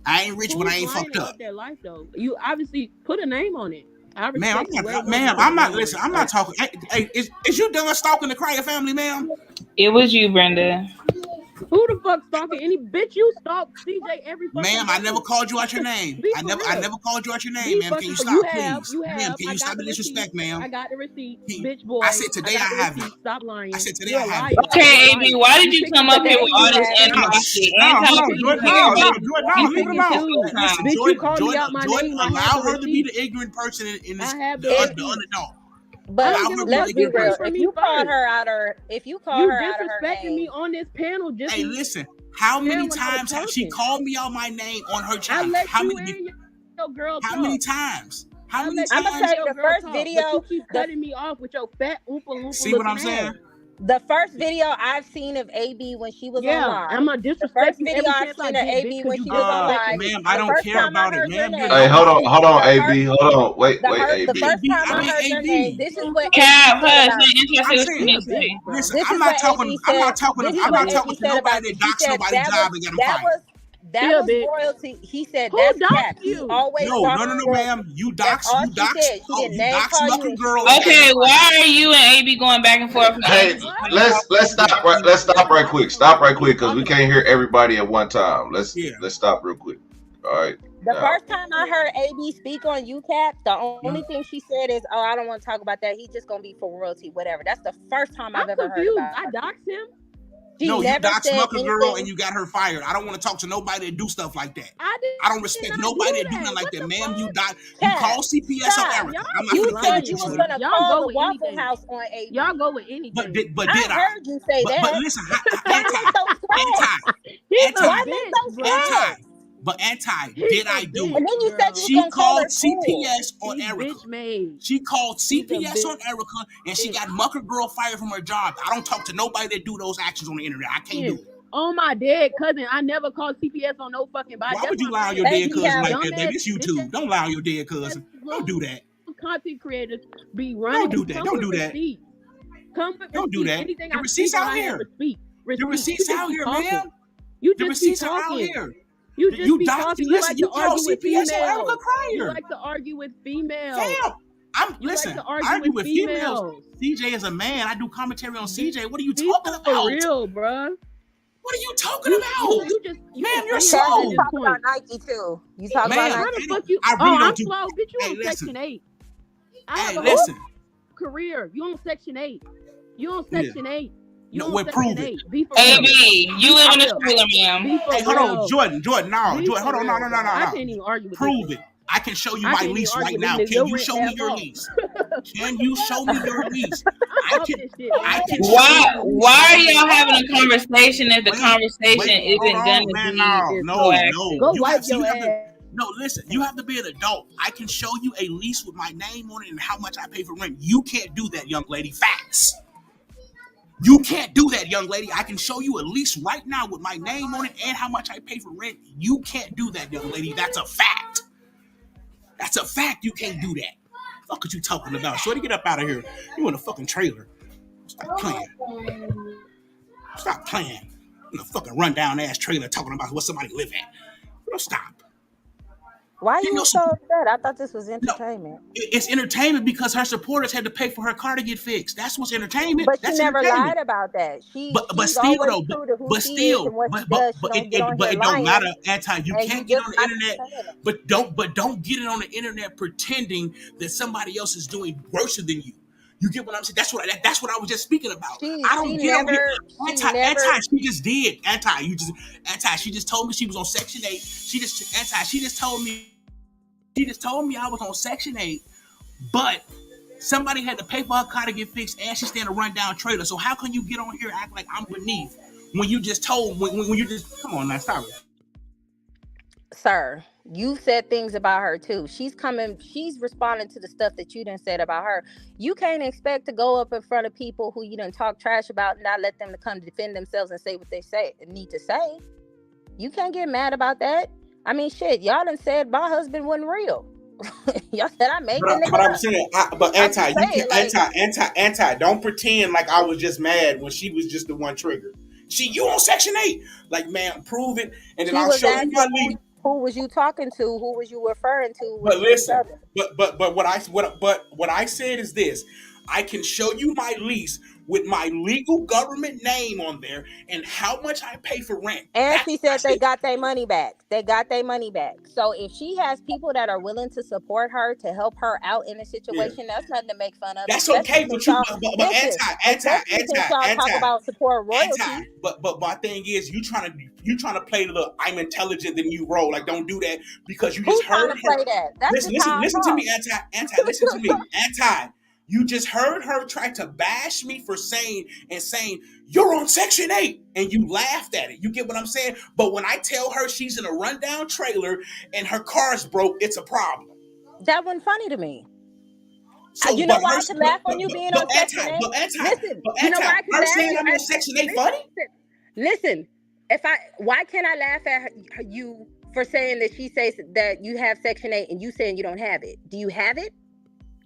I ain't rich, but Who's I ain't lying fucked up. about their life though? You obviously put a name on it. I Ma'am, respect you way more than ma'am, you put a I'm not. name on Listen, it. I'm not talking. Hey, is you done stalking the Cryer family, ma'am? It was you, Brenda. Who the fuck stalking any bitch? You stalk CJ every fucking Ma'am, I never day. called you out your name. Be for I real. never called you out your name, Be ma'am. Can fucking you for you stop, have. please? You Ma'am, have. can I you got stop the the receipt. disrespect, ma'am? I got the receipt. Can you- Bitch I boy. said I today got I the haven't. receipt. Stop I lying. said today You're I a haven't. liar. You're a Okay, AB, liar. why did You you pick and come up here Today with choose. all you this haven't. No, animosity? no, Anytime hold on, you You Jordan. hear pick and No, about choose. Jordan. you No, You leave pick it come and up alone. all choose. the Listen, time. Bitch, you call me out my Jordan, name. I have allow the her to be receipt. the ignorant person in this, I have the If the receipt. underdog. I but don't Allow give her a to be the fuck. let's You be ignorant came real. person. for If me you called first. her out her, if you call You her out of her disrespected me name, on this panel just Hey, listen. How now many when I was times has she talking. called me out my name on her I channel? let you and your girl talk. How many times? How I many let I'm you gonna and times? tell you your the girl first talk, but video. you keep The cutting me off with your fat oompa loompa See what I'm looking saying? ass. The first video I've seen of AB when she was on Yeah, I'm live, gonna the disrespect first you video every I've chance I seen of get, bitch, AB because when you she was on live, disrespecting me. Ma'am, I the don't first care time I about it, heard your ma'am. You're Hey, name, not talking hold on, the AB, first hold on, the wait, her the AB. first AB. time I I mean heard your name, AB. this is what AB Cap, said hush. Let about me you. tell I'm you what you He saying. need a to say. bitch, bro. Listen, This is what AB I'm said. not talking. This is I'm He a what not bitch. talking AB to said about nobody you. that He docks said nobody's job and got them fired. He that a was bitch. royalty. He said Who that's doxed cap. He you? always No, dox no, no, no, royalty. ma'am. That's all You she dox. said. She Oh, didn't you name dox call you, Smucker and she girl didn't and got say her Okay, nothing. why fired. are you and AB going back and forth? Because Hey, AB just What? wanted to talk to let's you. Yeah, stop right. Let's stop right quick. Stop right quick, because we Talking can't about? hear everybody at one time. yeah. Let's stop real quick. All right, The now. first time I heard AB speak on UCAP, the only Uh, thing she said is, "Oh, I don't want to talk about that. He's just gonna be for royalty, whatever." That's the first time I'm I've ever heard confused. about I you. doxed him. She no, you never dox said Smucker girl and anything. you got her fired. I don't want to talk to nobody that do stuff like that. I I don't did respect not do nobody that do that. nothing like What that, the ma'am. fuck? You Cap, call CPS on Cap. Erica. Y'all I'm not be You gonna play said with lying, you, you was bro. sweetie. gonna Y'all call go the with Waffle anything. House on Y'all AB. go with anything. But I did I? heard you say But that. listen, Why make those threats? He's a Why anti, make bitch, those bro. anti, threats? but anti. He's Did a I do bitch, And it? then you said you bro. was She gonna call called her school. CPS on He's Erica. bitch made. She called He's a CPS on bitch. Erica, and she got Mucker Girl fired from her job. I don't talk to nobody that do those actions on the internet. I can't do it. Oh my dead cousin. I never called CPS on no fucking body. Why That's would what you I'm lie on saying. your Thank dead you, These cousin like Callie. that, baby? dumbass It's bitch YouTube. Don't lie on your dead ass cousin. Don't little do that. content creators be running. Don't do that. Come Don't with do that. receipts. Come with Don't do receipts. that. Anything The I receipts speak on, out I have here. receipts. The Receipts. You receipts just out be here, talking. ma'am. You The just be receipts are out talking. here. You just You be doc. talking. You Listen, like to you call argue with CPS on Erica females. You Crier. like to argue with females. Fam, I'm You like listen. to I argue argue with with females. females. CJ is a man. I do commentary on Be, CJ. What are you be talking for about? real, bruh. What are you talking You you about? you just you Ma'am, just you're saying Cap, shit you at slow. this talk about point. Nike too. You talk about Ma'am, How Nike. the I fuck don't. you? I Oh, really don't I'm do. slow, bitch. You Hey, on listen. Section 8? I Hey, have a whole listen. career. You on Section 8? You on Yeah. Section 8? You No, on well, Section prove it. 8? Be for real. AB, you Be live for in a real. trailer, ma'am. Be for Hey, hold on, real. Jordan, no, Be Jordan, for hold on, no, real, no, no, bro. no, I no. can't even argue with this Prove shit. it. I can show you I my can't even lease right argue with now. niggas. Can Your you rent show me half your off. lease? What Can the you show fuck? me your lease? I'm off this shit, bro. I I can can't even show Why argue you with my you. lease why right are y'all now. having a conversation if the Wait, conversation wait, hold isn't on, gonna man. be No, this no, no. proactive? Go wipe So you your have to. ass. No, listen. You have to be an adult. I can show you a lease with my name on it and how much I pay for rent. You can't do that, young lady. Facts. You can't do that, young lady. I can show you a lease right now with my name on it and how much I pay for rent. You can't do that, young lady. That's a fact. That's a fact. You can't do that. Fuck what you talking about? Shorty, get up out of here. You in a fucking trailer. Stop playing. Stop playing. In a fucking rundown ass trailer talking about what somebody live at. Bro, stop. Why Get you your was so support. upset? I thought this was No, entertainment. it's entertainment because her supporters had to pay for her car to get fixed. That's what's entertainment. But she That's never entertainment. lied about that. She But she's still always though, true to who but she is still, and what she does. She don't get on but here it don't matter. lying, Anti, you and you can't get just on the got to internet, saying it. but don't get it on the internet pretending that somebody else is doing worse than you. You get what I'm saying? That's what I was just speaking about. She I she don't get on here. never she Anti. never She just did. Anti. You just anti. She just told me she was on Section 8. She just told me. She just told me I was on Section 8, but somebody had to pay for her car to get fixed, and she's staying in a rundown trailer. So how can you get on here and act like I'm beneath when you just told when you just come on now, stop it. sir, you said things about her too. She's responding to the stuff that you done said about her. You can't expect to go up in front of people who you done talk trash about and not let them to come defend themselves and say what they say need to say. You can't get mad about that. I mean, shit, y'all done said my husband wasn't real. Y'all said I made the But nigga I'm up. saying, but I'm anti, just you saying, can like, anti. Don't pretend like I was just mad when she was just the one trigger. You on Section 8, like man, prove it, and then she I'll was show you my asking lead. who was you talking to? Who was you referring to But with each listen, other? but what I said is this: I can show you my lease with my legal government name on there and how much I pay for rent. And That's she what I said they said. got their money back. They got their money back. So if she has people that are willing to support her to help her out in a Yeah, situation, that's nothing to make fun of. that's Especially okay. since But you, y'all but listen. Especially since y'all talk about support royalty. But my thing is, you trying to play the little I'm intelligent than you role. Like don't do that because you just Who's trying heard to her. play that? That's just how I Listen to talk. me, anti. Listen to me, anti. You just heard her try to bash me for saying you're on Section 8, and you laughed at it. You get what I'm saying? But when I tell her she's in a rundown trailer and her car's broke, it's a problem. That wasn't funny to me. So, You know but why her, I can laugh on you being on Section 8? Listen, you know why I can her laugh saying you I'm on at Section 8 listen, funny? listen. Why can't I laugh at you for saying that she says that you have Section 8 and you saying you don't have it? Do you have it?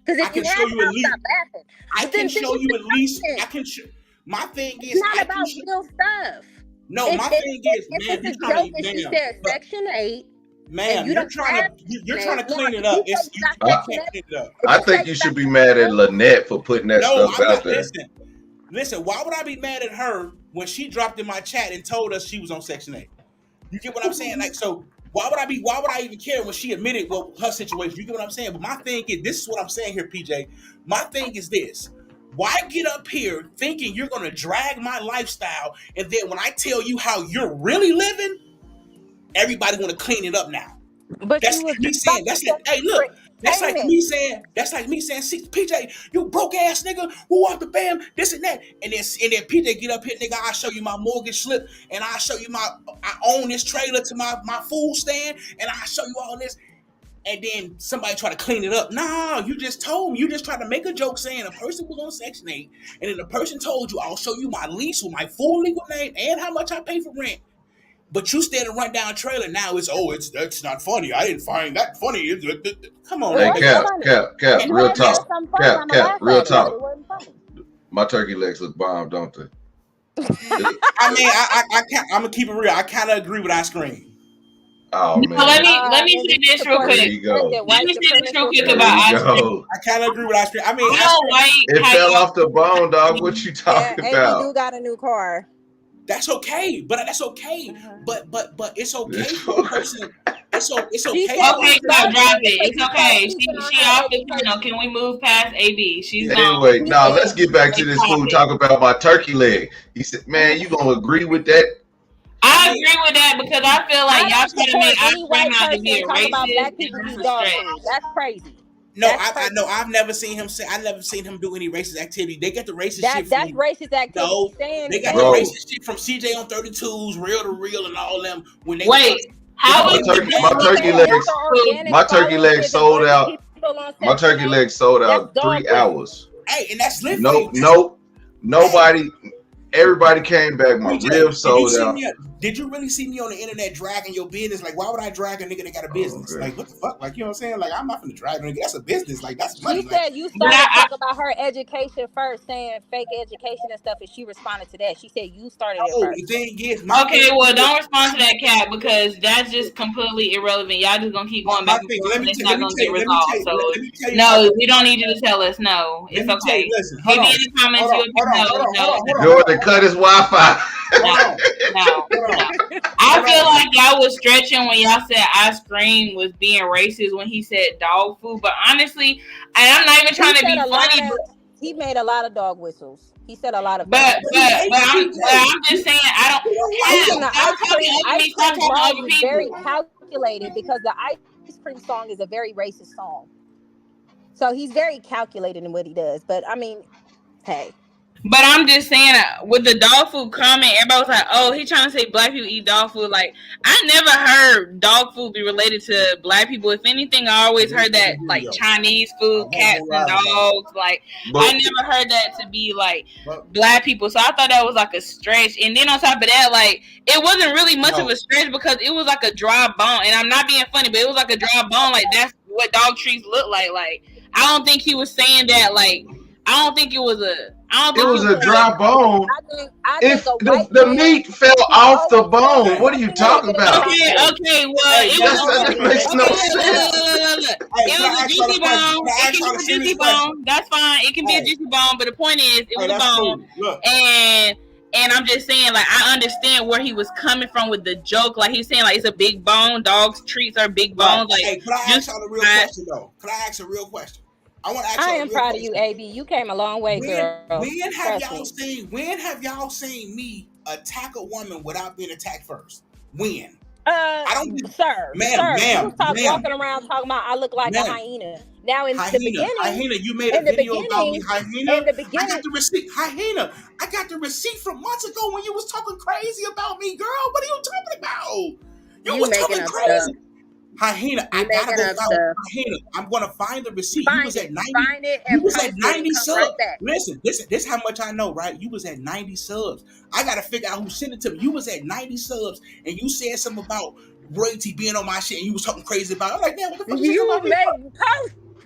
Because I if you can show have it, you at I'll least. stop laughing. I But can then show what's you the at least. argument? I can show. My thing It's is, not I can about show. real stuff. No, If my if, thing if, is, if ma'am, it's you a trying joke to, and she ma'am, says but Section 8 and ma'am, you don't have you're Section trying 8, to now clean if it you up. say you got I, Section 8, Clean it up. if I you say think you you got should be Section mad at 8, Lynette for putting that No, stuff I'm out not. there. Listen. Why would I be mad at her when she dropped in my chat and told us she was on Section 8? You get what I'm saying? Like, so why would I be? Why would I even care when she admitted her situation? You get what I'm saying? But my thing is, this is what I'm saying here, PJ. My thing is this: why get up here thinking you're gonna drag my lifestyle, and then when I tell you how you're really living, everybody want to clean it up now? but That's you was like me just about saying, to that's say like, hey, for look, wait a minute. see, PJ, you broke ass nigga, who off the bam, this and that. And then PJ get up here, nigga, I'll show you my mortgage slip, and I'll show you I own this trailer to my food stand, and I'll show you all this. And then somebody try to clean it up. Nah, you just told me. You just tried to make a joke saying a person was on Section 8, and then the person told you, I'll show you my lease with my full legal name and how much I pay for rent. But you stayed a rundown trailer. Now it's that's not funny. I didn't find that funny. Come on, It Hey, man. wasn't Cap, funny. Cap, Cap, If you real had said talk. something funny, Cap, I'ma Cap, laugh real at it, but talk. it wasn't funny. My turkey legs look bomb, don't they? I mean, I can't. I'm gonna keep it real. I kind of agree with ice cream. Oh No, let man, me let me Nigga, say you this real support here quick. you go. Let white me say this real supremacist quick Here about you ice cream. go. I kind of agree with ice cream. I mean, I ice don't cream. like It how fell y'all off the bone, dog. What you Yeah, talking AB about? do got a new car. That's okay, but that's okay. Uh-huh. But it's okay This for a fool- person. It's She okay said for Okay, you her to. so started drop it it. because It's you start okay. speaking on She her off the panel. education. Can we move past AB? She's Yeah, gone. anyway, She now let's said get back to Next this fool topic. talking about my turkey leg. He said, "Man, you gonna agree with that?" I I mean, agree with that because I feel like I y'all don't try to make support ice any cream white out to be person a talking about racist, black and people that's eat a dog stretch. food. That's crazy. no, That's I crazy. know. I've never seen him say. I never seen him do any racist activity. They get the racist shit That's from. racist activity. No, Saying they got the saying Bro, racist shit from CJ on 32s, Real to Real, and all them when they was trying Wait, to how my is discredit the turkey, this my gang. saying turkey racist? Mr. legs, Organic my turkey following legs his a sold bunch of out. people on My Section turkey 8. legs sold That's out dog 3 hours. whistles. Hey, and that's lit for No, you. no, Hey, nobody, everybody came back. My PJ, ribs sold out. Did you really see me on the internet dragging your business? Like, why would I drag a nigga that got a Oh, business? okay. Like, what the fuck? Like, you know what I'm saying? Like, I'm not gonna drag a nigga. That's a business. Like, that's She money. Like, said you But started talking about her education first, saying fake education and stuff, and she responded to that. She said you started it oh, the first. thing is, my okay, thing well, is, don't respond to that, Cat, because that's just completely irrelevant. Y'all just gonna keep going my back and thing. forth, and it's Let not me gonna tell get you, resolved. So, let me tell you no, something. we don't need you to tell us. No, Let it's me tell you. okay. Listen, hold Maybe on, in the comments you'll be no, no, Join the cut his Wi-Fi. hold no, on, no, hold no. on, I hold feel on. like y'all was stretching when y'all said ice cream was being racist when he said dog food. But honestly, and I'm not even He trying to said be a lot funny, of. He made a lot of dog whistles. He said a lot of but things. But he hates I'm just saying I don't. Listen, Cat, the stop talking over ice me. Stop cream talking song over is very people. calculated because the ice cream song is a very racist song. So he's very calculated in what he does. But I mean, hey, But I'm just saying, with the dog food comment, everybody was like, "Oh, he trying to say black people eat dog food." Like, I never heard dog food be related to black people. If anything, I always heard that like Chinese I food, won't cats go and riding about it. dogs. Like, I But never heard that to be like But black people. So I thought that was like a stretch. And then on top of that, like, it wasn't really much of no, a stretch because it was like a dry bone. And I'm not being funny, but it was like a dry bone. Like, that's what dog treats look like. Like, I don't think he was saying that. Like, I don't think it was a. I don't it think he was was a saying. dry bone. I think If a the, white the man meat fell he off the always bone, hey, what says are you let me not talking get in the about? Okay, conversation. okay. Well, hey, it man, was hold That on. makes no okay. sense. Look. Hey, It can was I a ask y'all a juicy question? bone. Can I It ask can y'all be a a serious juicy question? bone. That's fine. It can be a Hey, juicy bone. But the point is, it hey, was a that's bone, cool. Look, and I'm just saying, like, I understand where he was coming from with the joke. Like, he's saying, like, it's a big bone. Dogs' treats are big right. bones. Like, Hey, could I ask just y'all a real question though? Could I ask a real question? I want to ask I y'all a am real proud of you, question. AB. You came a long way, girl. Trust me. When have y'all seen me attack a woman without being attacked first? When? I don't give, Sir, you was ma'am, walking around talking about I look like a ma'am. hyena. Now Hyena, you made a in the video about me, beginning, in Hyena. the I got beginning, the receipt, Hyena. I got the receipt from months ago when you was talking crazy about me, girl. What are you talking about? You you was making talking up stuff. crazy. Hyena, You I gotta making go up find stuff. Hyena. I'm gonna find the receipt. You Find was at it. 90. Find it You and was at post it and 90 come right subs. back. Listen, this how much I know, right? You was at 90 subs. I gotta figure out who sent it to me. You was at 90 subs and you said something about royalty being on my shit and you was talking crazy about it. I'm like, man, what the fuck you say something You about me for?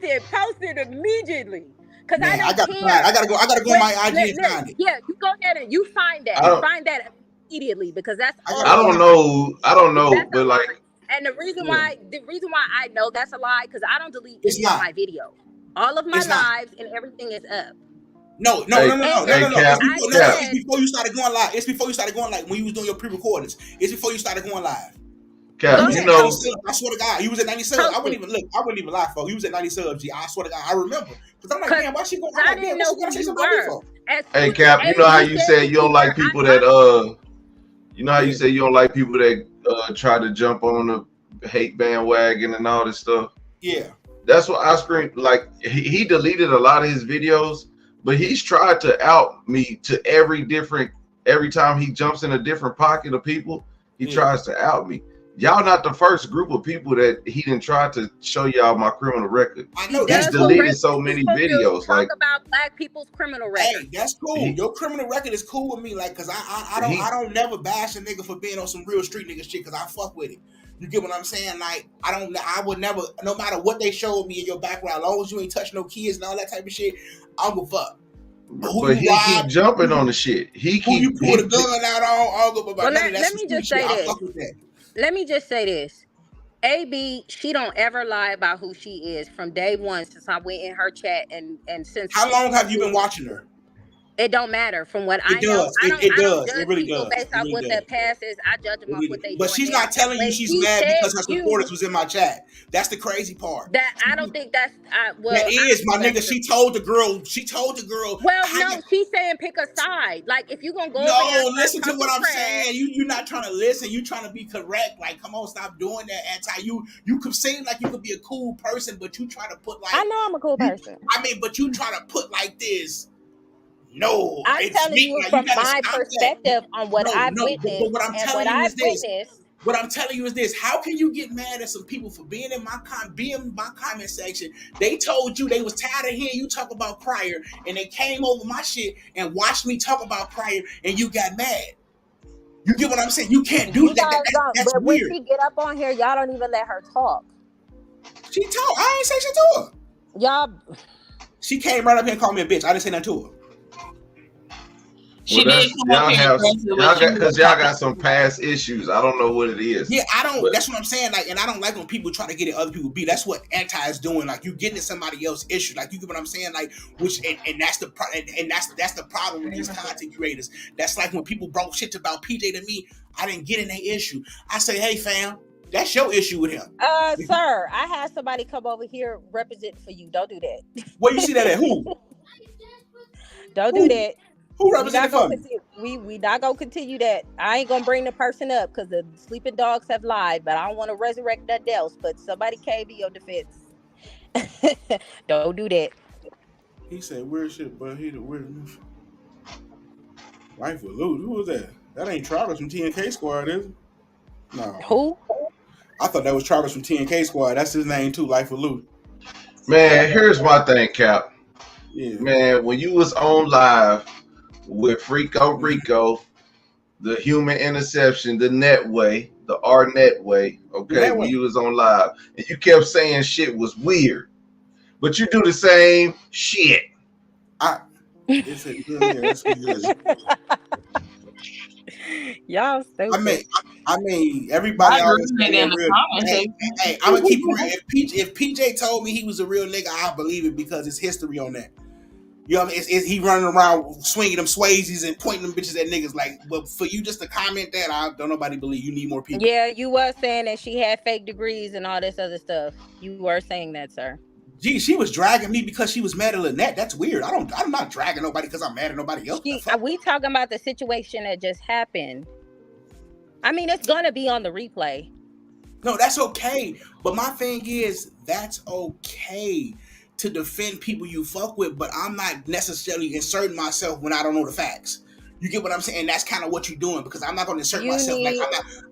make post it immediately. Cause I Man, I don't gotta find. care. I gotta go on When my IG and find it. yeah, you go ahead and you I don't find that immediately because that's I all gotta I a go on don't my. lie. know. I don't know, That's a but like lie. And Yeah, the reason why I know that's a lie because I don't delete it's any of not. my videos. All of my It's not. lives and everything is up. No, no, hey no, no, no, no, And no, hey no. Cap It's I before. No, no. Cap It's said before you started going live. It's before you started going live when you was doing your pre-recordings. It's before you started going live. You Cap. go was You at ahead, 90 know, post it. subs. I swear to God, you was at 90 subs. I Post wouldn't it. even look. I wouldn't even lie, folks. You was at 90 subs. G. I swear to God, I remember. Because I'm like, Cause damn, why she going? I'm I like, damn, didn't what know she gotta who say you something about me were. for? As hey soon as Cap. You know how AB you said say who you you don't were, like I people that post it. you know how you Yeah. say you don't like people that try to jump on the hate bandwagon and all this stuff. Yeah. That's what I screamed. Like he deleted a lot of his videos, but he's tried to out me to every time he jumps in a different pocket of people, he Yeah. tries to out me. Y'all not the first group of people that he didn't try to show y'all my criminal record. I He know He's that's does what cool. deleted so regular many people do. videos. Talk Like about black people's criminal Hey, records. that's cool. he Your criminal record is cool with me, like, cause I he don't never bash a nigga for being on some real street nigga shit, cause I fuck with it. You get what I'm saying? Like, I would never, no matter what they showed me in your background, as long as you ain't touch no kids and all that type of shit, I don't give a fuck. Who but you he keep robbed, jumping on the shit. He who keep you pulled a gun out on, I don't give a Well, about none of that let some me street just shit. say I this. fuck with that. Let me just say this. AB, she don't ever lie about who she is from day one since I went in her chat and since How long have you been watching her? it don't matter. From what It I know, does. It I don't does. It judge really people does. based It off really what does. their past is. I judge them off what they But doing she's now. not And telling you when she's she mad said because her you supporters was in my chat. That's the crazy part. that I don't think that's That well, I is don't my think that's nigga. true. She told the girl, Well, how you no, she's saying pick a side. Like if you gonna go over there and no, start listen to what talking I'm saying. trash. You're not trying to listen. You trying to be correct. Like, come on, stop doing that anti. You could seem like you could be a cool person, but you try to put I like know I'm a cool you person. but you try to put like this. No, I'm it's telling me. you Like you from gotta my stop that. perspective on what No, I've no, but witnessed, what I'm and telling what you I've is this. witnessed. What I'm telling you is this: how can you get mad at some people for being in my comment section? They told you they was tired of hearing you talk about Crier, and they came over my shit and watched me talk about Crier, and you got mad. You get what I'm saying? You can't do You that. guys don't, That's but when weird. she get up on here, y'all don't even let her talk. She told. I ain't say shit to her. Y'all, She came right up here and called me a bitch. I didn't say nothing to her. She well did that's come up y'all here have aggressive, but y'all she got was because y'all talking got some to somebody. past issues. I don't know what it is, Yeah, I don't. but That's what I'm saying. Like, and I don't like when people try to get at other people beat. That's what anti is doing. Like, you getting at somebody else's issue. Like, you get what I'm saying. Like, which and that's the and that's the problem with these content creators. That's like when people broke shit about PJ to me. I didn't get in their issue. I say, hey fam, that's your issue with him. sir, I had somebody come over here represent for you. Don't do that. Where you see that at? Who? Don't do Who? that. Who We not represented gonna for me? continue. We not gonna continue that. I ain't gonna bring the person up because the sleeping dogs have lied, but I don't want to resurrect nothing else. But somebody came to your defense. Don't do that. He said weird shit, but he the weird wife with Lou. Who was that? That ain't Travis from TNK Squad, is it? No. Who? I thought that was Travis from TNK Squad. That's his name too, Life with Lou. man, here's my thing, Cap. Yeah. Man, when you was on live with Rico, the human interception, the netway, the R netway, okay, That when way. you was on live, and you kept saying shit was weird, but you do the same shit. It's a yeah, that's what it is. Y'all I mean, stupid. everybody My girl always say nigga in they're the real. comments Hey, said, hey, I'm gonna keep it real. If PJ told me he was a real nigga, I believe it because it's history on that. You know what I mean? He running around swinging them swazies and pointing them bitches at niggas. Like, but for you just to comment that, I don't nobody believe. You need more people. Yeah, you were saying that she had fake degrees and all this other stuff. You were saying that, sir. Gee, she was dragging me because she was mad at Lynette. That's weird. I'm not dragging nobody because I'm mad at nobody else. The fuck? We talking about the situation that just happened. I mean, it's gonna be on the replay. No, that's okay. But my thing is, that's okay to defend people you fuck with, but I'm not necessarily inserting myself when I don't know the facts. You get what I'm saying? That's kind of what you're doing because I'm not going to insert You myself. Like need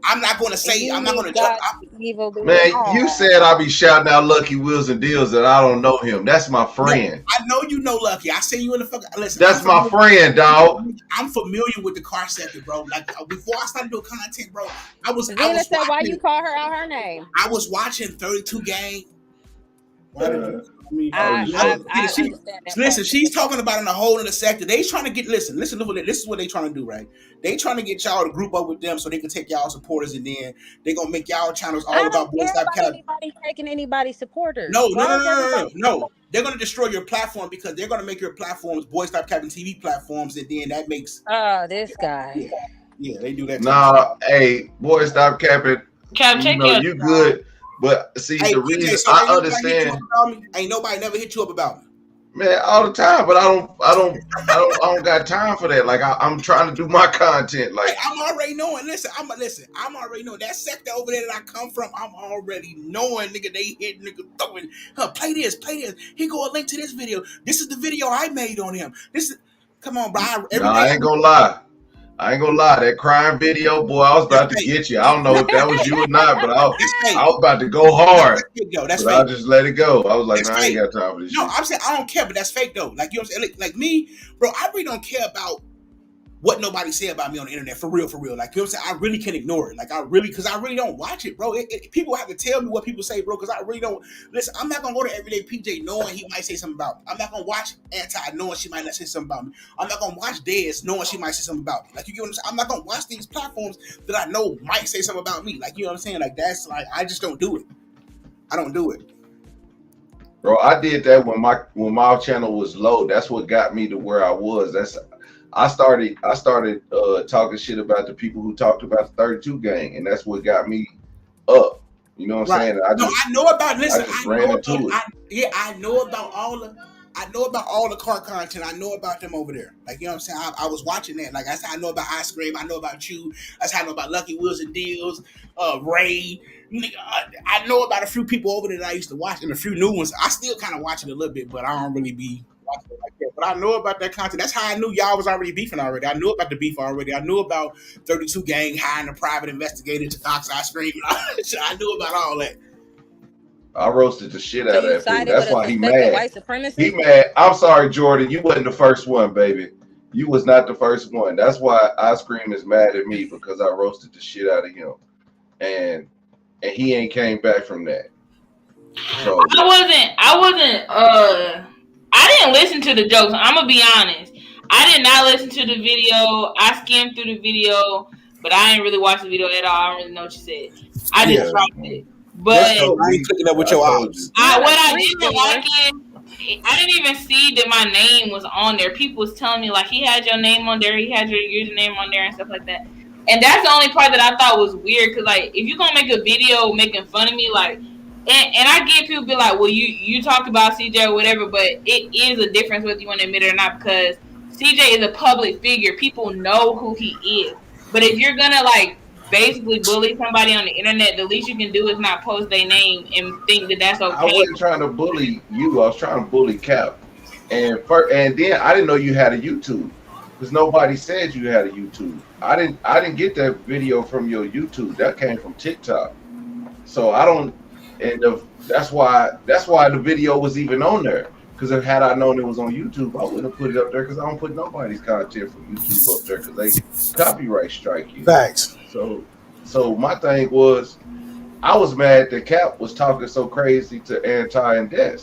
I'm not going to say. you I'm not need going to jump. God to be evil. Man, you Oh, said I be shouting out Lucky Wills and Deals that I don't know him. That's my No, friend. I know you know Lucky. I see you in the fucking. Listen, I'm That's my familiar. friend, dog. I'm familiar with the car sector, bro. Like before I started doing content, bro, I Zena was said, "Why you watching call her out her name?" 32 Gang. Why did Uh, you? I mean, I was I just I, fucking I with you. understand that part. listen, she's talking about in a whole other sector. They trying to get listen. This is what they trying to do, right? They trying to get y'all to group up with them so they can take y'all supporters, and then they gonna make y'all channels I all don't about boy care stop about cap. anybody taking anybody's supporters. No, no, Why no, is no, no, no, everybody? no. They're gonna destroy your platform because they're gonna make your platforms boy stop capping TV platforms, and then that makes Oh, this guy. yeah, yeah, they do that to you. Nah, hey, boy, stop capping. Cap, You check know, your you good. But see, Hey, the PJ, reason so I ain't nobody hit you up understand, about me? Ain't nobody never hit you up about me? man, all the time, but I don't got time for that. Like I'm trying to do my content. Hey, Like, I'm already knowing. Listen. I'm already knowing that sector over there that I come from. I'm already knowing, nigga. They hit nigga throwing. Huh, play this. Here go a link to this video. This is the video I made on him. This is. Come on, bro. no, Every day I ain't gonna lie. I ain't gonna lie. That crime video, boy, I was that's about to fake. get you. I don't know if that was you or not, but That's I fake. was about to go No, hard. that's fake though. That's But I fake. just let it go. I was like, That's man, I ain't fake. got time for this No, shit. I'm saying I don't care, but that's fake though. Like you know what I'm saying? Like me, bro. I really don't care about what nobody say about me on the internet for real, for real. Like you know what I'm saying? I really can ignore it. Like because I really don't watch it, bro. People have to tell me what people say, bro, because I really don't listen. I'm not gonna go to everyday PJ knowing he might say something about me. I'm not gonna watch Anti knowing she might not say something about me. I'm not gonna watch Dez knowing she might say something about me. Like you get what I'm saying? I'm not gonna watch these platforms that I know might say something about me. Like you know what I'm saying? Like that's like I just don't do it. I don't do it. Bro, I did that when my channel was low. That's what got me to where I was. I started talking shit about the people who talked about the 32 gang, and that's what got me up. You know what I'm Right. saying? No, I know about. I Listen, just I ran know about. into it. I know about all the. I know about all the car content. I know about them over there. Like you know what I'm saying. I was watching that. Like I said, I know about Ice Cream. I know about you. I said I know about Lucky Wheels and Deals. Ray. I know about a few people over there that I used to watch, and a few new ones. I still kind of watch it a little bit, but I don't really be watching it like that. But I know about that content. That's how I knew y'all was already beefing already. I knew about the beef already. I knew about 32 gang hiring a private investigator to Fox Ice Cream. I knew about all that. I roasted the shit So out of you that fool. sided with That's a why he suspected mad. white He supremacist? mad. I'm sorry, Jordan. You wasn't the first one, baby. You was not the first one. That's why Ice Cream is mad at me because I roasted the shit out of him, and he ain't came back from that. So I didn't listen to the jokes. I'm gonna be honest. I did not listen to the video. I skimmed through the video, but I didn't really watch the video at all. I don't really know what you said. I just Yeah, dropped it. that's But cool. I ain't clicking up with I your told you. ops. Not what a I street didn't baller. like is I didn't even see that my name was on there. People was telling me like he had your name on there, he had your username on there and stuff like that. And that's the only part that I thought was weird because like if you're gonna make a video making fun of me, like and I get people be like, well, you talked about CJ or whatever, but it is a difference whether you want to admit it or not because CJ is a public figure. People know who he is. But if you're gonna like basically bully somebody on the internet, the least you can do is not post their name and think that that's I okay. wasn't trying to bully you. I was trying to bully Cap. And then I didn't know you had a YouTube because nobody said you had a YouTube. I didn't get that video from your YouTube. That came from TikTok. So I don't. That's why the video was even on there. Because had I known it was on YouTube, I wouldn't have put it up there. Because I don't put nobody's content from YouTube up there because they copyright strike you. Facts. So my thing was, I was mad that Cap was talking so crazy to Anti and Des.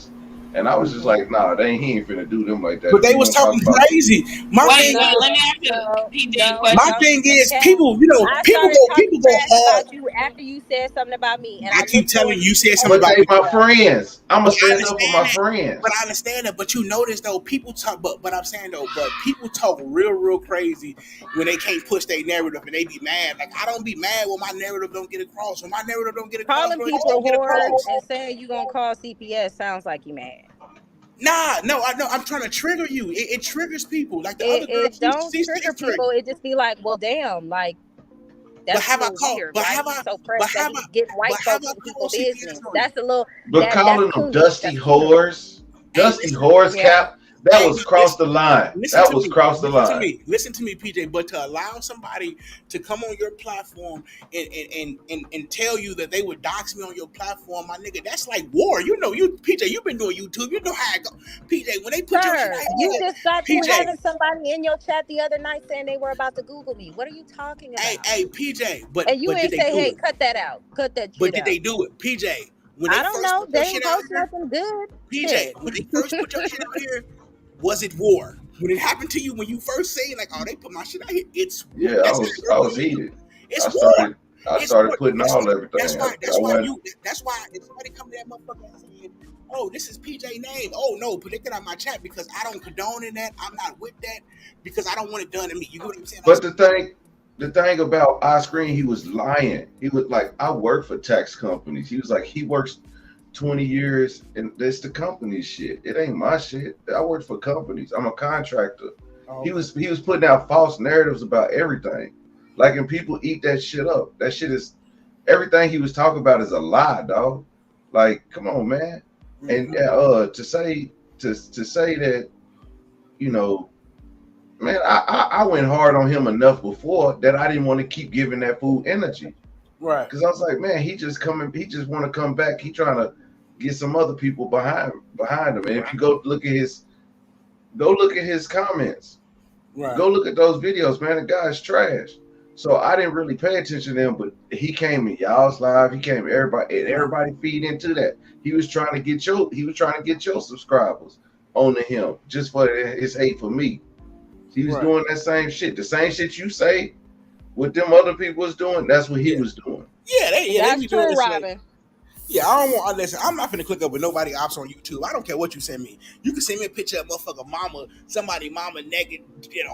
And I was just like, nah, he ain't finna do them like that. But they was talking crazy. Wait, let me ask you PJ a question. My thing is, people, I started talking go trash hard. about you after you said something about me, and I I keep looked telling forward you, you to said you something But about they me. my friends. I'm But gonna I stand up for my understand that. friends. But I understand that. But you notice though, people talk. But I'm saying though, but people talk real crazy when they can't push their narrative and they be mad. Like I don't be mad when my narrative don't get across. When my narrative don't get across, calling bro, it just people don't get whores across. and saying you gonna call CPS sounds like you mad. Nah, no, I know. I'm trying to trigger you. It triggers people. Like the other girl, It don't she trigger stays triggered. people. It just be like, well, damn, like But that's a have I little called? weird. Why he's so But pressed that have I? he's getting But white have folks I in called people's CPS business. on you? That's a little But that's calling them clueless. dusty That's clueless. whores, Hey, dusty listen. whores, Yeah. Cap. That Hey, was no, cross the line. listen That to was me. cross the line. Listen to me, PJ. But to allow somebody to come on your platform and tell you that they would dox me on your platform, my nigga, that's like war. You know, you PJ, you've been doing YouTube. You know how it go. PJ, when they put your shit Sir, out you here, just got through PJ, having somebody in your chat the other night saying they were about to Google me. What are you talking about? hey, PJ, And you but did ain't they say, do hey, it? cut that out. Cut that But shit did they out. do it, PJ? When they I don't first know. put They your ain't shit out post here, nothing good. Shit. PJ, when they first put your shit out here, was it war? When it happened to you, when you first say like, "Oh, they put my shit out here," it's Yeah, that's how it I works on was YouTube. heated. It's I war. started I It's started war. putting all That's everything. why. I That's why went. you. That's why if somebody come to that motherfucker and saying, "Oh, this is PJ name," oh no, put it out my chat because I don't condone in that. I'm not with that because I don't want it done to me. You get what I'm saying? Like, But the thing about iScreen, he was lying. He was like, I work for tax companies. He was like, he works 20 years and that's the company's shit. It ain't my shit. I work for companies. I'm a contractor. oh, He okay. was he was putting out false narratives about everything. Like, and people eat that shit up. That shit is everything he was talking about is a lie, dog. Like, come on, man. And Mm-hmm. to say that, you know, man, I went hard on him enough before that I didn't want to keep giving that fool energy. Right. Because I was like, man, he just want to come back. He trying to get some other people behind him. And if you go look at his comments, Right. go look at those videos, man. The guy's trash. So I didn't really pay attention to him, but he came in y'all's live. He came everybody and Right. everybody feed into that. He was trying to get your subscribers onto him just for his hate for me. He was Right. doing that same shit. The same shit you say what them other people was doing, that's what he Yeah. was doing. Yeah, they That's be doing true, this like Robin. yeah, I don't want. Listen, I'm not gonna click up with nobody ops on YouTube. I don't care what you send me. You can send me a picture of motherfucker mama, somebody mama naked,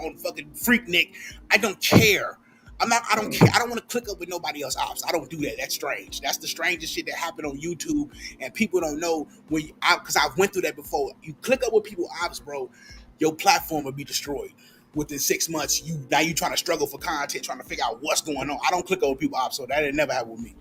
on fucking freak Nick. I don't care. I'm not. I don't care. I don't want to click up with nobody else ops. I don't do that. That's strange. That's the strangest shit that happened on YouTube, and people don't know when you out because I've went through that before. You click up with people ops, bro, your platform will be destroyed within 6 months. You trying to struggle for content, trying to figure out what's going on. I don't click up with people ops, so that ain't never happened with me.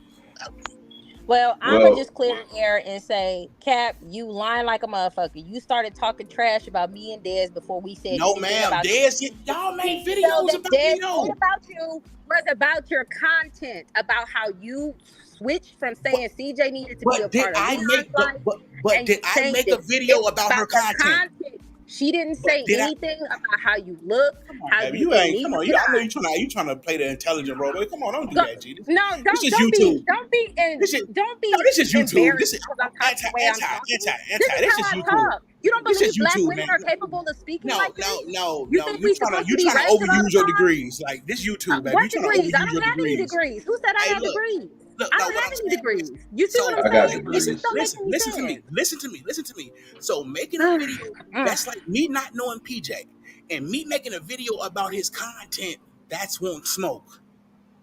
Well, I'ma Well, just clear the air and say, Cap, you lying like a motherfucker. You started talking trash about me and Dez before we said No, anything ma'am. about you. Y'all The made video videos that about me Dez said though. about you was about your content, about how you switched from But saying CJ needed to be a but did part of I Leon's make life but and did you I changed make a it. It video was about her about the content? content. She didn't But say did I? anything about how you look, Come on, how baby. you You didn't ain't. need Come to on. get I know high. you trying to play the intelligent role. But come on, don't do Go, that, G. no, This don't is don't be YouTube. don't be in This is don't no. be This is YouTube. This embarrassed is because I'm talking the way I'm talking. This is This how is I YouTube. talk. You don't This is believe black YouTube, women man. are capable of speaking No, like no, this? no, You no. think we supposed to You be trying to ratchet all overuse the your time? degrees. Like this YouTube, baby. You What trying to degrees? I overuse your don't have any degrees. degrees. Who said I Hey, have degrees? look. I No, don't what have I'm any saying is, degrees. You see what so I'm I got saying? It degrees. just don't make any listen to me, sense. listen to me. So making a video that's like me not knowing PJ and me making a video about his content. That's won't smoke.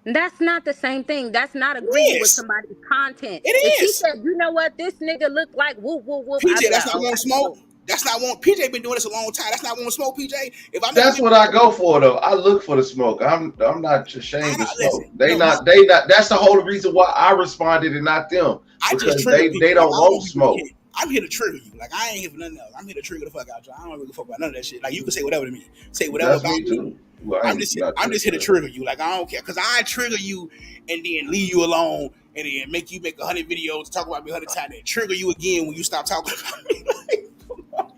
That's not the same thing. That's not It agreeing with is. somebody's content. It If she is. said, you know what, this nigga look like whoop whoop whoop, I'd PJ, be that's like, not won't okay, smoke. cool. That's not won't. PJ been doing this a long time. That's not won't smoke. PJ. If I make a That's video, what I go for though. I look for the smoke. I'm not I ashamed to don't listen. smoke. They No, my not they not that's the whole reason why I responded and not them. I just Because trigger they people. Like don't I don't want want people to smoke. get. I'm here to trigger you. Like I ain't here for nothing else. I'm here to trigger the fuck out you. I don't really fuck about none of that shit. Like you can say whatever to me. Say whatever That's about me me. too. Well, I ain't not I'm to just here to trigger you. Like I don't care because I trigger you and then leave you alone and then make you make 100 videos talk about me 100 times and trigger you again when you stop talking about me.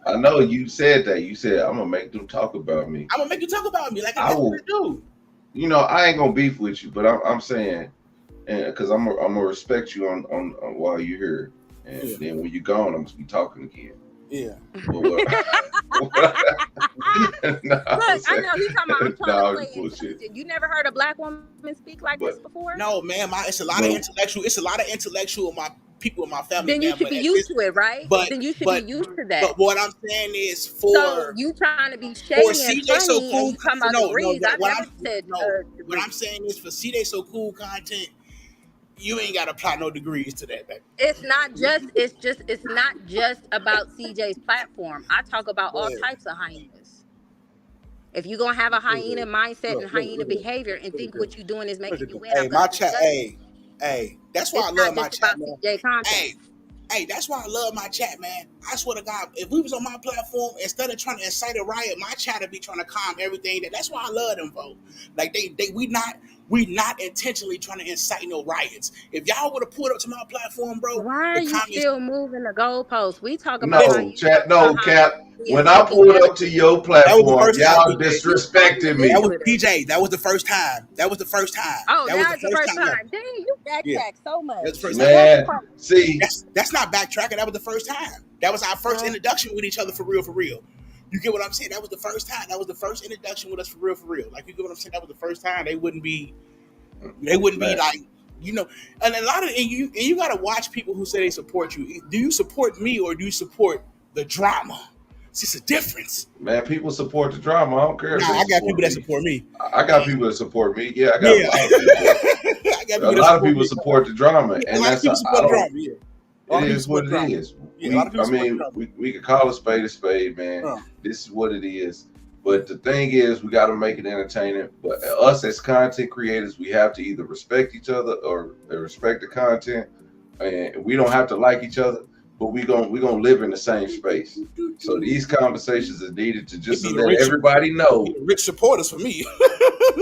I know you said that. You said I'm gonna make them talk about me. I'm gonna make you talk about me. Like I that's what I will. do. I ain't gonna beef with you, but I'm saying, and because I'm gonna respect you on while you're here, Yeah, and then when you're gone, I'm gonna be talking again. yeah. But what no, I'm Look, I saying, know he's talking about I'm trying no, to I'm play just bullshit. intelligent. You never heard a black woman speak like this But before? No, man, it's a lot of but intellectual. It's a lot of intellectual my people in my family, Then you man. should be used to it, right? But Then you should be but used to that. but what I'm saying is So you trying to be for shady and CJ so funny and cool. you talking For about no, degrees. I what never I'm said no, what I'm degrees. saying is for CJ so cool content, you ain't got to apply no degrees to that, baby. It's not just about CJ's platform. I talk about Go all ahead. types of hyenas. If you're gonna have a hyena mindset and hyena Look at this. behavior and Look at think this. what you're doing is Look making at you this. win, Hey, I'm gonna my chat. discuss it. Hey, that's why It's I not love my just chat, about man. CJ content. Hey, Hey, that's why I love my chat, man. I swear to God, if we was on my platform, instead of trying to incite a riot, my chat would be trying to calm everything. That's why I love them, folks. Like we not intentionally trying to incite no riots. If y'all would have pulled up to my platform, bro, Why are the you comments. still moving the goalposts? We talk about how Listen, No, you chat, felt no, behind Cap. being When I sick and pulled up to everything. your that was the platform, first time, y'all PJ. You told me disrespected That me. was manipulative. PJ. That was the first time. That was the first time. Oh, That was now the it's the first first time ever. time. Dang, you Yeah, backtrack so that much. was the first time ever. That's Man, crazy. see, That's not backtracking. That was the first time. That was our first Mm. introduction with each other for real, for real. You get what I'm saying? That was the first time. That was the first introduction with us for real, for real. Like you get what I'm saying? That was the first time. They wouldn't be man, like, you know. And a lot of and you got to watch people who say they support you. Do you support me or do you support the drama? It's just a difference. man, people support the drama. I don't care if Nah, they I got people support that me. support me. I got people that support me. Yeah, I got a Yeah, lot of people that. I got A people that lot of support people me. support the drama, Yeah, a and lot of that's people I support the don't. drama. Yeah, a It lot of people is support what the it drama. is. Yeah, a lot of people I support the mean, drama. we could call a spade, man. Uh, This is what it is. yeah. But the thing is, we got to make it entertaining. But us as content creators, we have to either respect each other or respect the content, and we don't have to like each other, but we gonna live in the same space. So these conversations are needed to It just to be the let rich. everybody It be know the rich supporters for me.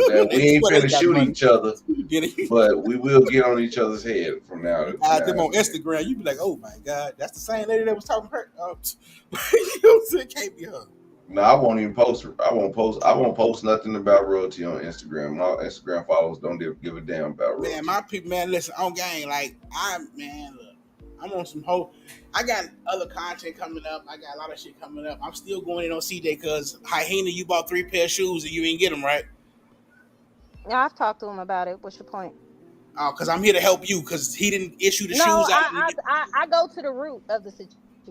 that we That's ain't where they finna got shoot money. each other, Get it? but we will get on each other's head from You now add them on and then. Instagram, you be like, oh my god, that's the same lady that was talking to her. You know what I'm saying? It can't be her. No, I won't even post. I won't post. I won't post nothing about royalty on Instagram. My Instagram followers don't give a damn about Man, royalty. my people, man, listen, on gang, like look, I'm on some whole. I got other content coming up. I got a lot of shit coming up. I'm still going in on CJ because Hyena, you bought 3 pair of shoes and you didn't get them right. Yeah, I've talked to him about it. What's your point? Because I'm here to help you because he didn't issue the No, shoes out. I go to the root of the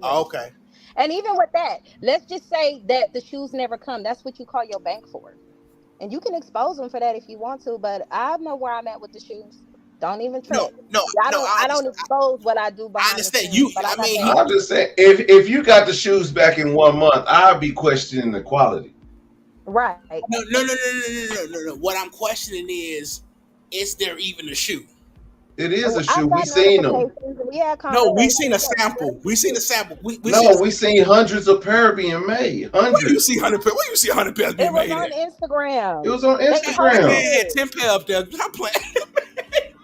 Oh, situation. okay. And even with that, let's just say that the shoes never come. That's what you call your bank for. And you can expose them for that if you want to, but I know where I'm at with the shoes. Don't even No, trip. no, I no. don't I don't expose what I do I behind the understand scenes, you. but I I got mean, that he. I'm bank. just saying, if you got the shoes back in 1 month, I'd be questioning the quality. Right. No, no, no, no, no, no, no, no, no. What I'm questioning is there even a shoe? It is Oh, a shoe. I've We got seen them. notifications. We had No, we conversations. seen a Yes, there sample. is We a seen a shoe. sample. We seen a No, we sample. seen hundreds of pair being made. Where you see Hundreds. 100 pairs? Where you see 100 pairs It being was made on at? It Instagram. was on They Man, that posted Instagram. man had it. 10 pair up there. I'm playing.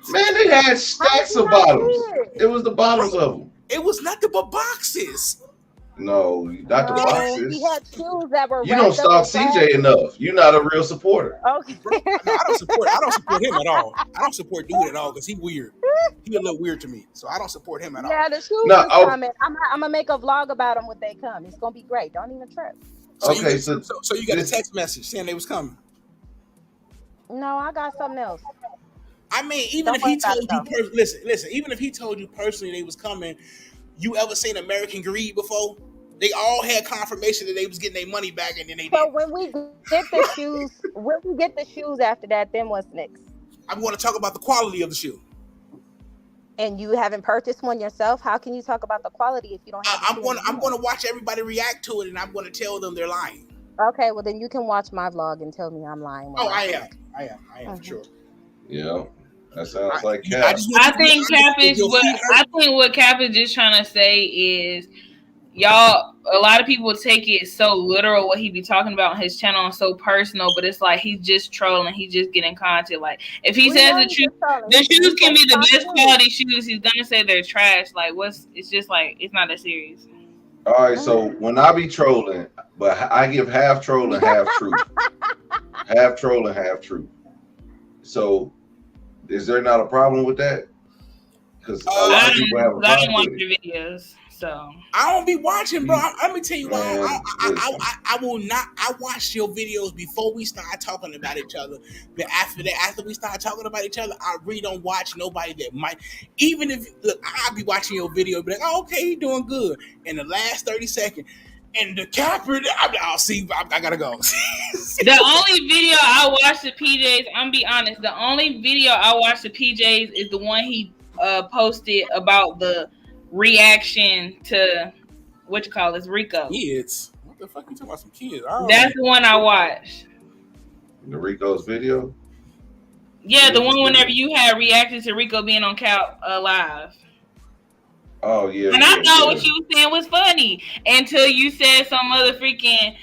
Man, they had How did stacks you of not bottoms. see It it? was the Bro, bottoms of them. it was nothing but boxes. No, not the No, he boxes. had shoes that were You don't wrapped up stalk in CJ plastic. enough. You're not a real supporter. Bro, Okay. no, I don't support him at all. I don't support dude at all because he weird. He a little weird to me. So I don't support him at all. Yeah, the shoes No, is coming. I'm gonna make a vlog about them when they come. It's gonna be great. Don't even trip. So you okay. get So so you got a this, text message saying they was coming. No, I got something else. I mean, even Don't if worry he about it told you, though. listen. Even if he told you personally they was coming, you ever seen American Greed before? They all had confirmation that they was getting their money back, and then they So didn't. when we get the shoes after that, then what's next? I'm going to talk about the quality of the shoe. And you haven't purchased one yourself? How can you talk about the quality if you don't have the shoe in your I'm going hand? to watch everybody react to it, and I'm going to tell them they're lying. Okay, well then you can watch my vlog and tell me I'm lying when Oh, I say it. I am for Mhm. sure. yeah, that sounds I, like I Cap. just want I you to be think honest. Cap If is your what feet hurt, I think what Cap is just trying to say is y'all. A lot of people take it so literal what he be talking about on his channel and so personal, but it's like he's just trolling. He's just getting content. Like if he We says know the he's truth, just trolling. the shoes can He's be the talking best to quality shoes. He's gonna say they're trash. Like what's? It's just like it's not that serious. All right. you. So when I be trolling, but I give half troll and half truth. Half troll and half truth. So is there not a problem with that? Because a uh, lot I of people have a don't. I don't problem watch with it. your videos, so I don't be watching, bro. You, Let me tell you why. man, listen. I will not. I watch your videos before we start talking about each other. But after that, after we start talking about each other, I really don't watch nobody that might. Even if look, I'll be watching your video, be like, oh, okay, he doing good. In the last 30 seconds, and the capper, I'll see. I gotta go. the only video I watch the PJs, I'm be honest, the only video I watch the PJs is the one he posted about the reaction to what you call this Rico. Kids, what the fuck you talking about? Some kids? I don't That's know. the one I watched. The Rico's video. Yeah, the Rico's one whenever video. you had reacted to Rico being on Cal live. Oh yeah, And I yeah, thought yeah. what you was saying was funny until you said some other freaking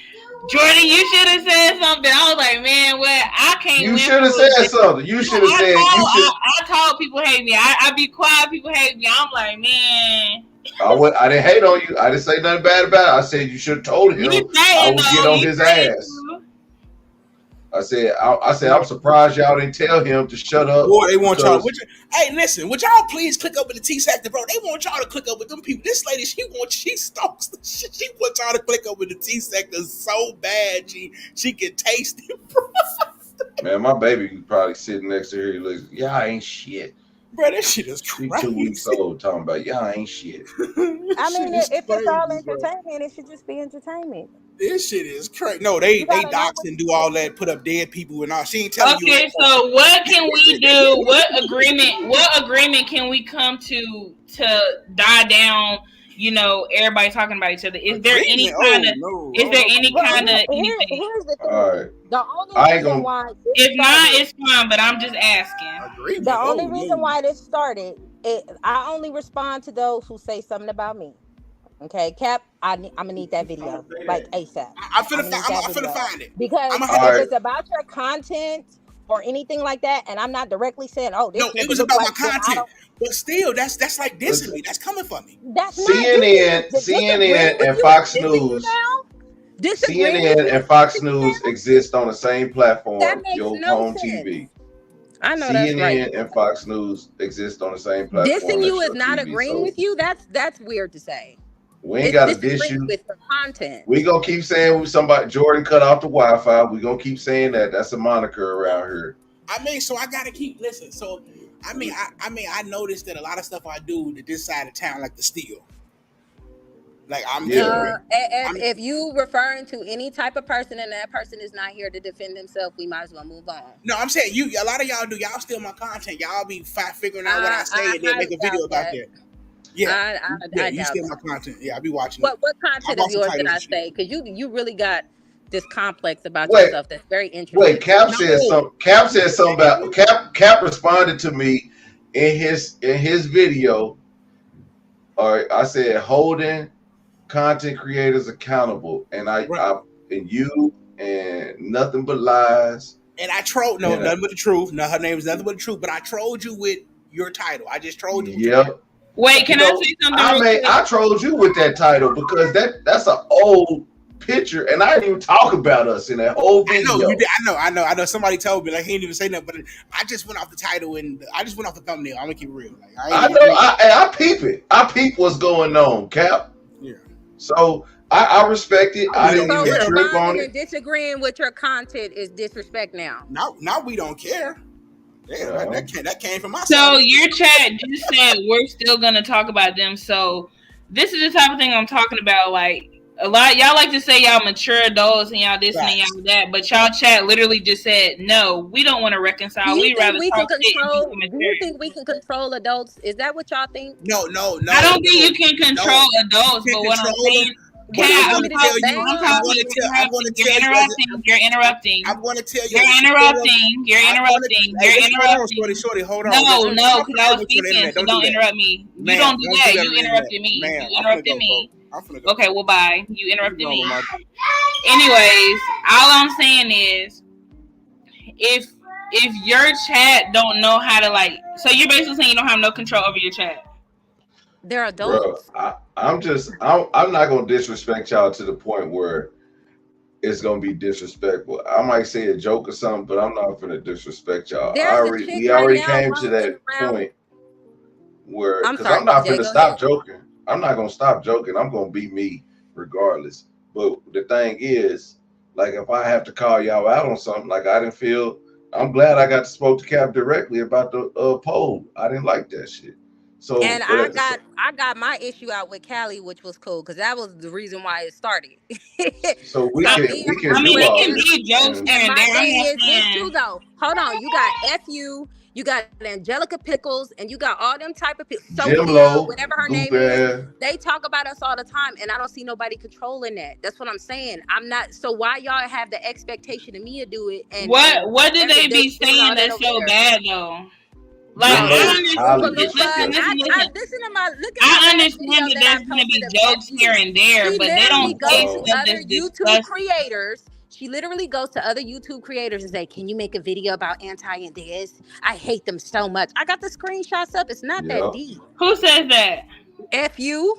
Jordan. You should have said something. I was like, man, what? I can't You win should have for said it. something. You should have I said you told should. I told people hate me. I be quiet. People hate me. I'm like, man, I didn't hate on you. I didn't say nothing bad about it. I said you should have told you him I saying would get though? on You his saying ass. too? I said I'm surprised y'all didn't tell him to shut up Boy, they want y'all. because Hey, listen, would y'all please click up with the T sector, bro? They want y'all to click up with them people. This lady, she stalks the shit. She wants y'all to click up with the T sector so bad. She can taste it, bro. man, my baby probably sitting next to her. He looks, y'all ain't shit. Bro, that shit is She crazy. 2 weeks old talking about y'all ain't shit. I This shit mean, is if it's all crazy, bro. entertainment, it should just be entertainment. This shit is crazy. No, they You they gotta know dox what and you do get. all that, put up dead people and all. She ain't telling you Okay, that. so what can we do? What agreement can we come to die down? You know, everybody talking about each other. Is there any Agreement? kind Oh of no, I is don't there know about any Well, that. kind of anything? here's the All thing. right, The only I ain't reason gonna. why this If not, started, it's fine. But I'm just asking. the Agreement? only Oh reason no. why this started, I only respond to those who say something about me. Okay, Cap, I'm gonna need that video like ASAP. I'm gonna need that I'm finna video find it. because I'm gonna All have if to. right, it's about your content or anything like that, and I'm not directly saying, "Oh, No, this it nigga was look about my like," then I content, don't. but still, that's like dissing listen. me. That's coming for me. That's not dissing me. Disagreeing CNN with and you is Fox dissing you News, now. Disagreeing with CNN you and is Fox dissing you News now. exist on the same That platform, makes your no home sense. TV. I know that's right. CNN and Fox News exist on the same Dissing platform you as is your not TV. agreeing So with you. That's weird to say. we ain't It's got to dish disagreeing you. with your content. We gonna keep saying somebody Jordan cut off the Wi-Fi. We gonna keep saying that. That's a moniker around here. I mean, so I gotta keep listen. So I noticed that a lot of stuff I do to this side of town, like the steel. Like I'm Yeah, keeping. I'm If you referring to any type of person and that person is not here to defend himself, we might as well move on. no, I'm saying you. A lot of y'all do. Y'all steal my content. Y'all be figuring out what I say I and then make highly a doubt video about that. that. Yeah, yeah. I You doubt steal my that. content. Yeah, I be watching it. What I content of bought some yours did titles I and shit. say? Because you really got this complex about wait, yourself that's very wait. interesting to Cap me. said No, some. Cap said something about Cap responded to me in his video. All right, I said holding content creators accountable, and right. and you and nothing but lies. And I trolled. No, And nothing but the truth. No, her name is nothing but the truth. But I trolled you with your title. I just trolled you with your yep, title. Wait, So can you I know, say something real quick? I trolled you with that title because that's an old picture, and I didn't even talk about us in that whole I know you video. did. I know. Somebody told me like he didn't even say nothing, but I just went off the title and I just went off the thumbnail. I'm gonna keep it real. Like I I ain't. know. I peep it. I peep what's going on, Cap. Yeah. So I respect it. Now we I didn't don't So even care. trip on responding it. and disagreeing with your content is disrespect now. Now we don't care. Damn, No. that came from my side So of the your chat just said we're still gonna talk about them. So this is the type of thing I'm talking about. Like a lot y'all like to say y'all mature adults and y'all this and facts. y'all that, but y'all chat literally just said no, we don't want to Do reconcile. you We think rather we can talk shit and be control? Do you immature. think we can control adults? Is that what y'all think? I don't think No, you can control no. You adults, can't but what I'm control them. saying, Do But you I'm Kat, want going I'm me to to just tell talking, you. bang I'm I'm on? going talking, to you're tell. I'm going interrupting, to tell you as. you're interrupting, I'm going to tell you you're as a steel. interrupting, you're I'm going to. interrupting, Hey, you're listen, hold on, shorty, interrupting. shorty, hold on. No, Listen, no, I'm because finna I go was with you on the speaking, internet. so Don't do don't that, interrupt me. You ma'am. don't do Don't do that. that You on the internet, interrupted me. ma'am. You I'm finna interrupted go, bro. me. I'm finna go. Okay, well, bye. You I'm interrupted going with me. my. Anyways, all I'm saying is, if your chat don't know how to like, so you're basically saying you don't have no control over your chat. They're Bro, adults. I'm not gonna disrespect y'all to the point where it's gonna be disrespectful. I might say a joke or something, but I'm not gonna disrespect y'all. There's a chick We right already now came to roaming that around. point where I'm because sorry, I'm not DJ. gonna Go ahead. stop joking. I'm not gonna stop joking. I'm gonna be me regardless. But the thing is, like if I have to call y'all out on something, like I didn't feel I'm glad I got to spoke to Cap directly about the poll. I didn't like that shit. So And but at the I got my issue out with Callie, which was cool because that was the reason why it started. so we So I, me can and we her I can mean, do it all can friends. this. be jokes And here And and my there. I'm thing not is this too, saying. though. Hold on, you got you got Angelica Pickles, and you got all them type of people. Jim Sophia, Lowe, whatever her Goop name is, Ass, they talk about us all the time, and I don't see nobody controlling that. That's what I'm saying. I'm not. So why y'all have the expectation of me to do it, and What did they they be doing saying all that that's over so there? bad though? Like Them No, I know Oompa Holly understand. gets Loompa. Listen, down. listen, I listen. listen to my look at I my last video understand that that I there's gonna posted be of jokes here nephew. and there, She but they literally don't say goes to No. stuff other that's YouTube disgusting. creators. She literally goes to other YouTube creators and say, "Can you make a video about anti and this? I hate them so much." I got the screenshots up. It's not that Yep. deep. Who says that? F you.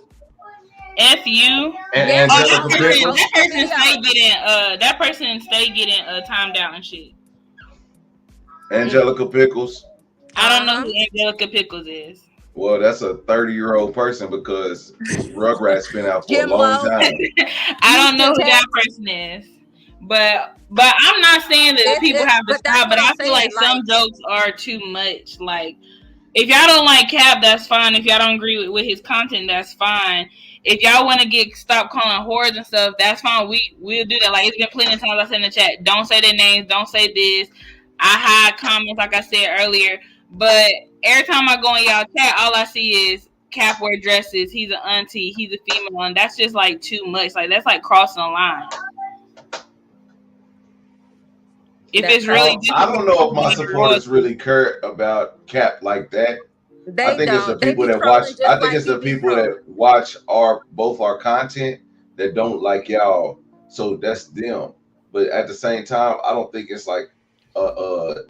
F you. And Yeah, Oh, she that Angelica told me to person, post Pickles. that the person stay video. getting timed out and shit. Mm. Angelica Pickles. I don't know Uh-huh. who Angelica Pickles is. Well, that's a 30-year-old person because Rugrats been out for a long Jimbo, time. I don't know Houston, who that Texas. person is. But I'm not saying that people It's have to but that's stop, what but I'm I feel saying. like some Like jokes are too much. Like if y'all don't like Cap, that's fine. If y'all don't agree with his content, that's fine. If y'all want to get stop calling whores and stuff, that's fine. We'll do that. Like it's been plenty of times I said in the chat, don't say their names, don't say this. I hide comments like I said earlier. But every time I go in y'all chat, all I see is Cap wear dresses. He's an auntie. He's a female, and that's just like too much. Like that's like crossing the line. If that's it's really crazy. I don't know if disrespectful, my then you're wrong. supporters really care about Cap like that. I They think it's the don't. They people be that watch. trolling I just think like it's he the be people that trolling. watch both our content that don't like y'all. So that's them. But at the same time, I don't think it's like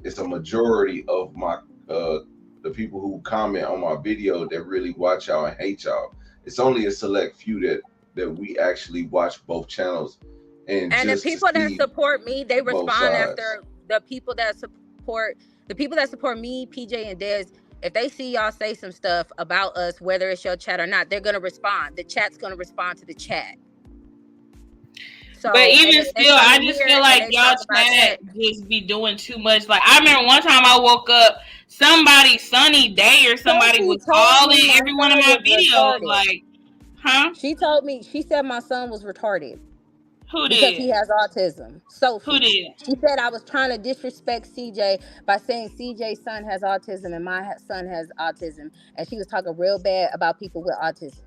it's a majority of my the people who comment on my video that really watch y'all and hate y'all. It's only a select few that we actually watch both channels and And just to that see support me, they both respond sides. after the people that support me, PJ and Des. If they see y'all say some stuff about us, whether it's your chat or not, they're gonna respond. The chat's gonna respond to the chat. But So, and even if they still, come I in just here feel and like they y'all talk about chat that, just be doing too much. Like I remember one time I woke up, somebody Sunny Day or somebody Sophie was told all in me my every one of son my was videos. retarded. Like, huh? She told me, she said my son was retarded Who because did? he has autism. Who Sophie. did? She said I was trying to disrespect CJ by saying CJ's son has autism and my son has autism. And she was talking real bad about people with autism.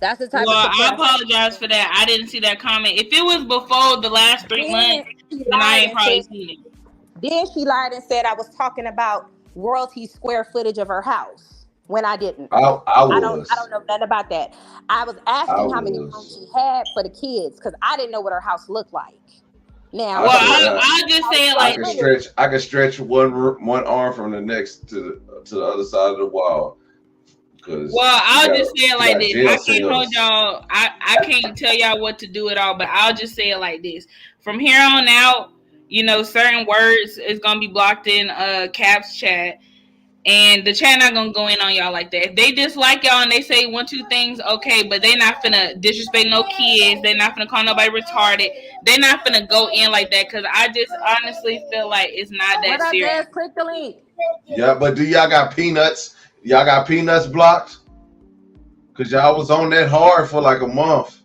That's the type Well, of I support I have. apologize for that. I didn't see that comment. If it was before the last 3 months, Then she then I lied ain't and probably said, seen it. I was talking about royalty square footage of her house when I didn't. I I was. don't know nothing about that. I was I asking how many rooms was. she had for the kids because I didn't know what her house looked like. Now Well, I could. I'll just say it I like could this. stretch. I could stretch one arm from the next to the other side of the wall because Well, I'll just say it she like got this. jail I can't hold cells. y'all. I can't tell y'all what to do at all, but I'll just say it like this. From here on out, certain words is gonna be blocked in Cap's chat. And the chat not gonna go in on y'all like that. If they dislike y'all and they say one, two things, okay, but they not finna disrespect no kids. They not finna call nobody retarded. They not finna go in like that because I just honestly feel like it's not what that up, serious. Des? Click the link. Yeah, but do y'all got peanuts? Y'all got peanuts blocked? Cause y'all was on that hard for like a month.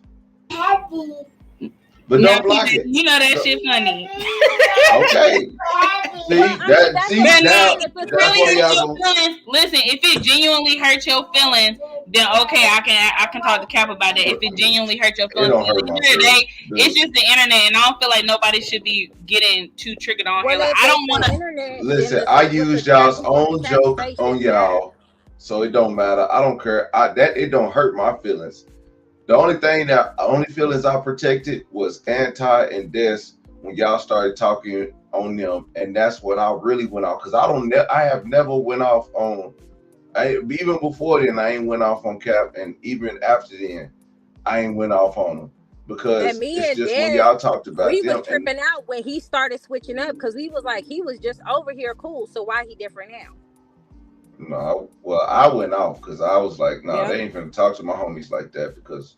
But Now, don't block it. that shit funny. Okay. See Well, I mean, that? that's See what But I'm now, now? saying. if If it's it That's really why hurt y'all your go. feelings, listen. If it genuinely hurt your feelings, then okay, I can talk to Cap about that. If it genuinely hurt your It feelings, don't because hurt at the my end of the day, feelings, it's dude. just the internet, and I don't feel like nobody should be getting too triggered on here. well, Like if I it's don't want the to. internet, then Listen, the I what the used chat y'all's what the own chat joke say on should matter. y'all, so it don't matter. I don't care. That it don't hurt my feelings. The only feelings I protected was anti and des when y'all started talking on them, and that's when I really went off because I have never went off on. Even before then, I ain't went off on Cap, and even after then, I ain't went off on them And because me it's and just when Des, y'all talked about we was them and tripping out when he started switching up because we was like, he was just over here cool. So why he different now? no, well, I went off because I was like, no, Yeah. they ain't finna talk to my homies like that because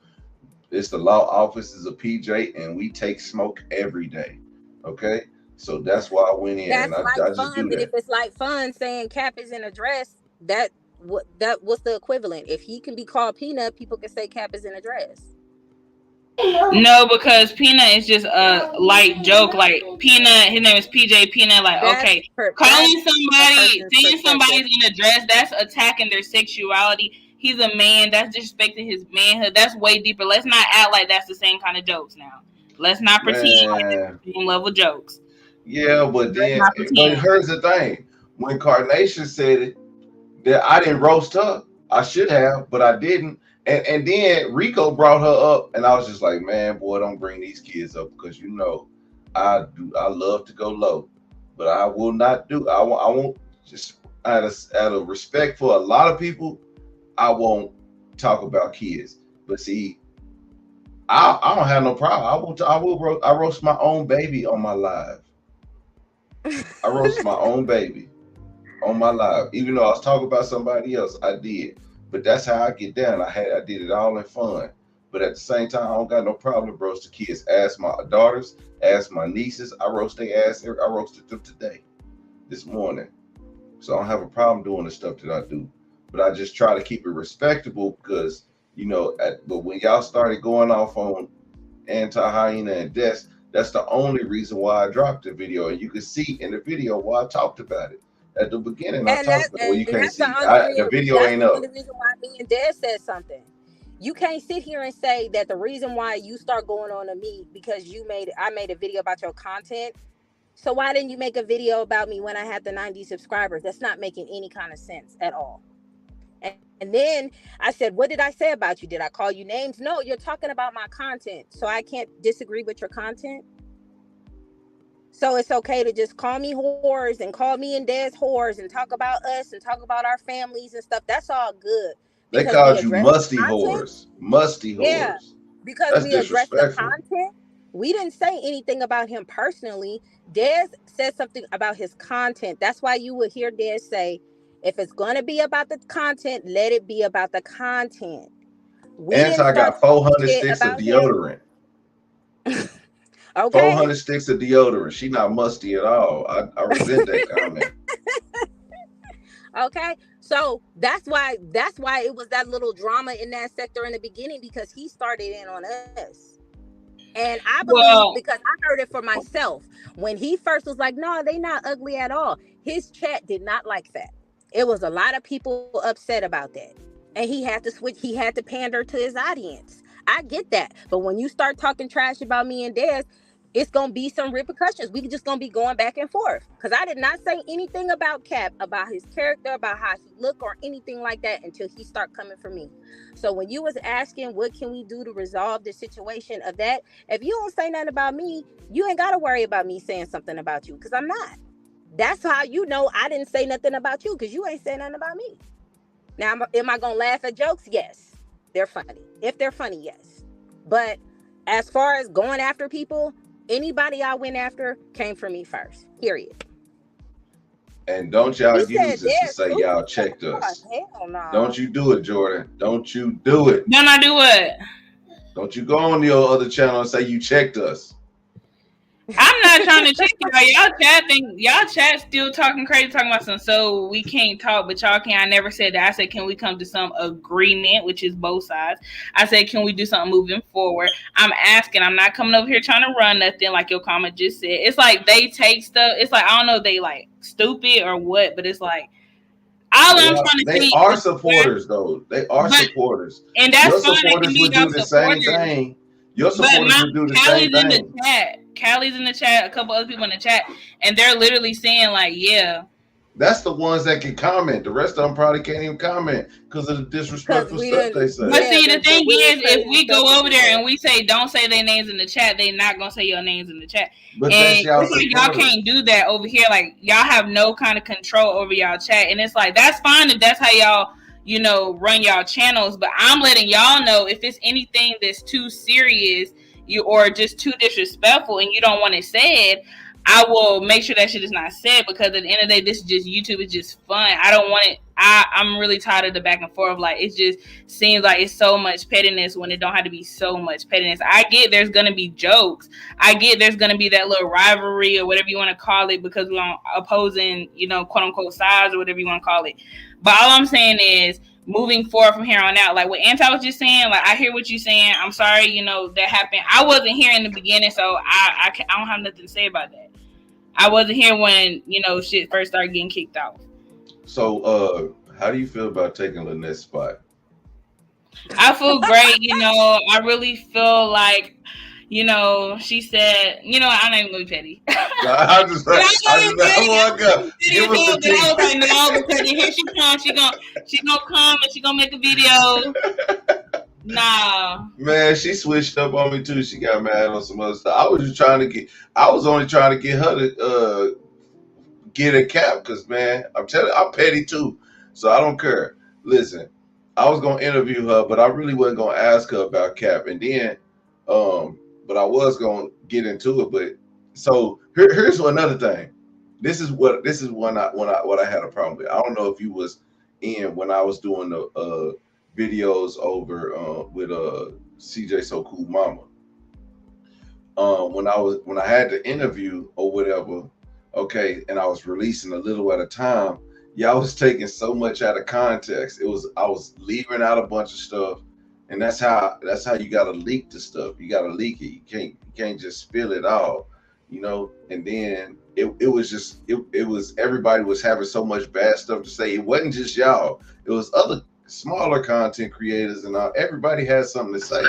it's the law offices of PJ and we take smoke every day. Okay, so that's why I went in and That's like I just fun, do but if that. it's like fun saying Cap is in a dress, what's the equivalent? If he can be called Peanut, people can say Cap is in a dress. No, because Peanut is just a light joke. Like Peanut, his name is PJ Peanut. Like okay, That's calling a somebody, person's saying perspective. somebody's in a dress, that's attacking their sexuality. He's a man. That's disrespecting his manhood. That's way deeper. Let's not act like that's the same kind of jokes now. Let's not pretend like it's Man, the same level jokes. yeah, Let's not but pretend. here's the thing: when Carnation said it, that I didn't roast her. I should have, but I didn't. And then Rico brought her up, and I was just like, man, boy, don't bring these kids up because I love to go low, but I will not do. I won't just out of respect for a lot of people. I won't talk about kids. But see, I don't have no problem. I roast my own baby on my live. I roast my own baby on my live, even though I was talking about somebody else. I did, but that's how I get down. I did it all in fun, but at the same time, I don't got no problem with roast the kids. Ask my daughters, ask my nieces. I roast their ass. I roasted them today, this morning. So I don't have a problem doing the stuff that I do, but I just try to keep it respectable because but when y'all started going off on anti-hyena and deaths, that's the only reason why I dropped the video. And you can see in the video why I talked about it. At the beginning, I talked about it. Well, you can't see. The video that's ain't the up. only reason why me and Dad said something. You can't sit here and say that the reason why you start going on to me because I made a video about your content. So why didn't you make a video about me when I had the 90 subscribers? That's not making any kind of sense at all. And then I said, what did I say about you? Did I call you names? No, you're talking about my content. So I can't disagree with your content. So it's okay to just call me whores and call me and Dad's whores and talk about us and talk about our families and stuff. That's all good. They Because we called you address the musty content. whores. Musty Yeah. whores. Because That's we address the disrespectful. content. We didn't say anything about him personally. Dez said something about his content. That's why you would hear Dez say, if it's going to be about the content, let it be about the content. We didn't Anti start got talking 400 shit sticks of about him. deodorant. Okay. 400 sticks of deodorant. She not musty at all. I resent that comment. Okay. So that's why it was that little drama in that sector in the beginning because he started in on us. And I believe Well, because I heard it for myself when he first was like, no, they not ugly at all. His chat did not like that. It was a lot of people upset about that. And he had to switch. He had to pander to his audience. I get that. But when you start talking trash about me and Dez, it's going to be some repercussions. We just going to be going back and forth. Because I did not say anything about Cap, about his character, about how he look or anything like that until he start coming for me. So when you was asking what can we do to resolve the situation of that, if you don't say nothing about me, you ain't got to worry about me saying something about you because I'm not. That's how you know I didn't say nothing about you because you ain't saying nothing about me. Now, am I going to laugh at jokes? Yes. They're funny. If they're funny, yes. But as far as going after people, anybody I went after came for me first. Period. And don't y'all He use said, this to "There's say too." y'all checked Oh, us. hell Don't no. you do it, Jordan. Don't you do it. don't I do what? Don't you go on your other channel and say you checked us. I'm not trying to check y'all chat still talking crazy, talking about some so we can't talk, but y'all can. I never said that. I said, can we come to some agreement, which is both sides. I said, can we do something moving forward? I'm asking. I'm not coming over here trying to run nothing like your comment just said. It's like they take stuff. It's like I don't know if they like stupid or what, but it's like all I'm trying to They see are is supporters, though. They are but supporters. and that's Your fine. They can supporters be would y'all do the same supporters. thing. Your But supporters my would do the same Callie's in the thing. chat. Callie's in the chat. A couple other people in the chat, and they're literally saying like, "Yeah." That's the ones that can comment. The rest of them probably can't even comment because of the Because disrespectful we stuff they didn't, say. But yeah, see, the the thing weird, is, if crazy we stuff go that over they there say. and we say don't say their names in the chat, they not gonna say your names in the chat. But And that's y'all it's like y'all supporters. can't do that over here. Like y'all have no kind of control over y'all chat, and it's like that's fine if that's how y'all run y'all channels. But I'm letting y'all know if it's anything that's too serious, you or just too disrespectful, and you don't want it said. I will make sure that shit is not said because at the end of the day, this is just YouTube. It's just fun. I don't want it. I'm really tired of the back and forth. Like it just seems like it's so much pettiness when it don't have to be so much pettiness. I get there's gonna be jokes. I get there's gonna be that little rivalry or whatever you want to call it because we're on opposing, quote unquote sides or whatever you want to call it. But all I'm saying is moving forward from here on out, like what Anti was just saying, like I hear what you're saying. I'm sorry, that happened. I wasn't here in the beginning, so I don't have nothing to say about that. I wasn't here when, shit first started getting kicked off. So, how do you feel about taking Lynette's spot? I feel great, I really feel like, She said, I'm not even gonna be petty. No, I just But I just I want to go. Give us the but I was tea. like, no, because here she comes. She gonna come and she gonna make a video. Nah. Man, she switched up on me too. She got mad on some other stuff. I was only trying to get her to get a cap because, man, I'm telling you, I'm petty too. So I don't care. Listen, I was going to interview her, but I really wasn't going to ask her about cap. And then, but I was going to get into it. But so here's another thing. This is what I had a problem with. I don't know if you was in when I was doing the videos over with CJ So Cool Mama. When I had the interview or whatever, okay, and I was releasing a little at a time, y'all was taking so much out of context. I was leaving out a bunch of stuff, and that's how you gotta leak the stuff. You gotta leak it. You can't just spill it all, and then it was everybody was having so much bad stuff to say. It wasn't just y'all, it was other smaller content creators and all. Everybody had something to say.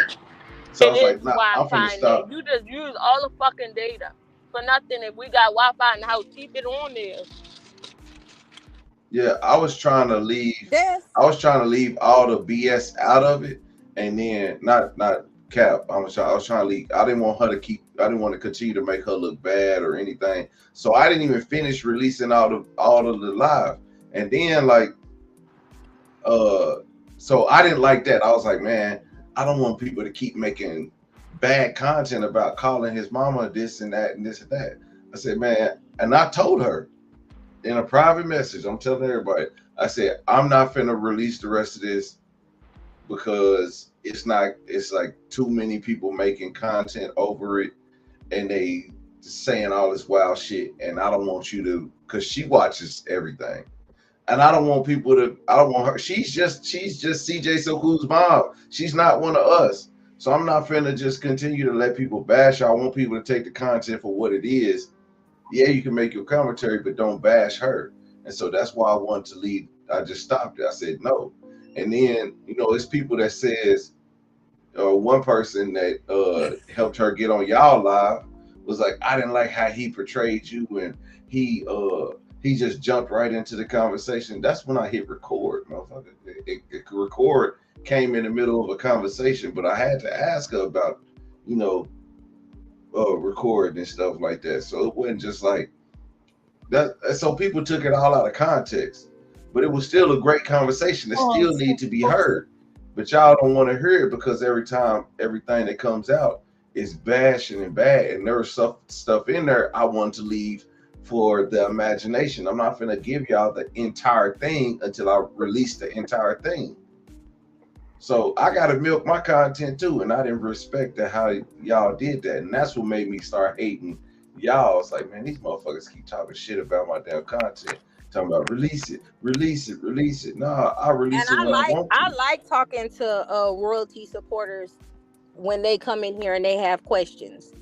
So I was like, nah, I'm finna stop. You just use all the fucking data for nothing. If we got Wi-Fi in the house, keep it on there. Yeah, I was trying to leave all the BS out of it, and then not cap. I was trying to leave. I didn't want to continue to make her look bad or anything. So I didn't even finish releasing all of the live. And then so I didn't like that. I was like, man, I don't want people to keep making bad content about calling his mama this and that and this and that. I said, man, and I told her in a private message, I'm telling everybody, I said, I'm not finna release the rest of this because it's like too many people making content over it and they saying all this wild shit. And I don't want you to, because she watches everything. And I don't want her. She's just CJ So Cool's mom. She's not one of us. So I'm not finna just continue to let people bash her. I want people to take the content for what it is. Yeah, you can make your commentary, but don't bash her. And so that's why I wanted to leave. I just stopped it. I said no. And then, it's people that says, one person that helped her get on y'all live was like, I didn't like how he portrayed you, and he just jumped right into the conversation. That's when I hit record, motherfucker. Record came in the middle of a conversation, but I had to ask her about, recording and stuff like that. So it wasn't just like that. So people took it all out of context, but it was still a great conversation that still need to be heard. But y'all don't want to hear it because every time everything that comes out is bashing and bad, and there's stuff in there I want to leave for the imagination. I'm not gonna give y'all the entire thing until I release the entire thing. So I gotta milk my content too, and I didn't respect how y'all did that, and that's what made me start hating y'all. It's like, man, these motherfuckers keep talking shit about my damn content, talking about release it. Nah, I release it when I want to. I like talking to royalty supporters when they come in here and they have questions,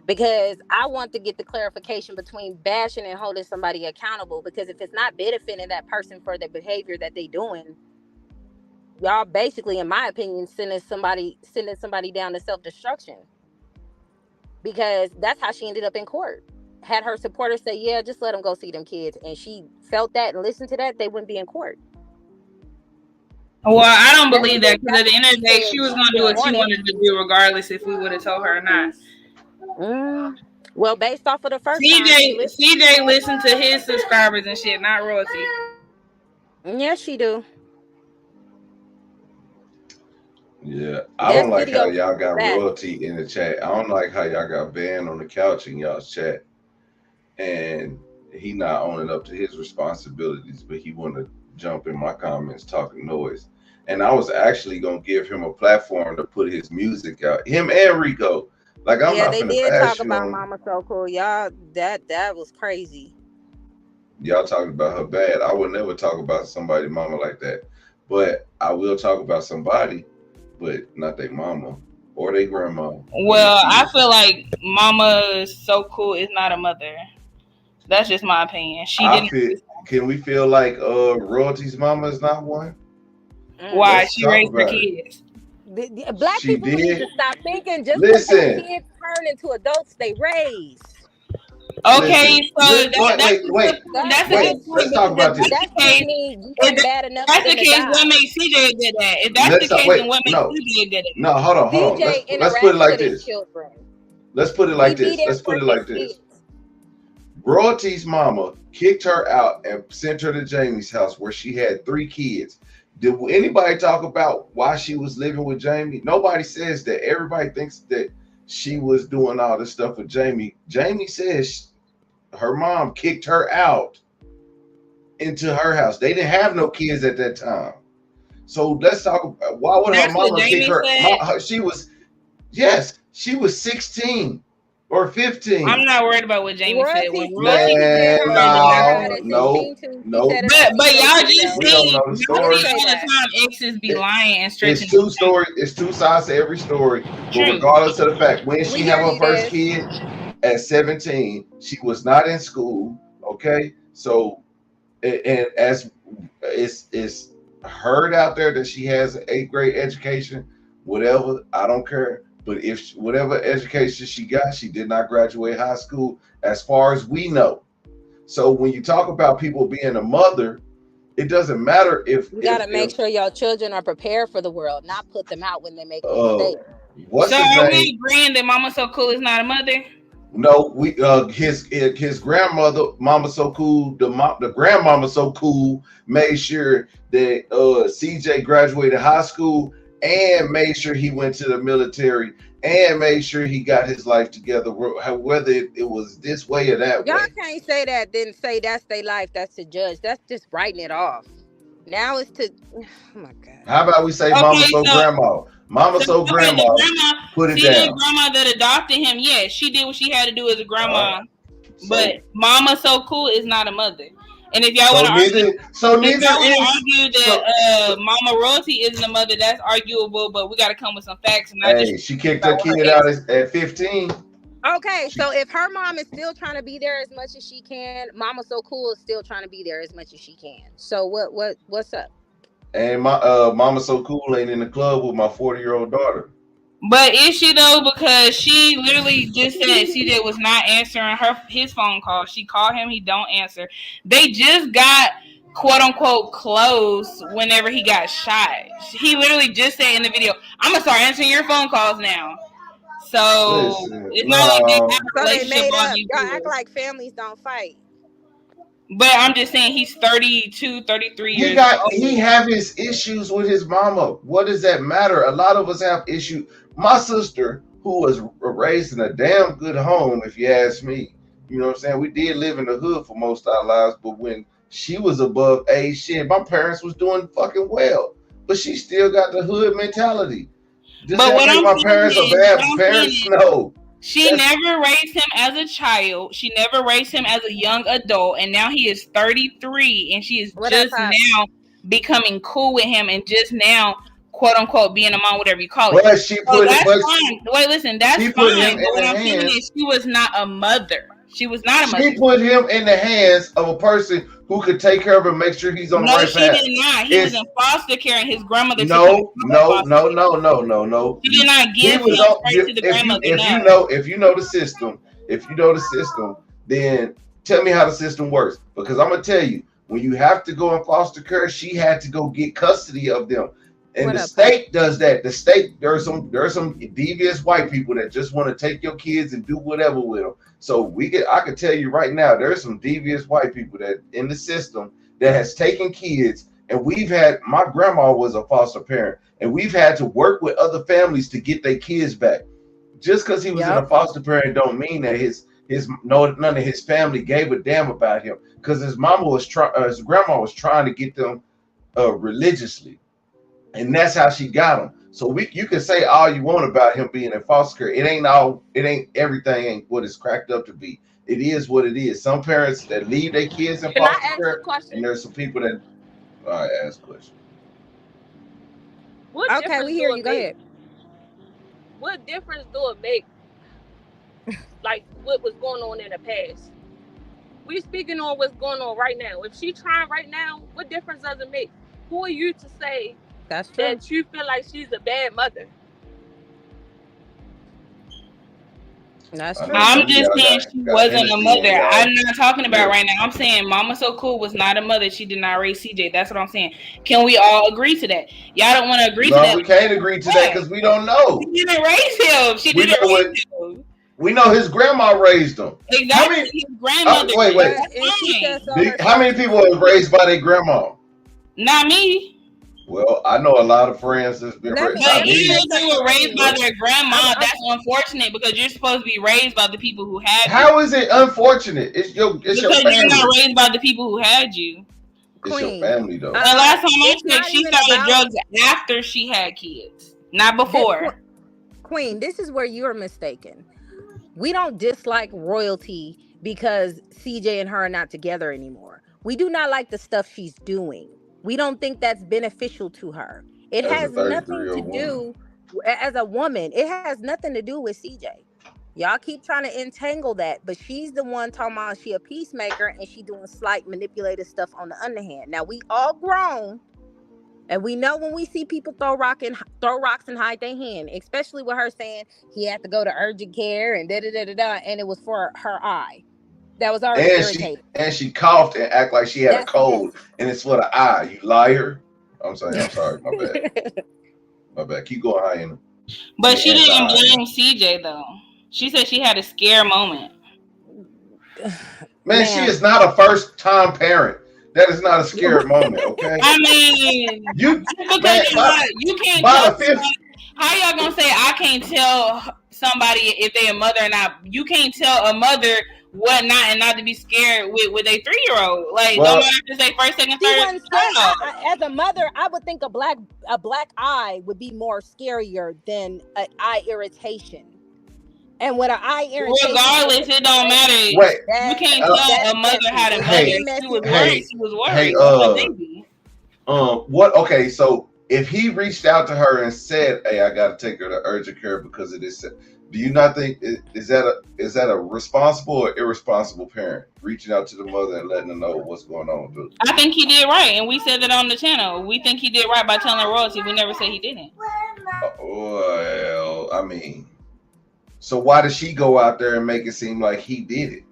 because I want to get the clarification between bashing and holding somebody accountable. Because if it's not benefiting that person for the behavior that they doing, y'all basically, in my opinion, sending somebody down to self-destruction. Because that's how she ended up in court. Had her supporters say, yeah, just let them go see them kids, and she felt that and listened to that, they wouldn't be in court. Well, I don't believe that, because at the end of the day, she was going to do what she wanted to do regardless if we would have told her or not. Well, based off of the first CJ listened to his subscribers and shit, not royalty. Yes, she do. Yeah, I don't like how y'all got royalty in the chat. I don't like how y'all got banned on the couch in y'all's chat, and he not owning up to his responsibilities, but he want to jump in my comments talking noise. And I was actually gonna give him a platform to put his music out. Him and Rico. Like, I'm not they finna did bash talk about Mama So Cool. Y'all, that was crazy. Y'all talking about her bad. I would never talk about somebody's mama like that. But I will talk about somebody, but not their mama or their grandma. Well, I feel like Mama So Cool is not a mother. That's just my opinion. Can we feel like royalty's mama is not one? Why? She raised her kids. Black people need to stop thinking just listen, because kids turn into adults they raise. Okay, Listen, so That that's a that's good let's point talk because about if that's this. that the just case, means you if ain't bad enough that's for the them to case, what die. makes CJ good at? If that's the Let's talk. case, then Wait, what makes no, CJ good at? no, hold on. CJ Let's put it interacts like with his this. children. Let's put it He like be this. there Let's for put it his like this. kids. Royalty's mama kicked her out and sent her to Jamie's house where she had 3 kids. Did anybody talk about why she was living with Jamie? Nobody says that. Everybody thinks that she was doing all this stuff with Jamie. Jamie says her mom kicked her out into her house. They didn't have no kids at that time. So let's talk about why would her That's what mama kick Jamie her? said. She was, yes, she was 16 or I'm 15. not worried about what Jamie said. When Royalty Royalty said said Man, her something, mama then got that's shot no, at what. 16 no, too. She no. said it on But TJ's y'all just video. We don't see, know the She y'all did story. see say all the that. time exes be It, lying and it's stretching two things out. story. It's two sides to every story. But True. regardless of the fact, when We she hear had her you, first Des. kid at 17, she was not in school. Okay, so and as it's heard out there that she has an 8th grade education, whatever. I don't care. But if whatever education she got, she did not graduate high school, as far as we know. So when you talk about people being a mother, it doesn't matter if You if gotta make if sure your children are prepared for the world, not put them out when they make a uh mistake. what's So his are name? we agreeing that Mama So Cool is not a mother? No, we his grandmother, Mama So Cool, the grandmama So Cool made sure that CJ graduated high school and made sure he went to the military and made sure he got his life together, whether it was this way or that Y'all way. can't say that, then say that's their life. That's the judge. That's just writing it off. Now it's to. Oh my god. How about we say Mama Okay, So Grandma? Mama so So okay, the Grandma, grandma, put it CJ down. grandma that adopted him, yes, she did what she had to do as a All right. grandma. But So Mama So Cool is not a mother. And if y'all so want to argue, neither so if neither y'all want to is argue so that so Mama Royalty isn't a mother, that's arguable. But we got to come with some facts and not just hey, she kicked her about what her kid ex. out at 15. Okay, She so if her mom is still trying to be there as much as she can, Mama So Cool is still trying to be there as much as she can. So what's up? and my Mama So Cool ain't in the club with my 40-year-old daughter. But is she though? Because she literally just said CJ was not answering his phone call. She called him, he don't answer. They just got quote unquote close whenever he got shot. He literally just said in the video, "I'm gonna start answering your phone calls now." So Listen, it's not like they have no, a So they relationship made all up. these Y'all act years. like families don't fight. But I'm just saying he's 32, 33 years he old. have his issues with his mama. What does that matter? A lot of us have issues. My sister, who was raised in a damn good home, if you ask me, you know what I'm saying. We did live in the hood for most of our lives, but when she was above age, shit, my parents was doing fucking well, but she still got the hood mentality. Does But that what make I'm my saying parents a is, what bad I'm saying parents? is, No. she That's never raised him as a child. She never raised him as a young adult. And now he is 33 and she is What up, just Pops? now becoming cool with him and just now, quote unquote, being a mom, whatever you call it. but she So put it, that's but fine. Wait, listen, that's she put fine. him But in what the I'm saying hands is she was not a mother. She was not a mother. She put him in the hands of a person who could take care of him, make sure he's on the No, right she path. did not. He was It's in foster care and his grandmother took him no, out of no, foster no, care. no, no, no, no. She did not He give was him on. straight to the grandmother. No. If you know the system, if you know the system, then tell me how the system works. Because I'm gonna tell you, when you have to go in foster care, she had to go get custody of them. And What the up, Pops? state does that. The state, there are some devious white people that just want to take your kids and do whatever with them. So I can tell you right now, there's some devious white people that in the system that has taken kids, and my grandma was a foster parent, and we've had to work with other families to get their kids back. Just because he was in a Yep. foster parent don't mean that none of his family gave a damn about him. Because his grandma was trying to get them religiously, and that's how she got him. So you can say all you want about him being in foster care. It ain't everything ain't what it's cracked up to be. It is what it is. Some parents that leave their kids in Can I foster ask a care, and question? there's some people that all right, ask questions. What Okay, difference we hear do you. it Go make? ahead. What difference do it make? Like what was going on in the past? We speaking on what's going on right now. If she trying right now, what difference does it make? Who are you to say That's true. that you feel like she's a bad mother? That's I mean, true. I'm some of just y'all saying got she got wasn't a Hennessy in mother. y'all I'm not talking about milk. right now. I'm saying Mama So Cool was not a mother. She did not raise CJ. That's what I'm saying. Can we all agree to that? Y'all don't want to agree to No, that. we can't agree to that Why? because we don't She know. didn't raise him. She We didn't know what raise him. we know. His grandma raised him. How Exactly. many? His grandmother Wait, did. wait. And That's she said fine. so How herself. many She people said was raised by their grandma? Not me. Well, I know a lot of friends that's been let raised. me But Not let me even say me, if they something were raised clean. by but their grandma, I'm that's unfortunate because you're supposed to be raised by the people who have you. how is it unfortunate? It's your Because you're not family. raised by the people who had you. It's your Queen. family though. And last time I It's checked, not she even started about drugs after she had kids, not this. before. Queen, this is where you're mistaken. We don't dislike royalty because CJ and her are not together anymore. We do not like the stuff she's doing. We don't think that's beneficial to her. It As a has nothing to 33-year-old woman. do as a woman. It has nothing to do with CJ. Y'all keep trying to entangle that, but she's the one talking about she a peacemaker and she doing slight manipulative stuff on the underhand. Now we all grown. And we know when we see people throw rocks and hide their hand, especially with her saying he had to go to urgent care and da da da da da, and it was for her eye. That was already irritating. And she coughed and act like she had a That's cold messy. and it's for the eye. You liar. I'm sorry. My bad. My bad. Keep going, Hyena. But You she anti didn't Hyena. blame CJ though. She said she had a scare moment. Man, she Ma'am, is not a first time parent. That is not a scared moment, okay? I mean, You just because man, you're not, you can't by tell the fifth somebody. How y'all gonna say I can't tell somebody if they a mother or not? You can't tell a mother what not and not to be scared with a 3-year-old. Like, don't well, matter if it's their first, second, she third wasn't scared. child. As a mother, I would think a black eye would be more scarier than an eye irritation. And with an eye irritation, Regardless, it don't matter. wait, You that can't uh, tell that's a mother messy. how to It's mother. hey, being If she messy was as worried, hell. hey, she was hey, worried. That's her baby. what okay, so if he reached out to her and said, hey, I gotta take her to urgent care because of this, do you not think is that a responsible or irresponsible parent reaching out to the mother and letting her know what's going on with I think he did right, and we said that on the channel. We think he did right by telling royalty. We never said he didn't. well, I mean, so why did she go out there and make it seem like he did it?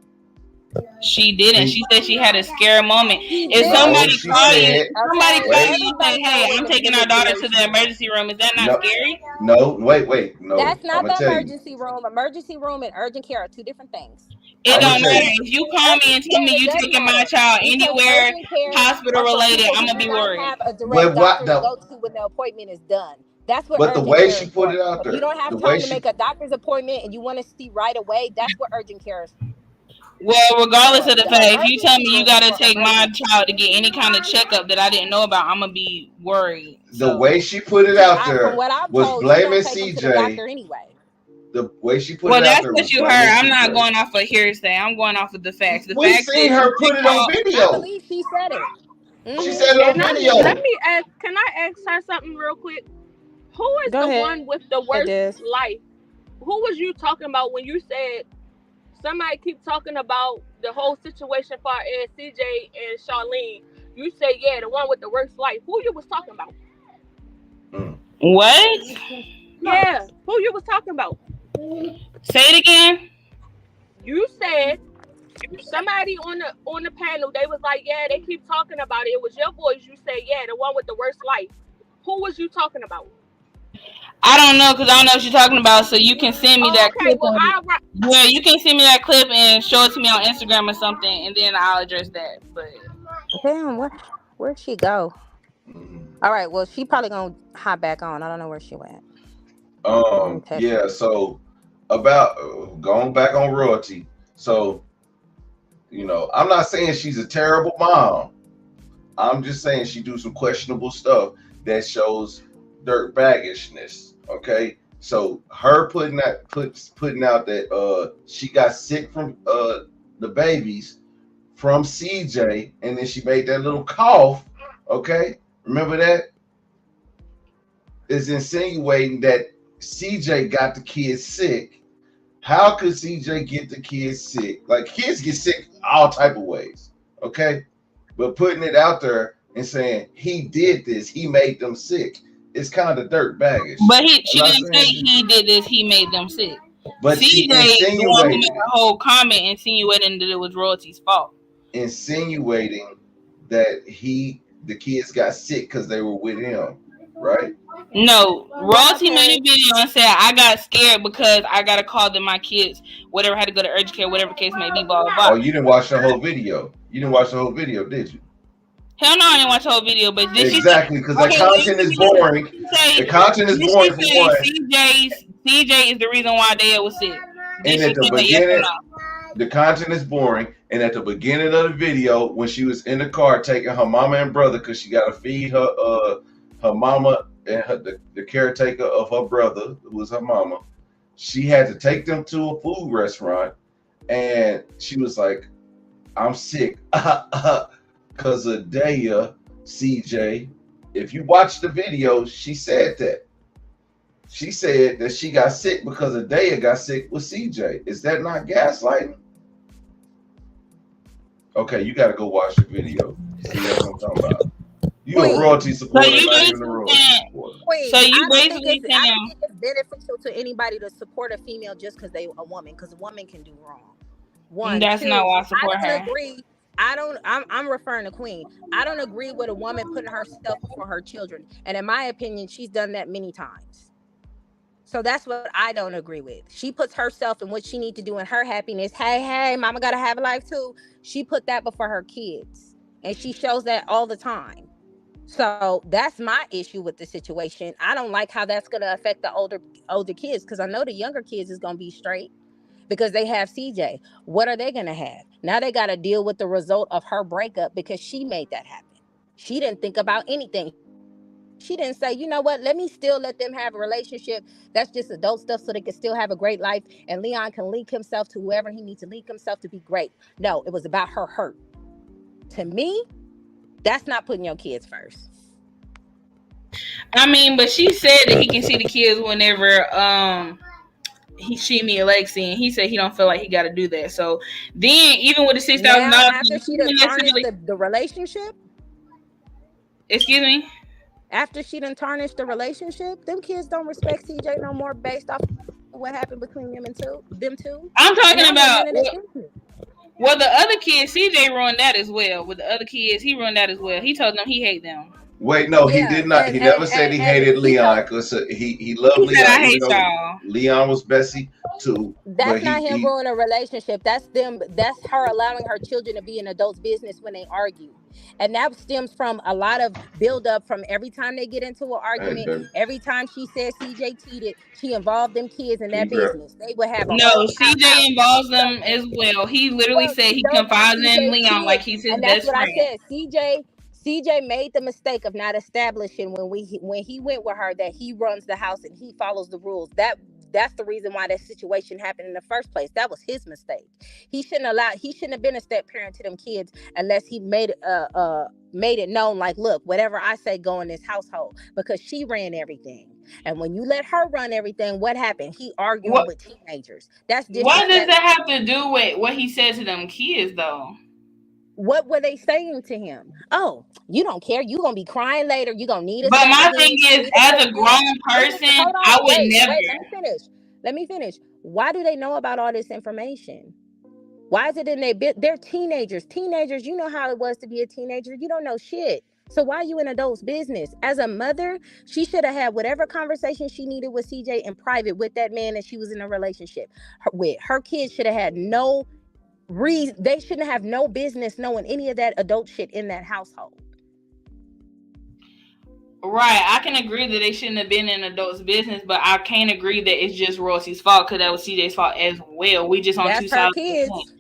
She didn't. See, She said she had a scare moment. She If did. no, somebody she call you, said, if somebody Okay, call wait, you and say, everybody know "Hey, it was I'm a taking our daughter to the manipulation. emergency room," is that not no, scary? no, wait, no, That's I'm not gonna the tell you, emergency room. Emergency room and urgent care are two different things. It I'm gonna don't Urgent tell matter. care, you, If you call me and tell me it you does taking my matter child because anywhere urgent care hospital are for related, people I'm who gonna do be not worried. have a direct but what doctor to the, go to when the appointment is done. That's what but the urgent way care she is put for. it out If you there, don't have the way time to she, make a doctor's appointment and you want to see right away, that's what urgent care is Well, regardless for. of the The fact, if you tell emergency me you room is gotta for take my emergency. child to get any kind of checkup that I didn't know about, I'm gonna be worried. the So, way she put it See, out from there what I'm was told, you don't blaming take them to the CJ. doctor anyway. The way she put well, it out that's there what was you heard. blaming I'm not CJ. going off of hearsay. I'm going off of the facts. The We facts seen is she her did put it on call. I video. believe she said it. She Mm-hmm. said it on And let video. me ask, can I ask her something real quick? Who is Go the ahead, one with the Des. worst life? Who was you talking about when you said somebody keep talking about the whole situation for as CJ and Charlene? You say, yeah, the one with the worst life. Who you was talking about? Mm. What? Yeah, who you was talking about? Say it again. You said somebody on the panel. They was like, yeah, they keep talking about it. It was your voice. You said, yeah, the one with the worst life. Who was you talking about? I don't know because I don't know what you're talking about. So you can send me Oh, that okay. clip. Well, Yeah, you can send me that clip and show it to me on Instagram or something, and then I'll address that. But Damn, where'd she go? Mm. All right, well, she probably gonna hop back on. I don't know where she went. Let me text Yeah, her. so about going back on royalty. So, I'm not saying she's a terrible mom. I'm just saying she do some questionable stuff that shows dirt baggishness. Okay, so her putting out that she got sick from the babies from CJ, and then she made that little cough. Okay, remember that is insinuating that CJ got the kids sick. How could CJ get the kids sick? Like kids get sick all type of ways. Okay, but putting it out there and saying he did this, he made them sick, it's kind of dirt baggish. but I'm she not didn't say saying she. he did this. He made them sick. But she CJ the one who made insinuating, a whole comment insinuating that it was Royalty's fault. insinuating that the kids got sick because they were with him, right? No, Yeah, Royalty made a cause video and said I got scared because I got a call that my kids, whatever, had to go to urgent care, whatever the case may be, blah blah Oh, blah. you didn't watch the whole video. You didn't watch the whole video, did you? Hell no, I didn't watch the whole video, but did she say Exactly, because that okay, wait, content is boring. The content is did she boring for say one. CJ is the reason why Dad was sick? Did And she at the say that, yes or beginning, no? the content is boring. And at the beginning of the video, when she was in the car taking her mama and brother, because she got to feed her mama and the caretaker of her brother, who was her mama, she had to take them to a food restaurant. And she was like, I'm sick. Because of Daya, CJ. If you watch the video, she said that. She said that she got sick because Daya got sick with CJ. Is that not gaslighting? Okay, you got to go watch the video. See, that's what I'm talking about. You a Queen. royalty So supporter, you not even a basically royalty saying, supporter. Queen, so you I don't think basically I don't saying, think it's beneficial to anybody to support a female just because they a woman, because a woman can do wrong. One, that's not two, why I I support don't her. agree. I'm referring to Queen. I don't agree with a woman putting herself before her children. And in my opinion, she's done that many times. So that's what I don't agree with. She puts herself and what she needs to do in her happiness. Hey, mama gotta have a life too. She put that before her kids. And she shows that all the time. So that's my issue with the situation. I don't like how that's gonna affect the older kids, because I know the younger kids is gonna be straight because they have CJ. What are they going to have? Now they got to deal with the result of her breakup because she made that happen. She didn't think about anything. She didn't say, you know what, let me still let them have a relationship. That's just adult stuff so they can still have a great life. And Leon can link himself to whoever he needs to link himself to be great. No, it was about her hurt. To me, that's not putting your kids first. I mean, but she said that he can see the kids whenever she me Alexi, and he said he don't feel like he got to do that. So then, even with the Now, $6,000, after he she done didn't tarnished necessarily. the relationship, Excuse me. after she done tarnished the relationship, them kids don't respect CJ no more based off of what happened between them two. I'm And that talking wasn't none of about their business. well, the other kids. CJ ruined that as well. With the other kids, he ruined that as well. He told them he hate them. Wait, no, he Yeah, did not. He never said he and hated he Leon told, because he loved He said Leon, I even hate though y'all. Leon was Bessie too. But that's not him ruining a relationship. That's them. That's her allowing her children to be in adults' business when they argue, and that stems from a lot of buildup from every time they get into an hey, argument. baby, Every time she said CJ cheated, she involved them kids in can you that grab? business. They would have a No, whole CJ powwow. involves So, them as well. He literally well, said she he knows about confides in CJ's Leon like kids, he's his and that's best what I friend. said. CJ made the mistake of not establishing when he went with her that he runs the house and he follows the rules. That's the reason why that situation happened in the first place. That was his mistake. He shouldn't have been a step parent to them kids unless he made it known, like, look, whatever I say go in this household, because she ran everything. And when you let her run everything, what happened? He arguing What with teenagers. That's what does disrespectful. that have to do with what he said to them kids though? What were they saying to him? Oh, you don't care. You're going to be crying later. You're going to need a But second my unit. thing You're going to is, need a as a basement. grown person, Hold I on. would Wait. never. Let me finish. Why do they know about all this information? Why is it in their bit? They're teenagers. Teenagers, you know how it was to be a teenager. You don't know shit. So why are you in adults' business? As a mother, she should have had whatever conversation she needed with CJ in private with that man that she was in a relationship with. Her kids should have had no reason. They shouldn't have no business knowing any of that adult shit in that household. Right, I can agree that they shouldn't have been in adults' business, but I can't agree that it's just Royalty's fault because that was CJ's fault as well. We just on two That's her sides of the coin. kids.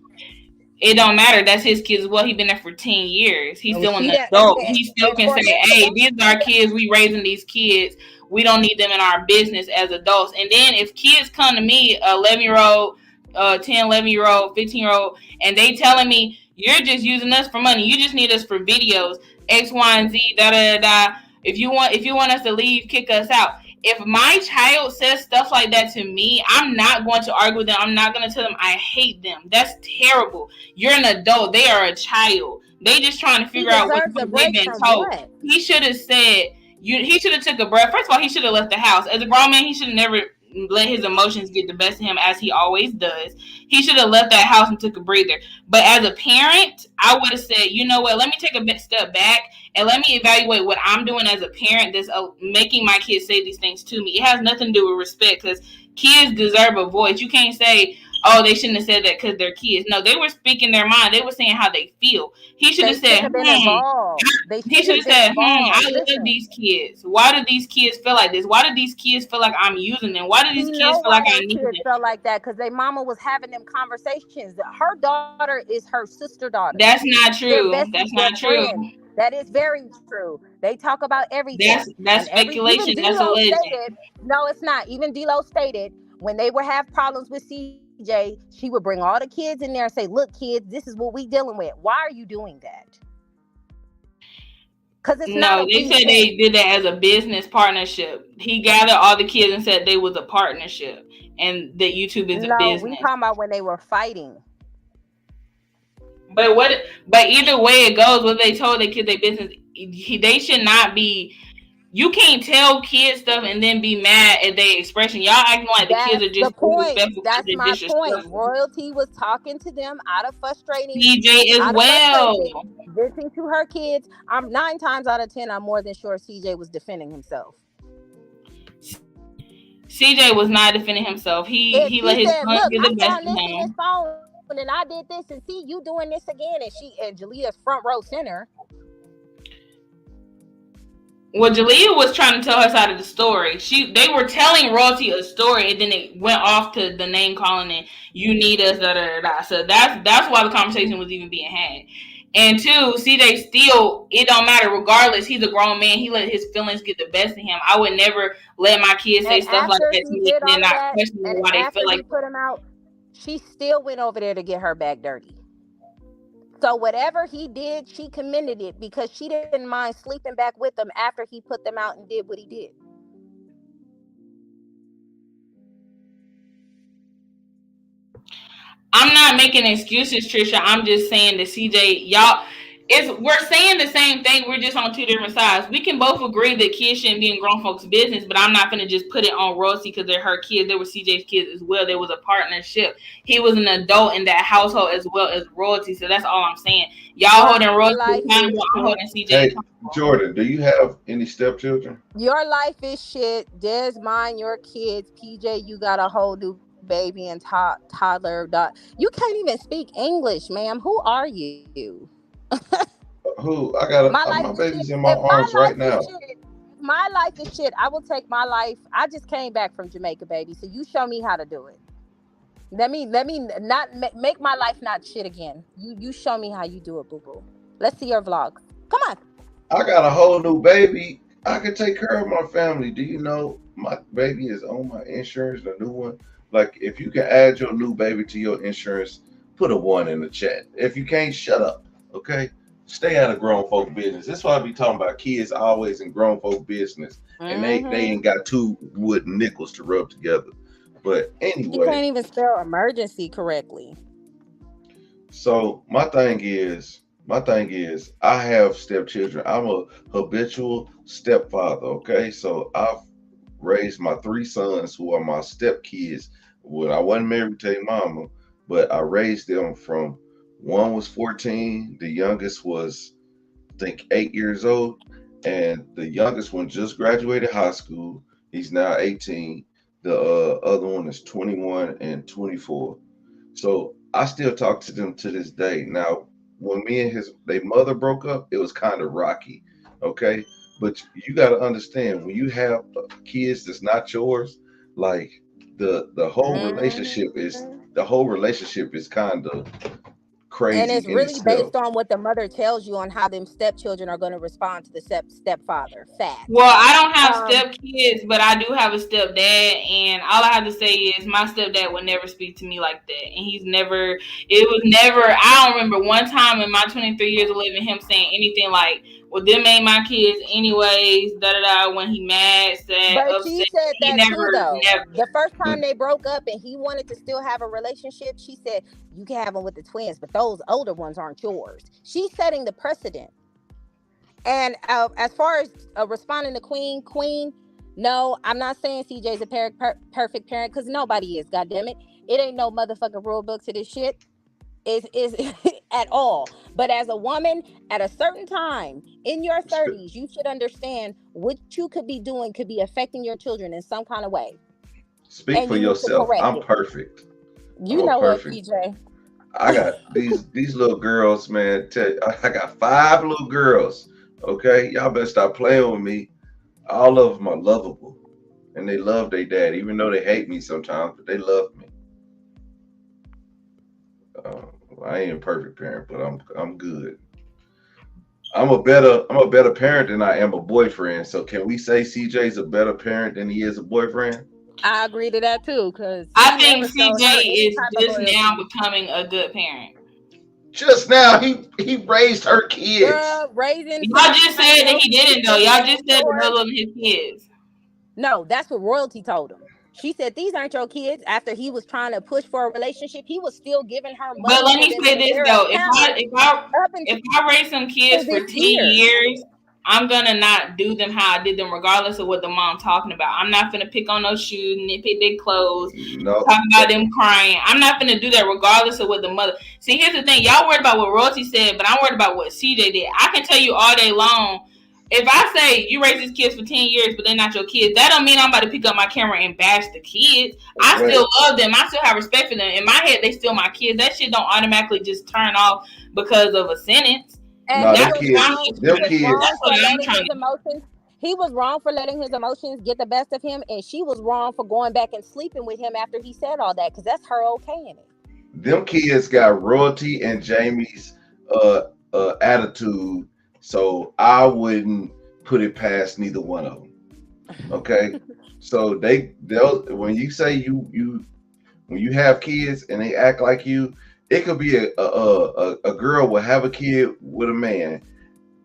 It don't matter. That's his kids as well. He been there for 10 years. He's Oh, still an see that, adult. He still and can for say, him to hey, go these are our kids. We raising these kids. We don't need them in our business as adults. And then if kids come to me, 11-year-old, 10, 11-year-old, 15-year-old, and they telling me, you're just using us for money. You just need us for videos, X, Y, and Z, da, da, da, da. If you want us to leave, kick us out. If my child says stuff like that to me, I'm not going to argue with them. I'm not going to tell them I hate them. That's terrible. You're an adult. They are a child. They just trying to he figure out what deserves a they've break been from told. what? He should have said, he should have took a breath. First of all, he should have left the house. As a grown man, he should have let his emotions get the best of him as he always does. He should have left that house and took a breather. But as a parent, I would have said, you know what, let me take a step back and let me evaluate what I'm doing as a parent that's making my kids say these things to me. It has nothing to do with respect, because kids deserve a voice. You can't say, oh, they shouldn't have said that because they're kids. No, they were speaking their mind. They were saying how they feel. He should They have said, should have been involved. They he should should have have been said, I involved. love Listen, these kids. Why do these kids feel like this? Why do these kids feel like I'm using them? Why do these you kids know feel like why I their need kids them? felt like that, because their mama was having them conversations. Her daughter is her sister daughter. That's not They're true. besties. That's They're not true. friends. That is very true. They talk about everything, That's and even speculation. That's D-Lo alleged. stated. No, it's not. Even D-Lo stated when they would have problems with CJ, she would bring all the kids in there and say, "Look, kids, this is what we dealing with. Why are you doing that? Because it's not No, a they we said they thing." did that as a business partnership. He gathered all the kids and said they was a partnership, and that YouTube is a No, we business. talking about when they were fighting. But what? But either way it goes, whether they told their kids their business, they should not be. You can't tell kids stuff and then be mad at their expression. Y'all acting like the kids That's are the just point. disrespectful because That's they're my point. disrespectful. Royalty was talking to them CJ as out of well. frustration, venting to her kids. I'm 9 times out of 10. I'm more than sure CJ was defending himself. CJ was not defending himself. If He let he his said, son "Look, get I the best found of this in this him. phone and I did this, and see you doing this again," and Jalea's front row center. Well, Jalea was trying to tell her side of the story. They were telling Royalty a story, and then it went off to the name calling and you need us, da da da da. So that's why the conversation was even being had. And two, CJ still, it don't matter. Regardless, he's a grown man. He let his feelings get the best of him. I would never let my kids say And stuff like after that to he me did and then all of not that, question and why they feel after like he put him out, she still went over there to get her back dirty. So whatever he did, she commended it because she didn't mind sleeping back with them after he put them out and did what he did. I'm not making excuses, Trisha. I'm just saying that CJ, y'all, we're saying the same thing. We're just on two different sides. We can both agree that kids shouldn't be in grown folks' business, but I'm not gonna just put it on Rosie because they're her kids. They were CJ's kids as well. There was a partnership. He was an adult in that household as well as royalty. So that's all I'm saying. Y'all Your holding life royalty is accountable. I'm shit. holding CJ Hey, accountable. Jordan, do you have any stepchildren? Your life is shit. Des, mind your kids. PJ, you got a whole new baby and toddler. You can't even speak English, ma'am. Who are you? Who? My life is My shit. baby's in If my my arms life right is now. shit, if my life is shit, I will take my life. I just came back from Jamaica, baby. So you show me how to do it. Let me not make my life not shit again. You show me how you do it, boo boo. Let's see your vlogs. Come on. I got a whole new baby. I can take care of my family. Do you know my baby is on my insurance, the new one? Like, if you can add your new baby to your insurance, put a one in the chat. If you can't, shut up. Okay? Stay out of grown folk business. That's why I be talking about kids always in grown folk business, and they Mm-hmm. ain't got two wooden nickels to rub together. But She can't anyway, even spell emergency correctly. so my thing is I have stepchildren. I'm a habitual stepfather, okay? So I've raised my three sons who are my stepkids. When I wasn't married to a mama, but I raised them from one was 14, the youngest was I think 8 years old, and the youngest one just graduated high school. He's now 18. The other one is 21 and 24. So I still talk to them to this day. Now, when me and his their mother broke up, it was kind of rocky, okay. But you got to understand when you have kids that's not yours, like Mm-hmm. the whole relationship is kind of And crazy it's in really itself. based on what the mother tells you on how them stepchildren are going to respond to the stepfather. Well, Facts. I don't have Um, step kids, but I do have a stepdad, and all I have to say is my stepdad would never speak to me like that, and he's never. It was never. I don't remember one time in my 23 years of living him saying anything like, "Well, them ain't my kids, anyways." Da da da. When he mad, sad, but she upset, said he that too, never, though. never. The first But time they broke up and he wanted to still have a relationship, she said, "You can have them with the twins, but those older ones aren't yours." She's setting the precedent. And as far as responding to Queen, No, I'm not saying CJ's a perfect parent because nobody is. God damn it, it ain't no motherfucking rule book to this shit. Is at all. But as a woman, at a certain time in your Sp- 30s, you should understand what you could be doing could be affecting your children in some kind of way, Speak and for you need to yourself. correct I'm it. perfect. I'm You a know what, perfect. TJ? I got these little girls, man. I got 5 little girls. Okay, y'all better stop playing with me. All of them are lovable, and they love their dad, even though they hate me sometimes. But they love me. Uh, I ain't a perfect parent, but I'm good. I'm a better parent than I am a boyfriend. So can we say CJ's a better parent than he is a boyfriend? I agree to that too, because I he think never showed CJ her any is type of just now loyalty. becoming a good parent. Just now he raised her kids. Girl, raising Y'all just somebody said that he else's didn't though. kids, Y'all making just said that sure. those wasn't his kids. No, that's what royalty told him. She said these aren't your kids. After he was trying to push for a relationship, he was still giving her But money let for me them say for this their though: accounts up if I raise some kids until for this 10 year. years, I'm gonna not do them how I did them, regardless of what the mom talking about. I'm not gonna pick on those shoes, nitpick their clothes, No, talk about them crying. I'm not gonna do that, regardless of what the mother. See, here's the thing: y'all worried about what Royalty said, but I'm worried about what CJ did. I can tell you all day long. If I say you raise these kids for 10 years, but they're not your kids, that don't mean I'm about to pick up my camera and bash the kids. I wait. still love them. I still have respect for them. In my head, they still my kids. That shit don't automatically just turn off because of a sentence. And No, he them That's was what I'm kids, wrong. just He them trying was to. kids. wrong That's for what I'm letting trying his to. emotions. He was wrong for letting his emotions get the best of him, and she was wrong for going back and sleeping with him after he said all that, because that's her okaying it. Them kids got Royalty and Jamie's uh attitude, so I wouldn't put it past neither one of them. Okay, so they'll when you say you when you have kids and they act like you, it could be a girl will have a kid with a man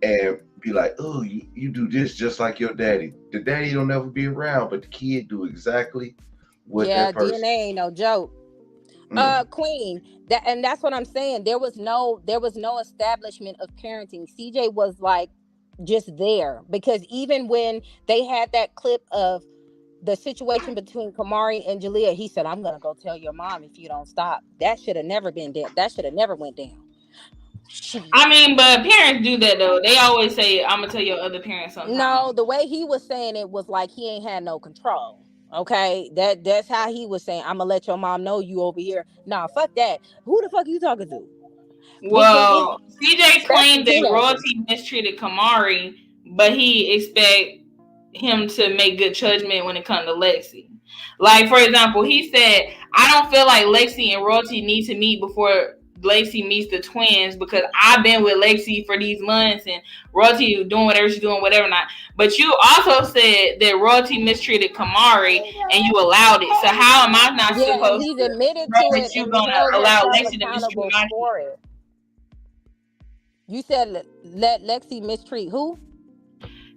and be like, oh, you do this just like your daddy. The daddy don't ever be around, but the kid do exactly what Yeah, that person. DNA ain't no joke. Mm. Queen, that and that's what I'm saying. There was no establishment of parenting. CJ was like just there, because even when they had that clip of the situation between Kamari and Jalea, he said, "I'm gonna go tell your mom if you don't stop." That should have never been there. That should have never went down. She I mean, but parents do that though. They always say, "I'm gonna tell your other parents No, sometime." the way he was saying it was like he ain't had no control. Okay, that's how he was saying. I'm gonna let your mom know you over here. Nah, fuck that. Who the fuck you talking to? We Well, CJ especially claimed that teenagers. Royalty mistreated Kamari, but he expect him to make good judgment when it comes to Lexi. Like, for example, he said, I don't feel like Lexi and Royalty need to meet before Lexi meets the twins because I've been with Lexi for these months and Royalty doing whatever she's doing, whatever not. But you also said that Royalty mistreated Kamari and you allowed it. So how am I not Yeah, and supposed he's to admitted know to that it, you're and he's gonna held allow himself Lexi to mistreat accountable my kid? for it. You said let Lexi mistreat who?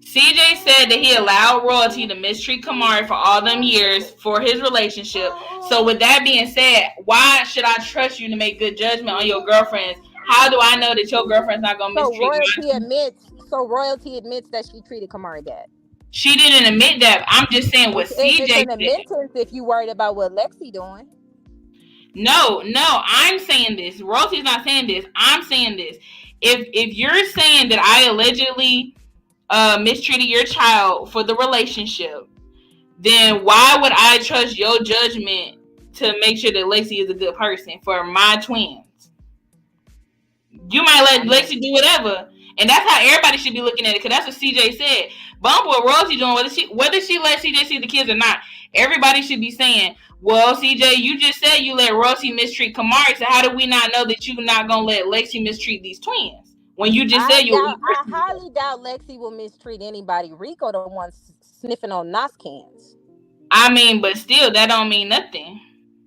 CJ said that he allowed Royalty to mistreat Kamari for all them years for his relationship. So with that being said, why should I trust you to make good judgment on your girlfriends? How do I know that your girlfriend's not gonna So mistreat royalty my? admits. So royalty admits that she treated Kamari bad. She didn't admit that. I'm just saying what It's CJ an said. admittance if you worried about what Lexi doing. No, no, I'm saying this. Royalty's not saying this. I'm saying this. If you're saying that I allegedly mistreated your child for the relationship, then why would I trust your judgment to make sure that Lexi is a good person for my twins? You might let I mean, Lexi do whatever, and that's how everybody should be looking at it. Because that's what CJ said. Bump what Rosie doing, whether she let CJ see the kids or not, everybody should be saying, "Well, CJ, you just said you let Rosie mistreat Kamari, so how do we not know that you're not gonna let Lexi mistreat these twins when you just said you were I reversing it?" highly doubt Lexi will mistreat anybody. Rico the one sniffing on nos cans. I mean, but still, that don't mean nothing.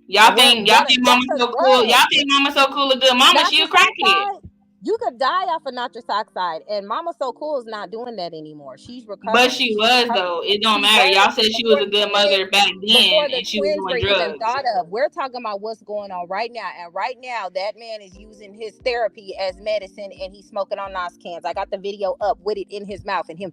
Y'all What? think What? Mama That's her so cool? son. Y'all think Mama so cool a good mama? That's She the a same crackhead. side. You could die off of nitrous oxide, and Mama So Cool is not doing that anymore. She's But recovering. she She's was recovering. though. It don't She matter. Y'all was said she was before a the good twins, mother back then, before the and she was twins were doing even drugs. thought of. We're talking about what's going on right now, and right now that man is using his therapy as medicine, and he's smoking on Nas cans. I got the video up with it in his mouth, and him,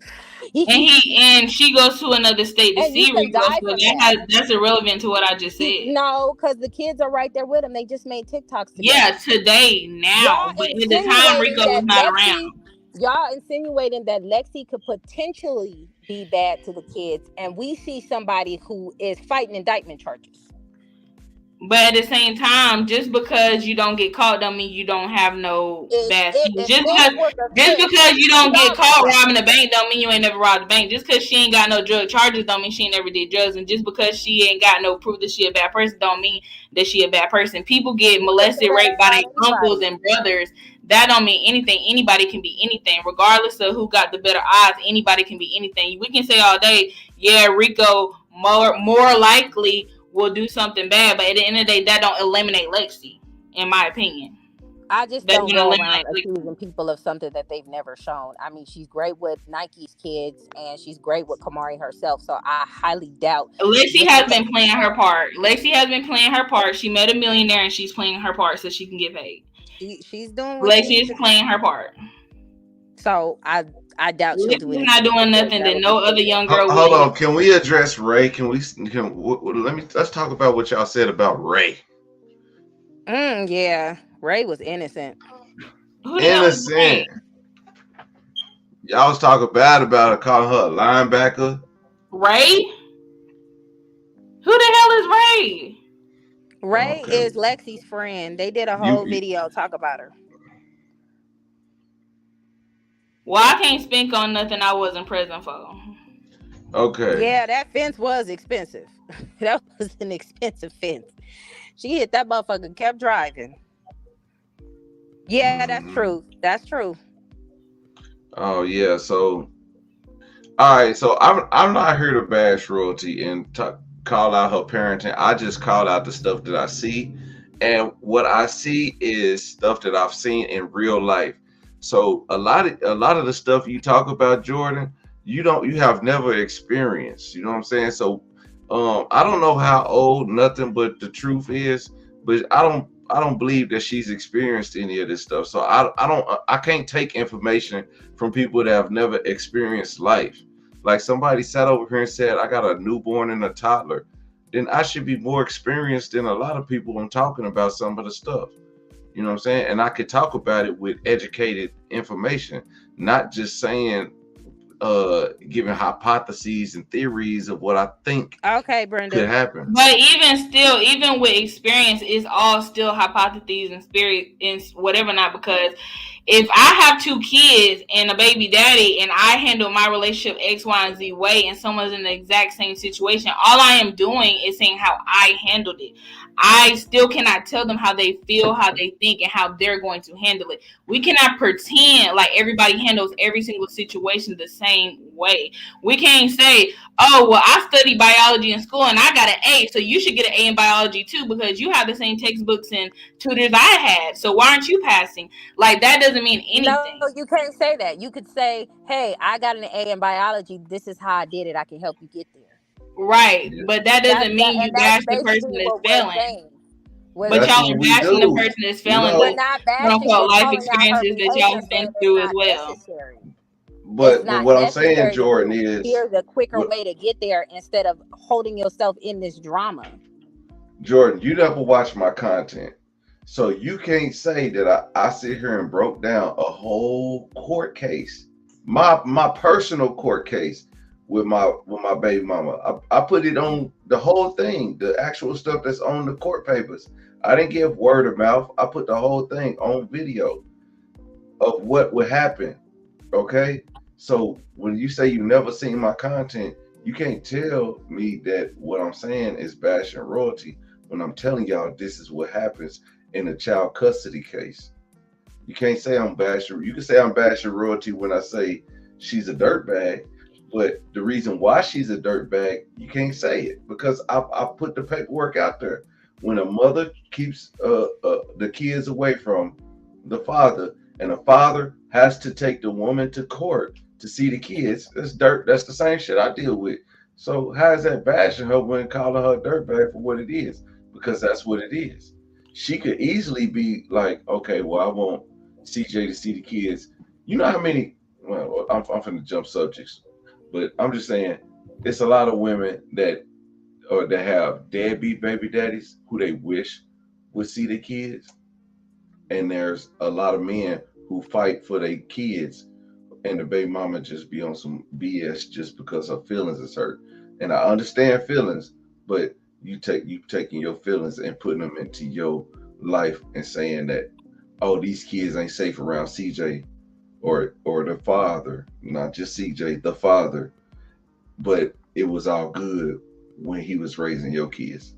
And she goes to another state to and you see can Rico, die so from that. that's irrelevant to what I just said. No, because the kids are right there with him. They just made TikToks Yeah, together. today, Y'all now, but at the time insinuating Rico was that not Lexi, around. y'all insinuating that Lexi could potentially be bad to the kids, and we see somebody who is fighting indictment charges. But at the same time, just because you don't get caught don't mean you don't have no bad scenes. If this was a Just fence, because you don't get y'all caught lying. robbing a bank don't mean you ain't never robbed a bank. Just because she ain't got no drug charges don't mean she ain't never did drugs. And just because she ain't got no proof that she a bad person don't mean that she a bad person. People get You can say molested, that raped by about their uncles anybody. and brothers. That don't mean anything. Anybody can be anything, regardless of who got the better odds. Anybody can be anything. We can say all day, yeah, Rico more likely will do something bad, but at the end of the day, that don't eliminate Lexi, in my opinion. I just That don't don't go eliminate around Lexi. accusing people of something that they've never shown. I mean, she's great with Nike's kids, and she's great with Kamari herself. So I highly doubt Lexi just has because been she's playing her shown. part. Lexi has been playing her part. She met a millionaire and she's playing her part so she can get paid. She's doing what she Lexi needs is to do. playing her part. So I doubt she'll do Lexi's anything not doing with the kids. nothing That that would no be other silly. young girl Hold would. on. Can we address Ray? Let's talk about what y'all said about Ray. Yeah, Ray was innocent. Who the hell is Innocent. Ray? Y'all was talking bad about her, calling her a linebacker. Ray? Who the hell is Ray? Ray Okay. is Lexi's friend. They did a whole You video talk about her. Well, I can't speak on nothing I wasn't present for. okay? Yeah, that fence was expensive. That was an expensive fence. She hit that motherfucker, kept driving. Yeah, that's Mhm. true. That's true. Oh yeah. So all right. So I'm not here to bash royalty and call out her parenting. I just call out the stuff that I see, and what I see is stuff that I've seen in real life. So a lot of the stuff you talk about, Jordan, you have never experienced. You know what I'm saying? So I don't know how old nothing but the truth is, but I don't believe that she's experienced any of this stuff. So I can't take information from people that have never experienced life. Like somebody sat over here and said, I got a newborn and a toddler, then I should be more experienced than a lot of people when talking about some of the stuff. You know what I'm saying? And I could talk about it with educated information, not just saying giving hypotheses and theories of what I think Okay, could Brenda. happen. But even still, even with experience, it's all still hypotheses and spirit and whatever not. Because if I have two kids and a baby daddy and I handle my relationship X, Y, and Z way and someone's in the exact same situation, all I am doing is saying how I handled it. I still cannot tell them how they feel, how they think, and how they're going to handle it. We cannot pretend like everybody handles every single situation the same way. We can't say, oh, well, I studied biology in school and I got an A, so you should get an A in biology too because you have the same textbooks and tutors I had. So why aren't you passing? Like, that doesn't mean No, anything. you can't say that. You could say, hey, I got an A in biology. This is how I did it. I can help you get there. Right. Yeah. But that doesn't mean And you that's bash the person basically that's what we're failing. saying. We're But That's y'all saying what are we bashing the do. person that's You failing we're the know, not quote bashing. unquote We're life calling out her experiences that y'all behavior, saying been it's through as not well. necessary. It's but not what I'm saying, necessary to Jordan, do. is Here's a quicker what way to get there instead of holding yourself in this drama. Jordan, you never watch my content. So you can't say that I sit here and broke down a whole court case. My personal court case with my baby mama. I put it on the whole thing, the actual stuff that's on the court papers. I didn't give word of mouth. I put the whole thing on video of what would happen. Okay. So when you say you never seen my content, you can't tell me that what I'm saying is bashing royalty when I'm telling y'all this is what happens in a child custody case. You can't say I'm bashing. You can say I'm bashing royalty when I say she's a dirtbag, but the reason why she's a dirtbag, you can't say it because I put the paperwork out there. When a mother keeps the kids away from the father, and a father has to take the woman to court to see the kids. That's dirt. That's the same shit I deal with. So how is that bashing her when calling her dirtbag for what it is? Because that's what it is. She could easily be like, okay, well, I want CJ to see the kids. You know how many? Well, I'm finna jump subjects, but I'm just saying, it's a lot of women that or that have deadbeat baby daddies who they wish would see their kids, and there's a lot of men who fight for their kids, and the baby mama just be on some BS just because her feelings is hurt. And I understand feelings, but you taking your feelings and putting them into your life and saying that, oh, these kids ain't safe around CJ or the father, not just CJ, the father, but it was all good when he was raising your kids.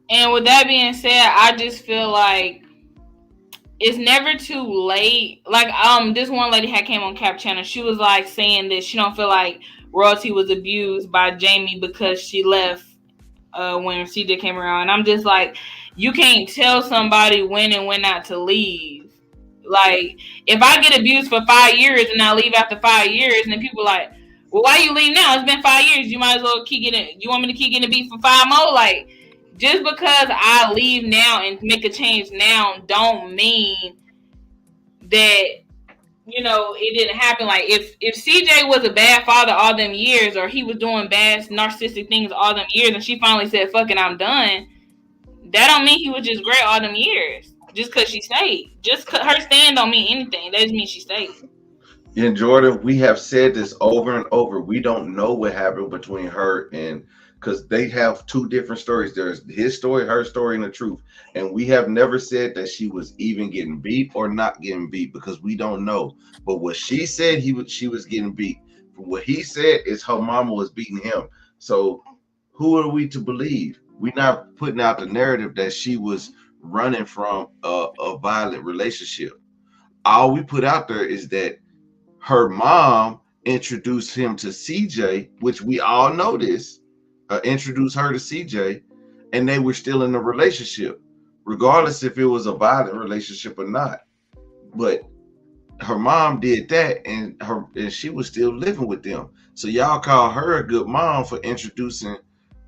And with that being said, I just feel like it's never too late. Like this one lady had came on Cap Channel. She was like saying that she don't feel like royalty was abused by Jamie because she left when CJ came around. And I'm just like, you can't tell somebody when and when not to leave. Like, if I get abused for 5 years and I leave after 5 years, and then people are like, well, why you leave now? It's been 5 years. You might as well keep getting. You want me to keep getting abused for 5 more? Like, just because I leave now and make a change now, don't mean that it didn't happen. Like, if CJ was a bad father all them years, or he was doing bad narcissistic things all them years, and she finally said, "Fuck it, I'm done," that don't mean he was just great all them years. Just because she stayed. Just her stand don't mean anything. That just means she stayed. In Jordan, we have said this over and over. We don't know what happened between her and because they have two different stories. There's his story, her story, and the truth. And we have never said that she was even getting beat or not getting beat because we don't know. But what she said, she was getting beat. What he said is her mama was beating him. So who are we to believe? We're not putting out the narrative that she was running from a violent relationship. All we put out there is that her mom introduced him to CJ, which we all know this, introduced her to CJ, and they were still in a relationship, regardless if it was a violent relationship or not. But her mom did that, and she was still living with them. So y'all call her a good mom for introducing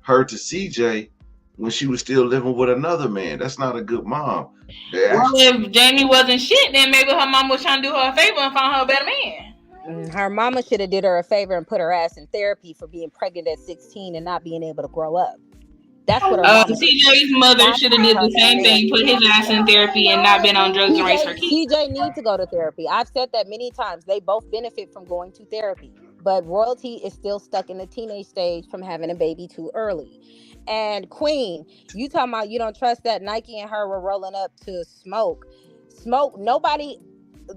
her to CJ when she was still living with another man. That's not a good mom. Well, if Jamie wasn't shit, then maybe her mom was trying to do her a favor and found her a better man. Her mama should have did her a favor and put her ass in therapy for being pregnant at 16 and not being able to grow up. That's what her mama CJ's mother should have did the same thing, put his ass in therapy and not been on drugs and raise her kids. CJ needs to go to therapy. I've said that many times. They both benefit from going to therapy. But royalty is still stuck in the teenage stage from having a baby too early. And Queen, you talking about you don't trust that Nike and her were rolling up to smoke. Nobody,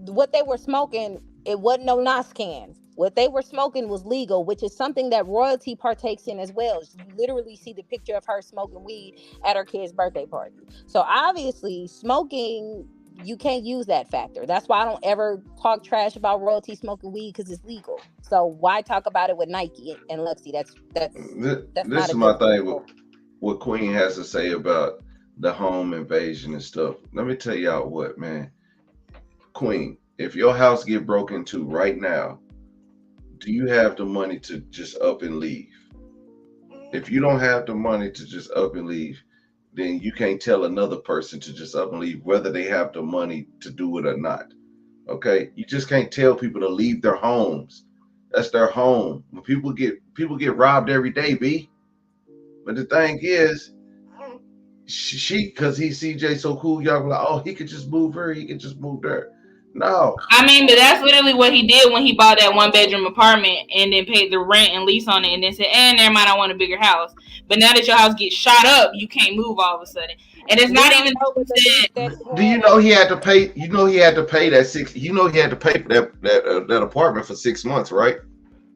what they were smoking, it wasn't no NOS cans. What they were smoking was legal, which is something that royalty partakes in as well. You literally see the picture of her smoking weed at her kid's birthday party. So obviously smoking, you can't use that factor. That's why I don't ever talk trash about royalty smoking weed, because it's legal. So why talk about it with Nike and Lexi? That's this is my thing with what Queen has to say about the home invasion and stuff. Let me tell y'all what, man. Queen, if your house get broken into right now, do you have the money to just up and leave? If you don't have the money to just up and leave, then you can't tell another person to just up and leave, whether they have the money to do it or not. Okay? You just can't tell people to leave their homes. That's their home. When people get robbed every day, B. But the thing is, because he's CJ so cool, y'all be like, oh, he could just move her, he could just move there. No. I mean, but that's literally what he did when he bought that 1-bedroom apartment and then paid the rent and lease on it and then said, never mind, I want a bigger house. But now that your house gets shot up, you can't move all of a sudden. And it's not even do you know he had to pay? You know he had to pay that he had to pay for that apartment for 6 months, right?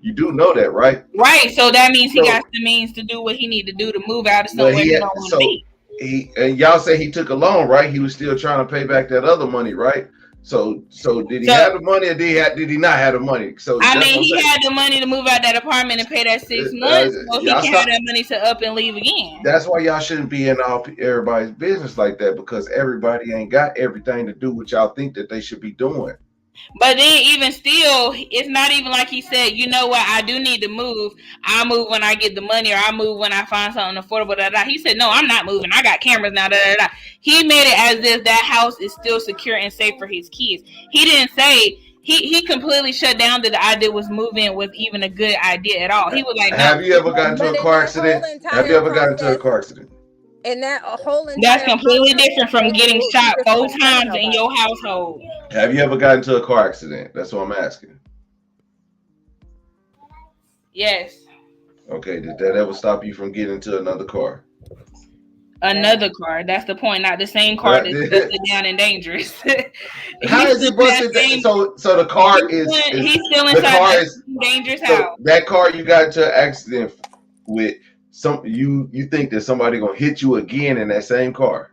You do know that, right? Right. So that means he got the means to do what he need to do to move out of somewhere he don't want to be. And y'all say he took a loan, right? He was still trying to pay back that other money, right? So did he So have the money or did he not have the money? So I that's mean, what I'm he saying. had the money to move out that apartment and pay that 6 months, so he Y'all can have stop. that money to up and leave again. That's why y'all shouldn't be in all everybody's business like that, because everybody ain't got everything to do what y'all think that they should be doing. But then, even still, it's not even like he said, you know what, I do need to move. I'll move when I get the money, or I'll move when I find something affordable. Da, da. He said, no, I'm not moving. I got cameras now. Da, da, da. He made it as if that house is still secure and safe for his kids. He didn't say, he completely shut down that the idea was moving was even a good idea at all. He was like, no. Have you ever gotten into But a in car that whole accident? Have you entire ever gotten into a process, car accident? in that whole That's entire completely process, different from they getting removed. He shot just 4 wasn't telling times in nobody. your household. Have you ever gotten into a car accident? That's what I'm asking. Yes. Okay, did that ever stop you from getting into another car? Another car. That's the point. Not the same car that's busted down and dangerous. How is it busted down? So the car he's still the inside car that is dangerous so house. that car you got into an accident with, some you think that somebody gonna hit you again in that same car?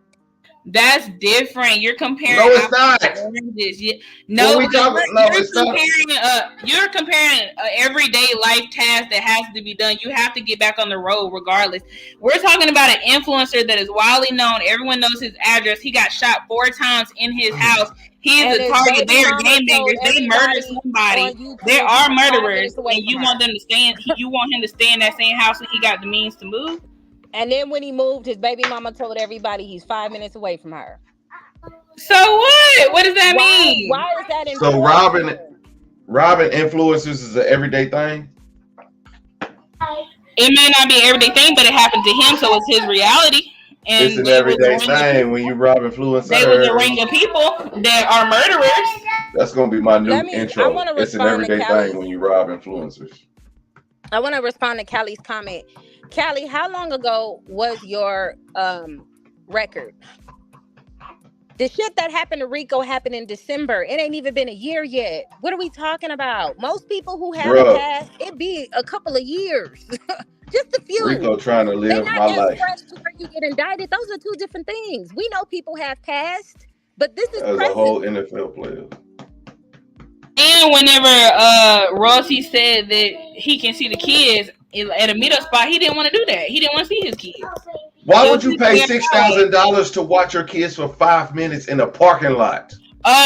That's different. You're comparing. No, it's not. No, When we talk, no, it's not. You're comparing a everyday life task that has to be done. You have to get back on the road regardless. We're talking about an influencer that is widely known. Everyone knows his address. He got shot 4 times in his house. He is a target. They are game bangers. They murdered somebody. They are murderers, and you want them to stay. You want him to stay in that same house when he got the means to move. And then when he moved, his baby mama told everybody he's 5 minutes away from her. So what? What does that mean? Why is that So important? robbing influencers is an everyday thing? It may not be an everyday thing, but it happened to him, so it's his reality. And It's an everyday thing when you rob influencers. They was a ring of people that are murderers. That's gonna be my new intro. I It's an everyday thing when you rob influencers. I want to respond to Callie's comment. Callie, how long ago was your record? The shit that happened to Rico happened in December. It ain't even been a year yet. What are we talking about? Most people who have a past, it be a couple of years. Just a few. Rico trying to live my life. Fresh to where you get indicted. Those are two different things. We know people have past, but this is as a whole NFL player. And whenever Rossi said that he can see the kids at a meetup spot, he didn't want to do that. He didn't want to see his kids. Why would you pay $6,000 to watch your kids for 5 minutes in a parking lot?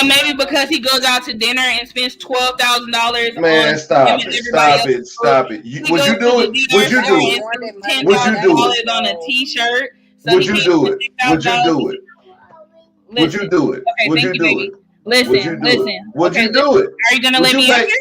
Maybe because he goes out to dinner and spends $12,000. Man, stop it! Would you do it? Would you do it? Would you do it? On a T-shirt. Would you do it? Would you do it? Would you do it? Would you do it? Listen. Would you do it? Are you gonna let me answer?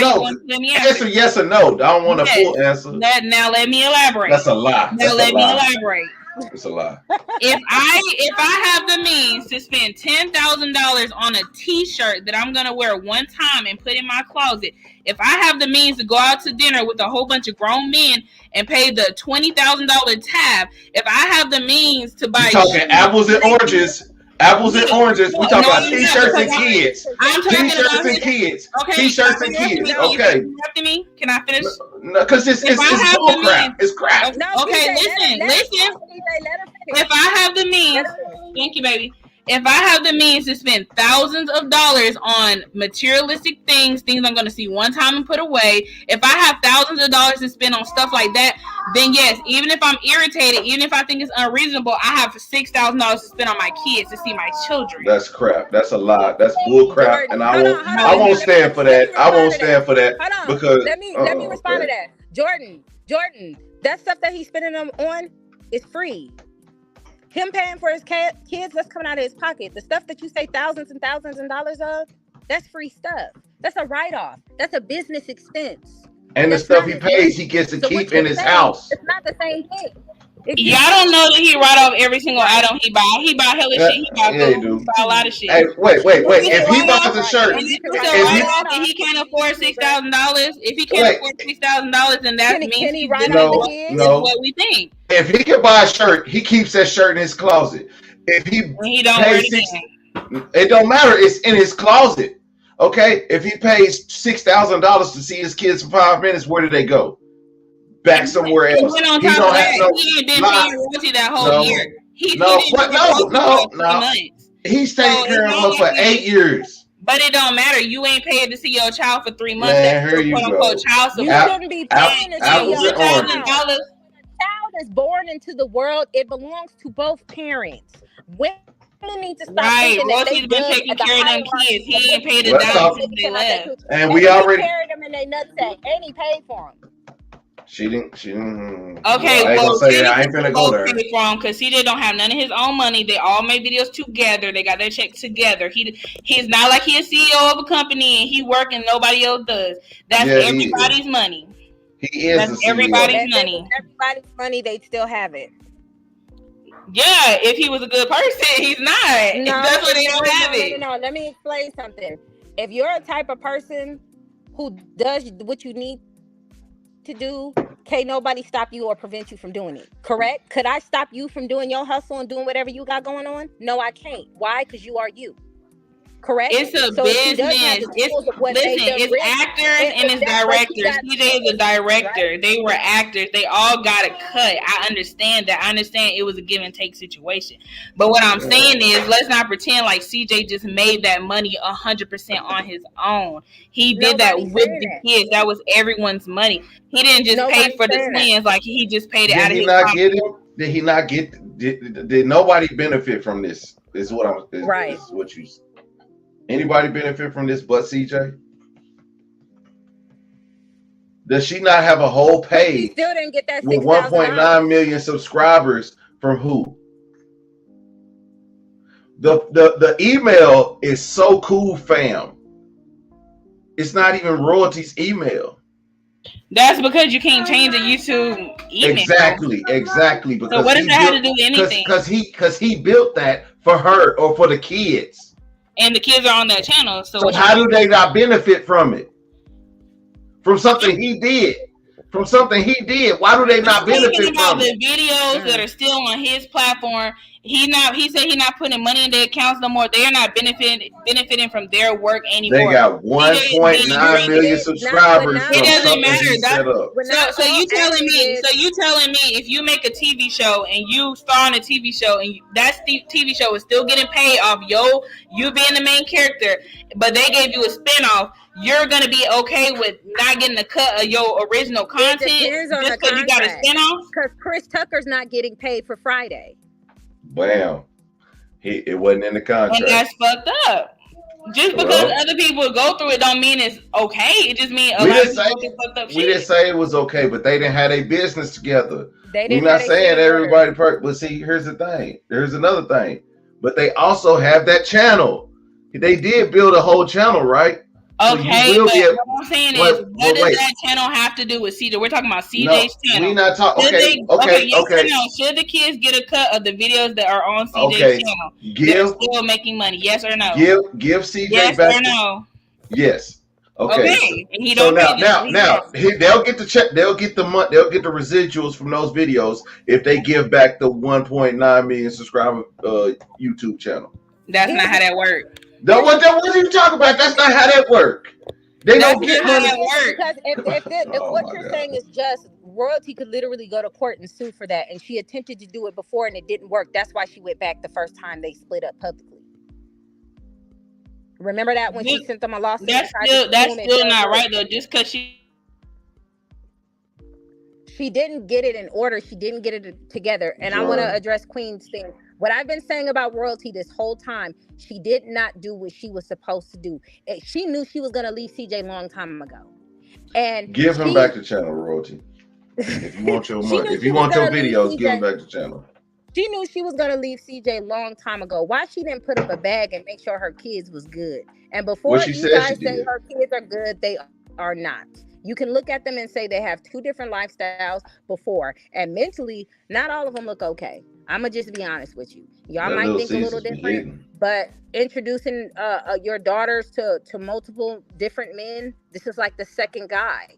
No. Answer yes or no. I don't want a full answer. Now let me elaborate. That's a lie. Now let me elaborate. It's a lie. If I have the means to spend $10,000 on a T-shirt that I'm gonna wear one time and put in my closet, if I have the means to go out to dinner with a whole bunch of grown men and pay the $20,000 tab, if I have the means to buy, you're talking apples and oranges. Apples and oranges. We talk about T-shirts and kids. T-shirts and kids. T-shirts and kids. Okay. Can I finish? No, because it's bull crap. It's crap. Okay, listen. If I have the means, thank you, baby. If I have the means to spend thousands of dollars on materialistic things I'm going to see one time and put away, if I have thousands of dollars to spend on stuff like that, then yes, even if I'm irritated, even if I think it's unreasonable, I have $6,000 to spend on my kids to see my children. That's crap. That's a lie. That's bull crap, and I won't stand for that. I won't stand for that because let me respond to that. Jordan, that stuff that he's spending them on is free. Him paying for his kids, that's coming out of his pocket. The stuff that you say thousands and thousands of dollars of, that's free stuff. That's a write-off. That's a business expense. And the stuff he pays, he gets to keep in his house. It's not the same thing. Y'all don't know that he write off every single item he buy. He buy hella shit. He buy food. He buy a lot of shit. Hey, wait. If he buys a shirt, and he can't afford $6,000, if he can't afford $6,000, then that means he write off the kids? No. What we think. If he can buy a shirt, he keeps that shirt in his closet. If he don't wear it don't matter. It's in his closet. Okay. If he pays $6,000 to see his kids for 5 minutes, where do they go? Back somewhere else. He ain't been paying royalty that whole year. No. He's So taking care it's of not her like for 8 years. but it don't matter. You ain't paid to see your child for 3 months. That's Man, here still quote you unquote go. child You support. shouldn't be And paying to see Apples your $2 and thousand oranges. child. dollars. Child is born into the world. It belongs to both parents. Women need to stop Right. thinking that they Royalty's been good taking at the care of them hierarchy kids. of He what ain't paid a you Let's dime doing. talk. They since be they talking about left. that. And And we he took already. care of them and they nutsack. And he paid for them. She didn't. She didn't. Okay, Well, I ain't gonna well, say that. I technically ain't they finna go both there. paid for him because CJ don't have none of his own money. They all make videos together. They got their check together. He's not like he's CEO of a company and he work and nobody else does. That's Yeah, he is. everybody's money. He is That's the CEO. everybody's If it was money. everybody's money, they'd still have it. Yeah, if he was a good person, he's not. No, That's why they no, don't have no, no, no, it. no. Let me explain something. If you're a type of person who does what you need to do, can't nobody stop you or prevent you from doing it. Correct? Could I stop you from doing your hustle and doing whatever you got going on? No, I can't. Why? Because you are you. Correct? It's a So if she does have business. the It's tools of what made listen. them It's rich, actors and it's but she directors. got CJ is a tools, right? director. They were actors. They all got a cut. I understand that. I understand it was a give and take situation. But what I'm saying is, let's not pretend like CJ just made that money 100% on his own. He did that Nobody's with saying the that. kids. That was everyone's money. He didn't just pay Nobody's for the saying that. twins like he just paid it Did out of he his not get it? pocket. Did he not get? Did nobody benefit from this? Is what I'm. Right. Is what you. Anybody benefit from this but CJ? Does she not have a whole But she page still didn't get that with $6,000. 1.9 million subscribers from who? The email is so cool, fam. It's not even royalties email. That's because you can't change a YouTube email. Exactly. So Because what does he that have to built do with anything? because he built that for her or for the kids. And the kids are on that channel. So So what how do they not benefit from it? From something he did. From something he did. Why do they I'm not talking benefit about from the it? videos that are still on his platform. He said he's not putting money in their accounts no more. They are not benefiting from their work They anymore. got CJ is being 1.9 They million greedy. did not, but subscribers not It from all doesn't something matter. he actors. set That's up. But not so all actors did. you telling me if you make a TV show and you star on a TV show and that TV show is still getting paid off you being the main character, but they gave you a spinoff, you're gonna be okay with not getting a cut of your original It content depends on the just because you got a contract. spinoff? Because Chris Tucker's not getting paid for Friday. Bam. It wasn't in the And contract. that's fucked up. Just because Well, other people go through it don't mean it's okay. It just means a we lot of didn't say people do fucked up we didn't shit. say it was okay, but they didn't have a business together. They We're didn't have not their shit saying in order. everybody but see, here's the thing. There's another thing. But they also have that channel. They did build a whole channel, right? So you Okay, will but be able, what I'm saying is, what but does wait. that channel have to do with CJ? We're talking about No, CJ's we channel. not talking. Should Okay, they? Okay, yes or okay. no? Should the kids get a cut of the videos that are on CJ's Okay. channel that are Give still making money? Yes or no? give CJ Yes back or the no? yes. Okay. Okay, and he So don't pay now them. So he's wrong. they'll get the check. They'll get the money. They'll get the residuals from those videos if they give back the 1.9 million subscriber YouTube channel. That's not how that works. What are you talking about? That's not how that work. They That's don't get not how money. that works. Because if Oh what my you're god. saying is just, royalty could literally go to court and sue for that. And she attempted to do it before and it didn't work. That's why she went back the first time they split up publicly. Remember that when she sent them a lawsuit and tried to sue That's them and still failed not through? right though. Just because She didn't get it in order. She didn't get it together. And I want to Jordan. address Queen's thing. What I've been saying about royalty this whole time, she did not do what she was supposed to do. She knew she was going to leave CJ long time ago. And Give him back the channel, royalty. If you want your she money, knew if she you was want your going to leave videos, give him CJ. back the channel. She knew she was going to leave CJ long time ago. Why she didn't put up a bag and make sure her kids was good? And before What she you said guys she say did. her kids are good, they are not. You can look at them and say they have two different lifestyles before. And mentally, not all of them look okay. I'm going to just be honest with you. Y'all That might little think a little Caesars be different, hitting. but introducing your daughters to multiple different men, this is like the second guy.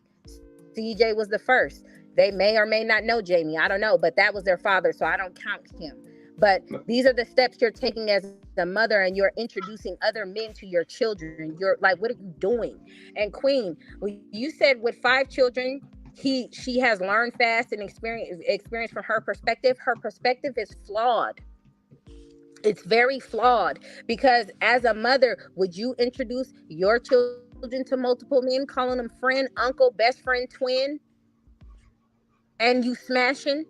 CJ was the first. They may or may not know Jamie. I don't know, but that was their father, so I don't count him. But these are the steps you're taking as a mother, and you're introducing other men to your children. You're like, what are you doing? And Queen, you said with 5 children, she has learned fast and experience from her perspective. Her perspective is flawed. It's very flawed because as a mother, would you introduce your children to multiple men, calling them friend, uncle, best friend, twin, and you smashing?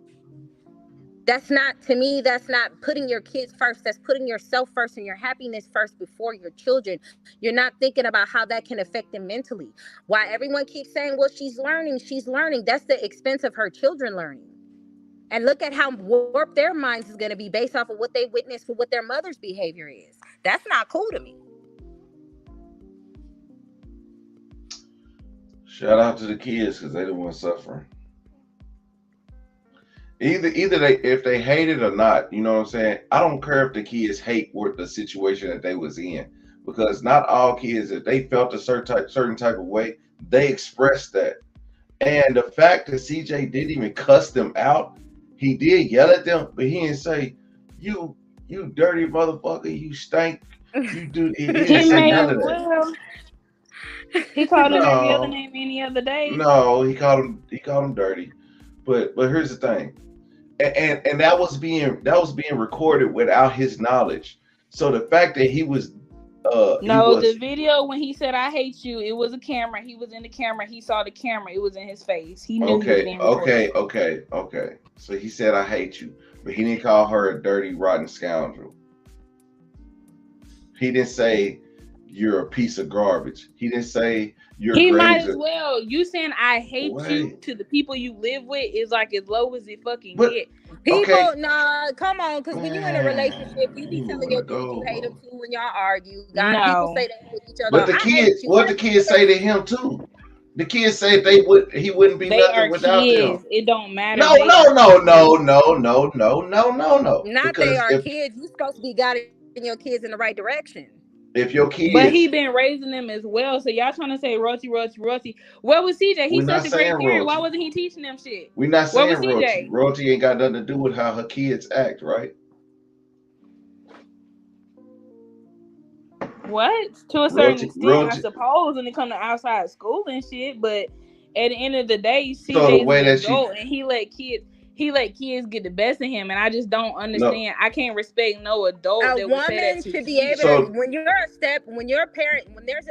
That's not, to me, that's not putting your kids first. That's putting yourself first and your happiness first before your children. You're not thinking about how that can affect them mentally. Why everyone keeps saying, well, she's learning. That's the expense of her children learning. And look at how warped their minds is going to be based off of what they witnessed for what their mother's behavior is. That's not cool to me. Shout out to the kids because they the ones suffering. Either they, if they hate it or not, you know what I'm saying? I don't care if the kids hate what the situation that they was in, because not all kids, if they felt a certain type of way, they expressed that. And the fact that CJ didn't even cuss them out, he did yell at them, but he didn't say, you dirty motherfucker, you stink, you do. He didn't He say may none as of that. well. He called him every other No, name any other day. no, he called him dirty. But here's the thing. And that was being recorded without his knowledge. So the fact that he No, the was video when he said "I hate you," it was a camera. He was in the camera. He saw the camera. It was in his face. He knew he was okay, being recorded. okay, okay, okay. So he said I hate you, but he didn't call her a dirty, rotten scoundrel. He didn't say you're a piece of garbage. He didn't say your He might grades as are. well. You saying "I hate you" Wait, to the people you live with is like as low as it fucking but get. okay, People, nah, come on, because when you in a relationship, man, you be you telling moving your the dude you hate him goalpost. too when y'all argue. God, people No, say they hate each other. But the I hate kids, you. what What the do kids you say to hate? him too. The kids say he wouldn't be they nothing are without them. kids. It don't matter. No, They no, are no, no, kids. no, no, no, no, no, no. Not they Because are if kids. You supposed to be guiding your kids in the right direction. if your But he kids, been raising them as well. So y'all trying to say royalty, royalty, royalty. Where was CJ? we're He's not such a saying great parent. Why royalty. wasn't he teaching them shit? We're not Where saying was royalty. CJ? Royalty ain't got nothing to do with how her kids act, right? What? To a certain Royalty, extent, I royalty. suppose, when it come to outside school and shit. But at the end of the day, So the CJ is way an that she, adult, and he let kids get the best of him, and I just don't no, understand. I can't respect no adult A that would say that woman to should his be able kid. to, so when you're a parent, when there's a step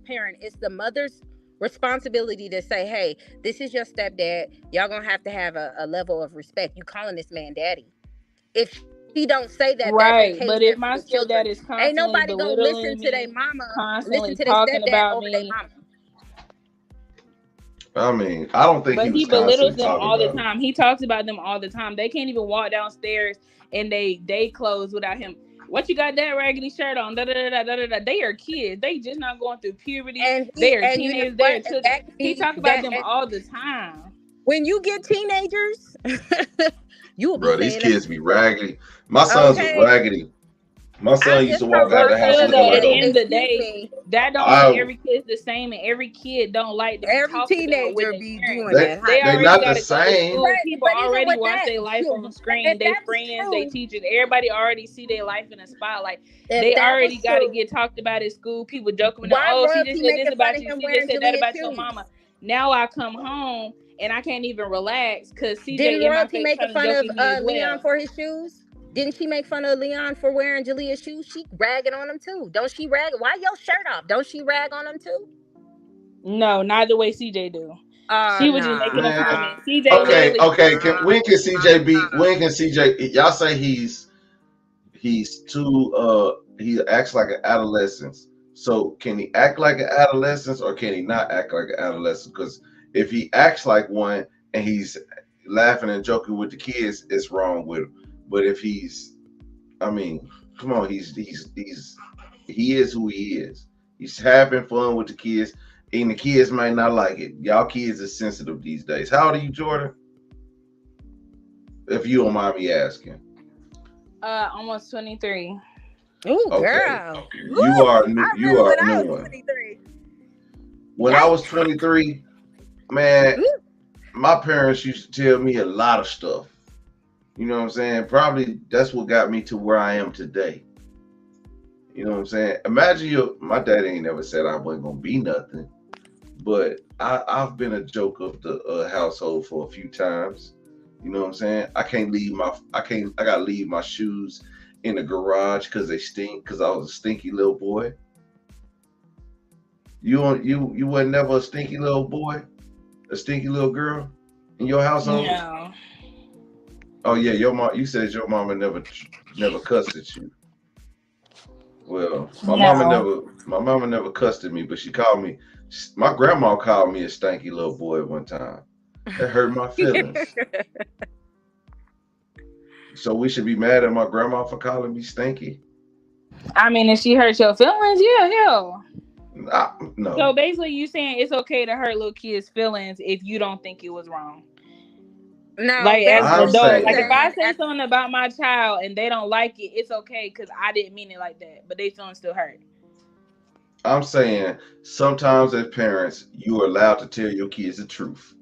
parent, it's the mother's responsibility to say, hey, this is your stepdad. Y'all gonna have a level of respect. You calling this man daddy. If she don't say that, that vacates that Right, for the but if children. my stepdad is Ain't nobody constantly gonna listen to belittling their me, mama, listen constantly to their talking stepdad about over their me, mama. I mean, I don't think he but was he belittles constantly them talking all the about him. time. He talks about them all the time. They can't even walk downstairs and they clothes without him. What you got that raggedy shirt on? Da, da, da, da, da, da. They are kids. They just not going through puberty. They are And you know teenagers. They what? are And children. that can He be talk about that. them And all the time. when you get teenagers, you will be Bro, these saying that kids be too. raggedy. My sons was Okay. raggedy. My I son used to just walk told my out But the house still, son though, looking at like the that, a. end of the excuse day, me, that don't mean I every kid's the same, and every kid don't like to be every talked about with teenager their be parents. doing they that, They honey. they already not the got to go to same. school. People But even already with watch that, their life on the if screen. They that was friends, they true, teachers. Everybody already see their life in a spotlight. if They that was already got to true, get talked about at school. People joking with them. why Oh, CJ royalty said this making fun about of you. him CJ wearing said that Jalea about your shoes? mama. Now I come home and I can't even relax because Didn't CJ in my royalty face making trying to fun joke of at me as Leon well. for his shoes? Didn't she make fun of Leon for wearing Jalea's shoes? She ragging on him too. Don't she rag? Why your shirt off? Don't she rag on him too? No, not the way CJ do. She was just making a Nah, Man, comment. CJ okay, literally okay. When can CJ be? nah. When can CJ? Y'all say he's too. He acts like an adolescent. So can he act like an adolescent or can he not act like an adolescent? Because if he acts like one and he's laughing and joking with the kids, it's wrong with him. But if he's, I mean, come on, he is who he is. He's having fun with the kids, and the kids might not like it. Y'all kids are sensitive these days. How old are you, Jordan? If you don't mind me asking. almost 23. Ooh, Okay, girl. you Ooh, are new. I You remember are when a I new was one. 23. When I was Yikes. 23, man, Ooh. my parents used to tell me a lot of stuff. You know what I'm saying? Probably that's what got me to where I am today. You know what I'm saying? Imagine my daddy ain't never said I wasn't gonna be nothing, but I've been a joke of the household for a few times. You know what I'm saying? I gotta leave my shoes in the garage because they stink because I was a stinky little boy. You were never a stinky little boy, a stinky little girl in your household. No. Oh yeah, your mom. You said your mama never cussed at you. Well, No. my mama never cussed at me, but she called me. My grandma called me a stanky little boy at one time. That hurt my feelings. So we should be mad at my grandma for calling me stanky? I mean, if she hurt your feelings, yeah, hell. No. So basically, you saying it's okay to hurt little kids' feelings if you don't think it was wrong. No, Like as an I'm basically adult, she's like if saying, I saying say something about my child and they don't like it, it's okay because I didn't mean it like that, but they feeling still hurt. I'm saying sometimes as parents, you are allowed to tell your kids the truth,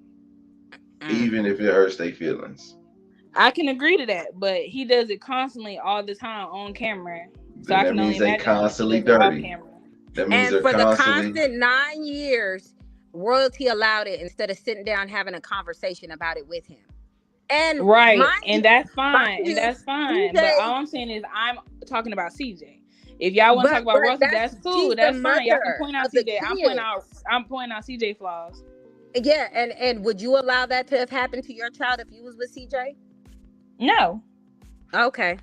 mm. even if it hurts their feelings. I can agree to that, but he does it constantly all the time on camera. So Then I that can only means they imagine how much he constantly does it off dirty. camera. That means And they're for the constantly. constant 9 years, royalty allowed it instead of sitting down having a conversation about it with him. And Right, mind and you, that's fine, mind and you, that's fine. But CJ, all I'm saying is I'm talking about CJ. If y'all want to talk about but Royalty, that's that's cool. she's the That's fine. Y'all can mother point out of the CJ. kids. I'm pointing out CJ flaws. Yeah, and would you allow that to have happened to your child if you was with CJ? No, Okay.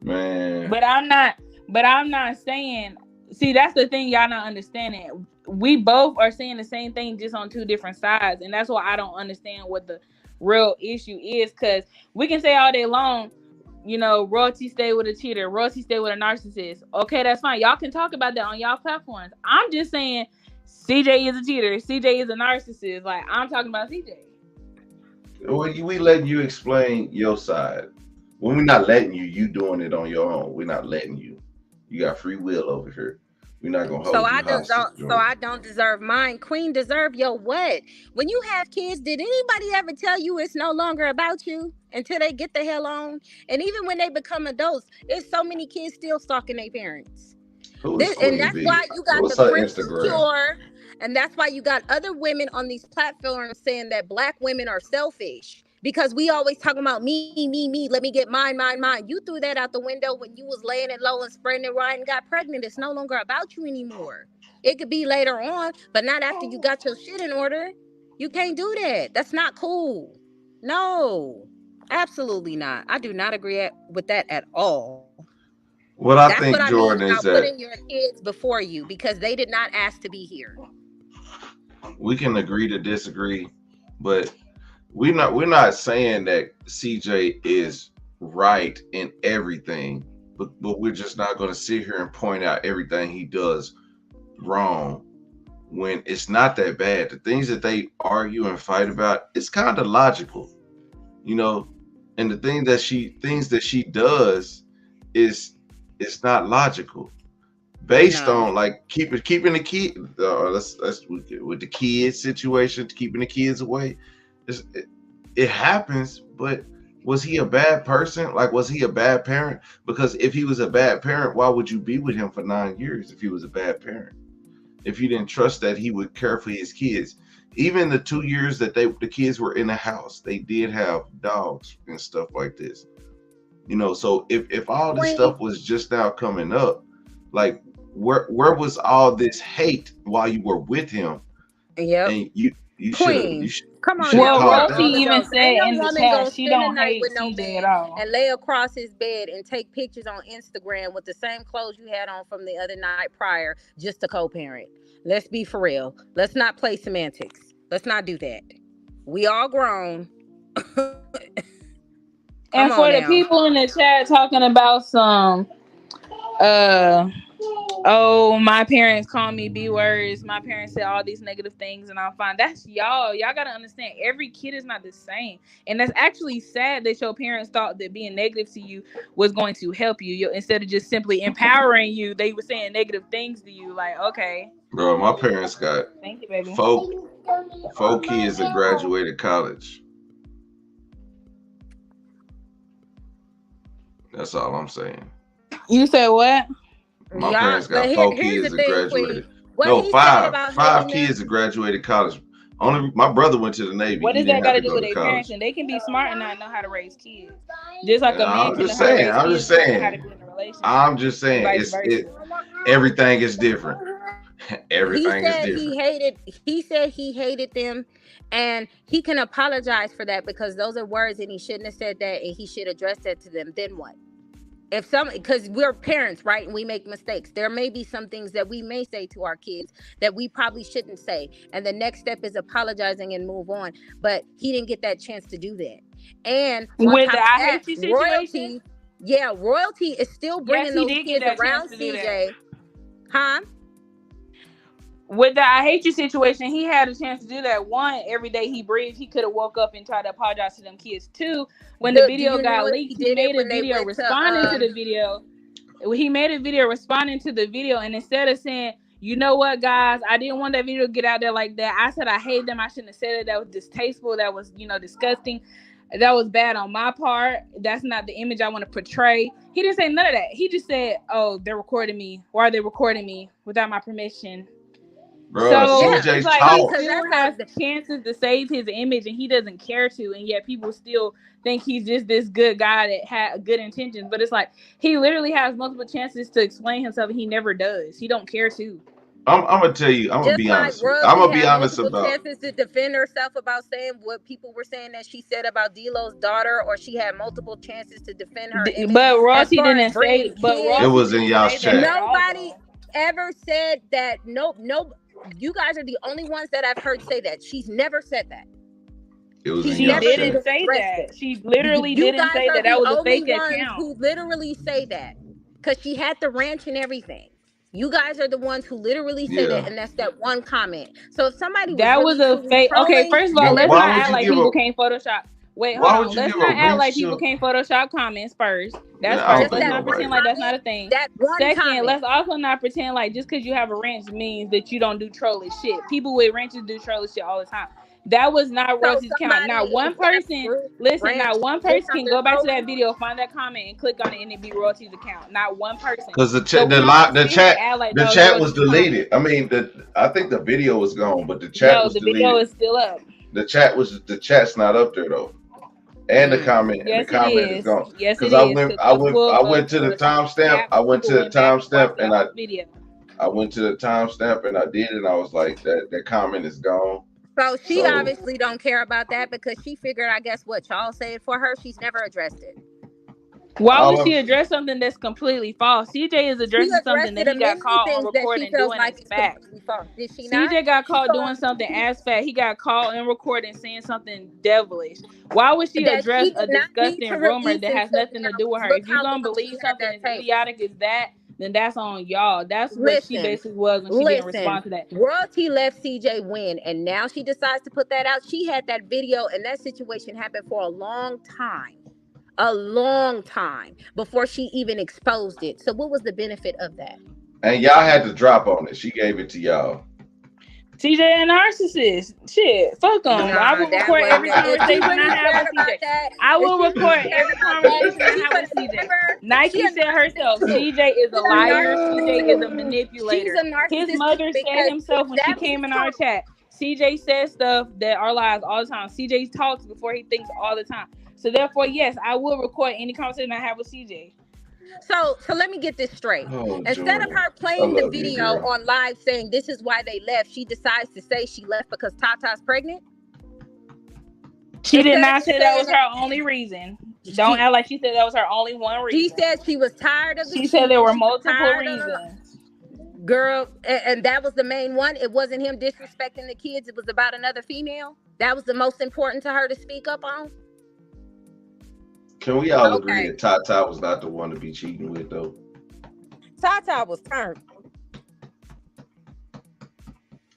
Man, but I'm not. But I'm not saying. See, that's the thing y'all not understanding. We both are saying the same thing, just on two different sides, and that's why I don't understand what the real issue is. Because we can say all day long, you know, royalty stay with a cheater, royalty stay with a narcissist. Okay, that's fine. Y'all can talk about that on y'all platforms. I'm just saying, CJ is a cheater. CJ is a narcissist. Like I'm talking about CJ. we letting you explain your side. When we're not letting you, you doing it on your own. We're not letting you. You got free will over here. We're not gonna So hold you I don't, hostage, so Jordan. I don't deserve mine. Queen deserve your what? When you have kids, did anybody ever tell you it's no longer about you until they get the hell on? And even when they become adults, it's so many kids still stalking their parents. Who is And Queen that's B? why you got the What's her crystal Instagram? cure. And that's why you got other women on these platforms saying that black women are selfish. Because we always talking about me. Let me get mine. You threw that out the window when you was laying it low and spreading it right and got pregnant. It's no longer about you anymore. It could be later on, but not after you got your shit in order. You can't do that. That's not cool. No, absolutely not. I do not agree with that at all. What That's I what I think, mean Jordan, about is putting that your kids before you because they did not ask to be here. we can agree to disagree, but we're not saying that CJ is right in everything, but we're just not going to sit here and point out everything he does wrong when it's not that bad. The things that they argue and fight about, it's kind of logical, you know. And the things that she does is it's not logical based No. on like keeping the kid. Let's with the kids situation, keeping the kids away. It happens, but was he a bad person? Like, was he a bad parent? Because if he was a bad parent, why would you be with him for 9 years if he was a bad parent? If you didn't trust that he would care for his kids. Even the 2 years that the kids were in the house, they did have dogs and stuff like this. So if all this Queen. stuff was just now coming up, like where was all this hate while you were with him? Yep. And you should have you Queen. should Come you on should have now. Well, We are caught Royalty that. all even adults. said Ain't no in the woman chat gonna she spend the don't night hate with no CJ at man all. and lay across his bed and take pictures on Instagram with the same clothes you had on from the other night prior just to co-parent. Let's be for real. Let's not play semantics. Let's not do that. We all grown. Come And on for the now. people in the chat talking about some, uh, oh, my parents call me B words. My parents say all these negative things, and I'm fine. That's y'all. Y'all gotta understand. Every kid is not the same, and that's actually sad that your parents thought that being negative to you was going to help you. Instead of just simply empowering you, they were saying negative things to you. Like, okay, Bro, my parents got thank you, baby. four four kids that graduated college. That's all I'm saying. You said what? My Y'all, parents but got four here's the kids that thing, Queen. graduated. What No, he said five. about Five hating kids them. that graduated college. Only my brother went to the Navy. What He does that didn't got have to to do go with to their parents? college. And they can be smart and not know how to raise kids. Just like And a man I'm can know just how to saying. raise I'm just kids, but know how saying. to be in a relationship, I'm just and saying. vice It's it. versa. Everything is different. He Everything is said different. he hated them, and he can apologize for that because those are words and he shouldn't have said that, and he should address that to them. Then what? If some, because we're parents, right, and we make mistakes, there may be some things that we may say to our kids that we probably shouldn't say, and the next step is apologizing and move on. But he didn't get that chance to do that. And on With the top of I that, hate you situation, royalty, yeah, royalty is still yes, bringing he those did get kids that chance around to do that. CJ. Huh? With the I hate you situation, he had a chance to do that. One, every day he breathed, he could have woke up and tried to apologize to them kids. Two, when the Do video you know got if he leaked, he did it made a when they video went to responding to the video. He made a video responding to the video, and instead of saying, you know what, guys, I didn't want that video to get out there like that. I said I hate them. I shouldn't have said it. That was distasteful. That was, disgusting. That was bad on my part. That's not the image I want to portray. He didn't say none of that. He just said, oh, they're recording me. Why are they recording me without my permission? Bro, So yeah, it's CJ like he because talks. still that's has a chances to save his image, and he doesn't care to, and yet people still think he's just this good guy that had good intentions. But it's like he literally has multiple chances to explain himself, and he never does. He don't care to. I'm gonna tell you. I'm gonna just be like honest with you. I'm royalty gonna be had honest multiple about. chances to defend herself about saying what people were saying that she said about D'Lo's daughter, or she had multiple chances to defend her image But as Royalty far as didn't bringing say. But It kids. Royalty was in didn't y'all's say that chat. at all, Nobody though. ever said that. No, no, you guys are the only ones that I've heard say that. She's never said that. It was in She's She y'all's never chat. even didn't say addressed that. it. She literally You didn't guys say are that. That the was a only fake ones account. who literally say that, because she had the ranch and everything. You guys are the ones who literally say that, Yeah. and that's that one comment. So if somebody was That was really a truly fake. Okay, trolling, first of all, and But they're let's why not being would act you like give truly, a? people can't Photoshop. Wait, hold Why on. would you Let's give a not act like wrench people to? can't Photoshop comments first. That's Yeah, I don't first. just Let's think that not one nobody. pretend like that's not comment, a thing. that one Second, comment. let's also not pretend like just because you have a wrench means that you don't do trollish shit. People with wrenches do trollish shit all the time. That was not So Royalty's account. somebody Not one got a person, group listen, ranch not one did person can something go back to that trolling. video, find that comment, and click on it, and it be Royalty's account. Not one person. Because So we don't have to the sit here and chat act like the that was chat was Royalty's comment. deleted. I mean, I think the video was gone, but the chat No, was the video deleted. is still up. The chat's not up there though, and the Yes, it comment is is. gone. Yes, it Because is. Because I went to the the timestamp. app people went back and watched the whole video. I went to the timestamp and I did it. And I was like, that comment is gone. So she So obviously don't care about that, because she figured, I guess, what y'all said for her, she's never addressed it. Why would all she I'm address something that's completely false? CJ is She addressing something addressed that it a he got many caught on things that she recording feels doing like as is fact. completely false. Did she not? CJ got caught doing something as fact. He got caught in recording saying something devilish. Why would she That address she a did not need disgusting to rumor release that and has say, nothing to now do with her? look If you're how gonna long she believe had something that as tape. idiotic as that, then that's on y'all. That's what she Listen, basically was when she didn't listen. respond to that. Royalty let CJ win, and now she decides to put that out. She had that video, and that situation happened for a long time before she even exposed it. So what was the benefit of that? and y'all had to drop on it. She gave it to y'all. CJ a narcissist. Shit, fuck them. I Nah, will that record wasn't every it. If she conversation I really have cared with about CJ. that, I if will she really record cared every about that, conversation I she have would with have CJ. never. She Nike a said narcissist herself, too. CJ is She's a a liar. CJ narcissist is a too. She's manipulator. a His narcissist too, mother said because himself if when she that was came in our true. chat, CJ says stuff that are lies all the time. CJ talks before he thinks all the time. So therefore, yes, I will record any conversation I have with CJ. So let me get this straight. Oh, Instead of Jordan, her I playing the love you, video girl. on live saying this is why they left, she decides to say she left because Tata's pregnant. She did Instead of not just say that saying was that her only reason. Don't she act like she said that was her only one she reason. said she was tired of the She said there cheating. were She was multiple tired of the reasons. girl, and that was the main one. It wasn't him disrespecting the kids. It was about another female. That was the most important to her to speak up on. Can we all agree Okay, that Tata was not the one to be cheating with though? Tata was turned.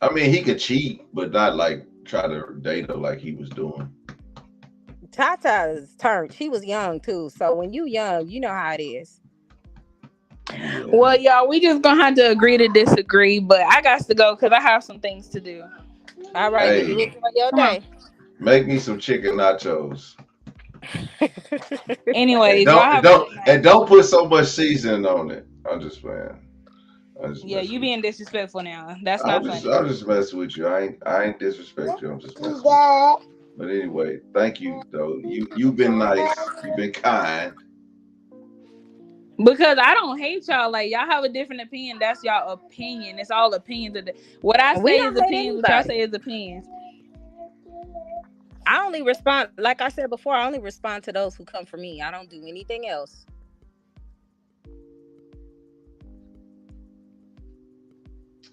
I mean, he could cheat, but not like try to date her like he was doing. Tata's turned. She was young too. So when you young, you know how it is. Yeah. Well, y'all, we just gonna have to agree to disagree, but I got to go because I have some things to do. All right, well, you Hey, enjoy your Come on. day. make me some chicken nachos. And Anyways, y'all don't and have a don't good night. and don't put so much seasoning on it. I'm just playing. I just Yeah, messing you with being you. disrespectful now. That's not funny. I'm just messing with you. I ain't disrespect you. I'm just messing with you. But anyway, thank you though. You've been nice. You've been kind. Because I don't hate y'all. Like y'all have a different opinion. That's y'all opinion. It's all opinions. What I We say is don't hate opinions. What y'all anybody. say is opinions. I only respond, like I said before, I only respond to those who come for me. I don't do anything else.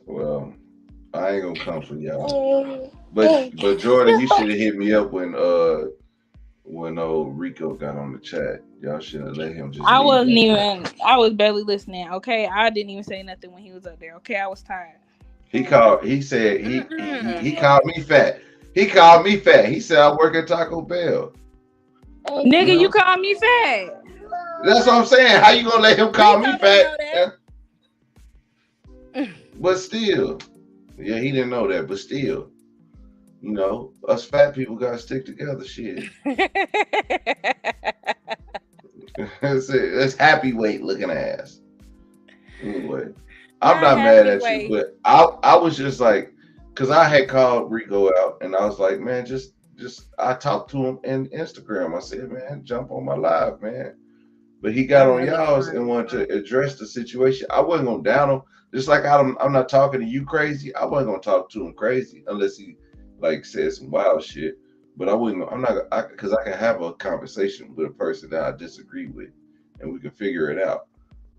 Well, I ain't gonna come for y'all. But Jordan, you should have hit me up when old Rico got on the chat. Y'all should have let him just I leave wasn't like that. even. I was barely listening. Okay, I didn't even say nothing when he was up there. Okay, I was tired. He said he Mm-mm. called me fat. He called me fat. He said I work at Taco Bell. You Nigga, you know? called me fat. That's what I'm saying. How you gonna let him call Rico me didn't fat? know Yeah. that. But still, yeah, he didn't know that. But still, us fat people gotta stick together. Shit, that's it. That's happy weight looking ass. Anyway, I'm Not not mad happy at you, way. but I was just like, cause I had called Rico out, and I was like, man, just I talked to him in Instagram. I said, man, jump on my live, man. But he got I'm on really y'all's trying. and wanted to address the situation. I wasn't gonna down him. Just like I'm not talking to you crazy. I wasn't gonna talk to him crazy unless he like said some wild shit. But I wouldn't. I'm not because I can have a conversation with a person that I disagree with, and we can figure it out.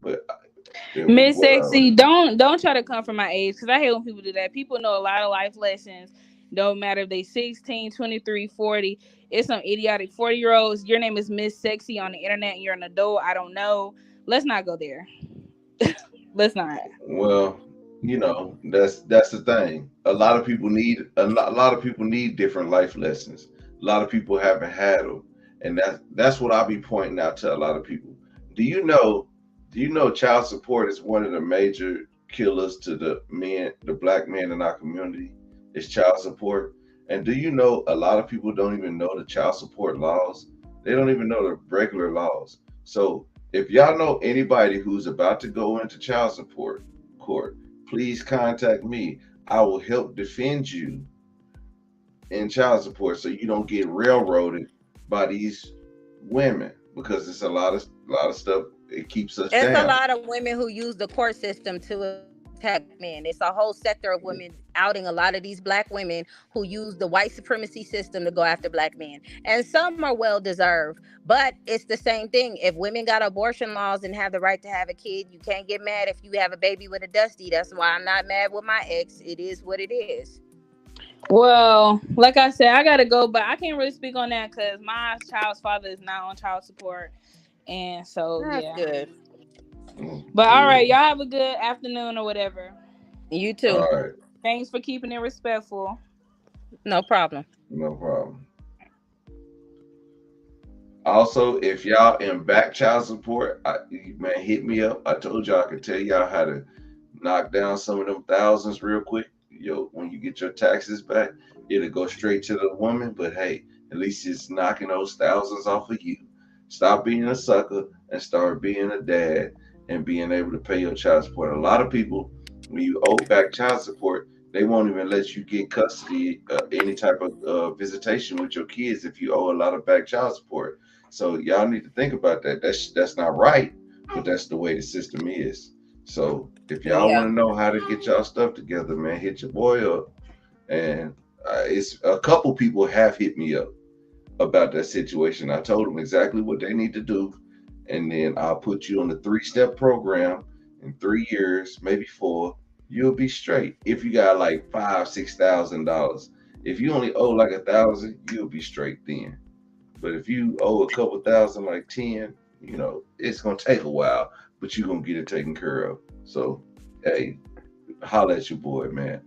But Miss whatever. Sexy, don't try to come from my age because I hate when people do that. People know a lot of life lessons. Don't matter if they 16, 23, 40. It's some idiotic 40-year-olds. Your name is Miss Sexy on the internet and you're an adult. I don't know. Let's not go there. Let's not. Well, that's the thing. A lot of people need different life lessons. A lot of people haven't had them, and that's what I'll be pointing out to a lot of people. Do you know? Do you know child support is one of the major killers to the black men in our community? Is child support. And do you know a lot of people don't even know the child support laws? They don't even know the regular laws. So if y'all know anybody who's about to go into child support court, please contact me. I will help defend you in child support so you don't get railroaded by these women because it's a lot of stuff. It keeps us It's a down. lot of women who use the court system to attack black men. It's a whole sector of women outing a lot of these black women who use the white supremacy system to go after black men. And some are well deserved, but it's the same thing. If women got abortion laws and have the right to have a kid, you can't get mad if you have a baby with a dusty. That's why I'm not mad with my ex. It is what it is. Well, like I said, I gotta go, but I can't really speak on that because my child's father is not on child support, and so That's yeah. good. But all right, Good. y'all have a good afternoon or whatever. You All too. right. Thanks for keeping it respectful. No problem. No problem. Also, if y'all in back child support, man, hit me up. I told y'all I could tell y'all how to knock down some of them thousands real quick. When you get your taxes back, it'll go straight to the woman. But hey, at least it's knocking those thousands off of you. Stop being a sucker and start being a dad and being able to pay your child support. A lot of people, when you owe back child support, they won't even let you get custody, any type of visitation with your kids if you owe a lot of back child support. So y'all need to think about that. That's not right, but that's the way the system is. So if y'all Yeah. want to know how to get y'all stuff together, man, hit your boy up. And it's a couple people have hit me up about that situation. I told them exactly what they need to do, and then I'll put you on the 3-step program. In 3 years, maybe 4, you'll be straight. If you got like $5,000, $6,000, if you only owe like 1,000, you'll be straight then. But if you owe a couple thousand, like 10, it's gonna take a while, but you're gonna get it taken care of. So, hey, holla at your boy, man.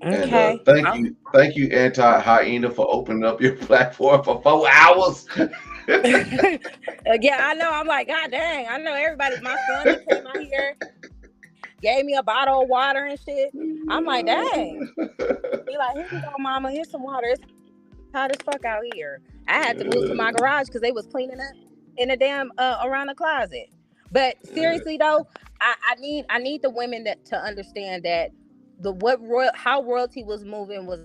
And Okay. thank you, Anti Hyena, for opening up your platform for 4 hours. Yeah, I know. I'm like, God dang. I know everybody. My son that came out here gave me a bottle of water and shit. I'm like, dang. He like, here you go, mama. Here's some water. It's hot as fuck out here. I had to move to my garage because they was cleaning up in the damn around the closet. But seriously though, I need the women to understand that how royalty was moving was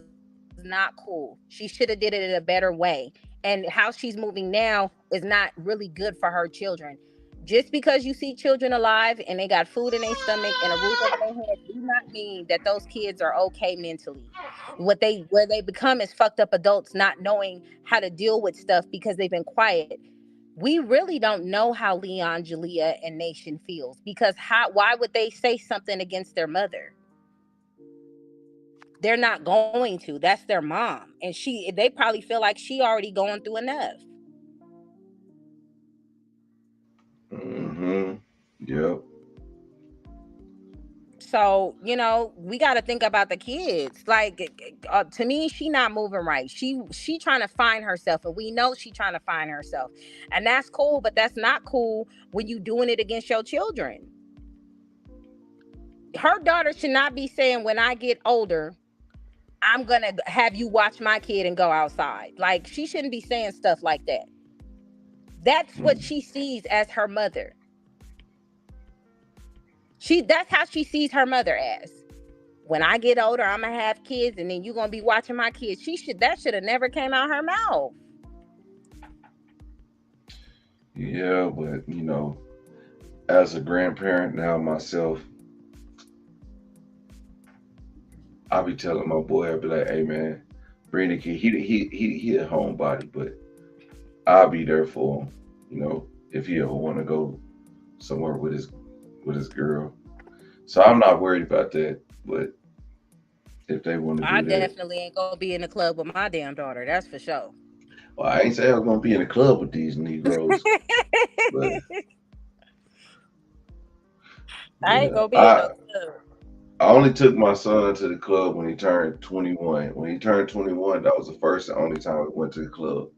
not cool. She should have did it in a better way. And how she's moving now is not really good for her children. Just because you see children alive and they got food in their stomach and a roof over their head, do not mean that those kids are okay mentally. Where they become is fucked up adults not knowing how to deal with stuff because they've been quiet. We really don't know how Leon, Jalea, and Nation feels, because why would they say something against their mother? They're not going to. That's their mom, and they probably feel like she already going through enough. Mm-hmm. Yep. So we got to think about the kids. Like, to me, she not moving right. She trying to find herself, and we know she trying to find herself, and that's cool. But that's not cool when you doing it against your children. Her daughter should not be saying, when I get older, I'm gonna have you watch my kid and go outside. Like, she shouldn't be saying stuff like that. That's what Mm. she sees as her mother. That's how she sees her mother as. When I get older, I'm gonna have kids, and then you gonna be watching my kids. That should have never came out her mouth. Yeah, but as a grandparent now myself, I be telling my boy, I be like, "Hey man, bring the kid. He a homebody, but I'll be there for him. If he ever want to go somewhere with his girl. So I'm not worried about that. But if they want to I do that, definitely ain't gonna be in the club with my damn daughter. That's for sure. well, I ain't say I was gonna be in a club with these Negroes, but I ain't yeah, gonna be in no I club. I only took my son to the club when he turned 21. When he turned 21, that was the first and only time we went to the club.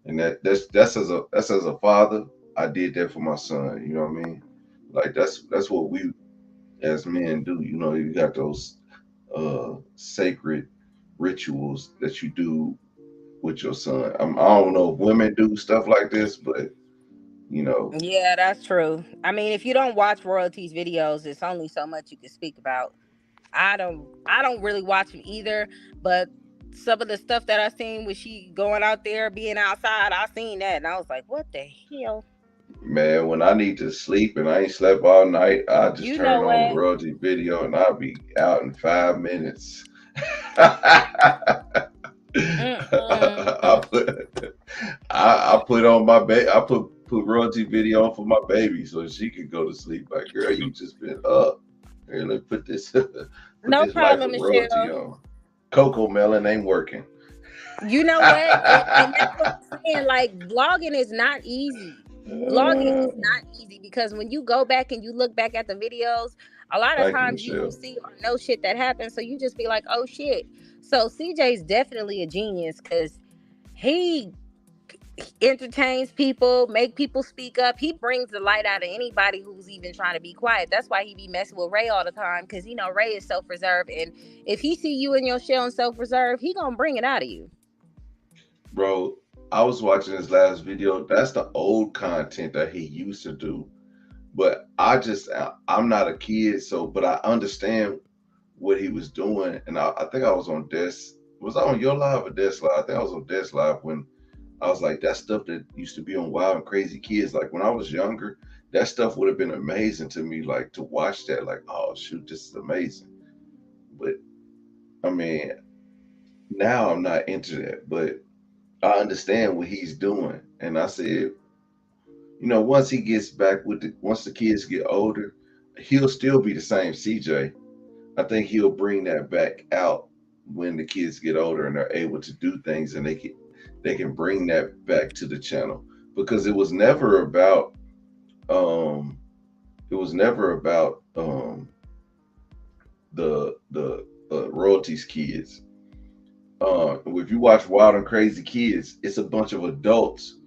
And that's as a father, I did that for my son. You know what I mean? Like that's what we as men do. You got those sacred rituals that you do with your son. I don't know if women do stuff like this, but you know, Yeah, that's true. I mean, if you don't watch royalties videos, it's only so much you can speak about. I don't really watch them either, but some of the stuff that I seen when she going out there being outside, I seen that and I was like, what the hell? man, when I need to sleep and I ain't slept all night, I just You turn know on the what? royalty video and I'll be out in 5 minutes. I Mm-mm. put on my I put royalty video on for my baby so she could go to sleep. Like, girl, you just been up. Here, let put this put No this life problem, of royalty Michelle. on. Cocoa melon ain't working. You know what? And that's what I'm saying. Like, vlogging is not easy. Vlogging is not easy, because when you go back and you look back at the videos, a lot of Thank you, times you don't Michelle. see or know shit that happened. So you just be like, oh shit. So CJ's definitely a genius, because he entertains people, make people speak up. He brings the light out of anybody who's even trying to be quiet. That's why he be messing with Ray all the time, because Ray is self-reserved, and if he see you in your shell and self-reserved, he gonna bring it out of you. Bro, I was watching his last video. That's the old content that he used to do. But I'm not a kid, so but I understand what he was doing. And I think I was on Desk. Was I on your live or Desk Live? I think I was on Desk Live when I was like, that stuff that used to be on Wild and Crazy Kids. Like when I was younger, that stuff would have been amazing to me. Like to watch that, like, oh shoot, this is amazing. But I mean, now I'm not into that. But I understand what he's doing. And I said, once he gets back once the kids get older, he'll still be the same CJ. I think he'll bring that back out when the kids get older and they're able to do things and they can bring that back to the channel because um it was never about the royalties kids. If you watch Wild and Crazy Kids, it's a bunch of adults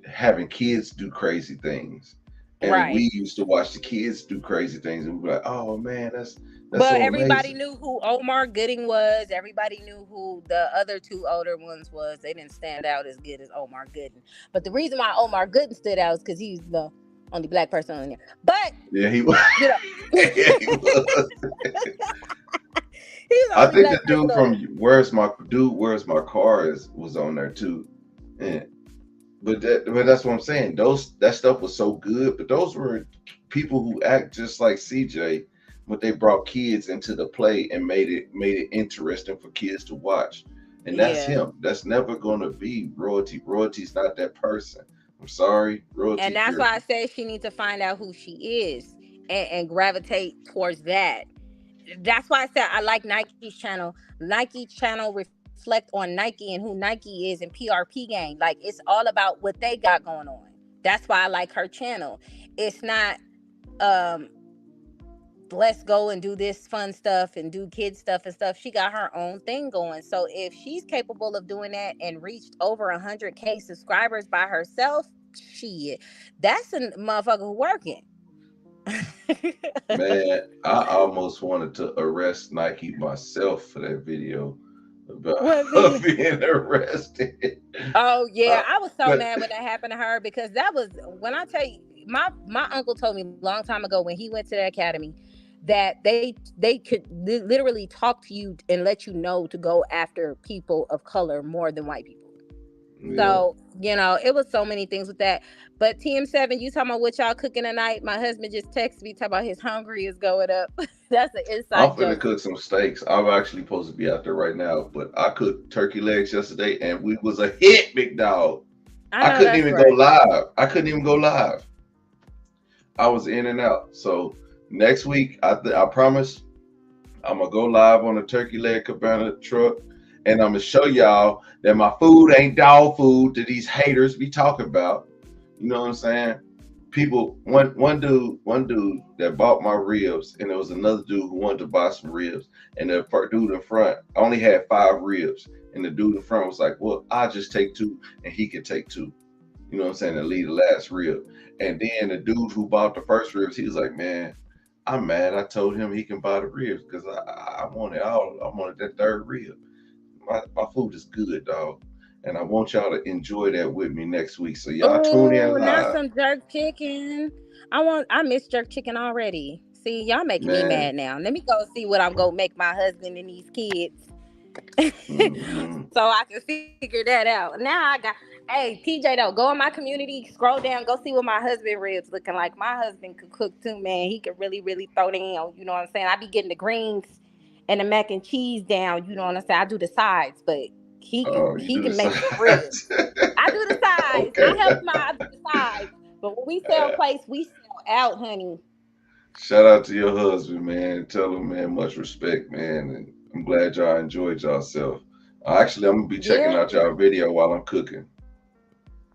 having kids do crazy things. And Right. we used to watch the kids do crazy things and we'd be like, oh man, that's But so everybody amazing. knew who Omar Gooding was. Everybody knew who the other two older ones was. They didn't stand out as good as Omar Gooding. But the reason why Omar Gooding stood out is because he's the Only black person on there. But Yeah, he was. you know, Yeah, he was. he's the I only think the black person dude on from there. Where's My Car is was on there too. And but that's what I'm saying. That stuff was so good, but those were people who act just like CJ, but they brought kids into the play and made it interesting for kids to watch. And that's Yeah. him. That's never gonna be royalty. Royalty's not that person. I'm sorry, And royalty. that's You're why I say she needs to find out who she is and gravitate towards that. That's why I said I like Nike's channel. Nike's channel reflect on Nike and who Nike is in PRP game. Like it's all about what they got going on. That's why I like her channel. It's not um let's go and do this fun stuff and do kid stuff and stuff. She got her own thing going. So if she's capable of doing that and reached over 100K subscribers by herself, shit, that's a motherfucker who working. man. I almost wanted to arrest Nike myself for that video about What her video? being arrested. Oh yeah, Uh, I was so but mad when that happened to her because that was when I tell you my uncle told me a long time ago when he went to the academy that they could literally talk to you and let you know to go after people of color more than white people. yeah, So, it was so many things with that. But TM7, you talking about what y'all cooking tonight? My husband just texted me talking about his hungry is going up. That's an I'm inside finna joke. cook some steaks. I'm actually supposed to be out there right now, but I cooked turkey legs yesterday and we was a hit, big dog. I I know couldn't that's even go right. live. I couldn't even go live. I was in and out. So next week, I promise I'm gonna go live on the turkey leg cabana truck, and I'm gonna show y'all that my food ain't dog food that these haters be talking about. You know what I'm saying? People, one dude that bought my ribs, and there was another dude who wanted to buy some ribs, and the dude in front only had 5 ribs, and the dude in front was like, "Well, I'll just take two, and he can take two." You know what I'm saying? And leave the last rib. And then the dude who bought the first ribs, he was like, "Man, I'm mad. I told him he can buy the ribs because I wanted all. I wanted that third rib. My food is good, dog, and I want y'all to enjoy that with me next week. So y'all tune Oh, in not live, some jerk chicken. I miss jerk chicken already. See, y'all making me man. mad now. Let me go see what I'm gonna make my husband and these kids. Hmm. So I can figure that out. Now I got, hey, TJ, though, go in my community, scroll down, go see what my husband ribs looking like. My husband could cook too, man. He could really, really throw down. You know what I'm saying? I be getting the greens and the mac and cheese down. You know what I'm saying? I do the sides, but he can Oh, you he do can the make some ribs. sides. I do the sides. I Okay. help him out. I do the sides. But when we sell plates, we sell out, honey. Shout out to your husband, man. Tell him, man, much respect, man. And I'm glad y'all enjoyed yourself. Actually, I'm gonna be checking Yeah. out y'all video while I'm cooking.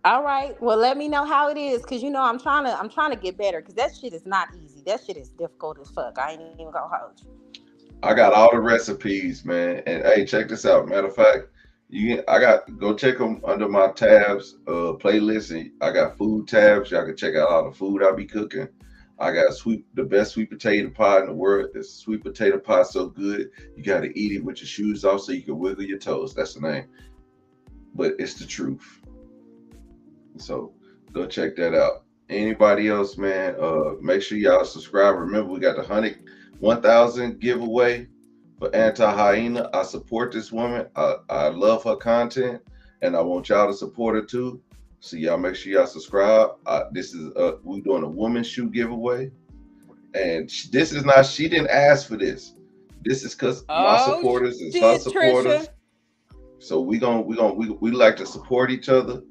All right. Well, let me know how it is, cause I'm trying to get better, cause that shit is not easy. That shit is difficult as fuck. I ain't even gonna hold you. I got all the recipes, man. And hey, check this out. Matter of fact, I got go check them under my tabs, playlist. And I got food tabs. Y'all can check out all the food I be cooking. I got the best sweet potato pie in the world. This sweet potato pie so good you got to eat it with your shoes off so you can wiggle your toes. That's the name, but it's the truth. So go check that out. Anybody else, man? Make sure y'all subscribe. Remember, we got the 1,000 giveaway for Anti Hyena. I support this woman. I love her content, and I want y'all to support her too. So y'all make sure y'all subscribe. This is we doing a woman's shoe giveaway, and this is not. She didn't ask for this. This is because my Oh supporters is her shit, Trisha. supporters. So we like to support each other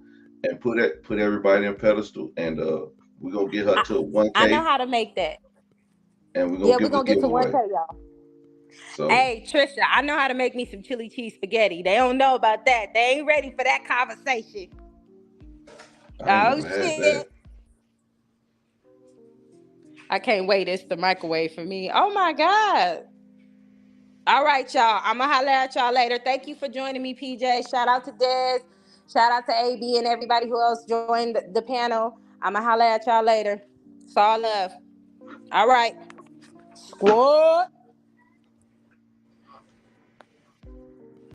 and put everybody in pedestal, and we're gonna get her I, to one I know k, how to make that. and we're gonna Yeah, we're give a gonna get to giveaway. 1K, y'all. So Hey, Trisha, I know how to make me some chili cheese spaghetti. They don't know about that. They ain't ready for that conversation. I ain't Oh never had shit. that. I can't wait. It's the microwave for me. Oh my God. All right, y'all. I'm gonna holler at y'all later. Thank you for joining me, PJ. Shout out to Des. Shout out to AB and everybody who else joined the panel. I'm gonna holler at y'all later. It's all love. All right. Squad.